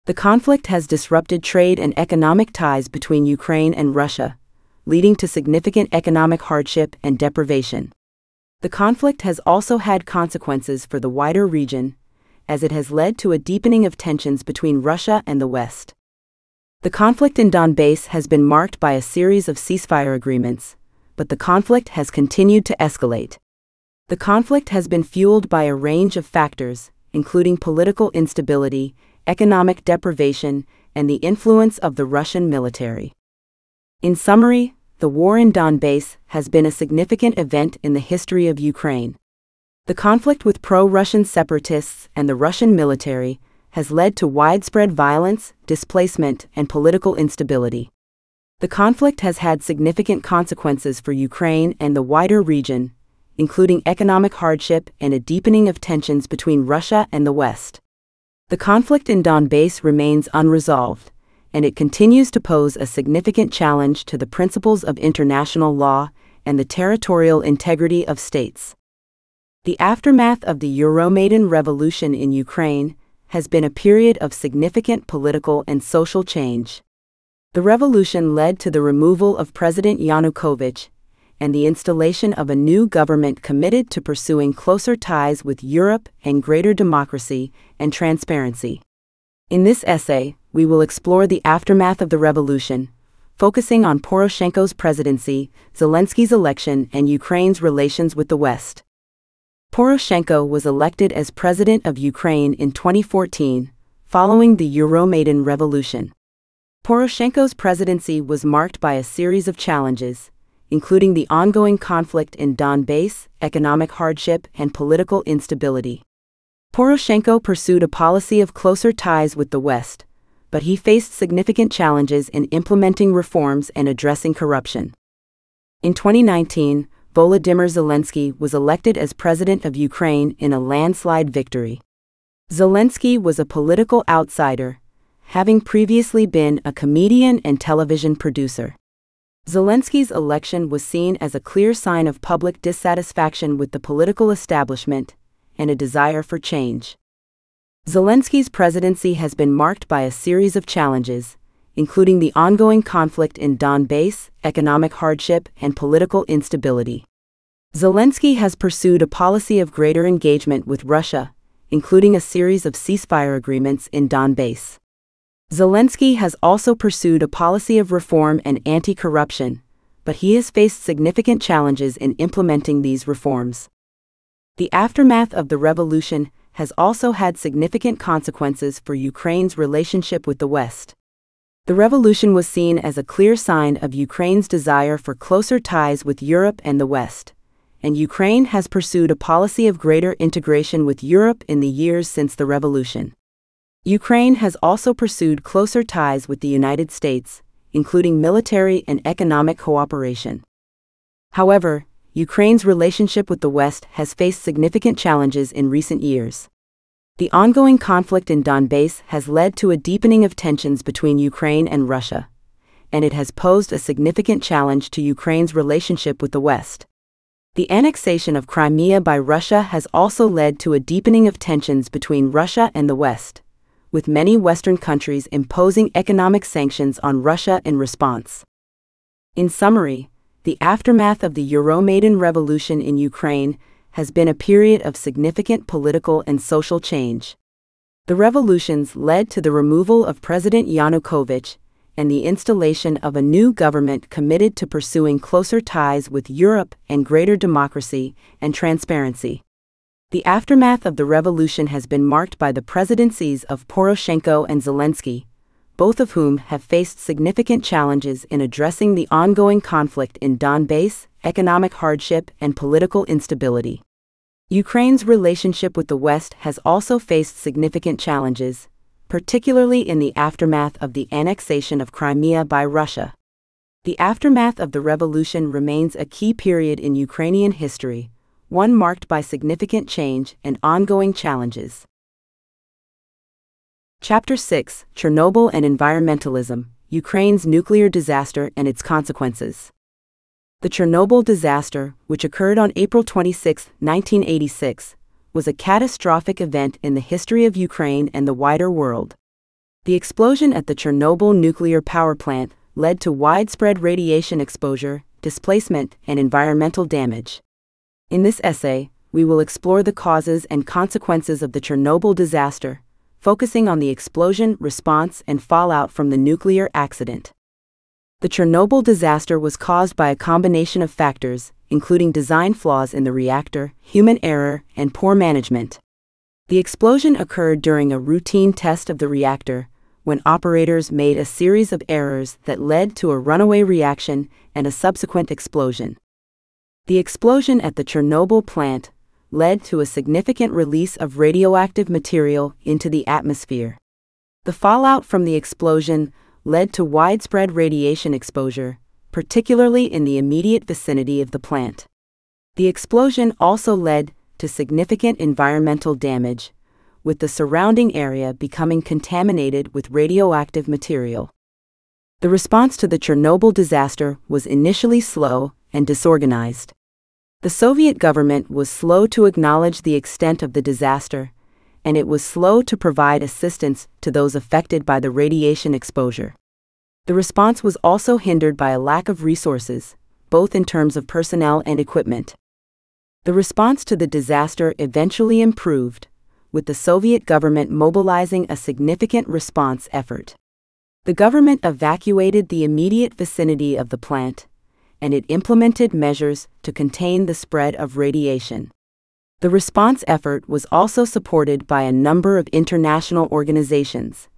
The conflict has disrupted trade and economic ties between Ukraine and Russia, leading to significant economic hardship and deprivation. The conflict has also had consequences for the wider region, as it has led to a deepening of tensions between Russia and the West. The conflict in Donbass has been marked by a series of ceasefire agreements, but the conflict has continued to escalate. The conflict has been fueled by a range of factors, including political instability, economic deprivation, and the influence of the Russian military. In summary, the war in Donbass has been a significant event in the history of Ukraine. The conflict with pro-Russian separatists and the Russian military has led to widespread violence, displacement, and political instability. The conflict has had significant consequences for Ukraine and the wider region, including economic hardship and a deepening of tensions between Russia and the West. The conflict in Donbass remains unresolved, and it continues to pose a significant challenge to the principles of international law and the territorial integrity of states. The aftermath of the Euromaidan Revolution in Ukraine has been a period of significant political and social change. The revolution led to the removal of President Yanukovych and the installation of a new government committed to pursuing closer ties with Europe and greater democracy and transparency. In this essay, we will explore the aftermath of the revolution, focusing on Poroshenko's presidency, Zelensky's election, and Ukraine's relations with the West. Poroshenko was elected as president of Ukraine in 2014, following the Euromaidan Revolution. Poroshenko's presidency was marked by a series of challenges, including the ongoing conflict in Donbass, economic hardship, and political instability. Poroshenko pursued a policy of closer ties with the West, but he faced significant challenges in implementing reforms and addressing corruption. In 2019, Volodymyr Zelensky was elected as president of Ukraine in a landslide victory. Zelensky was a political outsider, having previously been a comedian and television producer. Zelensky's election was seen as a clear sign of public dissatisfaction with the political establishment and a desire for change. Zelensky's presidency has been marked by a series of challenges, including the ongoing conflict in Donbass, economic hardship, and political instability. Zelensky has pursued a policy of greater engagement with Russia, including a series of ceasefire agreements in Donbass. Zelensky has also pursued a policy of reform and anti-corruption, but he has faced significant challenges in implementing these reforms. The aftermath of the revolution has also had significant consequences for Ukraine's relationship with the West. The revolution was seen as a clear sign of Ukraine's desire for closer ties with Europe and the West, and Ukraine has pursued a policy of greater integration with Europe in the years since the revolution. Ukraine has also pursued closer ties with the United States, including military and economic cooperation. However, Ukraine's relationship with the West has faced significant challenges in recent years. The ongoing conflict in Donbass has led to a deepening of tensions between Ukraine and Russia, and it has posed a significant challenge to Ukraine's relationship with the West. The annexation of Crimea by Russia has also led to a deepening of tensions between Russia and the West, with many Western countries imposing economic sanctions on Russia in response. In summary, the aftermath of the Euromaidan Revolution in Ukraine has been a period of significant political and social change. The revolutions led to the removal of President Yanukovych and the installation of a new government committed to pursuing closer ties with Europe and greater democracy and transparency. The aftermath of the revolution has been marked by the presidencies of Poroshenko and Zelensky, both of whom have faced significant challenges in addressing the ongoing conflict in Donbass, economic hardship, and political instability. Ukraine's relationship with the West has also faced significant challenges, particularly in the aftermath of the annexation of Crimea by Russia. The aftermath of the revolution remains a key period in Ukrainian history, one marked by significant change and ongoing challenges. Chapter 6: Chernobyl and Environmentalism, Ukraine's Nuclear Disaster and Its Consequences. The Chernobyl disaster, which occurred on April 26, 1986, was a catastrophic event in the history of Ukraine and the wider world. The explosion at the Chernobyl nuclear power plant led to widespread radiation exposure, displacement, and environmental damage. In this essay, we will explore the causes and consequences of the Chernobyl disaster, focusing on the explosion, response, and fallout from the nuclear accident. The Chernobyl disaster was caused by a combination of factors, including design flaws in the reactor, human error, and poor management. The explosion occurred during a routine test of the reactor, when operators made a series of errors that led to a runaway reaction and a subsequent explosion. The explosion at the Chernobyl plant led to a significant release of radioactive material into the atmosphere. The fallout from the explosion led to widespread radiation exposure, particularly in the immediate vicinity of the plant. The explosion also led to significant environmental damage, with the surrounding area becoming contaminated with radioactive material. The response to the Chernobyl disaster was initially slow and disorganized. The Soviet government was slow to acknowledge the extent of the disaster, and it was slow to provide assistance to those affected by the radiation exposure. The response was also hindered by a lack of resources, both in terms of personnel and equipment. The response to the disaster eventually improved, with the Soviet government mobilizing a significant response effort. The government evacuated the immediate vicinity of the plant, and it implemented measures to contain the spread of radiation. The response effort was also supported by a number of international organizations,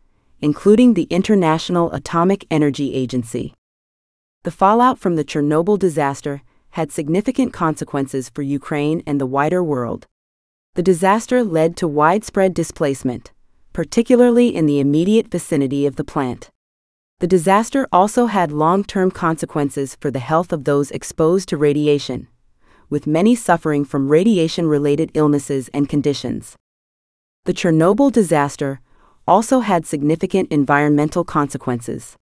including the International Atomic Energy Agency. The fallout from the Chernobyl disaster had significant consequences for Ukraine and the wider world. The disaster led to widespread displacement, particularly in the immediate vicinity of the plant. The disaster also had long-term consequences for the health of those exposed to radiation, with many suffering from radiation-related illnesses and conditions. The Chernobyl disaster also had significant environmental consequences.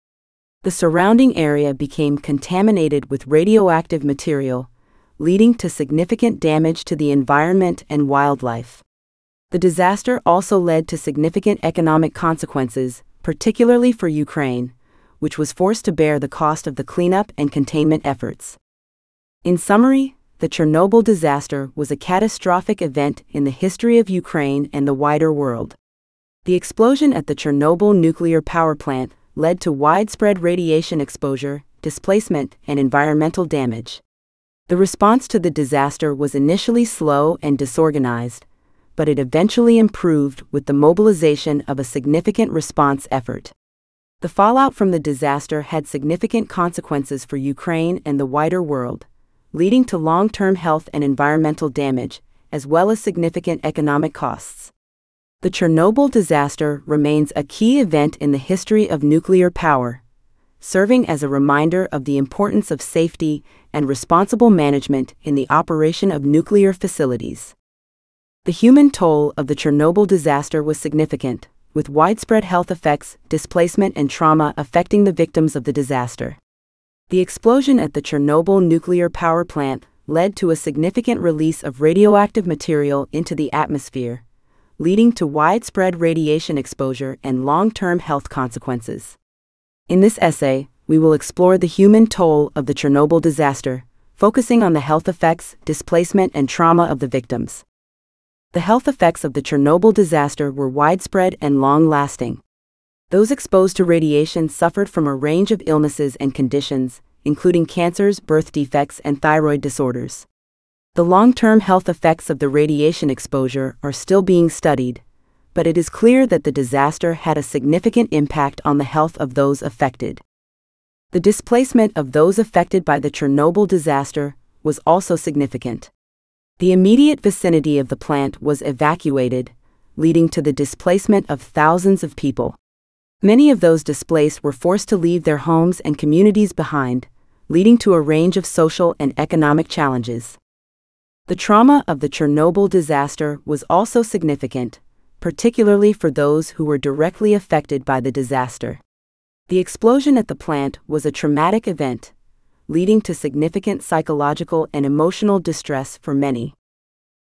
The surrounding area became contaminated with radioactive material, leading to significant damage to the environment and wildlife. The disaster also led to significant economic consequences, particularly for Ukraine, which was forced to bear the cost of the cleanup and containment efforts. In summary, the Chernobyl disaster was a catastrophic event in the history of Ukraine and the wider world. The explosion at the Chernobyl nuclear power plant led to widespread radiation exposure, displacement, and environmental damage. The response to the disaster was initially slow and disorganized, but it eventually improved with the mobilization of a significant response effort. The fallout from the disaster had significant consequences for Ukraine and the wider world, leading to long-term health and environmental damage, as well as significant economic costs. The Chernobyl disaster remains a key event in the history of nuclear power, serving as a reminder of the importance of safety and responsible management in the operation of nuclear facilities. The human toll of the Chernobyl disaster was significant, with widespread health effects, displacement, and trauma affecting the victims of the disaster. The explosion at the Chernobyl nuclear power plant led to a significant release of radioactive material into the atmosphere, leading to widespread radiation exposure and long-term health consequences. In this essay, we will explore the human toll of the Chernobyl disaster, focusing on the health effects, displacement, and trauma of the victims. The health effects of the Chernobyl disaster were widespread and long-lasting. Those exposed to radiation suffered from a range of illnesses and conditions, including cancers, birth defects, and thyroid disorders. The long-term health effects of the radiation exposure are still being studied, but it is clear that the disaster had a significant impact on the health of those affected. The displacement of those affected by the Chernobyl disaster was also significant. The immediate vicinity of the plant was evacuated, leading to the displacement of thousands of people. Many of those displaced were forced to leave their homes and communities behind, leading to a range of social and economic challenges. The trauma of the Chernobyl disaster was also significant, particularly for those who were directly affected by the disaster. The explosion at the plant was a traumatic event, leading to significant psychological and emotional distress for many.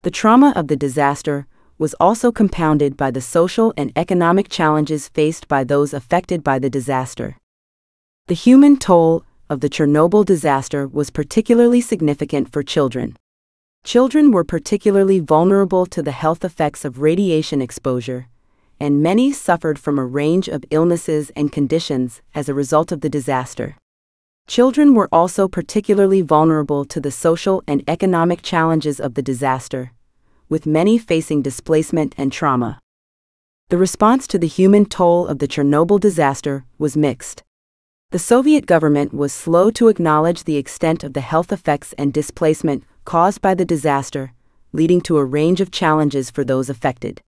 The trauma of the disaster was also compounded by the social and economic challenges faced by those affected by the disaster. The human toll of the Chernobyl disaster was particularly significant for children. Children were particularly vulnerable to the health effects of radiation exposure, and many suffered from a range of illnesses and conditions as a result of the disaster. Children were also particularly vulnerable to the social and economic challenges of the disaster, with many facing displacement and trauma. The response to the human toll of the Chernobyl disaster was mixed. The Soviet government was slow to acknowledge the extent of the health effects and displacement caused by the disaster, leading to a range of challenges for those affected.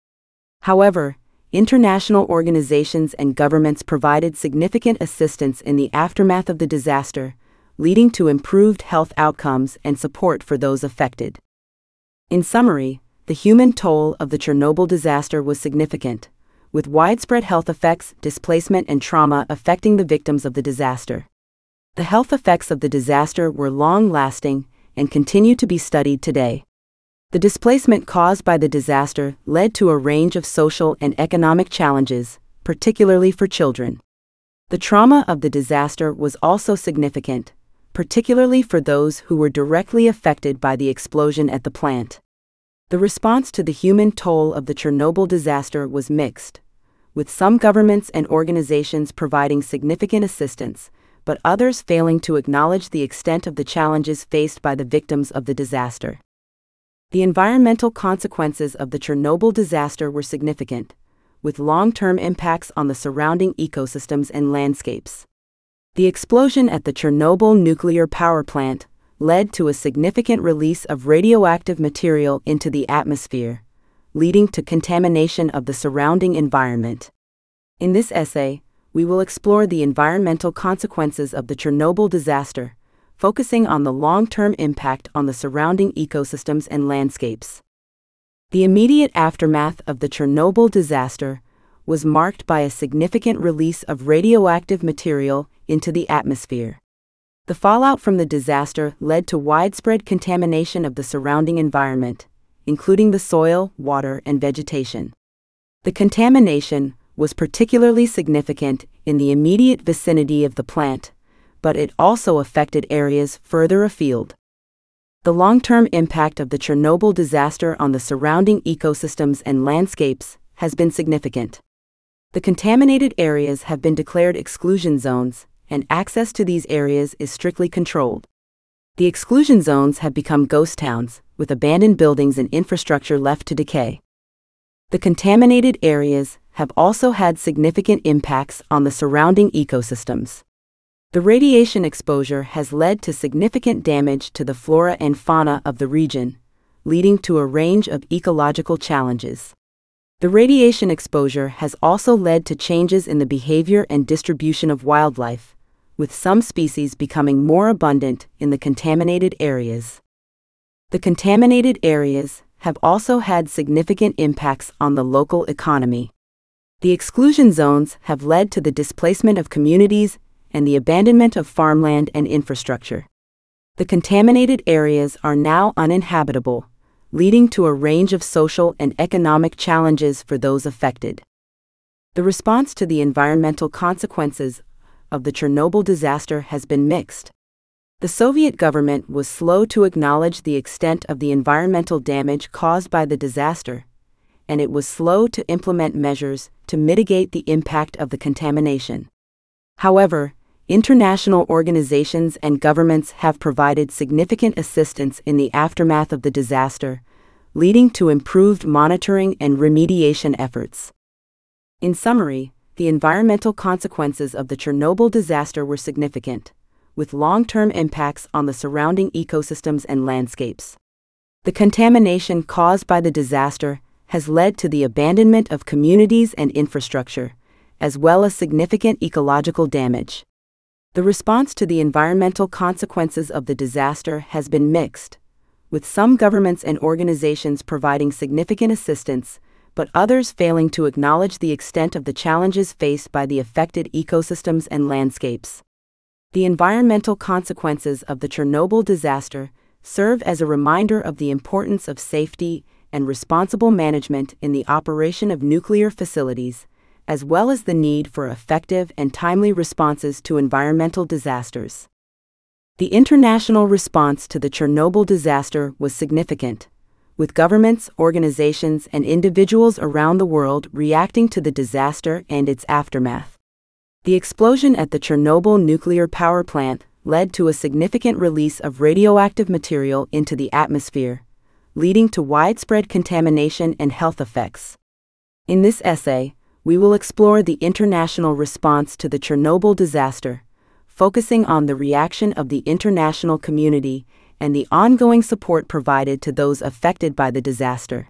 However, international organizations and governments provided significant assistance in the aftermath of the disaster, leading to improved health outcomes and support for those affected. In summary, the human toll of the Chernobyl disaster was significant, with widespread health effects, displacement, and trauma affecting the victims of the disaster. The health effects of the disaster were long-lasting and continue to be studied today. The displacement caused by the disaster led to a range of social and economic challenges, particularly for children. The trauma of the disaster was also significant, particularly for those who were directly affected by the explosion at the plant. The response to the human toll of the Chernobyl disaster was mixed, with some governments and organizations providing significant assistance, but others failing to acknowledge the extent of the challenges faced by the victims of the disaster. The environmental consequences of the Chernobyl disaster were significant, with long-term impacts on the surrounding ecosystems and landscapes. The explosion at the Chernobyl nuclear power plant led to a significant release of radioactive material into the atmosphere, leading to contamination of the surrounding environment. In this essay, we will explore the environmental consequences of the Chernobyl disaster, focusing on the long-term impact on the surrounding ecosystems and landscapes. The immediate aftermath of the Chernobyl disaster was marked by a significant release of radioactive material into the atmosphere. The fallout from the disaster led to widespread contamination of the surrounding environment, including the soil, water, and vegetation. The contamination was particularly significant in the immediate vicinity of the plant, but it also affected areas further afield. The long-term impact of the Chernobyl disaster on the surrounding ecosystems and landscapes has been significant. The contaminated areas have been declared exclusion zones, and access to these areas is strictly controlled. The exclusion zones have become ghost towns, with abandoned buildings and infrastructure left to decay. The contaminated areas have also had significant impacts on the surrounding ecosystems. The radiation exposure has led to significant damage to the flora and fauna of the region, leading to a range of ecological challenges. The radiation exposure has also led to changes in the behavior and distribution of wildlife, with some species becoming more abundant in the contaminated areas. The contaminated areas have also had significant impacts on the local economy. The exclusion zones have led to the displacement of communities and the abandonment of farmland and infrastructure. The contaminated areas are now uninhabitable, leading to a range of social and economic challenges for those affected. The response to the environmental consequences of the Chernobyl disaster has been mixed. The Soviet government was slow to acknowledge the extent of the environmental damage caused by the disaster, and it was slow to implement measures to mitigate the impact of the contamination. However, international organizations and governments have provided significant assistance in the aftermath of the disaster, leading to improved monitoring and remediation efforts. In summary, the environmental consequences of the Chernobyl disaster were significant, with long-term impacts on the surrounding ecosystems and landscapes. The contamination caused by the disaster has led to the abandonment of communities and infrastructure, as well as significant ecological damage. The response to the environmental consequences of the disaster has been mixed, with some governments and organizations providing significant assistance, but others failing to acknowledge the extent of the challenges faced by the affected ecosystems and landscapes. The environmental consequences of the Chernobyl disaster serve as a reminder of the importance of safety and responsible management in the operation of nuclear facilities, as well as the need for effective and timely responses to environmental disasters. The international response to the Chernobyl disaster was significant, with governments, organizations, and individuals around the world reacting to the disaster and its aftermath. The explosion at the Chernobyl nuclear power plant led to a significant release of radioactive material into the atmosphere, leading to widespread contamination and health effects. In this essay, we will explore the international response to the Chernobyl disaster, focusing on the reaction of the international community and the ongoing support provided to those affected by the disaster.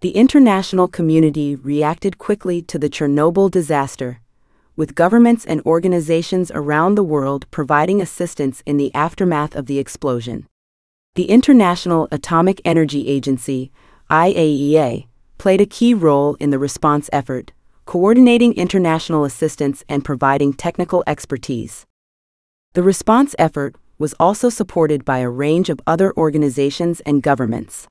The international community reacted quickly to the Chernobyl disaster, with governments and organizations around the world providing assistance in the aftermath of the explosion. The International Atomic Energy Agency, IAEA, played a key role in the response effort, coordinating international assistance and providing technical expertise. The response effort was also supported by a range of other organizations and governments.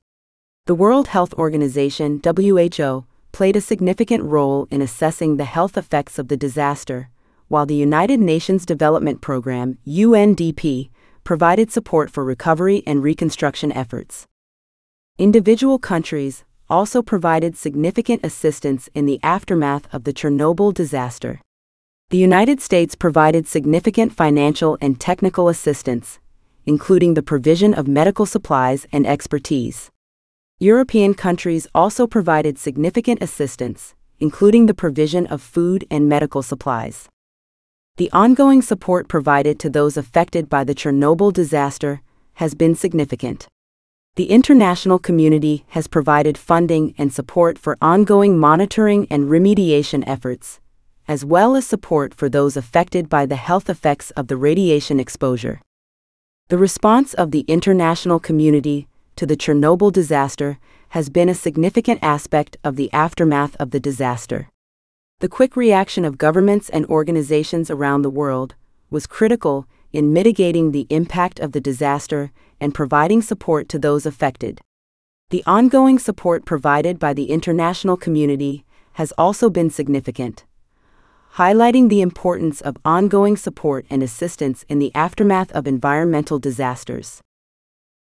The World Health Organization, WHO, played a significant role in assessing the health effects of the disaster, while the United Nations Development Programme, UNDP, provided support for recovery and reconstruction efforts. Individual countries also provided significant assistance in the aftermath of the Chernobyl disaster. The United States provided significant financial and technical assistance, including the provision of medical supplies and expertise. European countries also provided significant assistance, including the provision of food and medical supplies. The ongoing support provided to those affected by the Chernobyl disaster has been significant. The international community has provided funding and support for ongoing monitoring and remediation efforts, as well as support for those affected by the health effects of the radiation exposure. The response of the international community to the Chernobyl disaster has been a significant aspect of the aftermath of the disaster. The quick reaction of governments and organizations around the world was critical in mitigating the impact of the disaster and providing support to those affected. The ongoing support provided by the international community has also been significant, highlighting the importance of ongoing support and assistance in the aftermath of environmental disasters.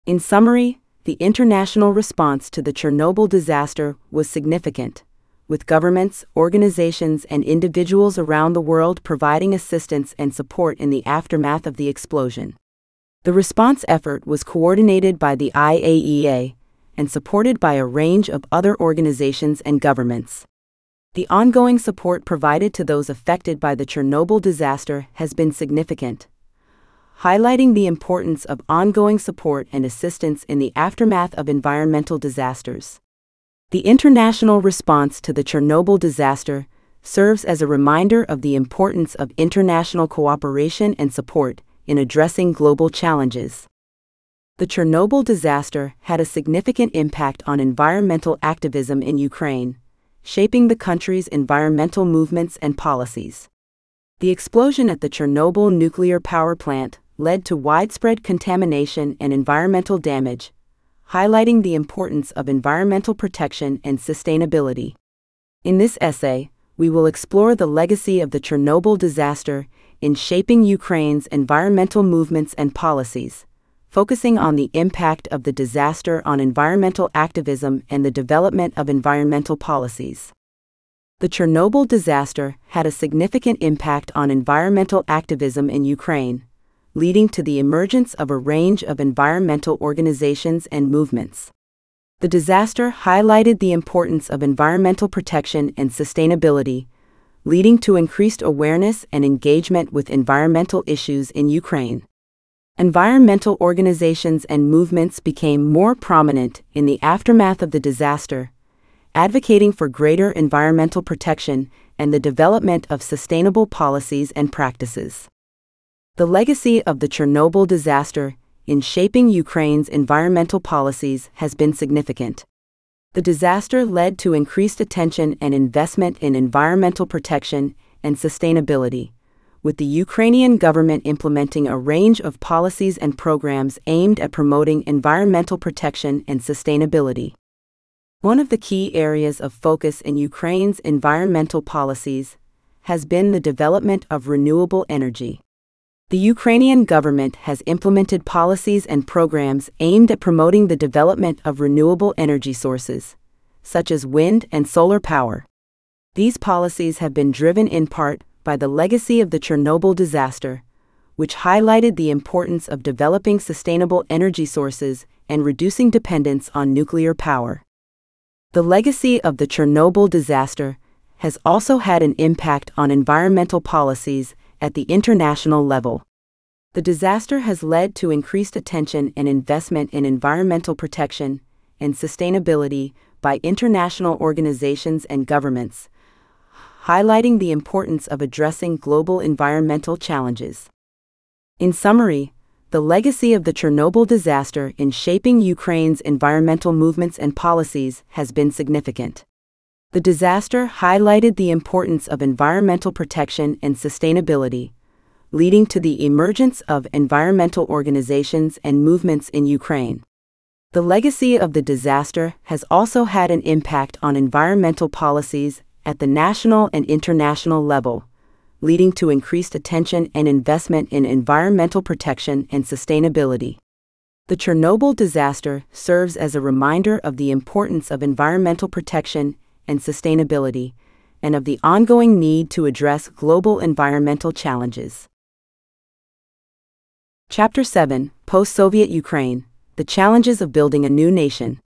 In summary, the international response to the Chernobyl disaster was significant, with governments, organizations, and individuals around the world providing assistance and support in the aftermath of the explosion. The response effort was coordinated by the IAEA and supported by a range of other organizations and governments. The ongoing support provided to those affected by the Chernobyl disaster has been significant, highlighting the importance of ongoing support and assistance in the aftermath of environmental disasters. The international response to the Chernobyl disaster serves as a reminder of the importance of international cooperation and support in addressing global challenges. The Chernobyl disaster had a significant impact on environmental activism in Ukraine, shaping the country's environmental movements and policies. The explosion at the Chernobyl nuclear power plant led to widespread contamination and environmental damage, highlighting the importance of environmental protection and sustainability. In this essay, we will explore the legacy of the Chernobyl disaster in shaping Ukraine's environmental movements and policies, focusing on the impact of the disaster on environmental activism and the development of environmental policies. The Chernobyl disaster had a significant impact on environmental activism in Ukraine, leading to the emergence of a range of environmental organizations and movements. The disaster highlighted the importance of environmental protection and sustainability, leading to increased awareness and engagement with environmental issues in Ukraine. Environmental organizations and movements became more prominent in the aftermath of the disaster, advocating for greater environmental protection and the development of sustainable policies and practices. The legacy of the Chernobyl disaster in shaping Ukraine's environmental policies has been significant. The disaster led to increased attention and investment in environmental protection and sustainability, with the Ukrainian government implementing a range of policies and programs aimed at promoting environmental protection and sustainability. One of the key areas of focus in Ukraine's environmental policies has been the development of renewable energy. The Ukrainian government has implemented policies and programs aimed at promoting the development of renewable energy sources, such as wind and solar power. These policies have been driven in part by the legacy of the Chernobyl disaster, which highlighted the importance of developing sustainable energy sources and reducing dependence on nuclear power. The legacy of the Chernobyl disaster has also had an impact on environmental policies at the international level. The disaster has led to increased attention and investment in environmental protection and sustainability by international organizations and governments, highlighting the importance of addressing global environmental challenges. In summary, the legacy of the Chernobyl disaster in shaping Ukraine's environmental movements and policies has been significant. The disaster highlighted the importance of environmental protection and sustainability, leading to the emergence of environmental organizations and movements in Ukraine. The legacy of the disaster has also had an impact on environmental policies at the national and international level, leading to increased attention and investment in environmental protection and sustainability. The Chernobyl disaster serves as a reminder of the importance of environmental protection and sustainability, and of the ongoing need to address global environmental challenges. Chapter 7: Post-Soviet Ukraine: The Challenges of Building a New Nation.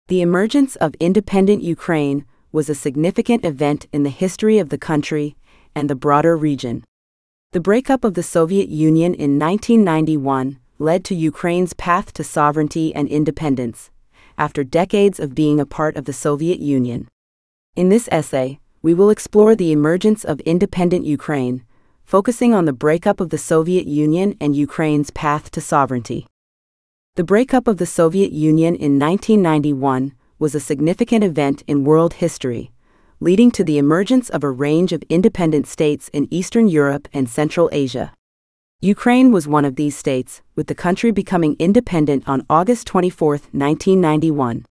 The emergence of independent Ukraine was a significant event in the history of the country and the broader region. The breakup of the Soviet Union in 1991 led to Ukraine's path to sovereignty and independence, after decades of being a part of the Soviet Union. In this essay, we will explore the emergence of independent Ukraine, focusing on the breakup of the Soviet Union and Ukraine's path to sovereignty. The breakup of the Soviet Union in 1991 was a significant event in world history, leading to the emergence of a range of independent states in Eastern Europe and Central Asia. Ukraine was one of these states, with the country becoming independent on August 24, 1991.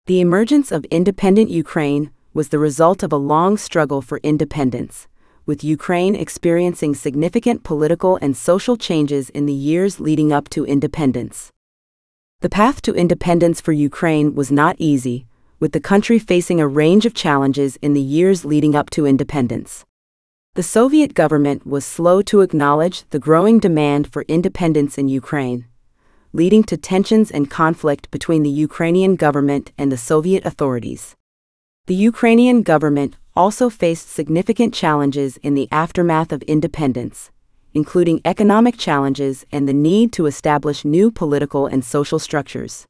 The emergence of independent Ukraine was the result of a long struggle for independence, with Ukraine experiencing significant political and social changes in the years leading up to independence. The path to independence for Ukraine was not easy, with the country facing a range of challenges in the years leading up to independence. The Soviet government was slow to acknowledge the growing demand for independence in Ukraine, leading to tensions and conflict between the Ukrainian government and the Soviet authorities. The Ukrainian government also faced significant challenges in the aftermath of independence, including economic challenges and the need to establish new political and social structures.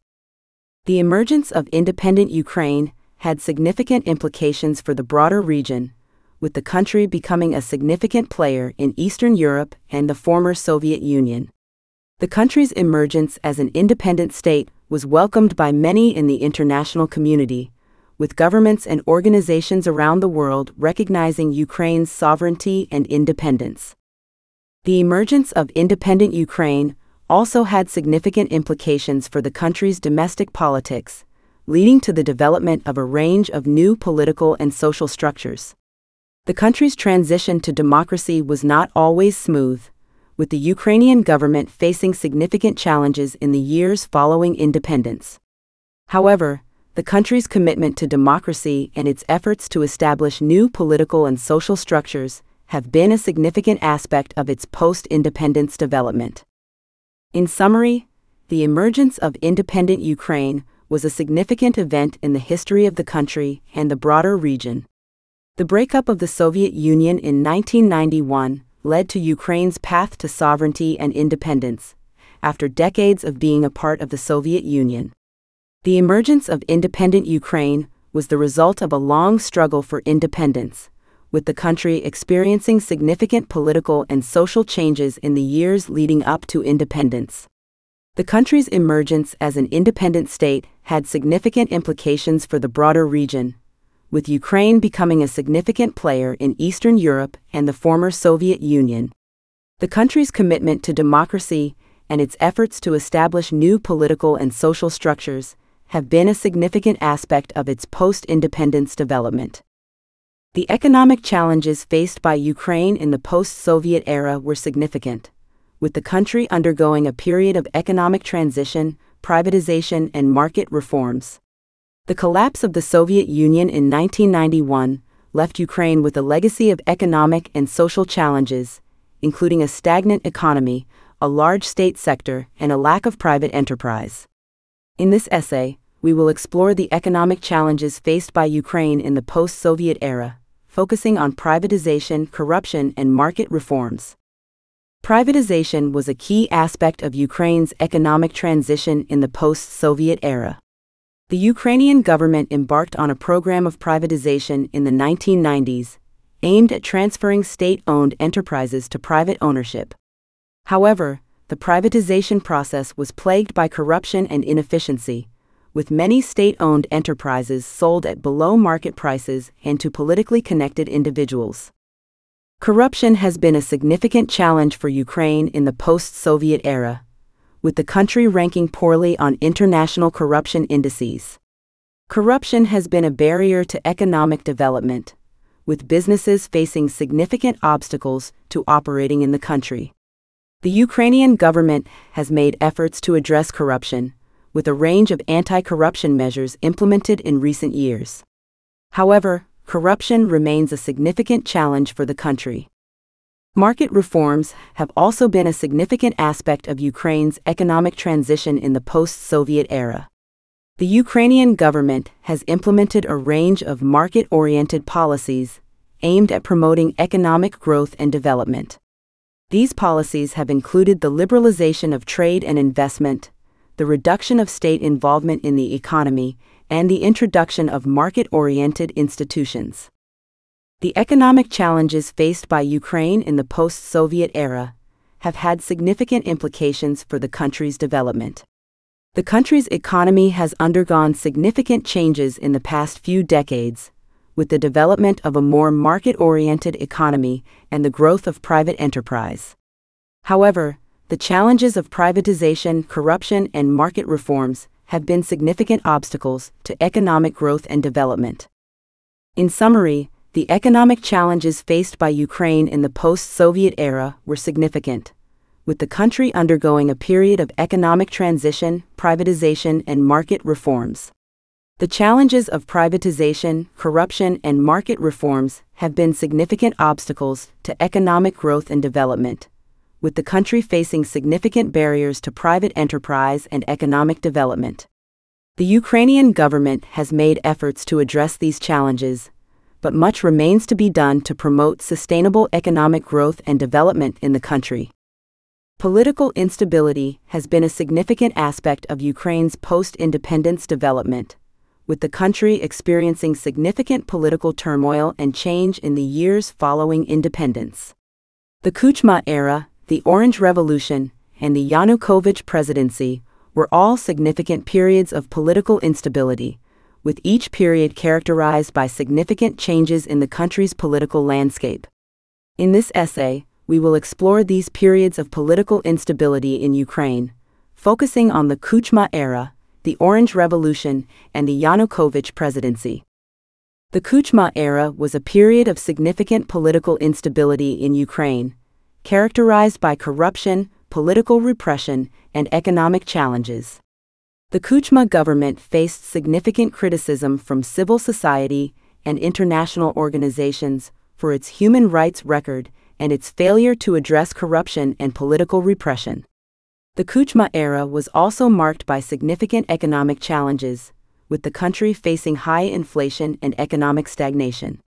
The emergence of independent Ukraine had significant implications for the broader region, with the country becoming a significant player in Eastern Europe and the former Soviet Union. The country's emergence as an independent state was welcomed by many in the international community, with governments and organizations around the world recognizing Ukraine's sovereignty and independence. The emergence of independent Ukraine also had significant implications for the country's domestic politics, leading to the development of a range of new political and social structures. The country's transition to democracy was not always smooth, with the Ukrainian government facing significant challenges in the years following independence. However, the country's commitment to democracy and its efforts to establish new political and social structures have been a significant aspect of its post-independence development. In summary, the emergence of independent Ukraine was a significant event in the history of the country and the broader region. The breakup of the Soviet Union in 1991 led to Ukraine's path to sovereignty and independence, after decades of being a part of the Soviet Union. The emergence of independent Ukraine was the result of a long struggle for independence, with the country experiencing significant political and social changes in the years leading up to independence. The country's emergence as an independent state had significant implications for the broader region, with Ukraine becoming a significant player in Eastern Europe and the former Soviet Union. The country's commitment to democracy and its efforts to establish new political and social structures have been a significant aspect of its post-independence development. The economic challenges faced by Ukraine in the post-Soviet era were significant, with the country undergoing a period of economic transition, privatization, and market reforms. The collapse of the Soviet Union in 1991 left Ukraine with a legacy of economic and social challenges, including a stagnant economy, a large state sector, and a lack of private enterprise. In this essay, we will explore the economic challenges faced by Ukraine in the post-Soviet era, focusing on privatization, corruption, and market reforms. Privatization was a key aspect of Ukraine's economic transition in the post-Soviet era. The Ukrainian government embarked on a program of privatization in the 1990s, aimed at transferring state-owned enterprises to private ownership. However, the privatization process was plagued by corruption and inefficiency, with many state-owned enterprises sold at below-market prices and to politically connected individuals. Corruption has been a significant challenge for Ukraine in the post-Soviet era, with the country ranking poorly on international corruption indices. Corruption has been a barrier to economic development, with businesses facing significant obstacles to operating in the country. The Ukrainian government has made efforts to address corruption, with a range of anti-corruption measures implemented in recent years. However, corruption remains a significant challenge for the country. Market reforms have also been a significant aspect of Ukraine's economic transition in the post-Soviet era. The Ukrainian government has implemented a range of market-oriented policies aimed at promoting economic growth and development. These policies have included the liberalization of trade and investment, the reduction of state involvement in the economy, and the introduction of market-oriented institutions. The economic challenges faced by Ukraine in the post-Soviet era have had significant implications for the country's development. The country's economy has undergone significant changes in the past few decades, with the development of a more market-oriented economy and the growth of private enterprise. However, the challenges of privatization, corruption, and market reforms have been significant obstacles to economic growth and development. In summary, the economic challenges faced by Ukraine in the post-Soviet era were significant, with the country undergoing a period of economic transition, privatization, and market reforms. The challenges of privatization, corruption, and market reforms have been significant obstacles to economic growth and development, with the country facing significant barriers to private enterprise and economic development. The Ukrainian government has made efforts to address these challenges, but much remains to be done to promote sustainable economic growth and development in the country. Political instability has been a significant aspect of Ukraine's post-independence development, with the country experiencing significant political turmoil and change in the years following independence. The Kuchma era, the Orange Revolution, and the Yanukovych presidency were all significant periods of political instability, with each period characterized by significant changes in the country's political landscape. In this essay, we will explore these periods of political instability in Ukraine, focusing on the Kuchma era, the Orange Revolution, and the Yanukovych presidency. The Kuchma era was a period of significant political instability in Ukraine, characterized by corruption, political repression, and economic challenges. The Kuchma government faced significant criticism from civil society and international organizations for its human rights record and its failure to address corruption and political repression. The Kuchma era was also marked by significant economic challenges, with the country facing high inflation and economic stagnation.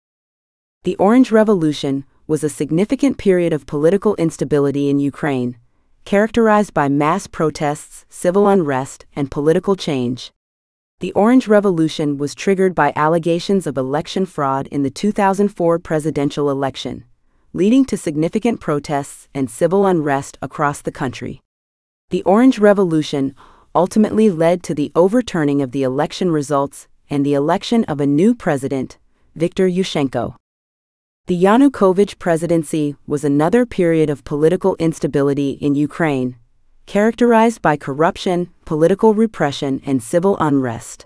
The Orange Revolution was a significant period of political instability in Ukraine, characterized by mass protests, civil unrest, and political change. The Orange Revolution was triggered by allegations of election fraud in the 2004 presidential election, leading to significant protests and civil unrest across the country. The Orange Revolution ultimately led to the overturning of the election results and the election of a new president, Viktor Yushchenko. The Yanukovych presidency was another period of political instability in Ukraine, characterized by corruption, political repression, and civil unrest.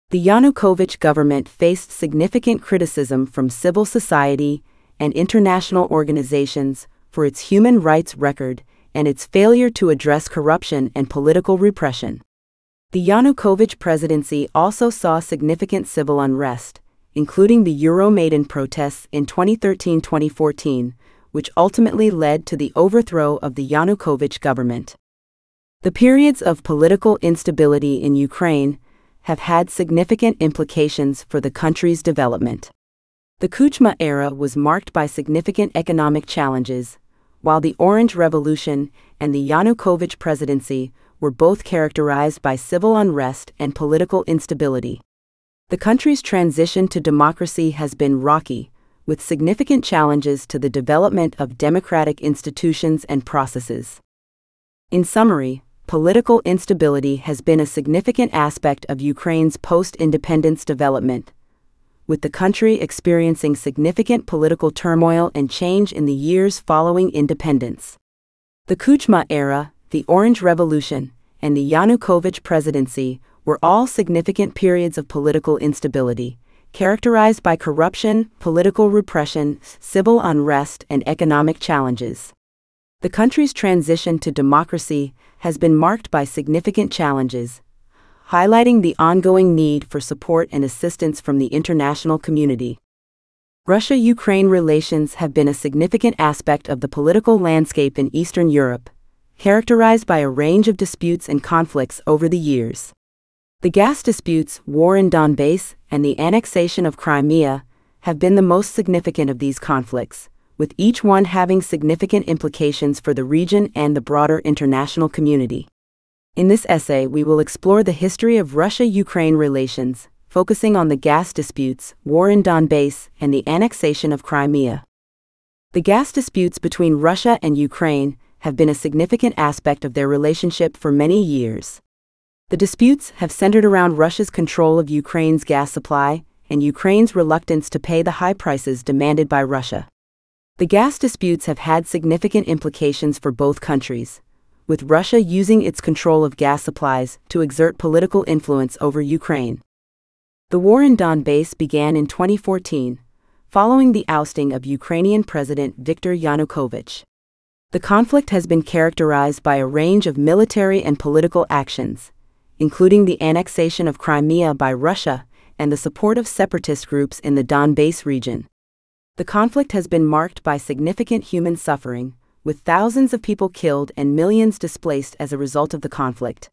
The Yanukovych government faced significant criticism from civil society and international organizations for its human rights record and its failure to address corruption and political repression. The Yanukovych presidency also saw significant civil unrest, including the Euromaidan protests in 2013-2014, which ultimately led to the overthrow of the Yanukovych government. The periods of political instability in Ukraine have had significant implications for the country's development. The Kuchma era was marked by significant economic challenges, while the Orange Revolution and the Yanukovych presidency were both characterized by civil unrest and political instability. The country's transition to democracy has been rocky, with significant challenges to the development of democratic institutions and processes. In summary, political instability has been a significant aspect of Ukraine's post-independence development, with the country experiencing significant political turmoil and change in the years following independence. The Kuchma era, the Orange Revolution, and the Yanukovych presidency were all significant periods of political instability, characterized by corruption, political repression, civil unrest, and economic challenges. The country's transition to democracy has been marked by significant challenges, highlighting the ongoing need for support and assistance from the international community. Russia-Ukraine relations have been a significant aspect of the political landscape in Eastern Europe, characterized by a range of disputes and conflicts over the years. The gas disputes, war in Donbass, and the annexation of Crimea have been the most significant of these conflicts, with each one having significant implications for the region and the broader international community. In this essay, we will explore the history of Russia-Ukraine relations, focusing on the gas disputes, war in Donbass, and the annexation of Crimea. The gas disputes between Russia and Ukraine have been a significant aspect of their relationship for many years. The disputes have centered around Russia's control of Ukraine's gas supply and Ukraine's reluctance to pay the high prices demanded by Russia. The gas disputes have had significant implications for both countries, with Russia using its control of gas supplies to exert political influence over Ukraine. The war in Donbass began in 2014, following the ousting of Ukrainian President Viktor Yanukovych. The conflict has been characterized by a range of military and political actions, including the annexation of Crimea by Russia and the support of separatist groups in the Donbass region. The conflict has been marked by significant human suffering, with thousands of people killed and millions displaced as a result of the conflict.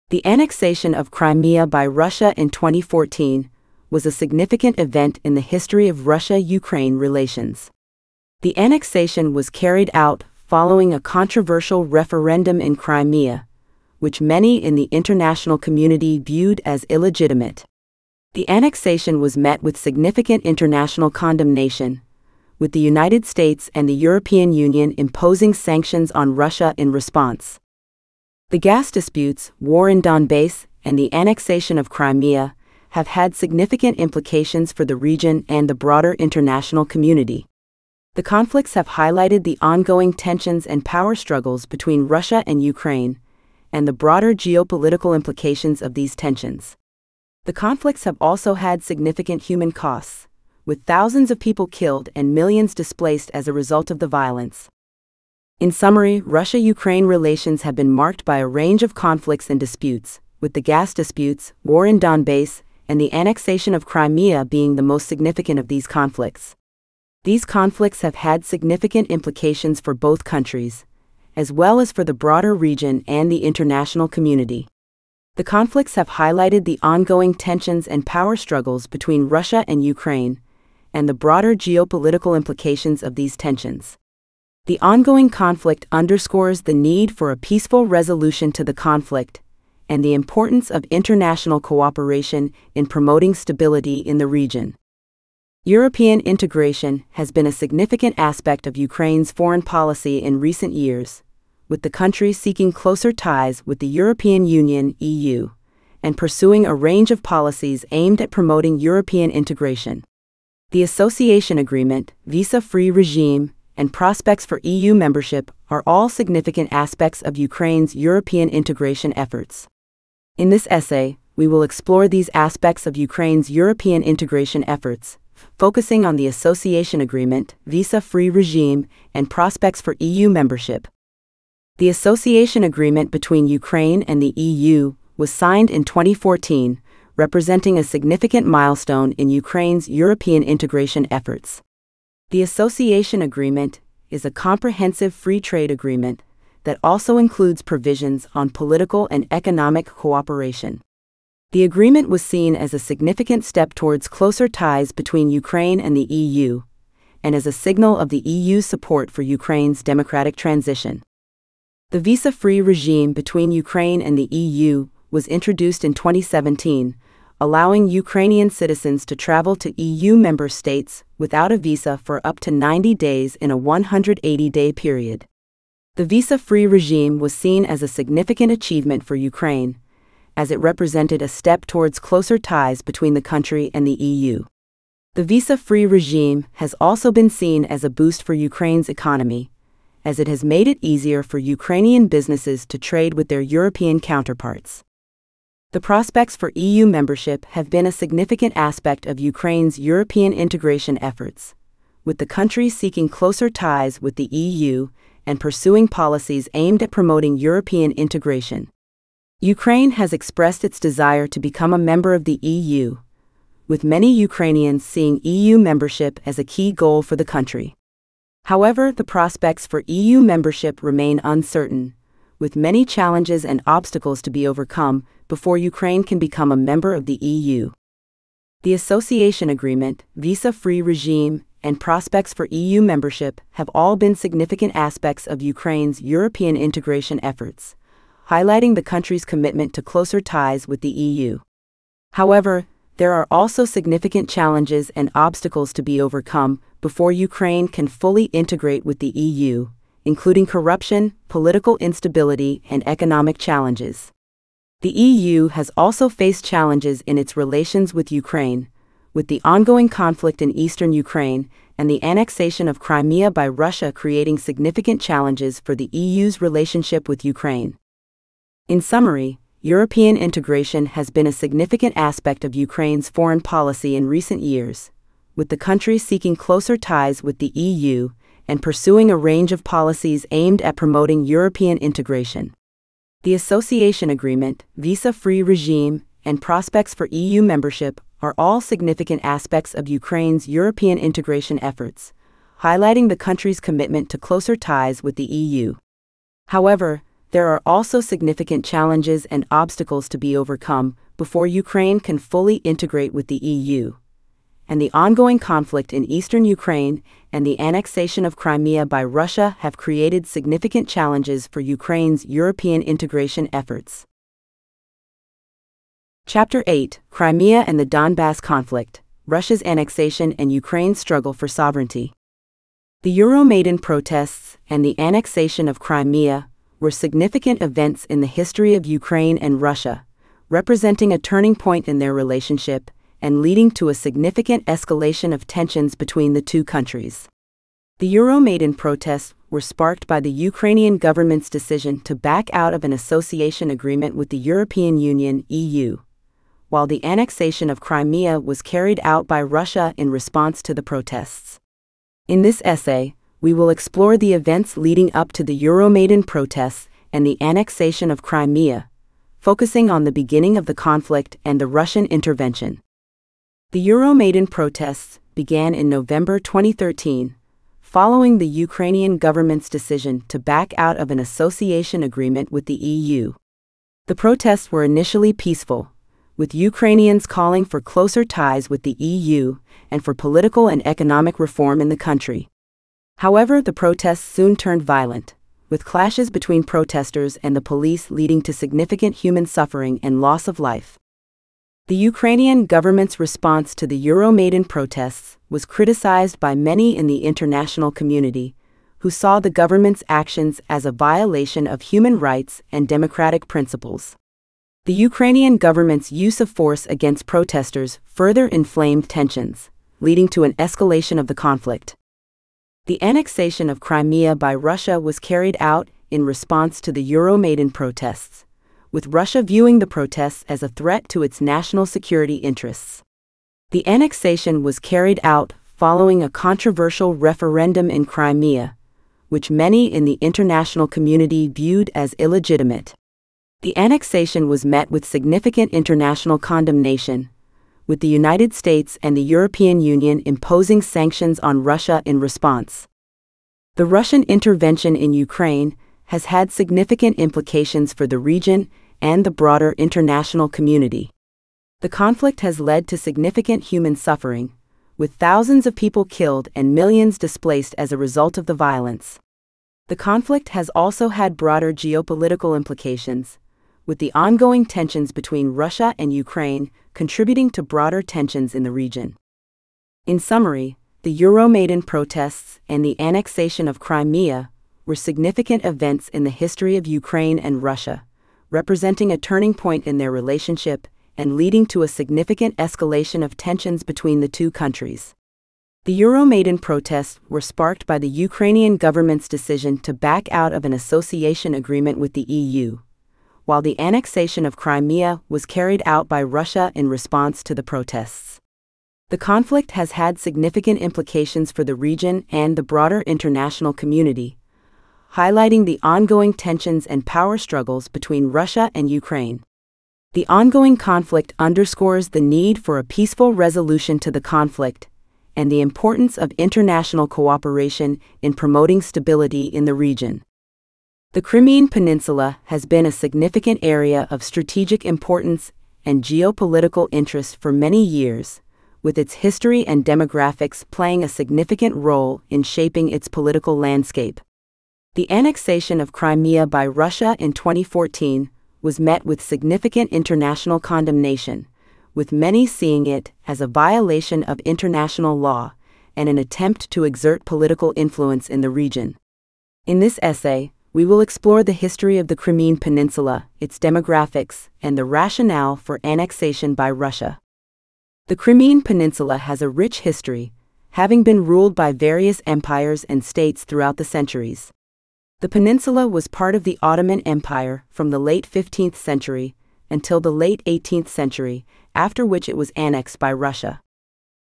The annexation of Crimea by Russia in 2014 was a significant event in the history of Russia-Ukraine relations. The annexation was carried out following a controversial referendum in Crimea, which many in the international community viewed as illegitimate. The annexation was met with significant international condemnation, with the United States and the European Union imposing sanctions on Russia in response. The gas disputes, war in Donbass, and the annexation of Crimea have had significant implications for the region and the broader international community. The conflicts have highlighted the ongoing tensions and power struggles between Russia and Ukraine, and the broader geopolitical implications of these tensions. The conflicts have also had significant human costs, with thousands of people killed and millions displaced as a result of the violence. In summary, Russia-Ukraine relations have been marked by a range of conflicts and disputes, with the gas disputes, war in Donbass, and the annexation of Crimea being the most significant of these conflicts. These conflicts have had significant implications for both countries, as well as for the broader region and the international community. The conflicts have highlighted the ongoing tensions and power struggles between Russia and Ukraine, and the broader geopolitical implications of these tensions. The ongoing conflict underscores the need for a peaceful resolution to the conflict, and the importance of international cooperation in promoting stability in the region. European integration has been a significant aspect of Ukraine's foreign policy in recent years, with the country seeking closer ties with the European Union (EU) and pursuing a range of policies aimed at promoting European integration. The association agreement, visa-free regime, and prospects for EU membership are all significant aspects of Ukraine's European integration efforts. In this essay, we will explore these aspects of Ukraine's European integration efforts, focusing on the association agreement, visa-free regime, and prospects for EU membership. The association agreement between Ukraine and the EU was signed in 2014, representing a significant milestone in Ukraine's European integration efforts. The association agreement is a comprehensive free trade agreement that also includes provisions on political and economic cooperation. The agreement was seen as a significant step towards closer ties between Ukraine and the EU, and as a signal of the EU's support for Ukraine's democratic transition. The visa-free regime between Ukraine and the EU was introduced in 2017, allowing Ukrainian citizens to travel to EU member states without a visa for up to 90 days in a 180-day period. The visa-free regime was seen as a significant achievement for Ukraine, as it represented a step towards closer ties between the country and the EU. The visa-free regime has also been seen as a boost for Ukraine's economy, as it has made it easier for Ukrainian businesses to trade with their European counterparts. The prospects for EU membership have been a significant aspect of Ukraine's European integration efforts, with the country seeking closer ties with the EU and pursuing policies aimed at promoting European integration. Ukraine has expressed its desire to become a member of the EU, with many Ukrainians seeing EU membership as a key goal for the country. However, the prospects for EU membership remain uncertain, with many challenges and obstacles to be overcome before Ukraine can become a member of the EU. The association agreement, visa-free regime, and prospects for EU membership have all been significant aspects of Ukraine's European integration efforts, highlighting the country's commitment to closer ties with the EU. However, there are also significant challenges and obstacles to be overcome before Ukraine can fully integrate with the EU, including corruption, political instability, and economic challenges. The EU has also faced challenges in its relations with Ukraine, with the ongoing conflict in eastern Ukraine and the annexation of Crimea by Russia creating significant challenges for the EU's relationship with Ukraine. In summary, European integration has been a significant aspect of Ukraine's foreign policy in recent years, with the country seeking closer ties with the EU and pursuing a range of policies aimed at promoting European integration. The association agreement, visa-free regime, and prospects for EU membership are all significant aspects of Ukraine's European integration efforts, highlighting the country's commitment to closer ties with the EU. However, there are also significant challenges and obstacles to be overcome before Ukraine can fully integrate with the EU, and the ongoing conflict in eastern Ukraine and the annexation of Crimea by Russia have created significant challenges for Ukraine's European integration efforts. Chapter 8: Crimea and the Donbass Conflict, Russia's annexation and Ukraine's struggle for sovereignty. The Euromaidan protests and the annexation of Crimea were significant events in the history of Ukraine and Russia, representing a turning point in their relationship and leading to a significant escalation of tensions between the two countries. The Euromaidan protests were sparked by the Ukrainian government's decision to back out of an association agreement with the European Union (EU), while the annexation of Crimea was carried out by Russia in response to the protests. In this essay, we will explore the events leading up to the Euromaidan protests and the annexation of Crimea, focusing on the beginning of the conflict and the Russian intervention. The Euromaidan protests began in November 2013, following the Ukrainian government's decision to back out of an association agreement with the EU. The protests were initially peaceful, with Ukrainians calling for closer ties with the EU and for political and economic reform in the country. However, the protests soon turned violent, with clashes between protesters and the police leading to significant human suffering and loss of life. The Ukrainian government's response to the Euromaidan protests was criticized by many in the international community, who saw the government's actions as a violation of human rights and democratic principles. The Ukrainian government's use of force against protesters further inflamed tensions, leading to an escalation of the conflict. The annexation of Crimea by Russia was carried out in response to the Euromaidan protests, with Russia viewing the protests as a threat to its national security interests. The annexation was carried out following a controversial referendum in Crimea, which many in the international community viewed as illegitimate. The annexation was met with significant international condemnation, with the United States and the European Union imposing sanctions on Russia in response. The Russian intervention in Ukraine has had significant implications for the region and the broader international community. The conflict has led to significant human suffering, with thousands of people killed and millions displaced as a result of the violence. The conflict has also had broader geopolitical implications, with the ongoing tensions between Russia and Ukraine contributing to broader tensions in the region. In summary, the Euromaidan protests and the annexation of Crimea were significant events in the history of Ukraine and Russia, representing a turning point in their relationship and leading to a significant escalation of tensions between the two countries. The Euromaidan protests were sparked by the Ukrainian government's decision to back out of an association agreement with the EU, while the annexation of Crimea was carried out by Russia in response to the protests. The conflict has had significant implications for the region and the broader international community, highlighting the ongoing tensions and power struggles between Russia and Ukraine. The ongoing conflict underscores the need for a peaceful resolution to the conflict and the importance of international cooperation in promoting stability in the region. The Crimean Peninsula has been a significant area of strategic importance and geopolitical interest for many years, with its history and demographics playing a significant role in shaping its political landscape. The annexation of Crimea by Russia in 2014 was met with significant international condemnation, with many seeing it as a violation of international law and an attempt to exert political influence in the region. In this essay, we will explore the history of the Crimean Peninsula, its demographics, and the rationale for annexation by Russia. The Crimean Peninsula has a rich history, having been ruled by various empires and states throughout the centuries. The peninsula was part of the Ottoman Empire from the late 15th century until the late 18th century, after which it was annexed by Russia.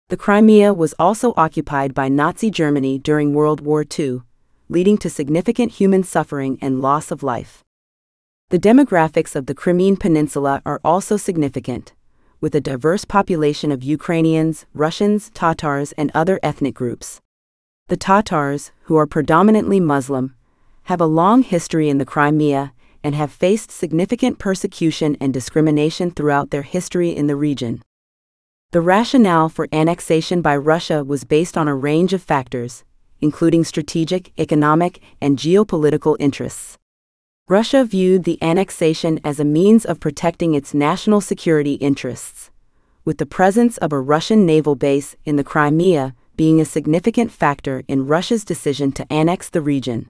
The Crimea was also occupied by Nazi Germany during World War II, leading to significant human suffering and loss of life. The demographics of the Crimean Peninsula are also significant, with a diverse population of Ukrainians, Russians, Tatars, and other ethnic groups. The Tatars, who are predominantly Muslim, have a long history in the Crimea and have faced significant persecution and discrimination throughout their history in the region. The rationale for annexation by Russia was based on a range of factors, including strategic, economic, and geopolitical interests. Russia viewed the annexation as a means of protecting its national security interests, with the presence of a Russian naval base in the Crimea being a significant factor in Russia's decision to annex the region.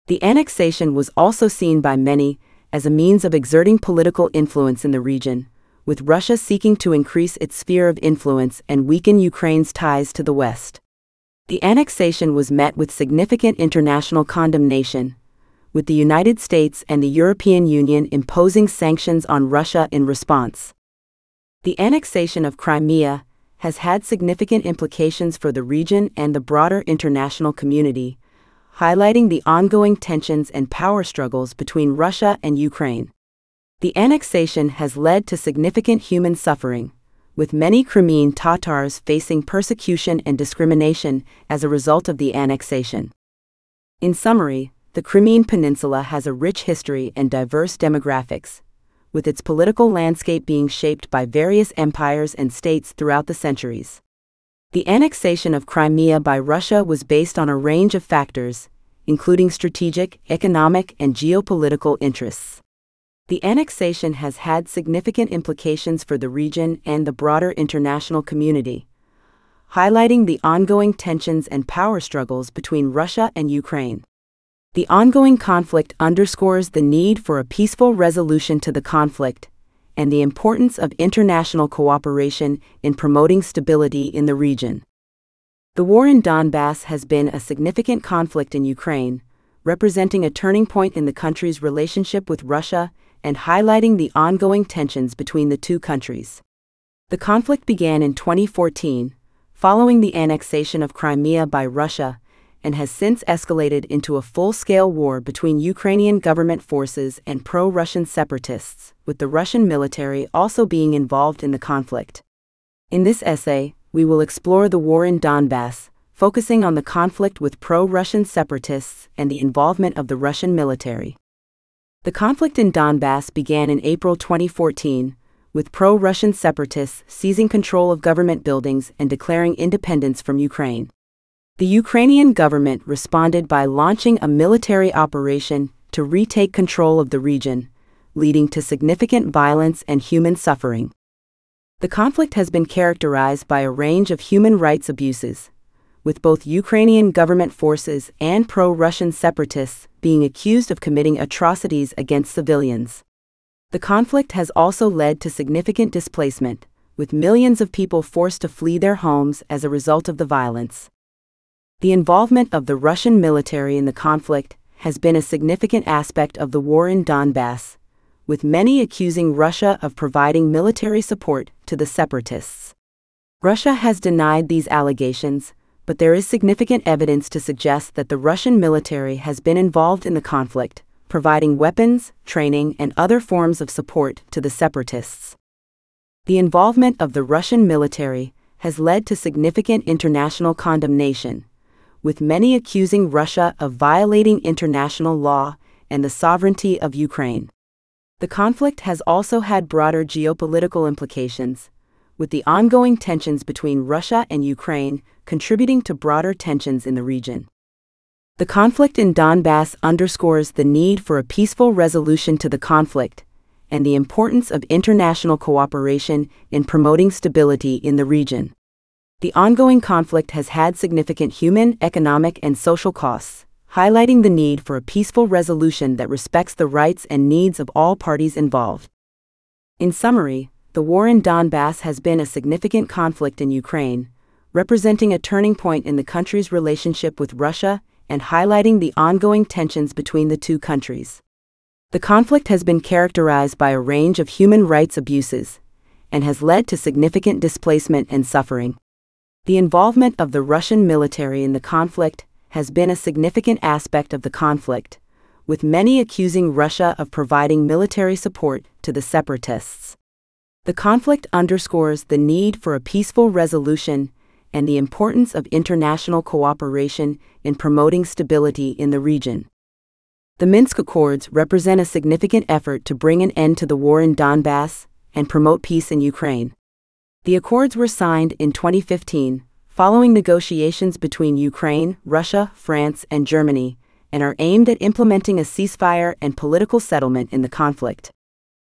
The annexation was also seen by many as a means of exerting political influence in the region, with Russia seeking to increase its sphere of influence and weaken Ukraine's ties to the West. The annexation was met with significant international condemnation, with the United States and the European Union imposing sanctions on Russia in response. The annexation of Crimea has had significant implications for the region and the broader international community, highlighting the ongoing tensions and power struggles between Russia and Ukraine. The annexation has led to significant human suffering, with many Crimean Tatars facing persecution and discrimination as a result of the annexation. In summary, the Crimean Peninsula has a rich history and diverse demographics, with its political landscape being shaped by various empires and states throughout the centuries. The annexation of Crimea by Russia was based on a range of factors, including strategic, economic, and geopolitical interests. The annexation has had significant implications for the region and the broader international community, highlighting the ongoing tensions and power struggles between Russia and Ukraine. The ongoing conflict underscores the need for a peaceful resolution to the conflict and the importance of international cooperation in promoting stability in the region. The war in Donbass has been a significant conflict in Ukraine, representing a turning point in the country's relationship with Russia and highlighting the ongoing tensions between the two countries. The conflict began in 2014, following the annexation of Crimea by Russia, and has since escalated into a full-scale war between Ukrainian government forces and pro-Russian separatists, with the Russian military also being involved in the conflict. In this essay, we will explore the war in Donbass, focusing on the conflict with pro-Russian separatists and the involvement of the Russian military. The conflict in Donbass began in April 2014, with pro-Russian separatists seizing control of government buildings and declaring independence from Ukraine. The Ukrainian government responded by launching a military operation to retake control of the region, leading to significant violence and human suffering. The conflict has been characterized by a range of human rights abuses, with both Ukrainian government forces and pro-Russian separatists being accused of committing atrocities against civilians. The conflict has also led to significant displacement, with millions of people forced to flee their homes as a result of the violence. The involvement of the Russian military in the conflict has been a significant aspect of the war in Donbass, with many accusing Russia of providing military support to the separatists. Russia has denied these allegations, but there is significant evidence to suggest that the Russian military has been involved in the conflict, providing weapons, training, and other forms of support to the separatists. The involvement of the Russian military has led to significant international condemnation, with many accusing Russia of violating international law and the sovereignty of Ukraine. The conflict has also had broader geopolitical implications, with the ongoing tensions between Russia and Ukraine contributing to broader tensions in the region. The conflict in Donbass underscores the need for a peaceful resolution to the conflict and the importance of international cooperation in promoting stability in the region. The ongoing conflict has had significant human, economic, and social costs, highlighting the need for a peaceful resolution that respects the rights and needs of all parties involved. In summary, the war in Donbass has been a significant conflict in Ukraine, representing a turning point in the country's relationship with Russia and highlighting the ongoing tensions between the two countries. The conflict has been characterized by a range of human rights abuses and has led to significant displacement and suffering. The involvement of the Russian military in the conflict has been a significant aspect of the conflict, with many accusing Russia of providing military support to the separatists. The conflict underscores the need for a peaceful resolution and the importance of international cooperation in promoting stability in the region. The Minsk Accords represent a significant effort to bring an end to the war in Donbass and promote peace in Ukraine. The accords were signed in 2015, following negotiations between Ukraine, Russia, France, and Germany, and are aimed at implementing a ceasefire and political settlement in the conflict.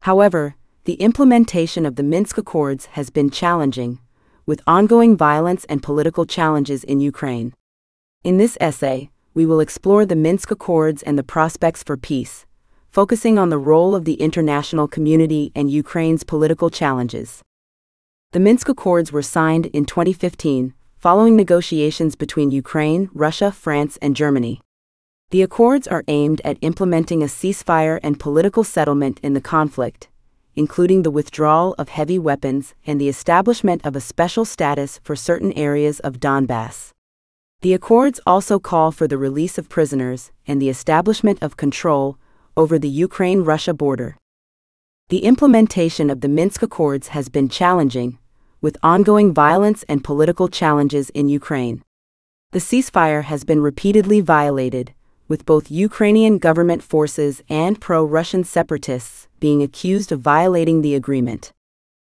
However, the implementation of the Minsk Accords has been challenging, with ongoing violence and political challenges in Ukraine. In this essay, we will explore the Minsk Accords and the prospects for peace, focusing on the role of the international community and Ukraine's political challenges. The Minsk Accords were signed in 2015, following negotiations between Ukraine, Russia, France, and Germany. The accords are aimed at implementing a ceasefire and political settlement in the conflict, including the withdrawal of heavy weapons and the establishment of a special status for certain areas of Donbass. The accords also call for the release of prisoners and the establishment of control over the Ukraine-Russia border. The implementation of the Minsk Accords has been challenging, with ongoing violence and political challenges in Ukraine. The ceasefire has been repeatedly violated, with both Ukrainian government forces and pro-Russian separatists being accused of violating the agreement.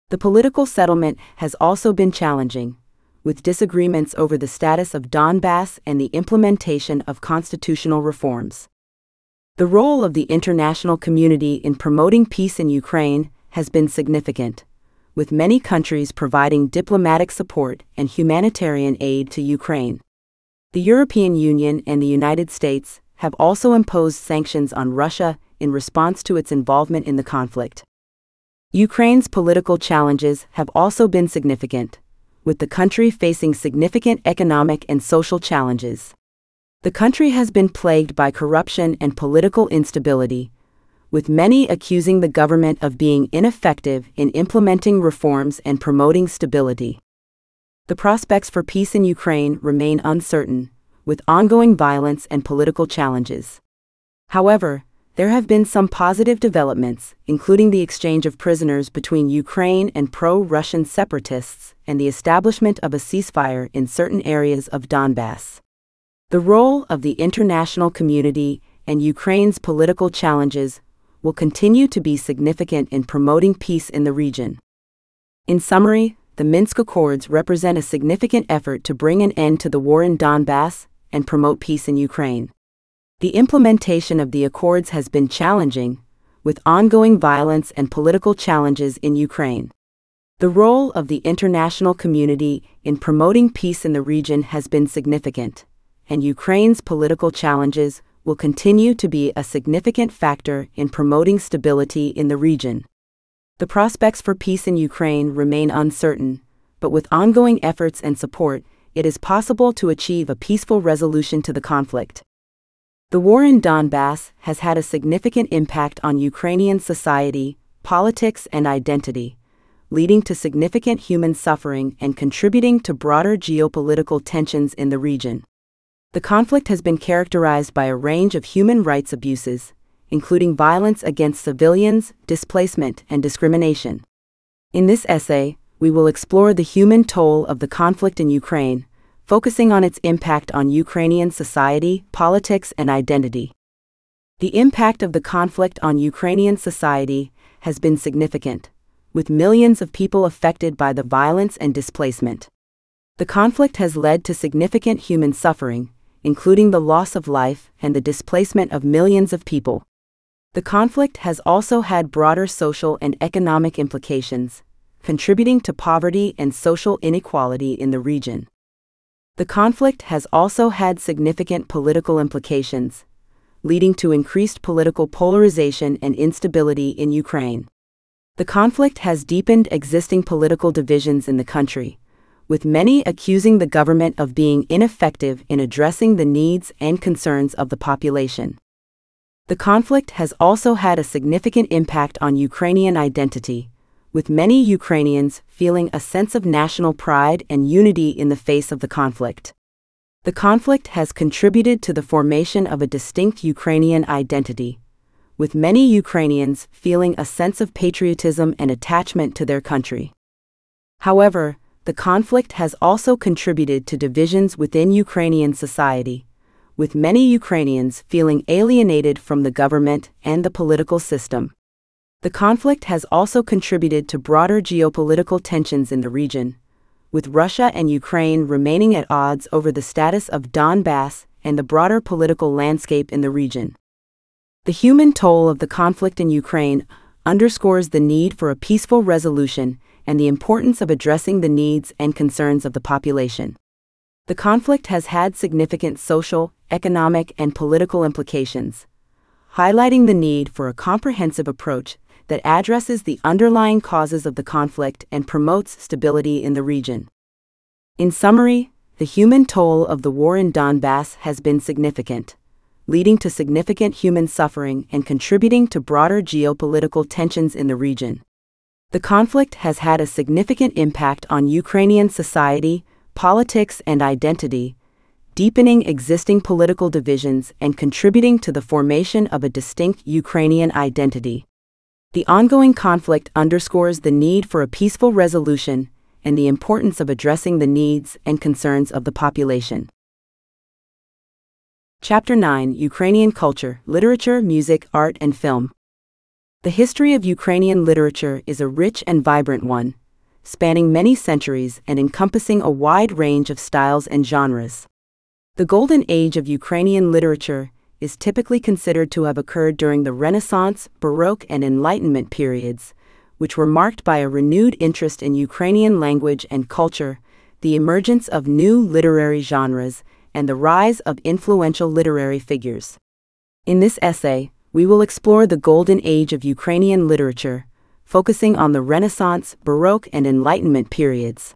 The political settlement has also been challenging, with disagreements over the status of Donbass and the implementation of constitutional reforms. The role of the international community in promoting peace in Ukraine has been significant, with many countries providing diplomatic support and humanitarian aid to Ukraine. The European Union and the United States have also imposed sanctions on Russia in response to its involvement in the conflict. Ukraine's political challenges have also been significant, with the country facing significant economic and social challenges. The country has been plagued by corruption and political instability, with many accusing the government of being ineffective in implementing reforms and promoting stability. The prospects for peace in Ukraine remain uncertain, with ongoing violence and political challenges. However, there have been some positive developments, including the exchange of prisoners between Ukraine and pro-Russian separatists and the establishment of a ceasefire in certain areas of Donbass. The role of the international community and Ukraine's political challenges will continue to be significant in promoting peace in the region. In summary, the Minsk Accords represent a significant effort to bring an end to the war in Donbass and promote peace in Ukraine. The implementation of the accords has been challenging, with ongoing violence and political challenges in Ukraine. The role of the international community in promoting peace in the region has been significant, and Ukraine's political challenges will continue to be a significant factor in promoting stability in the region. The prospects for peace in Ukraine remain uncertain, but with ongoing efforts and support, it is possible to achieve a peaceful resolution to the conflict. The war in Donbass has had a significant impact on Ukrainian society, politics, and identity, leading to significant human suffering and contributing to broader geopolitical tensions in the region. The conflict has been characterized by a range of human rights abuses, including violence against civilians, displacement, and discrimination. In this essay, we will explore the human toll of the conflict in Ukraine, focusing on its impact on Ukrainian society, politics, and identity. The impact of the conflict on Ukrainian society has been significant, with millions of people affected by the violence and displacement. The conflict has led to significant human suffering, including the loss of life and the displacement of millions of people. The conflict has also had broader social and economic implications, contributing to poverty and social inequality in the region. The conflict has also had significant political implications, leading to increased political polarization and instability in Ukraine. The conflict has deepened existing political divisions in the country, with many accusing the government of being ineffective in addressing the needs and concerns of the population. The conflict has also had a significant impact on Ukrainian identity, with many Ukrainians feeling a sense of national pride and unity in the face of the conflict. The conflict has contributed to the formation of a distinct Ukrainian identity, with many Ukrainians feeling a sense of patriotism and attachment to their country. However, the conflict has also contributed to divisions within Ukrainian society, with many Ukrainians feeling alienated from the government and the political system. The conflict has also contributed to broader geopolitical tensions in the region, with Russia and Ukraine remaining at odds over the status of Donbass and the broader political landscape in the region. The human toll of the conflict in Ukraine underscores the need for a peaceful resolution and the importance of addressing the needs and concerns of the population. The conflict has had significant social, economic, and political implications, highlighting the need for a comprehensive approach that addresses the underlying causes of the conflict and promotes stability in the region. In summary, the human toll of the war in Donbass has been significant, leading to significant human suffering and contributing to broader geopolitical tensions in the region. The conflict has had a significant impact on Ukrainian society, politics, and identity, deepening existing political divisions and contributing to the formation of a distinct Ukrainian identity. The ongoing conflict underscores the need for a peaceful resolution and the importance of addressing the needs and concerns of the population. Chapter 9: Ukrainian Culture, Literature, Music, Art, and Film. The history of Ukrainian literature is a rich and vibrant one, spanning many centuries and encompassing a wide range of styles and genres. The Golden Age of Ukrainian literature is typically considered to have occurred during the Renaissance, Baroque, and Enlightenment periods, which were marked by a renewed interest in Ukrainian language and culture, the emergence of new literary genres, and the rise of influential literary figures. In this essay, we will explore the Golden Age of Ukrainian literature, focusing on the Renaissance, Baroque, and Enlightenment periods.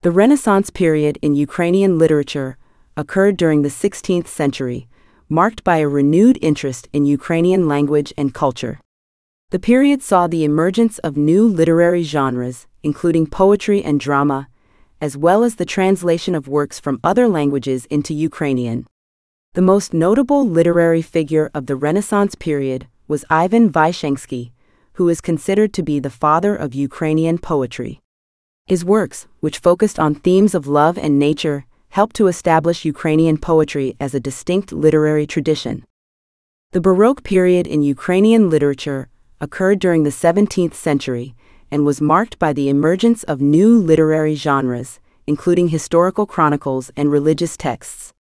The Renaissance period in Ukrainian literature occurred during the 16th century, marked by a renewed interest in Ukrainian language and culture. The period saw the emergence of new literary genres, including poetry and drama, as well as the translation of works from other languages into Ukrainian. The most notable literary figure of the Renaissance period was Ivan Vyshenskiy, who is considered to be the father of Ukrainian poetry. His works, which focused on themes of love and nature, helped to establish Ukrainian poetry as a distinct literary tradition. The Baroque period in Ukrainian literature occurred during the 17th century and was marked by the emergence of new literary genres, including historical chronicles and religious texts.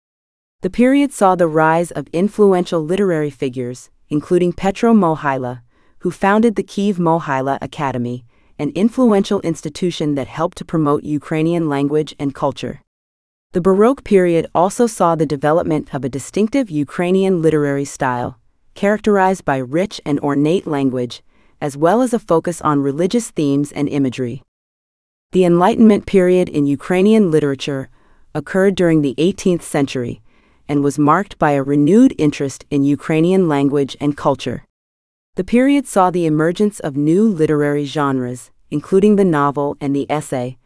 The period saw the rise of influential literary figures, including Petro Mohyla, who founded the Kyiv Mohyla Academy, an influential institution that helped to promote Ukrainian language and culture. The Baroque period also saw the development of a distinctive Ukrainian literary style, characterized by rich and ornate language, as well as a focus on religious themes and imagery. The Enlightenment period in Ukrainian literature occurred during the 18th century and was marked by a renewed interest in Ukrainian language and culture. The period saw the emergence of new literary genres, including the novel and the essay,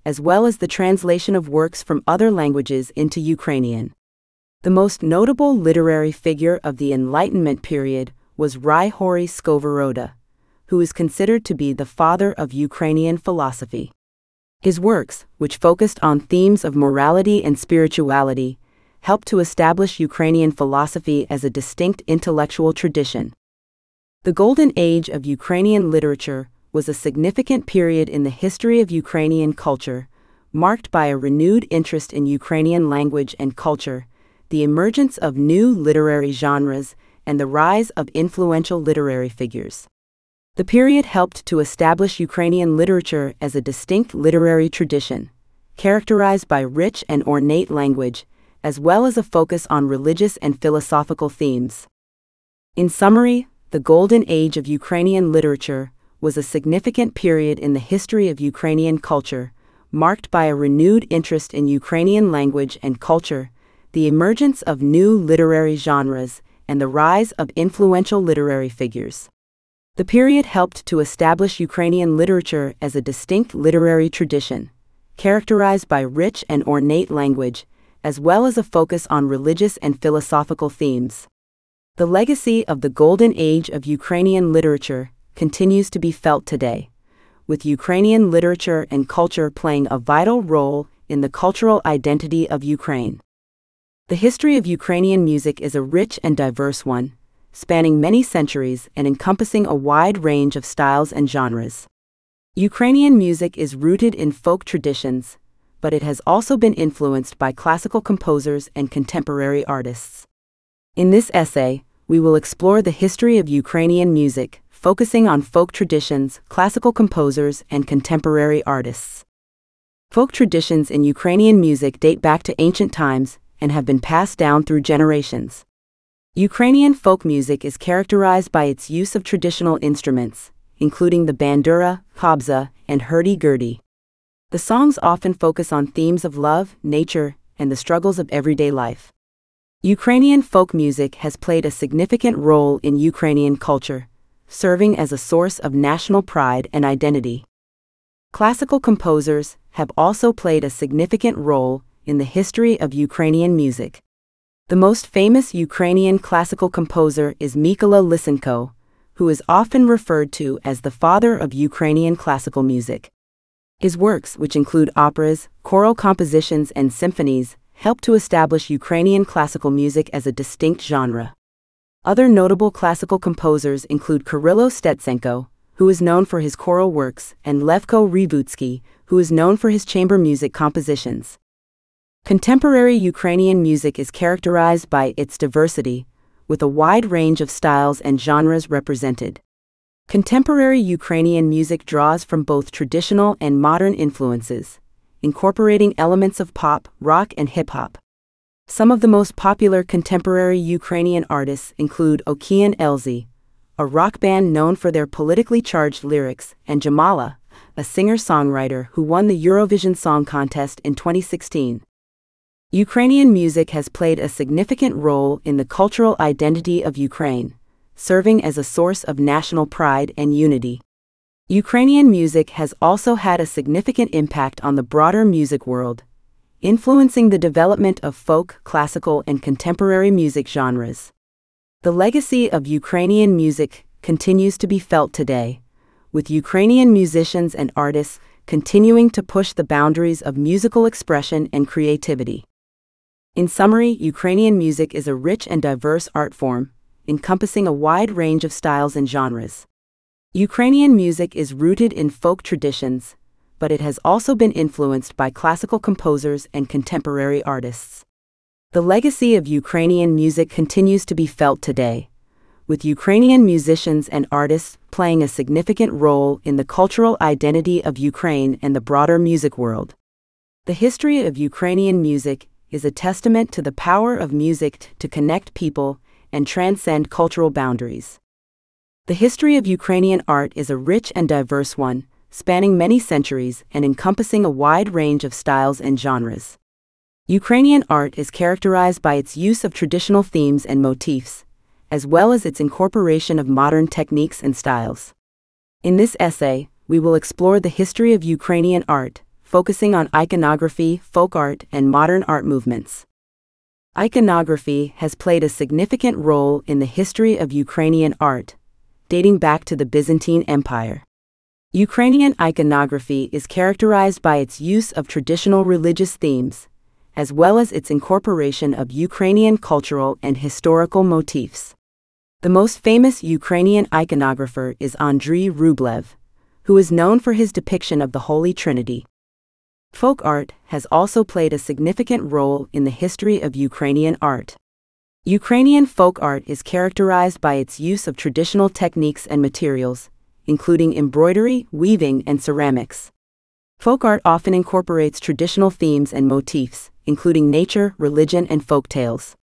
as well as the translation of works from other languages into Ukrainian. The most notable literary figure of the Enlightenment period was Grigory Skovoroda, who is considered to be the father of Ukrainian philosophy. His works, which focused on themes of morality and spirituality, helped to establish Ukrainian philosophy as a distinct intellectual tradition. The Golden Age of Ukrainian literature was a significant period in the history of Ukrainian culture, marked by a renewed interest in Ukrainian language and culture, the emergence of new literary genres, and the rise of influential literary figures. The period helped to establish Ukrainian literature as a distinct literary tradition, characterized by rich and ornate language, as well as a focus on religious and philosophical themes. In summary, the Golden Age of Ukrainian literature was a significant period in the history of Ukrainian culture, marked by a renewed interest in Ukrainian language and culture, the emergence of new literary genres, and the rise of influential literary figures. The period helped to establish Ukrainian literature as a distinct literary tradition, characterized by rich and ornate language, as well as a focus on religious and philosophical themes. The legacy of the Golden Age of Ukrainian literature continues to be felt today, with Ukrainian literature and culture playing a vital role in the cultural identity of Ukraine. The history of Ukrainian music is a rich and diverse one, spanning many centuries and encompassing a wide range of styles and genres. Ukrainian music is rooted in folk traditions, but it has also been influenced by classical composers and contemporary artists. In this essay, we will explore the history of Ukrainian music, focusing on folk traditions, classical composers, and contemporary artists. Folk traditions in Ukrainian music date back to ancient times and have been passed down through generations. Ukrainian folk music is characterized by its use of traditional instruments, including the bandura, kobza, and hurdy-gurdy. The songs often focus on themes of love, nature, and the struggles of everyday life. Ukrainian folk music has played a significant role in Ukrainian culture, serving as a source of national pride and identity. Classical composers have also played a significant role in the history of Ukrainian music. The most famous Ukrainian classical composer is Mykola Lysenko, who is often referred to as the father of Ukrainian classical music. His works, which include operas, choral compositions, and symphonies, helped to establish Ukrainian classical music as a distinct genre. Other notable classical composers include Kyrylo Stetsenko, who is known for his choral works, and Levko Rivutsky, who is known for his chamber music compositions. Contemporary Ukrainian music is characterized by its diversity, with a wide range of styles and genres represented. Contemporary Ukrainian music draws from both traditional and modern influences, incorporating elements of pop, rock, and hip-hop. Some of the most popular contemporary Ukrainian artists include Okean Elzy, a rock band known for their politically charged lyrics, and Jamala, a singer-songwriter who won the Eurovision Song Contest in 2016. Ukrainian music has played a significant role in the cultural identity of Ukraine, serving as a source of national pride and unity. Ukrainian music has also had a significant impact on the broader music world, influencing the development of folk, classical, and contemporary music genres. The legacy of Ukrainian music continues to be felt today, with Ukrainian musicians and artists continuing to push the boundaries of musical expression and creativity. In summary, Ukrainian music is a rich and diverse art form, encompassing a wide range of styles and genres. Ukrainian music is rooted in folk traditions, but it has also been influenced by classical composers and contemporary artists. The legacy of Ukrainian music continues to be felt today, with Ukrainian musicians and artists playing a significant role in the cultural identity of Ukraine and the broader music world. The history of Ukrainian music is a testament to the power of music to connect people and transcend cultural boundaries. The history of Ukrainian art is a rich and diverse one, spanning many centuries and encompassing a wide range of styles and genres. Ukrainian art is characterized by its use of traditional themes and motifs, as well as its incorporation of modern techniques and styles. In this essay, we will explore the history of Ukrainian art, focusing on iconography, folk art, and modern art movements. Iconography has played a significant role in the history of Ukrainian art, dating back to the Byzantine Empire. Ukrainian iconography is characterized by its use of traditional religious themes, as well as its incorporation of Ukrainian cultural and historical motifs. The most famous Ukrainian iconographer is Andriy Rublev, who is known for his depiction of the Holy Trinity. Folk art has also played a significant role in the history of Ukrainian art. Ukrainian folk art is characterized by its use of traditional techniques and materials, including embroidery, weaving, and ceramics. Folk art often incorporates traditional themes and motifs, including nature, religion, and folk tales.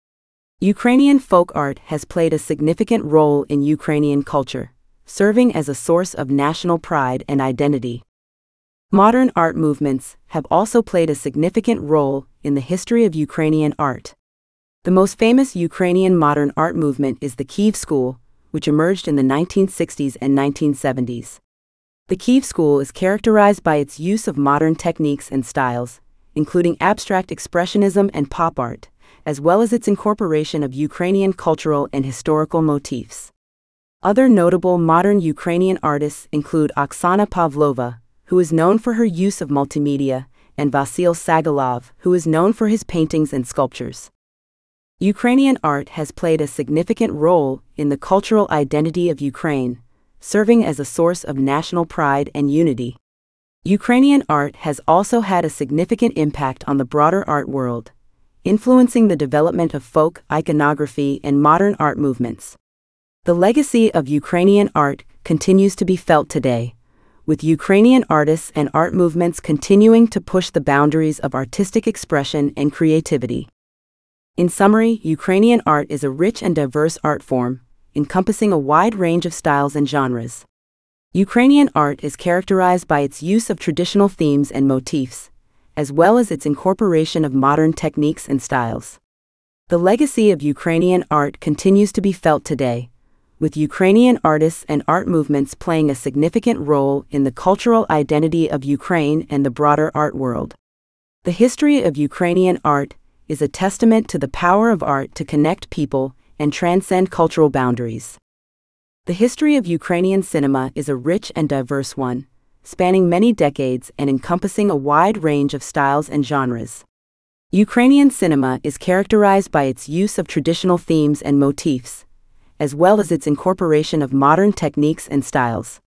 Ukrainian folk art has played a significant role in Ukrainian culture, serving as a source of national pride and identity. Modern art movements have also played a significant role in the history of Ukrainian art. The most famous Ukrainian modern art movement is the Kyiv School, which emerged in the 1960s and 1970s. The Kyiv School is characterized by its use of modern techniques and styles, including abstract expressionism and pop art, as well as its incorporation of Ukrainian cultural and historical motifs. Other notable modern Ukrainian artists include Oksana Pavlova, who is known for her use of multimedia, and Vasyl Sagalov, who is known for his paintings and sculptures. Ukrainian art has played a significant role in the cultural identity of Ukraine, serving as a source of national pride and unity. Ukrainian art has also had a significant impact on the broader art world, influencing the development of folk, iconography, and modern art movements. The legacy of Ukrainian art continues to be felt today, with Ukrainian artists and art movements continuing to push the boundaries of artistic expression and creativity. In summary, Ukrainian art is a rich and diverse art form, encompassing a wide range of styles and genres. Ukrainian art is characterized by its use of traditional themes and motifs, as well as its incorporation of modern techniques and styles. The legacy of Ukrainian art continues to be felt today, with Ukrainian artists and art movements playing a significant role in the cultural identity of Ukraine and the broader art world. The history of Ukrainian art is a testament to the power of art to connect people and transcend cultural boundaries. The history of Ukrainian cinema is a rich and diverse one, spanning many decades and encompassing a wide range of styles and genres. Ukrainian cinema is characterized by its use of traditional themes and motifs, as well as its incorporation of modern techniques and styles.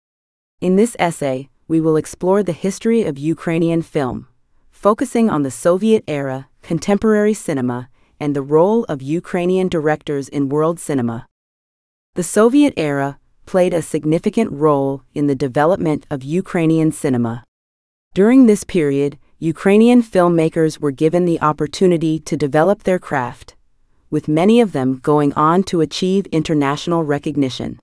In this essay, we will explore the history of Ukrainian film, focusing on the Soviet era, contemporary cinema, and the role of Ukrainian directors in world cinema. The Soviet era played a significant role in the development of Ukrainian cinema. During this period, Ukrainian filmmakers were given the opportunity to develop their craft, with many of them going on to achieve international recognition.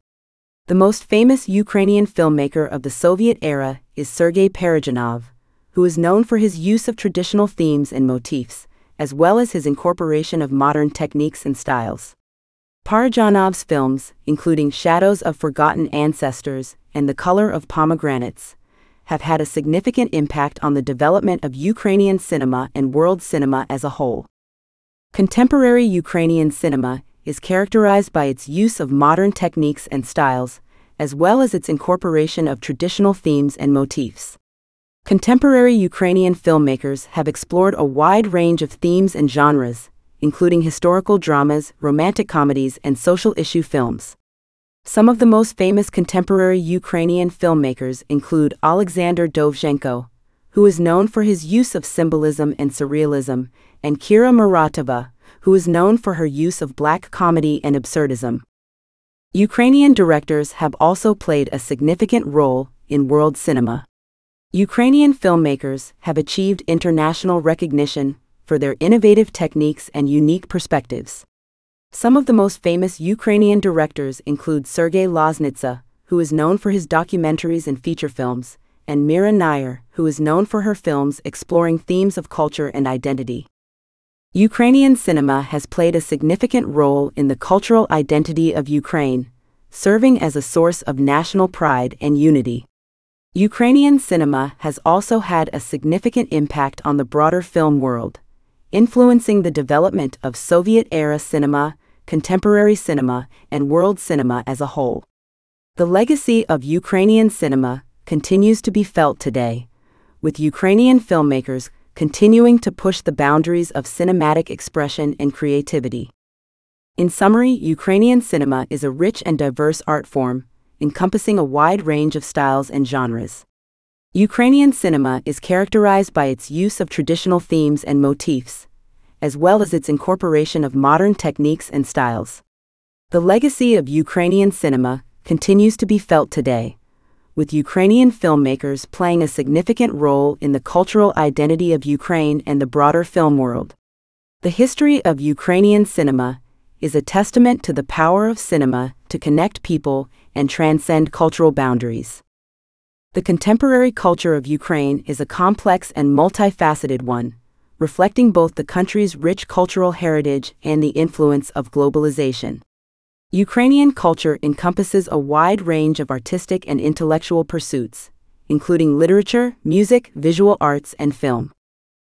The most famous Ukrainian filmmaker of the Soviet era is Sergei Parajanov, who is known for his use of traditional themes and motifs, as well as his incorporation of modern techniques and styles. Parajanov's films, including Shadows of Forgotten Ancestors and The Color of Pomegranates, have had a significant impact on the development of Ukrainian cinema and world cinema as a whole. Contemporary Ukrainian cinema is characterized by its use of modern techniques and styles, as well as its incorporation of traditional themes and motifs. Contemporary Ukrainian filmmakers have explored a wide range of themes and genres, including historical dramas, romantic comedies, and social issue films. Some of the most famous contemporary Ukrainian filmmakers include Alexander Dovzhenko, who is known for his use of symbolism and surrealism, and Kira Muratova, who is known for her use of black comedy and absurdism. Ukrainian directors have also played a significant role in world cinema. Ukrainian filmmakers have achieved international recognition for their innovative techniques and unique perspectives. Some of the most famous Ukrainian directors include Sergei Loznitsa, who is known for his documentaries and feature films, and Mira Nair, who is known for her films exploring themes of culture and identity. Ukrainian cinema has played a significant role in the cultural identity of Ukraine, serving as a source of national pride and unity. Ukrainian cinema has also had a significant impact on the broader film world, influencing the development of Soviet-era cinema, contemporary cinema, and world cinema as a whole. The legacy of Ukrainian cinema continues to be felt today, with Ukrainian filmmakers continuing to push the boundaries of cinematic expression and creativity. In summary, Ukrainian cinema is a rich and diverse art form, encompassing a wide range of styles and genres. Ukrainian cinema is characterized by its use of traditional themes and motifs, as well as its incorporation of modern techniques and styles. The legacy of Ukrainian cinema continues to be felt today, with Ukrainian filmmakers playing a significant role in the cultural identity of Ukraine and the broader film world. The history of Ukrainian cinema is a testament to the power of cinema to connect people and transcend cultural boundaries. The contemporary culture of Ukraine is a complex and multifaceted one, reflecting both the country's rich cultural heritage and the influence of globalization. Ukrainian culture encompasses a wide range of artistic and intellectual pursuits, including literature, music, visual arts, and film.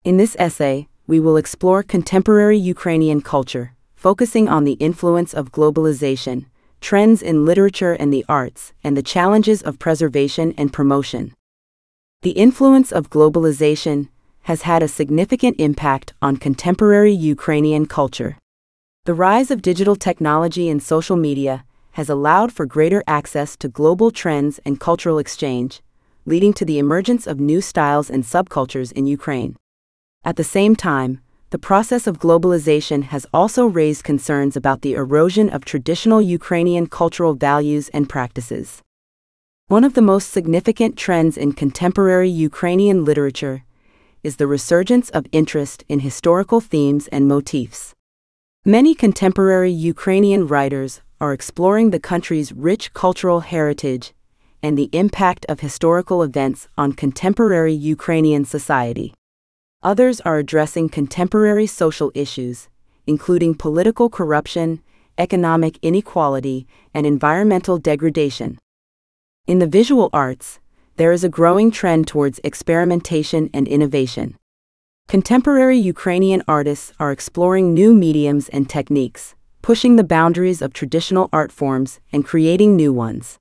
In this essay, we will explore contemporary Ukrainian culture, focusing on the influence of globalization, trends in literature and the arts, and the challenges of preservation and promotion. The influence of globalization has had a significant impact on contemporary Ukrainian culture. The rise of digital technology and social media has allowed for greater access to global trends and cultural exchange, leading to the emergence of new styles and subcultures in Ukraine. At the same time, the process of globalization has also raised concerns about the erosion of traditional Ukrainian cultural values and practices. One of the most significant trends in contemporary Ukrainian literature is the resurgence of interest in historical themes and motifs. Many contemporary Ukrainian writers are exploring the country's rich cultural heritage and the impact of historical events on contemporary Ukrainian society. Others are addressing contemporary social issues, including political corruption, economic inequality, and environmental degradation. In the visual arts, there is a growing trend towards experimentation and innovation. Contemporary Ukrainian artists are exploring new mediums and techniques, pushing the boundaries of traditional art forms and creating new ones.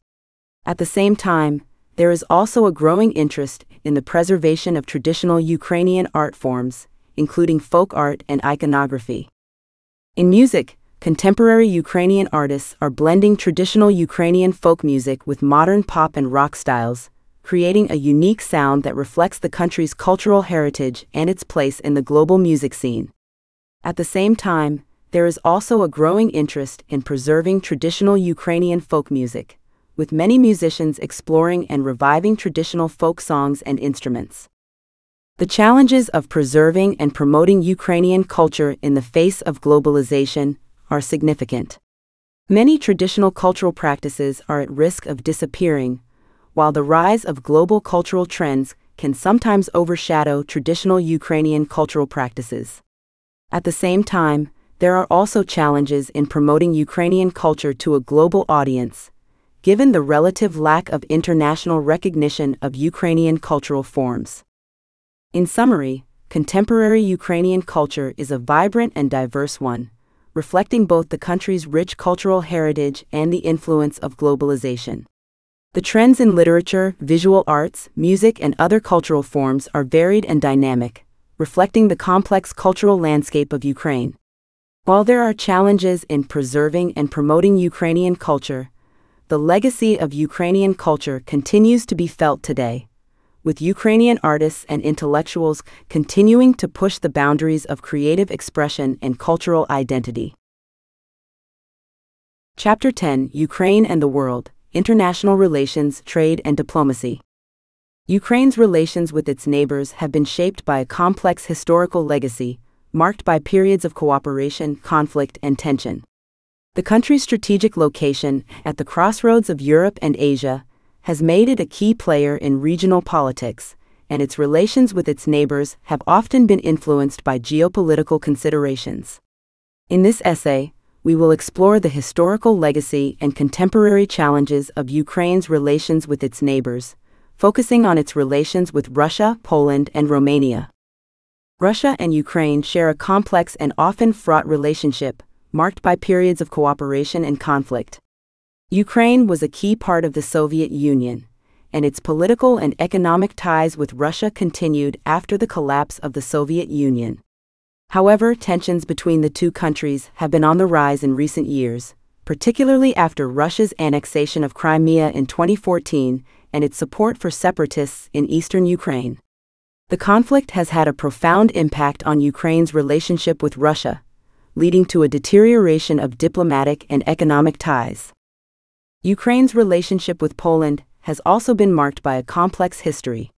At the same time, there is also a growing interest in the preservation of traditional Ukrainian art forms, including folk art and iconography. In music, contemporary Ukrainian artists are blending traditional Ukrainian folk music with modern pop and rock styles, creating a unique sound that reflects the country's cultural heritage and its place in the global music scene. At the same time, there is also a growing interest in preserving traditional Ukrainian folk music, with many musicians exploring and reviving traditional folk songs and instruments. The challenges of preserving and promoting Ukrainian culture in the face of globalization are significant. Many traditional cultural practices are at risk of disappearing, while the rise of global cultural trends can sometimes overshadow traditional Ukrainian cultural practices. At the same time, there are also challenges in promoting Ukrainian culture to a global audience, given the relative lack of international recognition of Ukrainian cultural forms. In summary, contemporary Ukrainian culture is a vibrant and diverse one, reflecting both the country's rich cultural heritage and the influence of globalization. The trends in literature, visual arts, music, and other cultural forms are varied and dynamic, reflecting the complex cultural landscape of Ukraine. While there are challenges in preserving and promoting Ukrainian culture, the legacy of Ukrainian culture continues to be felt today, with Ukrainian artists and intellectuals continuing to push the boundaries of creative expression and cultural identity. Chapter 10: Ukraine and the World: International Relations, Trade and Diplomacy. Ukraine's relations with its neighbors have been shaped by a complex historical legacy, marked by periods of cooperation, conflict, and tension. The country's strategic location, at the crossroads of Europe and Asia, has made it a key player in regional politics, and its relations with its neighbors have often been influenced by geopolitical considerations. In this essay, we will explore the historical legacy and contemporary challenges of Ukraine's relations with its neighbors, focusing on its relations with Russia, Poland, and Romania. Russia and Ukraine share a complex and often fraught relationship, marked by periods of cooperation and conflict. Ukraine was a key part of the Soviet Union, and its political and economic ties with Russia continued after the collapse of the Soviet Union. However, tensions between the two countries have been on the rise in recent years, particularly after Russia's annexation of Crimea in 2014 and its support for separatists in eastern Ukraine. The conflict has had a profound impact on Ukraine's relationship with Russia, leading to a deterioration of diplomatic and economic ties. Ukraine's relationship with Poland has also been marked by a complex history.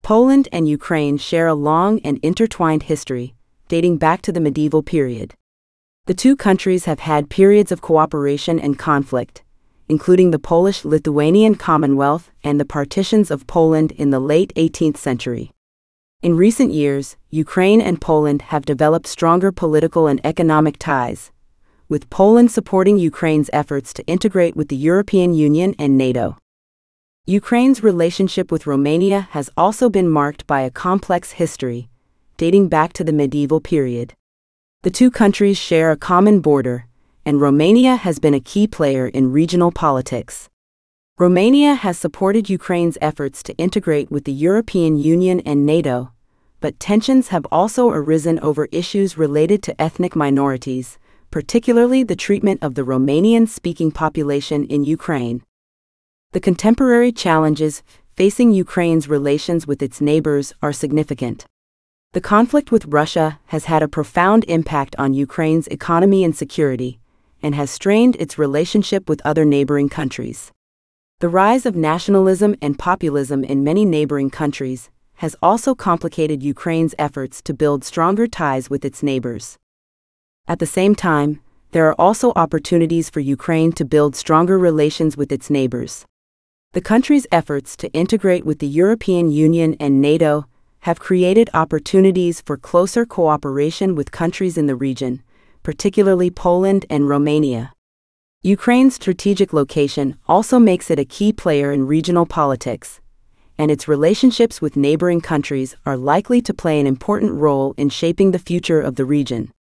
Poland and Ukraine share a long and intertwined history, dating back to the medieval period. The two countries have had periods of cooperation and conflict, including the Polish-Lithuanian Commonwealth and the partitions of Poland in the late 18th century. In recent years, Ukraine and Poland have developed stronger political and economic ties, with Poland supporting Ukraine's efforts to integrate with the European Union and NATO. Ukraine's relationship with Romania has also been marked by a complex history, dating back to the medieval period. The two countries share a common border, and Romania has been a key player in regional politics. Romania has supported Ukraine's efforts to integrate with the European Union and NATO, but tensions have also arisen over issues related to ethnic minorities, particularly the treatment of the Romanian-speaking population in Ukraine. The contemporary challenges facing Ukraine's relations with its neighbors are significant. The conflict with Russia has had a profound impact on Ukraine's economy and security, and has strained its relationship with other neighboring countries. The rise of nationalism and populism in many neighboring countries has also complicated Ukraine's efforts to build stronger ties with its neighbors. At the same time, there are also opportunities for Ukraine to build stronger relations with its neighbors. The country's efforts to integrate with the European Union and NATO have created opportunities for closer cooperation with countries in the region, particularly Poland and Romania. Ukraine's strategic location also makes it a key player in regional politics, and its relationships with neighboring countries are likely to play an important role in shaping the future of the region.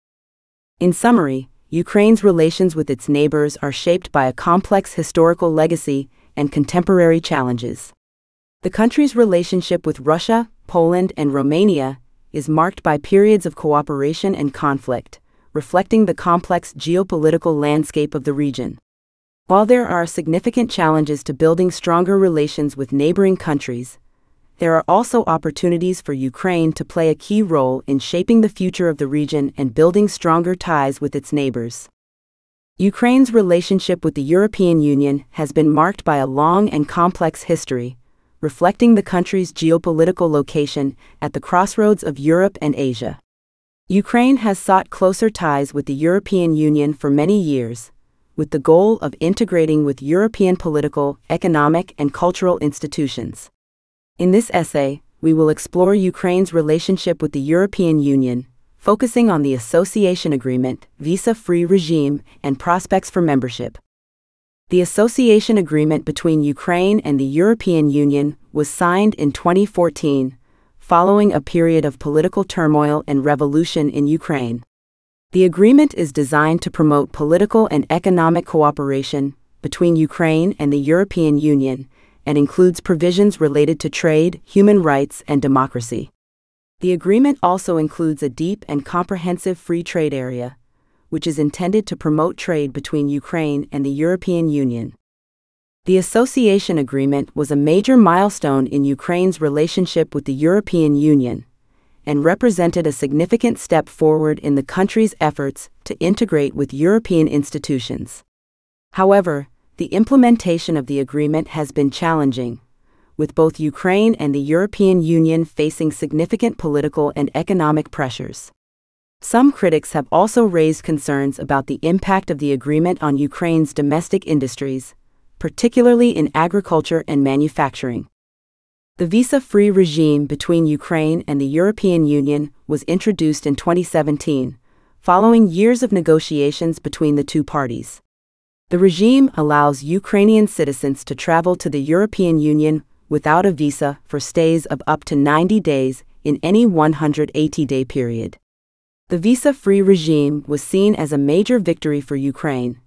In summary, Ukraine's relations with its neighbors are shaped by a complex historical legacy and contemporary challenges. The country's relationship with Russia, Poland, and Romania is marked by periods of cooperation and conflict, reflecting the complex geopolitical landscape of the region. While there are significant challenges to building stronger relations with neighboring countries, there are also opportunities for Ukraine to play a key role in shaping the future of the region and building stronger ties with its neighbors. Ukraine's relationship with the European Union has been marked by a long and complex history, reflecting the country's geopolitical location at the crossroads of Europe and Asia. Ukraine has sought closer ties with the European Union for many years, with the goal of integrating with European political, economic, and cultural institutions. In this essay, we will explore Ukraine's relationship with the European Union, focusing on the Association Agreement, visa-free regime, and prospects for membership. The Association Agreement between Ukraine and the European Union was signed in 2014, following a period of political turmoil and revolution in Ukraine. The agreement is designed to promote political and economic cooperation between Ukraine and the European Union and includes provisions related to trade, human rights, and democracy. The agreement also includes a deep and comprehensive free trade area, which is intended to promote trade between Ukraine and the European Union. The Association Agreement was a major milestone in Ukraine's relationship with the European Union and represented a significant step forward in the country's efforts to integrate with European institutions. However, the implementation of the agreement has been challenging, with both Ukraine and the European Union facing significant political and economic pressures. Some critics have also raised concerns about the impact of the agreement on Ukraine's domestic industries, particularly in agriculture and manufacturing. The visa-free regime between Ukraine and the European Union was introduced in 2017, following years of negotiations between the two parties. The regime allows Ukrainian citizens to travel to the European Union without a visa for stays of up to 90 days in any 180-day period. The visa-free regime was seen as a major victory for Ukraine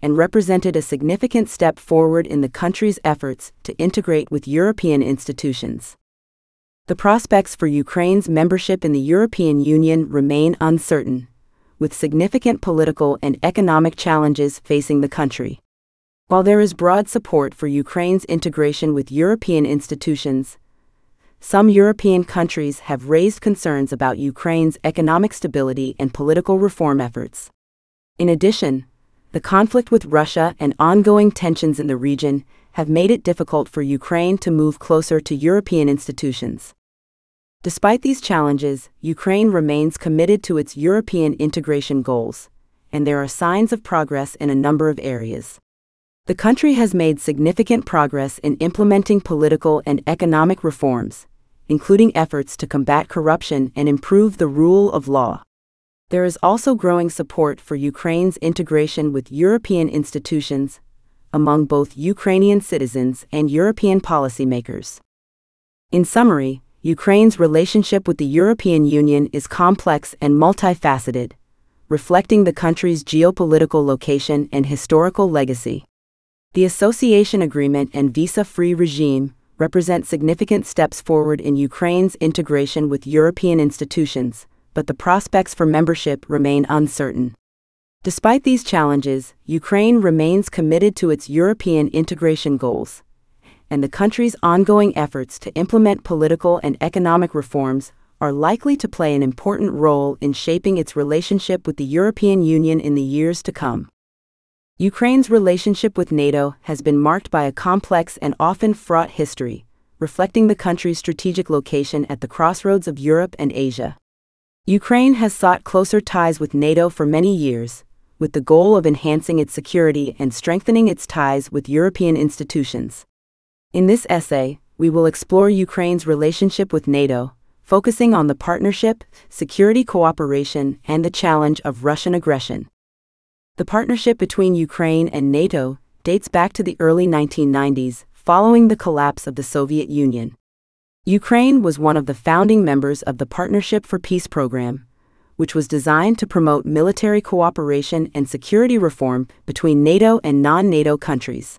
and represented a significant step forward in the country's efforts to integrate with European institutions. The prospects for Ukraine's membership in the European Union remain uncertain, with significant political and economic challenges facing the country. While there is broad support for Ukraine's integration with European institutions, some European countries have raised concerns about Ukraine's economic stability and political reform efforts. In addition, the conflict with Russia and ongoing tensions in the region have made it difficult for Ukraine to move closer to European institutions. Despite these challenges, Ukraine remains committed to its European integration goals, and there are signs of progress in a number of areas. The country has made significant progress in implementing political and economic reforms, including efforts to combat corruption and improve the rule of law. There is also growing support for Ukraine's integration with European institutions among both Ukrainian citizens and European policymakers. In summary, Ukraine's relationship with the European Union is complex and multifaceted, reflecting the country's geopolitical location and historical legacy. The association agreement and visa-free regime represent significant steps forward in Ukraine's integration with European institutions, but the prospects for membership remain uncertain. Despite these challenges, Ukraine remains committed to its European integration goals, and the country's ongoing efforts to implement political and economic reforms are likely to play an important role in shaping its relationship with the European Union in the years to come. Ukraine's relationship with NATO has been marked by a complex and often fraught history, reflecting the country's strategic location at the crossroads of Europe and Asia. Ukraine has sought closer ties with NATO for many years, with the goal of enhancing its security and strengthening its ties with European institutions. In this essay, we will explore Ukraine's relationship with NATO, focusing on the partnership, security cooperation, and the challenge of Russian aggression. The partnership between Ukraine and NATO dates back to the early 1990s, following the collapse of the Soviet Union. Ukraine was one of the founding members of the Partnership for Peace program, which was designed to promote military cooperation and security reform between NATO and non-NATO countries.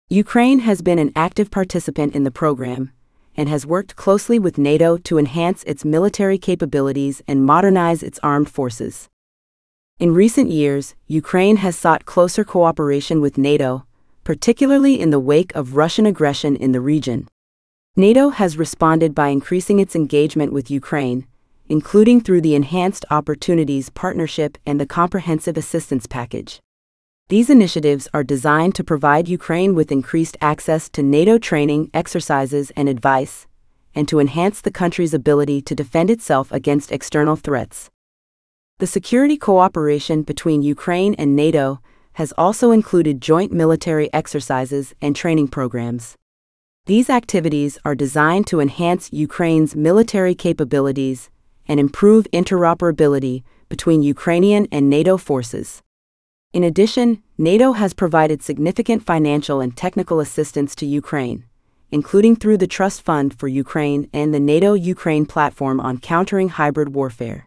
Ukraine has been an active participant in the program and has worked closely with NATO to enhance its military capabilities and modernize its armed forces. In recent years, Ukraine has sought closer cooperation with NATO, particularly in the wake of Russian aggression in the region. NATO has responded by increasing its engagement with Ukraine, including through the Enhanced Opportunities Partnership and the Comprehensive Assistance Package. These initiatives are designed to provide Ukraine with increased access to NATO training, exercises, and advice, and to enhance the country's ability to defend itself against external threats. The security cooperation between Ukraine and NATO has also included joint military exercises and training programs. These activities are designed to enhance Ukraine's military capabilities and improve interoperability between Ukrainian and NATO forces. In addition, NATO has provided significant financial and technical assistance to Ukraine, including through the Trust Fund for Ukraine and the NATO-Ukraine Platform on Countering Hybrid Warfare.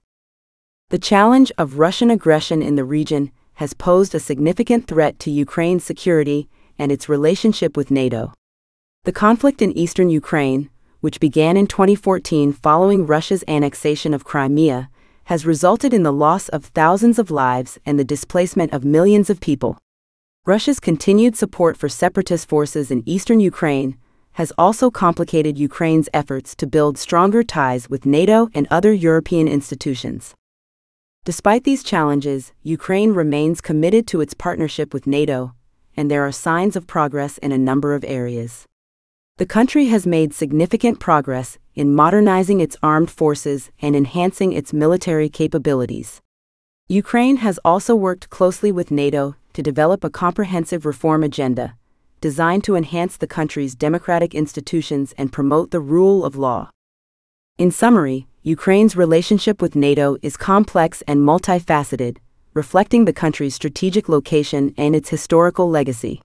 The challenge of Russian aggression in the region has posed a significant threat to Ukraine's security and its relationship with NATO. The conflict in eastern Ukraine, which began in 2014 following Russia's annexation of Crimea, has resulted in the loss of thousands of lives and the displacement of millions of people. Russia's continued support for separatist forces in eastern Ukraine has also complicated Ukraine's efforts to build stronger ties with NATO and other European institutions. Despite these challenges, Ukraine remains committed to its partnership with NATO, and there are signs of progress in a number of areas. The country has made significant progress in modernizing its armed forces and enhancing its military capabilities. Ukraine has also worked closely with NATO to develop a comprehensive reform agenda designed to enhance the country's democratic institutions and promote the rule of law. In summary, Ukraine's relationship with NATO is complex and multifaceted, reflecting the country's strategic location and its historical legacy.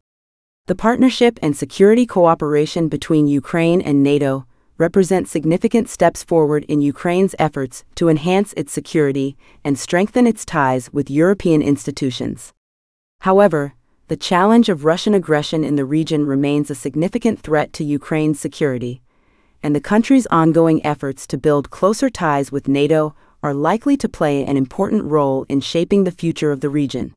The partnership and security cooperation between Ukraine and NATO represent significant steps forward in Ukraine's efforts to enhance its security and strengthen its ties with European institutions. However, the challenge of Russian aggression in the region remains a significant threat to Ukraine's security, and the country's ongoing efforts to build closer ties with NATO are likely to play an important role in shaping the future of the region.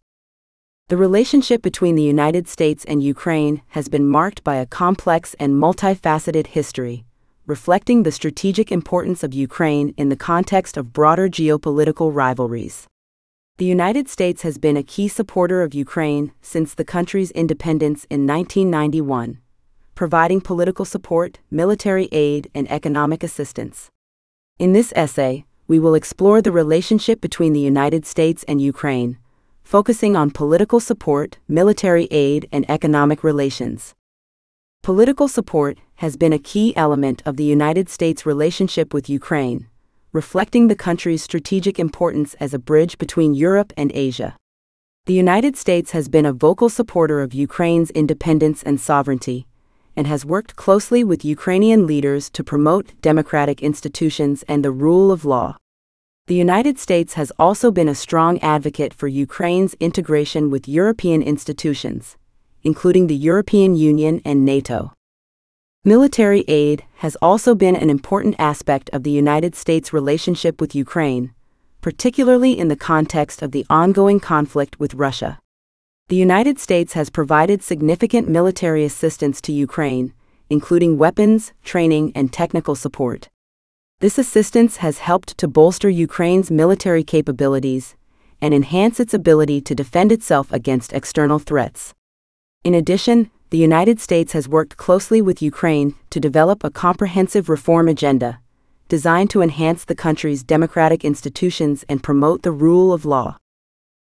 The relationship between the United States and Ukraine has been marked by a complex and multifaceted history, reflecting the strategic importance of Ukraine in the context of broader geopolitical rivalries. The United States has been a key supporter of Ukraine since the country's independence in 1991, providing political support, military aid, and economic assistance. In this essay, we will explore the relationship between the United States and Ukraine, focusing on political support, military aid, and economic relations. Political support has been a key element of the United States' relationship with Ukraine, reflecting the country's strategic importance as a bridge between Europe and Asia. The United States has been a vocal supporter of Ukraine's independence and sovereignty, and has worked closely with Ukrainian leaders to promote democratic institutions and the rule of law. The United States has also been a strong advocate for Ukraine's integration with European institutions, including the European Union and NATO. Military aid has also been an important aspect of the United States' relationship with Ukraine, particularly in the context of the ongoing conflict with Russia. The United States has provided significant military assistance to Ukraine, including weapons, training, and technical support. This assistance has helped to bolster Ukraine's military capabilities and enhance its ability to defend itself against external threats. In addition, the United States has worked closely with Ukraine to develop a comprehensive reform agenda designed to enhance the country's democratic institutions and promote the rule of law.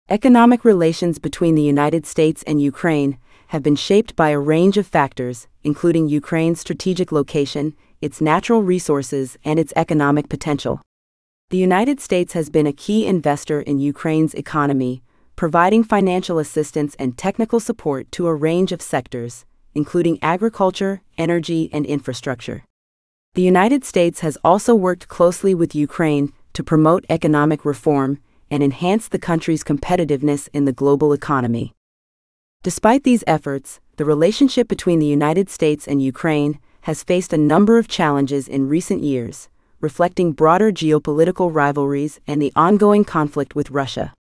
Economic relations between the United States and Ukraine have been shaped by a range of factors, including Ukraine's strategic location, its natural resources, and its economic potential. The United States has been a key investor in Ukraine's economy, providing financial assistance and technical support to a range of sectors, including agriculture, energy, and infrastructure. The United States has also worked closely with Ukraine to promote economic reform and enhance the country's competitiveness in the global economy. Despite these efforts, the relationship between the United States and Ukraine has faced a number of challenges in recent years, reflecting broader geopolitical rivalries and the ongoing conflict with Russia.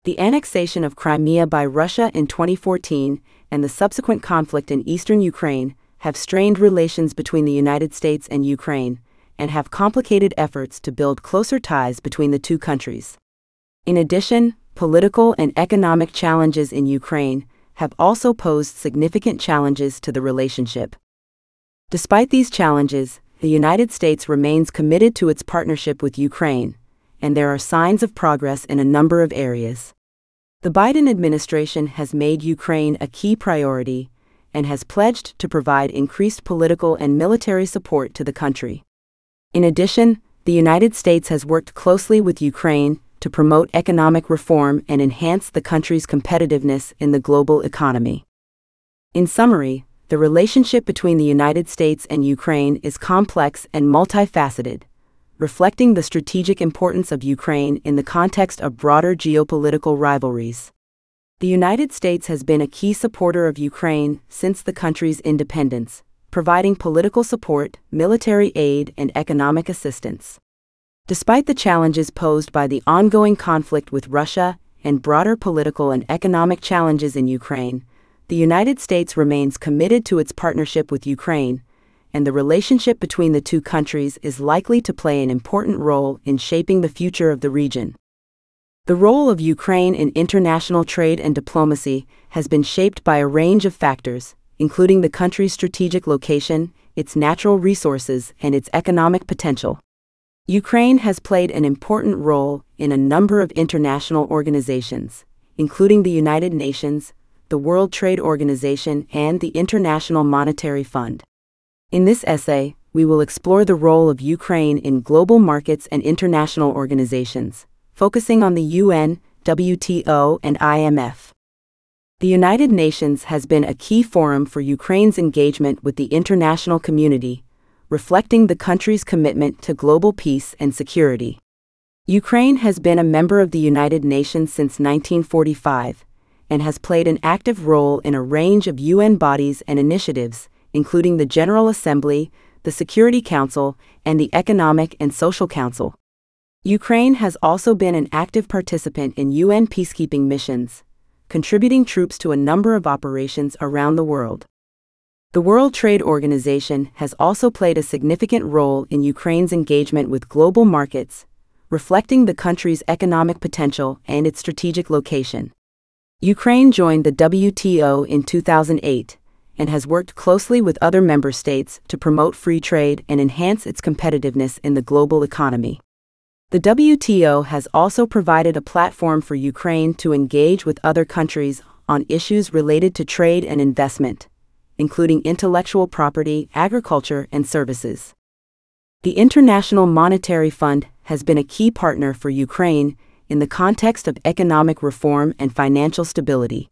The annexation of Crimea by Russia in 2014 and the subsequent conflict in eastern Ukraine have strained relations between the United States and Ukraine and have complicated efforts to build closer ties between the two countries. In addition, political and economic challenges in Ukraine have also posed significant challenges to the relationship. Despite these challenges, the United States remains committed to its partnership with Ukraine, and there are signs of progress in a number of areas. The Biden administration has made Ukraine a key priority and has pledged to provide increased political and military support to the country. In addition, the United States has worked closely with Ukraine to promote economic reform and enhance the country's competitiveness in the global economy. In summary, the relationship between the United States and Ukraine is complex and multifaceted, reflecting the strategic importance of Ukraine in the context of broader geopolitical rivalries. The United States has been a key supporter of Ukraine since the country's independence, providing political support, military aid, and economic assistance. Despite the challenges posed by the ongoing conflict with Russia and broader political and economic challenges in Ukraine, the United States remains committed to its partnership with Ukraine, and the relationship between the two countries is likely to play an important role in shaping the future of the region. The role of Ukraine in international trade and diplomacy has been shaped by a range of factors, including the country's strategic location, its natural resources, and its economic potential. Ukraine has played an important role in a number of international organizations, including the United Nations, the World Trade Organization, and the International Monetary Fund. In this essay, we will explore the role of Ukraine in global markets and international organizations, focusing on the UN, WTO, and IMF. The United Nations has been a key forum for Ukraine's engagement with the international community, reflecting the country's commitment to global peace and security. Ukraine has been a member of the United Nations since 1945 and has played an active role in a range of UN bodies and initiatives, including the General Assembly, the Security Council, and the Economic and Social Council. Ukraine has also been an active participant in UN peacekeeping missions, contributing troops to a number of operations around the world. The World Trade Organization has also played a significant role in Ukraine's engagement with global markets, reflecting the country's economic potential and its strategic location. Ukraine joined the WTO in 2008 and has worked closely with other member states to promote free trade and enhance its competitiveness in the global economy. The WTO has also provided a platform for Ukraine to engage with other countries on issues related to trade and investment, including intellectual property, agriculture, and services. The International Monetary Fund has been a key partner for Ukraine in the context of economic reform and financial stability.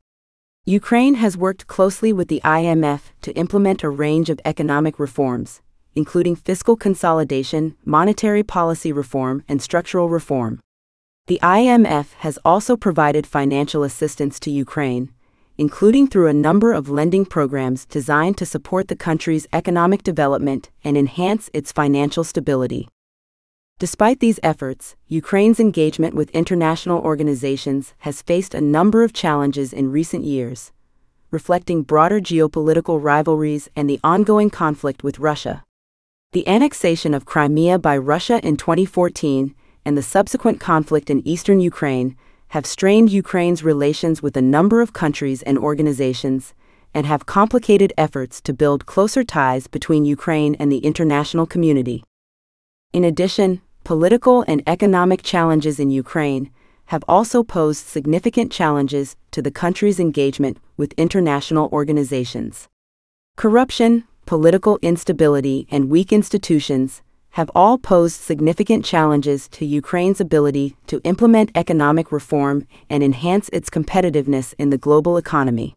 Ukraine has worked closely with the IMF to implement a range of economic reforms, including fiscal consolidation, monetary policy reform, and structural reform. The IMF has also provided financial assistance to Ukraine, including through a number of lending programs designed to support the country's economic development and enhance its financial stability. Despite these efforts, Ukraine's engagement with international organizations has faced a number of challenges in recent years, reflecting broader geopolitical rivalries and the ongoing conflict with Russia. The annexation of Crimea by Russia in 2014 and the subsequent conflict in eastern Ukraine have strained Ukraine's relations with a number of countries and organizations, and have complicated efforts to build closer ties between Ukraine and the international community. In addition, political and economic challenges in Ukraine have also posed significant challenges to the country's engagement with international organizations. Corruption, political instability, and weak institutions have all posed significant challenges to Ukraine's ability to implement economic reform and enhance its competitiveness in the global economy.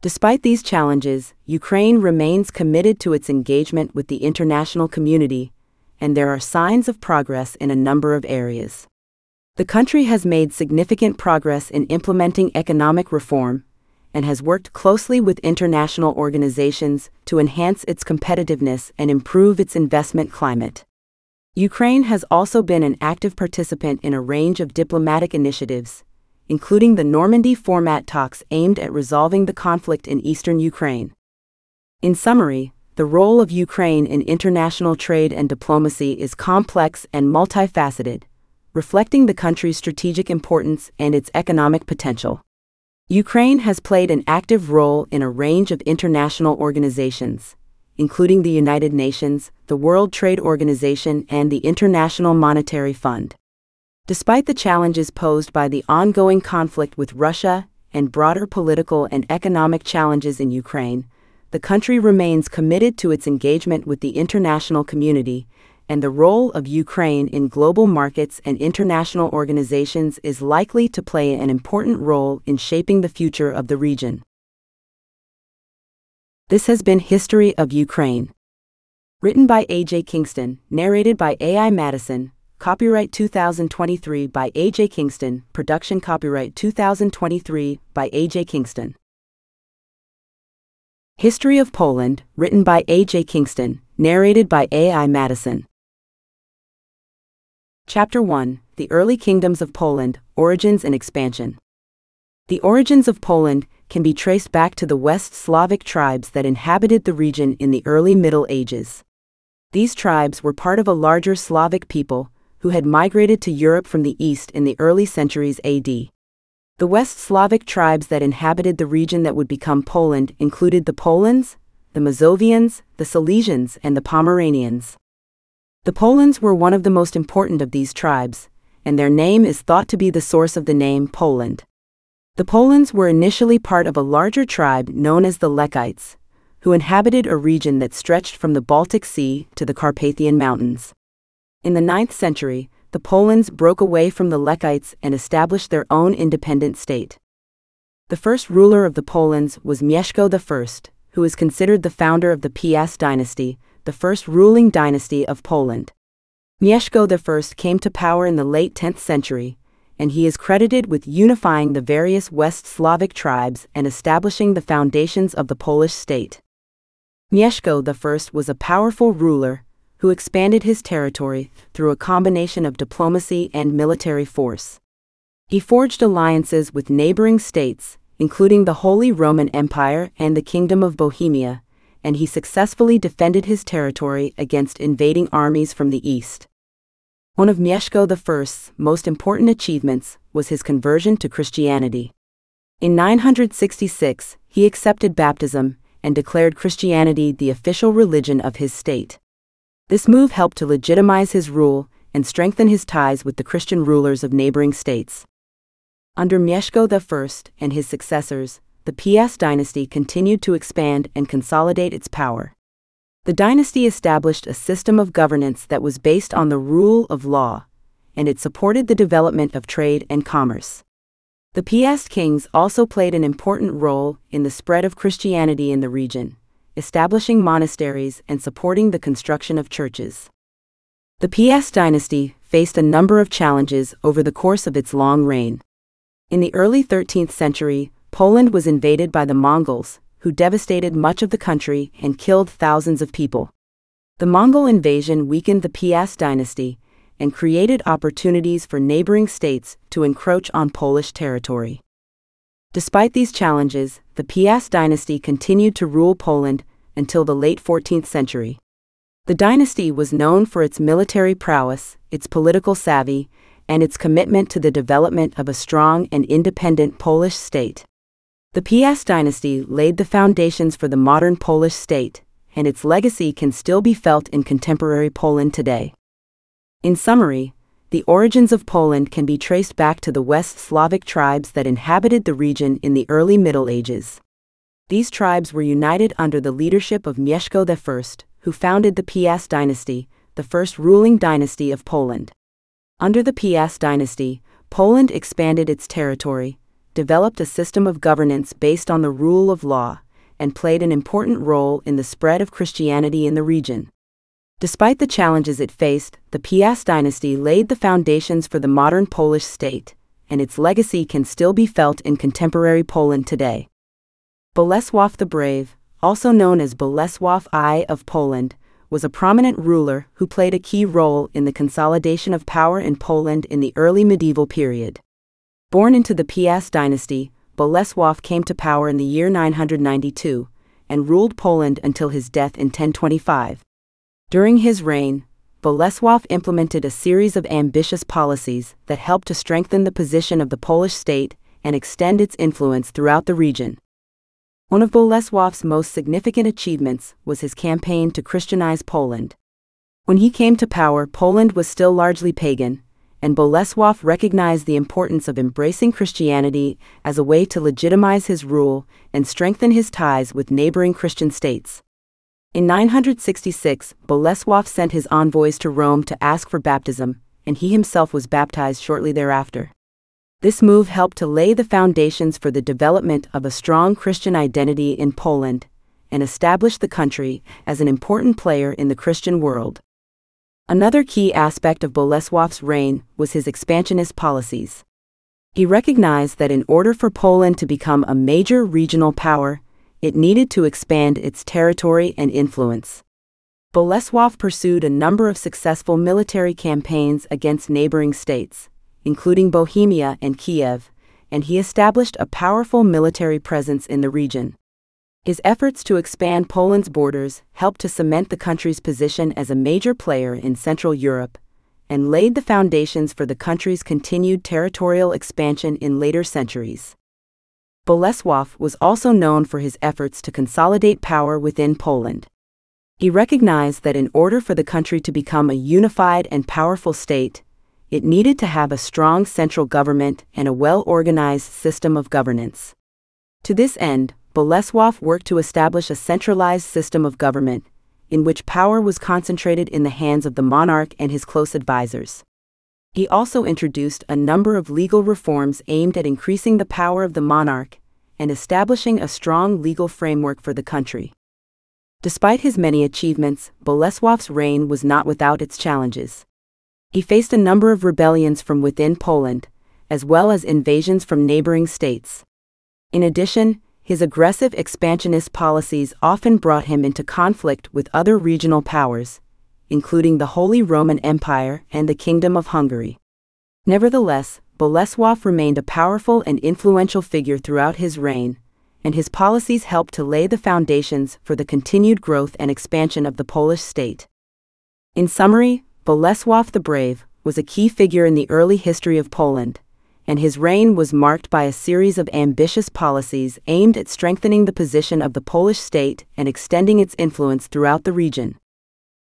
Despite these challenges, Ukraine remains committed to its engagement with the international community, and there are signs of progress in a number of areas. The country has made significant progress in implementing economic reform and has worked closely with international organizations to enhance its competitiveness and improve its investment climate. Ukraine has also been an active participant in a range of diplomatic initiatives, including the Normandy format talks aimed at resolving the conflict in eastern Ukraine. In summary, the role of Ukraine in international trade and diplomacy is complex and multifaceted, reflecting the country's strategic importance and its economic potential. Ukraine has played an active role in a range of international organizations, including the United Nations, the World Trade Organization, and the International Monetary Fund. Despite the challenges posed by the ongoing conflict with Russia and broader political and economic challenges in Ukraine, the country remains committed to its engagement with the international community, and the role of Ukraine in global markets and international organizations is likely to play an important role in shaping the future of the region. This has been History of Ukraine. Written by A.J. Kingston, narrated by A.I. Madison, copyright 2023 by A.J. Kingston, production copyright 2023 by A.J. Kingston. History of Poland, written by A.J. Kingston, narrated by A.I. Madison. Chapter 1, The Early Kingdoms of Poland, Origins and Expansion. The origins of Poland can be traced back to the West Slavic tribes that inhabited the region in the early Middle Ages. These tribes were part of a larger Slavic people who had migrated to Europe from the East in the early centuries AD. The West Slavic tribes that inhabited the region that would become Poland included the Polans, the Mazovians, the Silesians, and the Pomeranians. The Polans were one of the most important of these tribes, and their name is thought to be the source of the name Poland. The Polans were initially part of a larger tribe known as the Lekites, who inhabited a region that stretched from the Baltic Sea to the Carpathian Mountains. In the 9th century, the Polans broke away from the Lekites and established their own independent state. The first ruler of the Polans was Mieszko I, who is considered the founder of the Piast dynasty, the first ruling dynasty of Poland. Mieszko I came to power in the late 10th century, and he is credited with unifying the various West Slavic tribes and establishing the foundations of the Polish state. Mieszko I was a powerful ruler who expanded his territory through a combination of diplomacy and military force. He forged alliances with neighboring states, including the Holy Roman Empire and the Kingdom of Bohemia, and he successfully defended his territory against invading armies from the east. One of Mieszko I's most important achievements was his conversion to Christianity. In 966, he accepted baptism and declared Christianity the official religion of his state. This move helped to legitimize his rule and strengthen his ties with the Christian rulers of neighboring states. Under Mieszko I and his successors, the Piast dynasty continued to expand and consolidate its power. The dynasty established a system of governance that was based on the rule of law, and it supported the development of trade and commerce. The Piast kings also played an important role in the spread of Christianity in the region, establishing monasteries and supporting the construction of churches. The Piast dynasty faced a number of challenges over the course of its long reign. In the early 13th century, Poland was invaded by the Mongols, who devastated much of the country and killed thousands of people. The Mongol invasion weakened the Piast dynasty and created opportunities for neighboring states to encroach on Polish territory. Despite these challenges, the Piast dynasty continued to rule Poland until the late 14th century. The dynasty was known for its military prowess, its political savvy, and its commitment to the development of a strong and independent Polish state. The Piast dynasty laid the foundations for the modern Polish state, and its legacy can still be felt in contemporary Poland today. In summary, the origins of Poland can be traced back to the West Slavic tribes that inhabited the region in the early Middle Ages. These tribes were united under the leadership of Mieszko I, who founded the Piast dynasty, the first ruling dynasty of Poland. Under the Piast dynasty, Poland expanded its territory, developed a system of governance based on the rule of law, and played an important role in the spread of Christianity in the region. Despite the challenges it faced, the Piast dynasty laid the foundations for the modern Polish state, and its legacy can still be felt in contemporary Poland today. Bolesław the Brave, also known as Bolesław I of Poland, was a prominent ruler who played a key role in the consolidation of power in Poland in the early medieval period. Born into the Piast dynasty, Bolesław came to power in the year 992 and ruled Poland until his death in 1025. During his reign, Bolesław implemented a series of ambitious policies that helped to strengthen the position of the Polish state and extend its influence throughout the region. One of Bolesław's most significant achievements was his campaign to Christianize Poland. When he came to power, Poland was still largely pagan, and Bolesław recognized the importance of embracing Christianity as a way to legitimize his rule and strengthen his ties with neighboring Christian states. In 966, Bolesław sent his envoys to Rome to ask for baptism, and he himself was baptized shortly thereafter. This move helped to lay the foundations for the development of a strong Christian identity in Poland and establish the country as an important player in the Christian world. Another key aspect of Bolesław's reign was his expansionist policies. He recognized that in order for Poland to become a major regional power, it needed to expand its territory and influence. Bolesław pursued a number of successful military campaigns against neighboring states, including Bohemia and Kiev, and he established a powerful military presence in the region. His efforts to expand Poland's borders helped to cement the country's position as a major player in Central Europe, and laid the foundations for the country's continued territorial expansion in later centuries. Bolesław was also known for his efforts to consolidate power within Poland. He recognized that in order for the country to become a unified and powerful state, it needed to have a strong central government and a well-organized system of governance. To this end, Bolesław worked to establish a centralized system of government, in which power was concentrated in the hands of the monarch and his close advisors. He also introduced a number of legal reforms aimed at increasing the power of the monarch and establishing a strong legal framework for the country. Despite his many achievements, Bolesław's reign was not without its challenges. He faced a number of rebellions from within Poland, as well as invasions from neighboring states. In addition, his aggressive expansionist policies often brought him into conflict with other regional powers, including the Holy Roman Empire and the Kingdom of Hungary. Nevertheless, Bolesław remained a powerful and influential figure throughout his reign, and his policies helped to lay the foundations for the continued growth and expansion of the Polish state. In summary, Bolesław the Brave was a key figure in the early history of Poland, and his reign was marked by a series of ambitious policies aimed at strengthening the position of the Polish state and extending its influence throughout the region.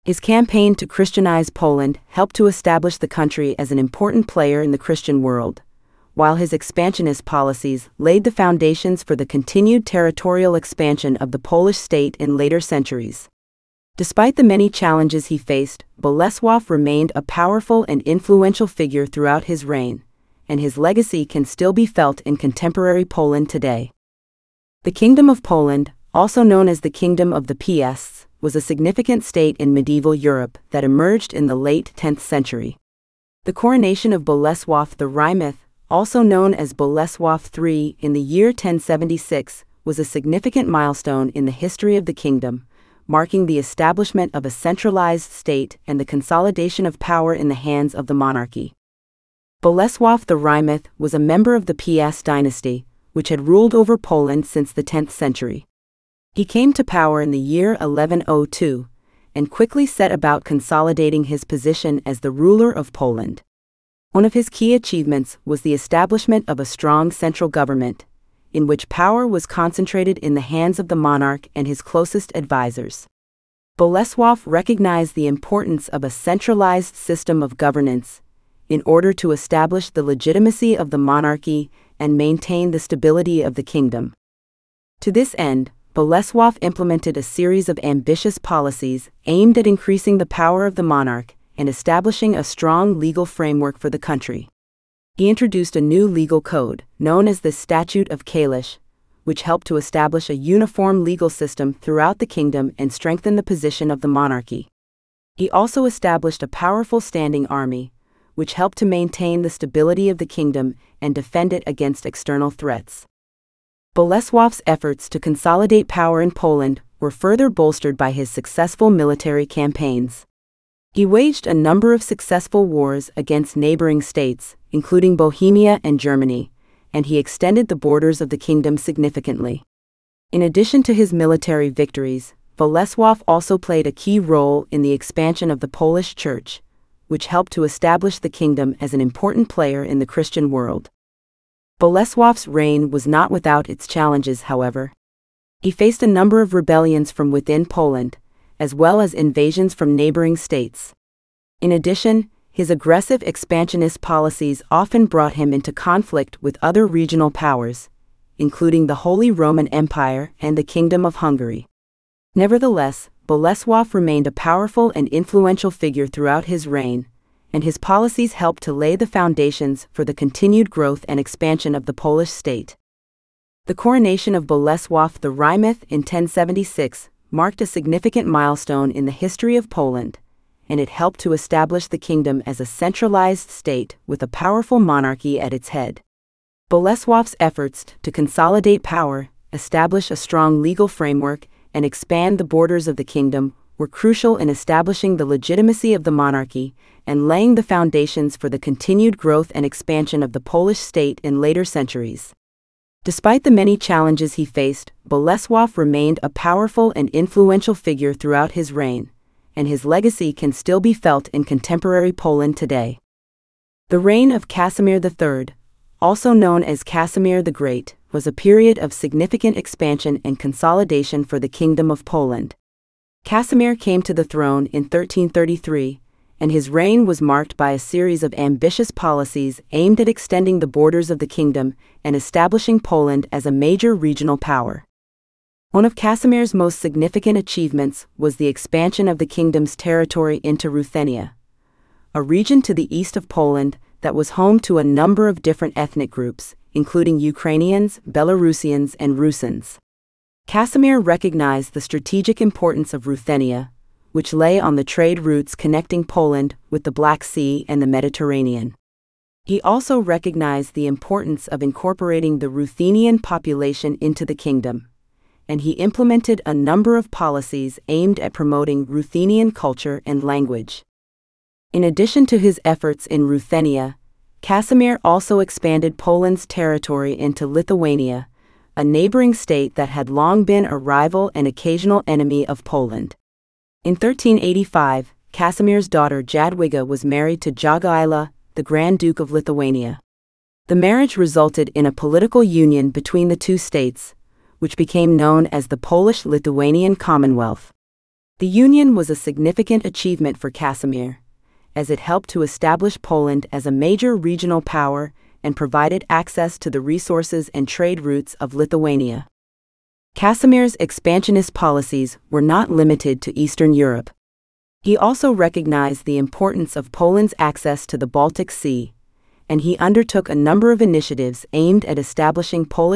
His campaign to Christianize Poland helped to establish the country as an important player in the Christian world, while his expansionist policies laid the foundations for the continued territorial expansion of the Polish state in later centuries. Despite the many challenges he faced, Bolesław remained a powerful and influential figure throughout his reign, and his legacy can still be felt in contemporary Poland today. The Kingdom of Poland, also known as the Kingdom of the Piasts, was a significant state in medieval Europe that emerged in the late 10th century. The coronation of Bolesław the Rymith, also known as Bolesław III, in the year 1076, was a significant milestone in the history of the kingdom, marking the establishment of a centralized state and the consolidation of power in the hands of the monarchy. Bolesław the Rymith was a member of the Piast dynasty, which had ruled over Poland since the 10th century. He came to power in the year 1102, and quickly set about consolidating his position as the ruler of Poland. One of his key achievements was the establishment of a strong central government, in which power was concentrated in the hands of the monarch and his closest advisors. Bolesław recognized the importance of a centralized system of governance in order to establish the legitimacy of the monarchy and maintain the stability of the kingdom. To this end, Bolesław implemented a series of ambitious policies aimed at increasing the power of the monarch and establishing a strong legal framework for the country. He introduced a new legal code, known as the Statute of Kalisz, which helped to establish a uniform legal system throughout the kingdom and strengthen the position of the monarchy. He also established a powerful standing army, which helped to maintain the stability of the kingdom and defend it against external threats. Bolesław's efforts to consolidate power in Poland were further bolstered by his successful military campaigns. He waged a number of successful wars against neighboring states, including Bohemia and Germany, and he extended the borders of the kingdom significantly. In addition to his military victories, Bolesław also played a key role in the expansion of the Polish Church, which helped to establish the kingdom as an important player in the Christian world. Bolesław's reign was not without its challenges, however. He faced a number of rebellions from within Poland, as well as invasions from neighboring states. In addition, his aggressive expansionist policies often brought him into conflict with other regional powers, including the Holy Roman Empire and the Kingdom of Hungary. Nevertheless, Bolesław remained a powerful and influential figure throughout his reign, and his policies helped to lay the foundations for the continued growth and expansion of the Polish state. The coronation of Bolesław the Rymith in 1076 marked a significant milestone in the history of Poland, and it helped to establish the kingdom as a centralized state with a powerful monarchy at its head. Bolesław's efforts to consolidate power, establish a strong legal framework, and expand the borders of the kingdom were crucial in establishing the legitimacy of the monarchy and laying the foundations for the continued growth and expansion of the Polish state in later centuries. Despite the many challenges he faced, Bolesław remained a powerful and influential figure throughout his reign, and his legacy can still be felt in contemporary Poland today. The reign of Casimir III, also known as Casimir the Great, was a period of significant expansion and consolidation for the Kingdom of Poland. Casimir came to the throne in 1333, and his reign was marked by a series of ambitious policies aimed at extending the borders of the kingdom and establishing Poland as a major regional power. One of Casimir's most significant achievements was the expansion of the kingdom's territory into Ruthenia, a region to the east of Poland that was home to a number of different ethnic groups, including Ukrainians, Belarusians, and Rusins. Casimir recognized the strategic importance of Ruthenia, which lay on the trade routes connecting Poland with the Black Sea and the Mediterranean. He also recognized the importance of incorporating the Ruthenian population into the kingdom, and he implemented a number of policies aimed at promoting Ruthenian culture and language. In addition to his efforts in Ruthenia, Casimir also expanded Poland's territory into Lithuania, a neighboring state that had long been a rival and occasional enemy of Poland. In 1385, Casimir's daughter Jadwiga was married to Jogaila, the Grand Duke of Lithuania. The marriage resulted in a political union between the two states, which became known as the Polish-Lithuanian Commonwealth. The union was a significant achievement for Casimir, as it helped to establish Poland as a major regional power and provided access to the resources and trade routes of Lithuania. Casimir's expansionist policies were not limited to Eastern Europe. He also recognized the importance of Poland's access to the Baltic Sea, and he undertook a number of initiatives aimed at establishing Polish